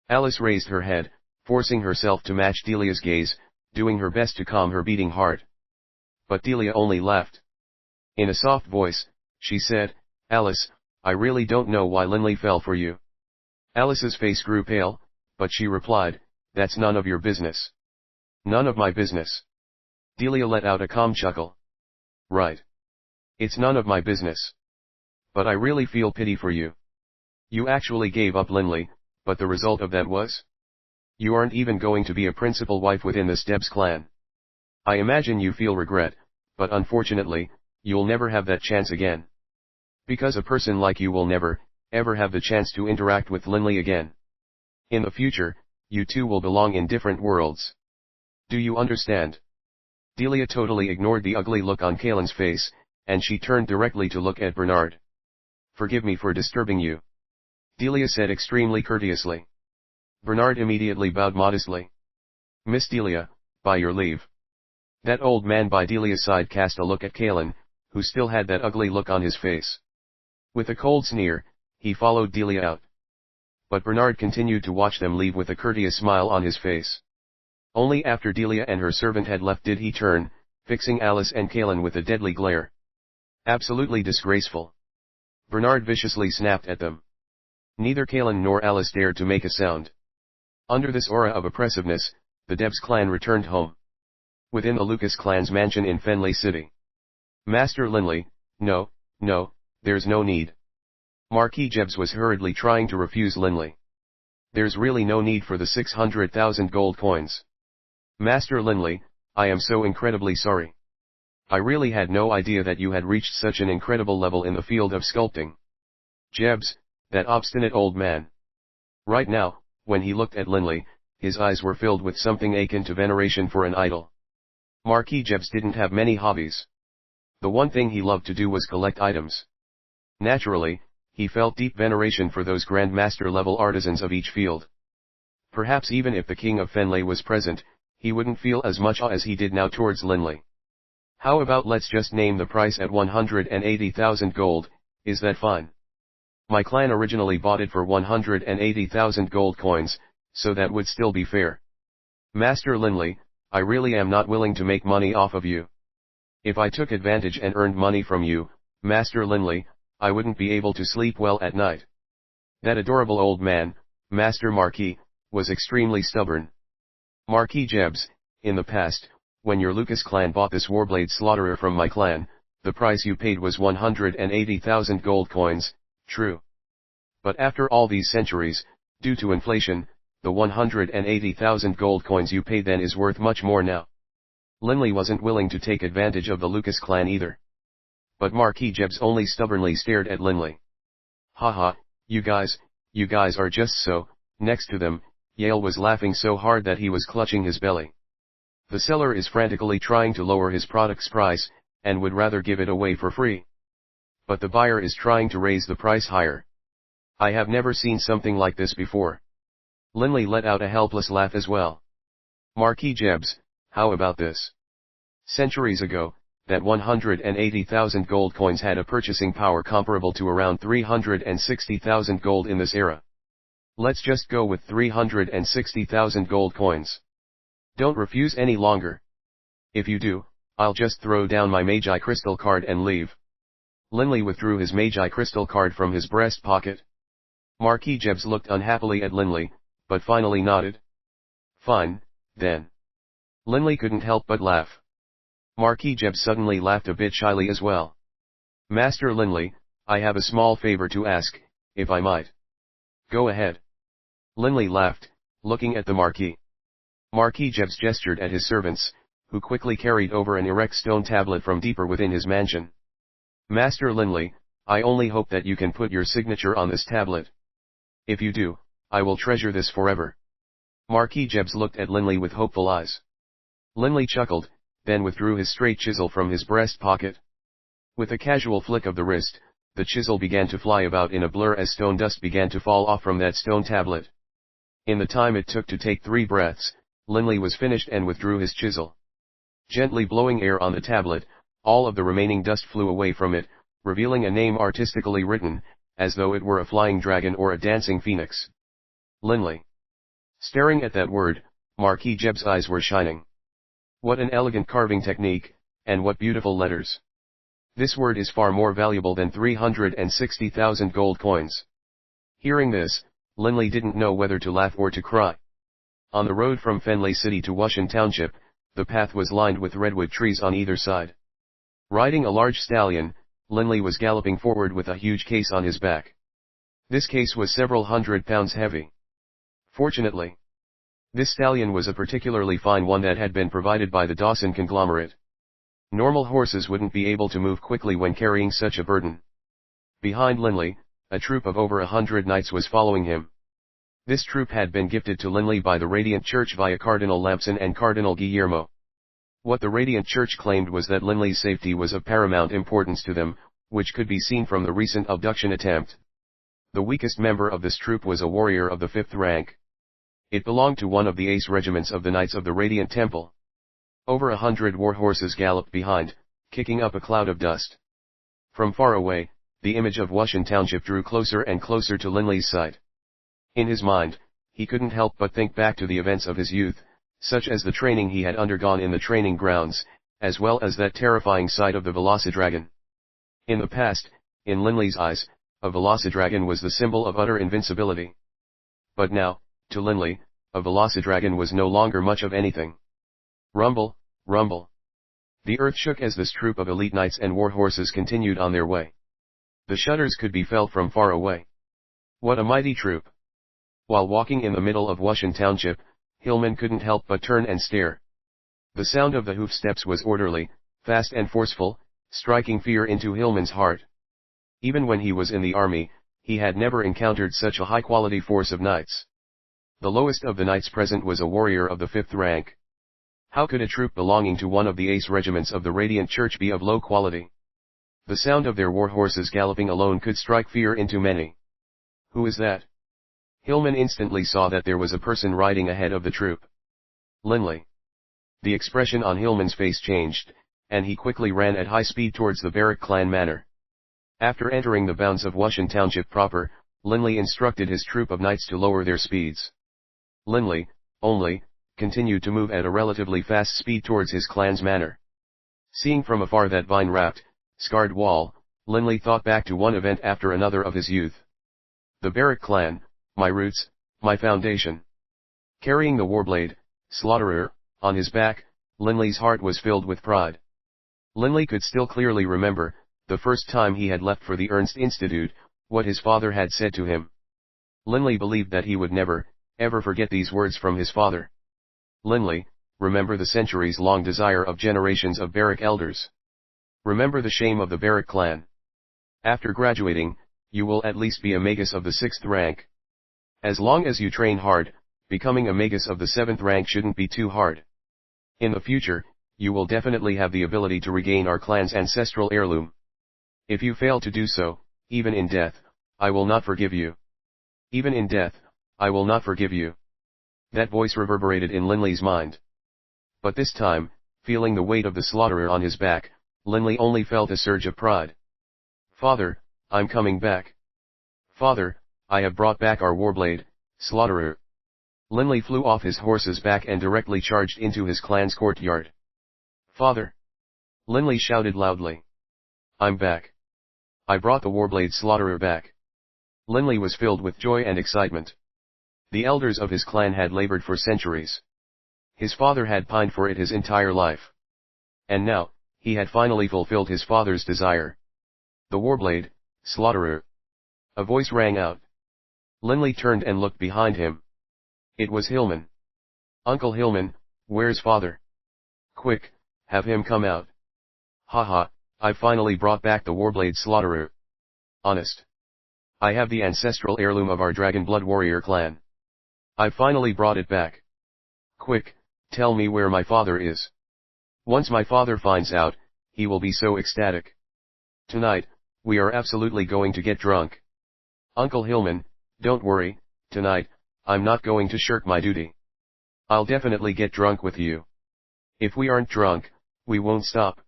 Alice raised her head, forcing herself to match Delia's gaze, doing her best to calm her beating heart. But Delia only laughed. In a soft voice, she said, Alice, I really don't know why Linley fell for you. Alice's face grew pale, but she replied, that's none of your business. None of my business. Delia let out a calm chuckle. Right. It's none of my business. But I really feel pity for you. You actually gave up Linley, but the result of that was? You aren't even going to be a principal wife within this Debs clan. I imagine you feel regret, but unfortunately, you'll never have that chance again. Because a person like you will never, ever have the chance to interact with Linley again. In the future, you two will belong in different worlds. Do you understand? Delia totally ignored the ugly look on Kaelin's face, and she turned directly to look at Bernard. Forgive me for disturbing you. Delia said extremely courteously. Bernard immediately bowed modestly. Miss Delia, by your leave. That old man by Delia's side cast a look at Kaelin, who still had that ugly look on his face. With a cold sneer, he followed Delia out. But Bernard continued to watch them leave with a courteous smile on his face. Only after Delia and her servant had left did he turn, fixing Alice and Kaelin with a deadly glare. Absolutely disgraceful. Bernard viciously snapped at them. Neither Kaelin nor Alice dared to make a sound. Under this aura of oppressiveness, the Debs clan returned home. Within the Lucas clan's mansion in Fenley City. Master Linley, no, there's no need. Marquis Jebs was hurriedly trying to refuse Linley. There's really no need for the 600,000 gold coins. Master Linley, I am so incredibly sorry. I really had no idea that you had reached such an incredible level in the field of sculpting. Jebs, that obstinate old man. Right now, when he looked at Linley, his eyes were filled with something akin to veneration for an idol. Marquis Jebs didn't have many hobbies. The one thing he loved to do was collect items. Naturally, he felt deep veneration for those grandmaster-level artisans of each field. Perhaps even if the king of Fenley was present, he wouldn't feel as much awe as he did now towards Linley. How about let's just name the price at 180,000 gold, is that fine? My clan originally bought it for 180,000 gold coins, so that would still be fair. Master Linley, I really am not willing to make money off of you. If I took advantage and earned money from you, Master Linley, I wouldn't be able to sleep well at night. That adorable old man, Master Marquis, was extremely stubborn. Marquis Jebs, in the past, when your Lucas clan bought this Warblade Slaughterer from my clan, the price you paid was 180,000 gold coins, true. But after all these centuries, due to inflation, the 180,000 gold coins you paid then is worth much more now. Linley wasn't willing to take advantage of the Lucas clan either. But Marquis Jebs only stubbornly stared at Linley. Haha, you guys are just so. Next to them, Yale was laughing so hard that he was clutching his belly. The seller is frantically trying to lower his product's price, and would rather give it away for free. But the buyer is trying to raise the price higher. I have never seen something like this before. Linley let out a helpless laugh as well. Marquis Jebs, how about this? Centuries ago, that 180,000 gold coins had a purchasing power comparable to around 360,000 gold in this era. Let's just go with 360,000 gold coins. Don't refuse any longer. If you do, I'll just throw down my Magi crystal card and leave. Linley withdrew his Magi crystal card from his breast pocket. Marquis Jebs looked unhappily at Linley, but finally nodded. Fine, then. Linley couldn't help but laugh. Marquis Jebs suddenly laughed a bit shyly as well. Master Linley, I have a small favor to ask, if I might. Go ahead. Linley laughed, looking at the Marquis. Marquis Jebs gestured at his servants, who quickly carried over an erect stone tablet from deeper within his mansion. Master Linley, I only hope that you can put your signature on this tablet. If you do, I will treasure this forever. Marquis Jebs looked at Linley with hopeful eyes. Linley chuckled, then withdrew his straight chisel from his breast pocket. With a casual flick of the wrist, the chisel began to fly about in a blur as stone dust began to fall off from that stone tablet. In the time it took to take 3 breaths, Linley was finished and withdrew his chisel. Gently blowing air on the tablet, all of the remaining dust flew away from it, revealing a name artistically written, as though it were a flying dragon or a dancing phoenix. Linley. Staring at that word, Marquis Jeb's eyes were shining. What an elegant carving technique, and what beautiful letters. This word is far more valuable than 360,000 gold coins. Hearing this, Linley didn't know whether to laugh or to cry. On the road from Fenley City to Washington Township, the path was lined with redwood trees on either side. Riding a large stallion, Linley was galloping forward with a huge case on his back. This case was several 100 pounds heavy. Fortunately, this stallion was a particularly fine one that had been provided by the Dawson conglomerate. Normal horses wouldn't be able to move quickly when carrying such a burden. Behind Linley, a troop of over 100 knights was following him. This troop had been gifted to Linley by the Radiant Church via Cardinal Lampson and Cardinal Guillermo. What the Radiant Church claimed was that Linley's safety was of paramount importance to them, which could be seen from the recent abduction attempt. The weakest member of this troop was a warrior of the 5th rank. It belonged to one of the ace regiments of the Knights of the Radiant Temple. Over 100 war horses galloped behind, kicking up a cloud of dust. From far away, the image of Washington Township drew closer and closer to Linley's side. In his mind, he couldn't help but think back to the events of his youth, such as the training he had undergone in the training grounds, as well as that terrifying sight of the Velocidragon. In the past, in Linley's eyes, a Velocidragon was the symbol of utter invincibility. But now, to Linley, a Velocidragon was no longer much of anything. Rumble, rumble. The earth shook as this troop of elite knights and war horses continued on their way. The shudders could be felt from far away. What a mighty troop! While walking in the middle of Washington Township, Hillman couldn't help but turn and stare. The sound of the hoof steps was orderly, fast and forceful, striking fear into Hillman's heart. Even when he was in the army, he had never encountered such a high-quality force of knights. The lowest of the knights present was a warrior of the 5th rank. How could a troop belonging to one of the ace regiments of the Radiant Church be of low quality? The sound of their war horses galloping alone could strike fear into many. Who is that? Hillman instantly saw that there was a person riding ahead of the troop. Linley. The expression on Hillman's face changed, and he quickly ran at high speed towards the Baruch clan manor. After entering the bounds of Wushan Township proper, Linley instructed his troop of knights to lower their speeds. Linley, only, continued to move at a relatively fast speed towards his clan's manor. Seeing from afar that vine-wrapped, scarred wall, Linley thought back to one event after another of his youth. The Baruch clan, my roots, my foundation. Carrying the warblade, Slaughterer, on his back, Linley's heart was filled with pride. Linley could still clearly remember, the first time he had left for the Ernst Institute, what his father had said to him. Linley believed that he would never, ever forget these words from his father. Linley, remember the centuries-long desire of generations of Baruch elders. Remember the shame of the Baruch clan. After graduating, you will at least be a magus of the 6th rank. As long as you train hard, becoming a magus of the 7th rank shouldn't be too hard. In the future, you will definitely have the ability to regain our clan's ancestral heirloom. If you fail to do so, even in death, I will not forgive you. Even in death, I will not forgive you. That voice reverberated in Linley's mind. But this time, feeling the weight of the slaughterer on his back, Linley only felt a surge of pride. Father, I'm coming back. Father, I have brought back our warblade, Slaughterer. Linley flew off his horse's back and directly charged into his clan's courtyard. Father! Linley shouted loudly. I'm back. I brought the warblade Slaughterer back. Linley was filled with joy and excitement. The elders of his clan had labored for centuries. His father had pined for it his entire life. And now, he had finally fulfilled his father's desire. The warblade, Slaughterer. A voice rang out. Linley turned and looked behind him. It was Hillman. Uncle Hillman, where's father? Quick, have him come out. Ha, I've finally brought back the warblade Slaughterer. Honest. I have the ancestral heirloom of our dragon blood warrior clan. I've finally brought it back. Quick, tell me where my father is. Once my father finds out, he will be so ecstatic. Tonight, we are absolutely going to get drunk. Uncle Hillman, don't worry, tonight, I'm not going to shirk my duty. I'll definitely get drunk with you. If we aren't drunk, we won't stop.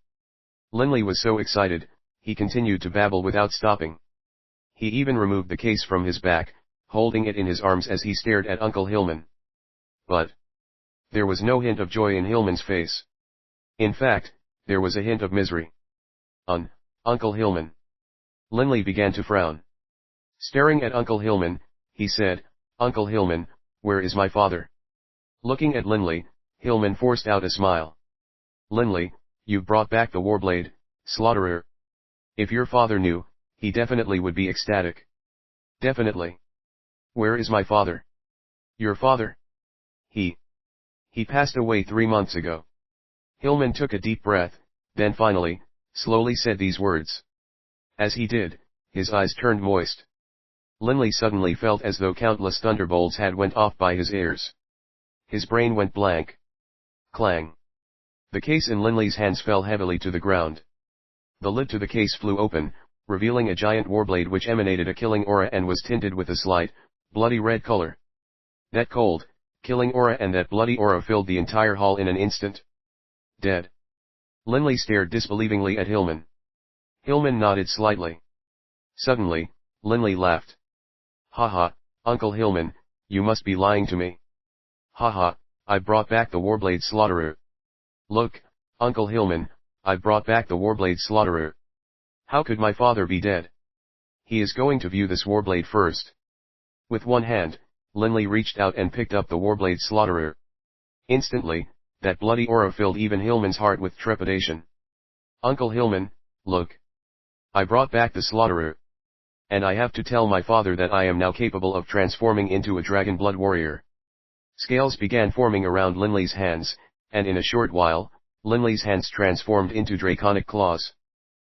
Linley was so excited, he continued to babble without stopping. He even removed the case from his back, holding it in his arms as he stared at Uncle Hillman. But there was no hint of joy in Hillman's face. In fact, there was a hint of misery. Uncle Hillman. Linley began to frown. Staring at Uncle Hillman, he said, Uncle Hillman, where is my father? Looking at Linley, Hillman forced out a smile. Linley, you've brought back the warblade, Slaughterer. If your father knew, he definitely would be ecstatic. Definitely. Where is my father? Your father? He passed away 3 months ago. Hillman took a deep breath, then finally, slowly said these words. As he did, his eyes turned moist. Linley suddenly felt as though countless thunderbolts had went off by his ears. His brain went blank. Clang. The case in Linley's hands fell heavily to the ground. The lid to the case flew open, revealing a giant warblade which emanated a killing aura and was tinted with a slight, bloody red color. That cold, killing aura and that bloody aura filled the entire hall in an instant. Dead. Linley stared disbelievingly at Hillman. Hillman nodded slightly. Suddenly, Linley laughed. Ha, Uncle Hillman, you must be lying to me. Ha, I brought back the warblade Slaughterer. Look, Uncle Hillman, I brought back the warblade Slaughterer. How could my father be dead? He is going to view this warblade first. With one hand, Linley reached out and picked up the warblade Slaughterer. Instantly, that bloody aura filled even Hillman's heart with trepidation. Uncle Hillman, look. I brought back the Slaughterer. And I have to tell my father that I am now capable of transforming into a dragon blood warrior. Scales began forming around Linley's hands, and in a short while, Linley's hands transformed into draconic claws.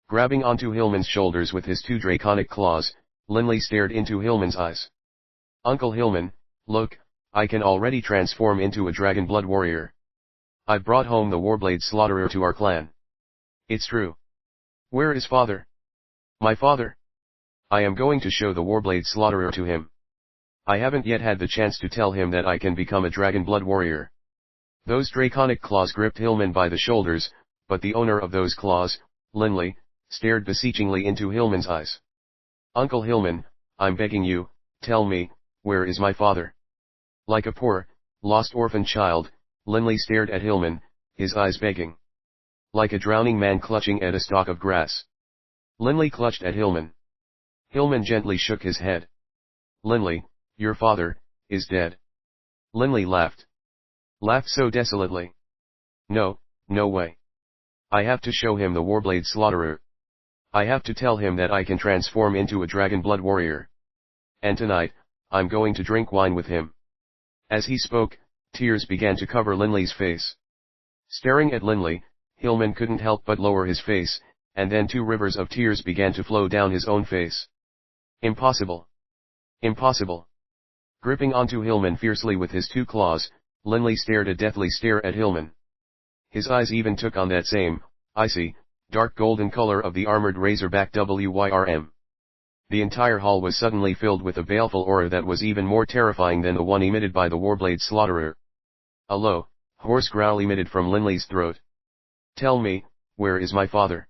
Grabbing onto Hillman's shoulders with his 2 draconic claws, Linley stared into Hillman's eyes. Uncle Hillman, look, I can already transform into a dragon blood warrior. I've brought home the warblade Slaughterer to our clan. It's true. Where is father? My father? I am going to show the Warblade Slaughterer to him. I haven't yet had the chance to tell him that I can become a dragon blood warrior. Those draconic claws gripped Hillman by the shoulders, but the owner of those claws, Linley, stared beseechingly into Hillman's eyes. Uncle Hillman, I'm begging you, tell me, where is my father? Like a poor, lost orphan child, Linley stared at Hillman, his eyes begging. Like a drowning man clutching at a stalk of grass. Linley clutched at Hillman. Hillman gently shook his head. Linley, your father, is dead. Linley laughed. Laughed so desolately. No, no way. I have to show him the Warblade Slaughterer. I have to tell him that I can transform into a dragon blood warrior. And tonight, I'm going to drink wine with him. As he spoke, tears began to cover Linley's face. Staring at Linley, Hillman couldn't help but lower his face, and then 2 rivers of tears began to flow down his own face. Impossible. Impossible. Gripping onto Hillman fiercely with his 2 claws, Linley stared a deathly stare at Hillman. His eyes even took on that same, icy, dark golden color of the armored razorback WYRM. The entire hall was suddenly filled with a baleful aura that was even more terrifying than the one emitted by the Warblade Slaughterer. A low, hoarse growl emitted from Linley's throat. Tell me, where is my father?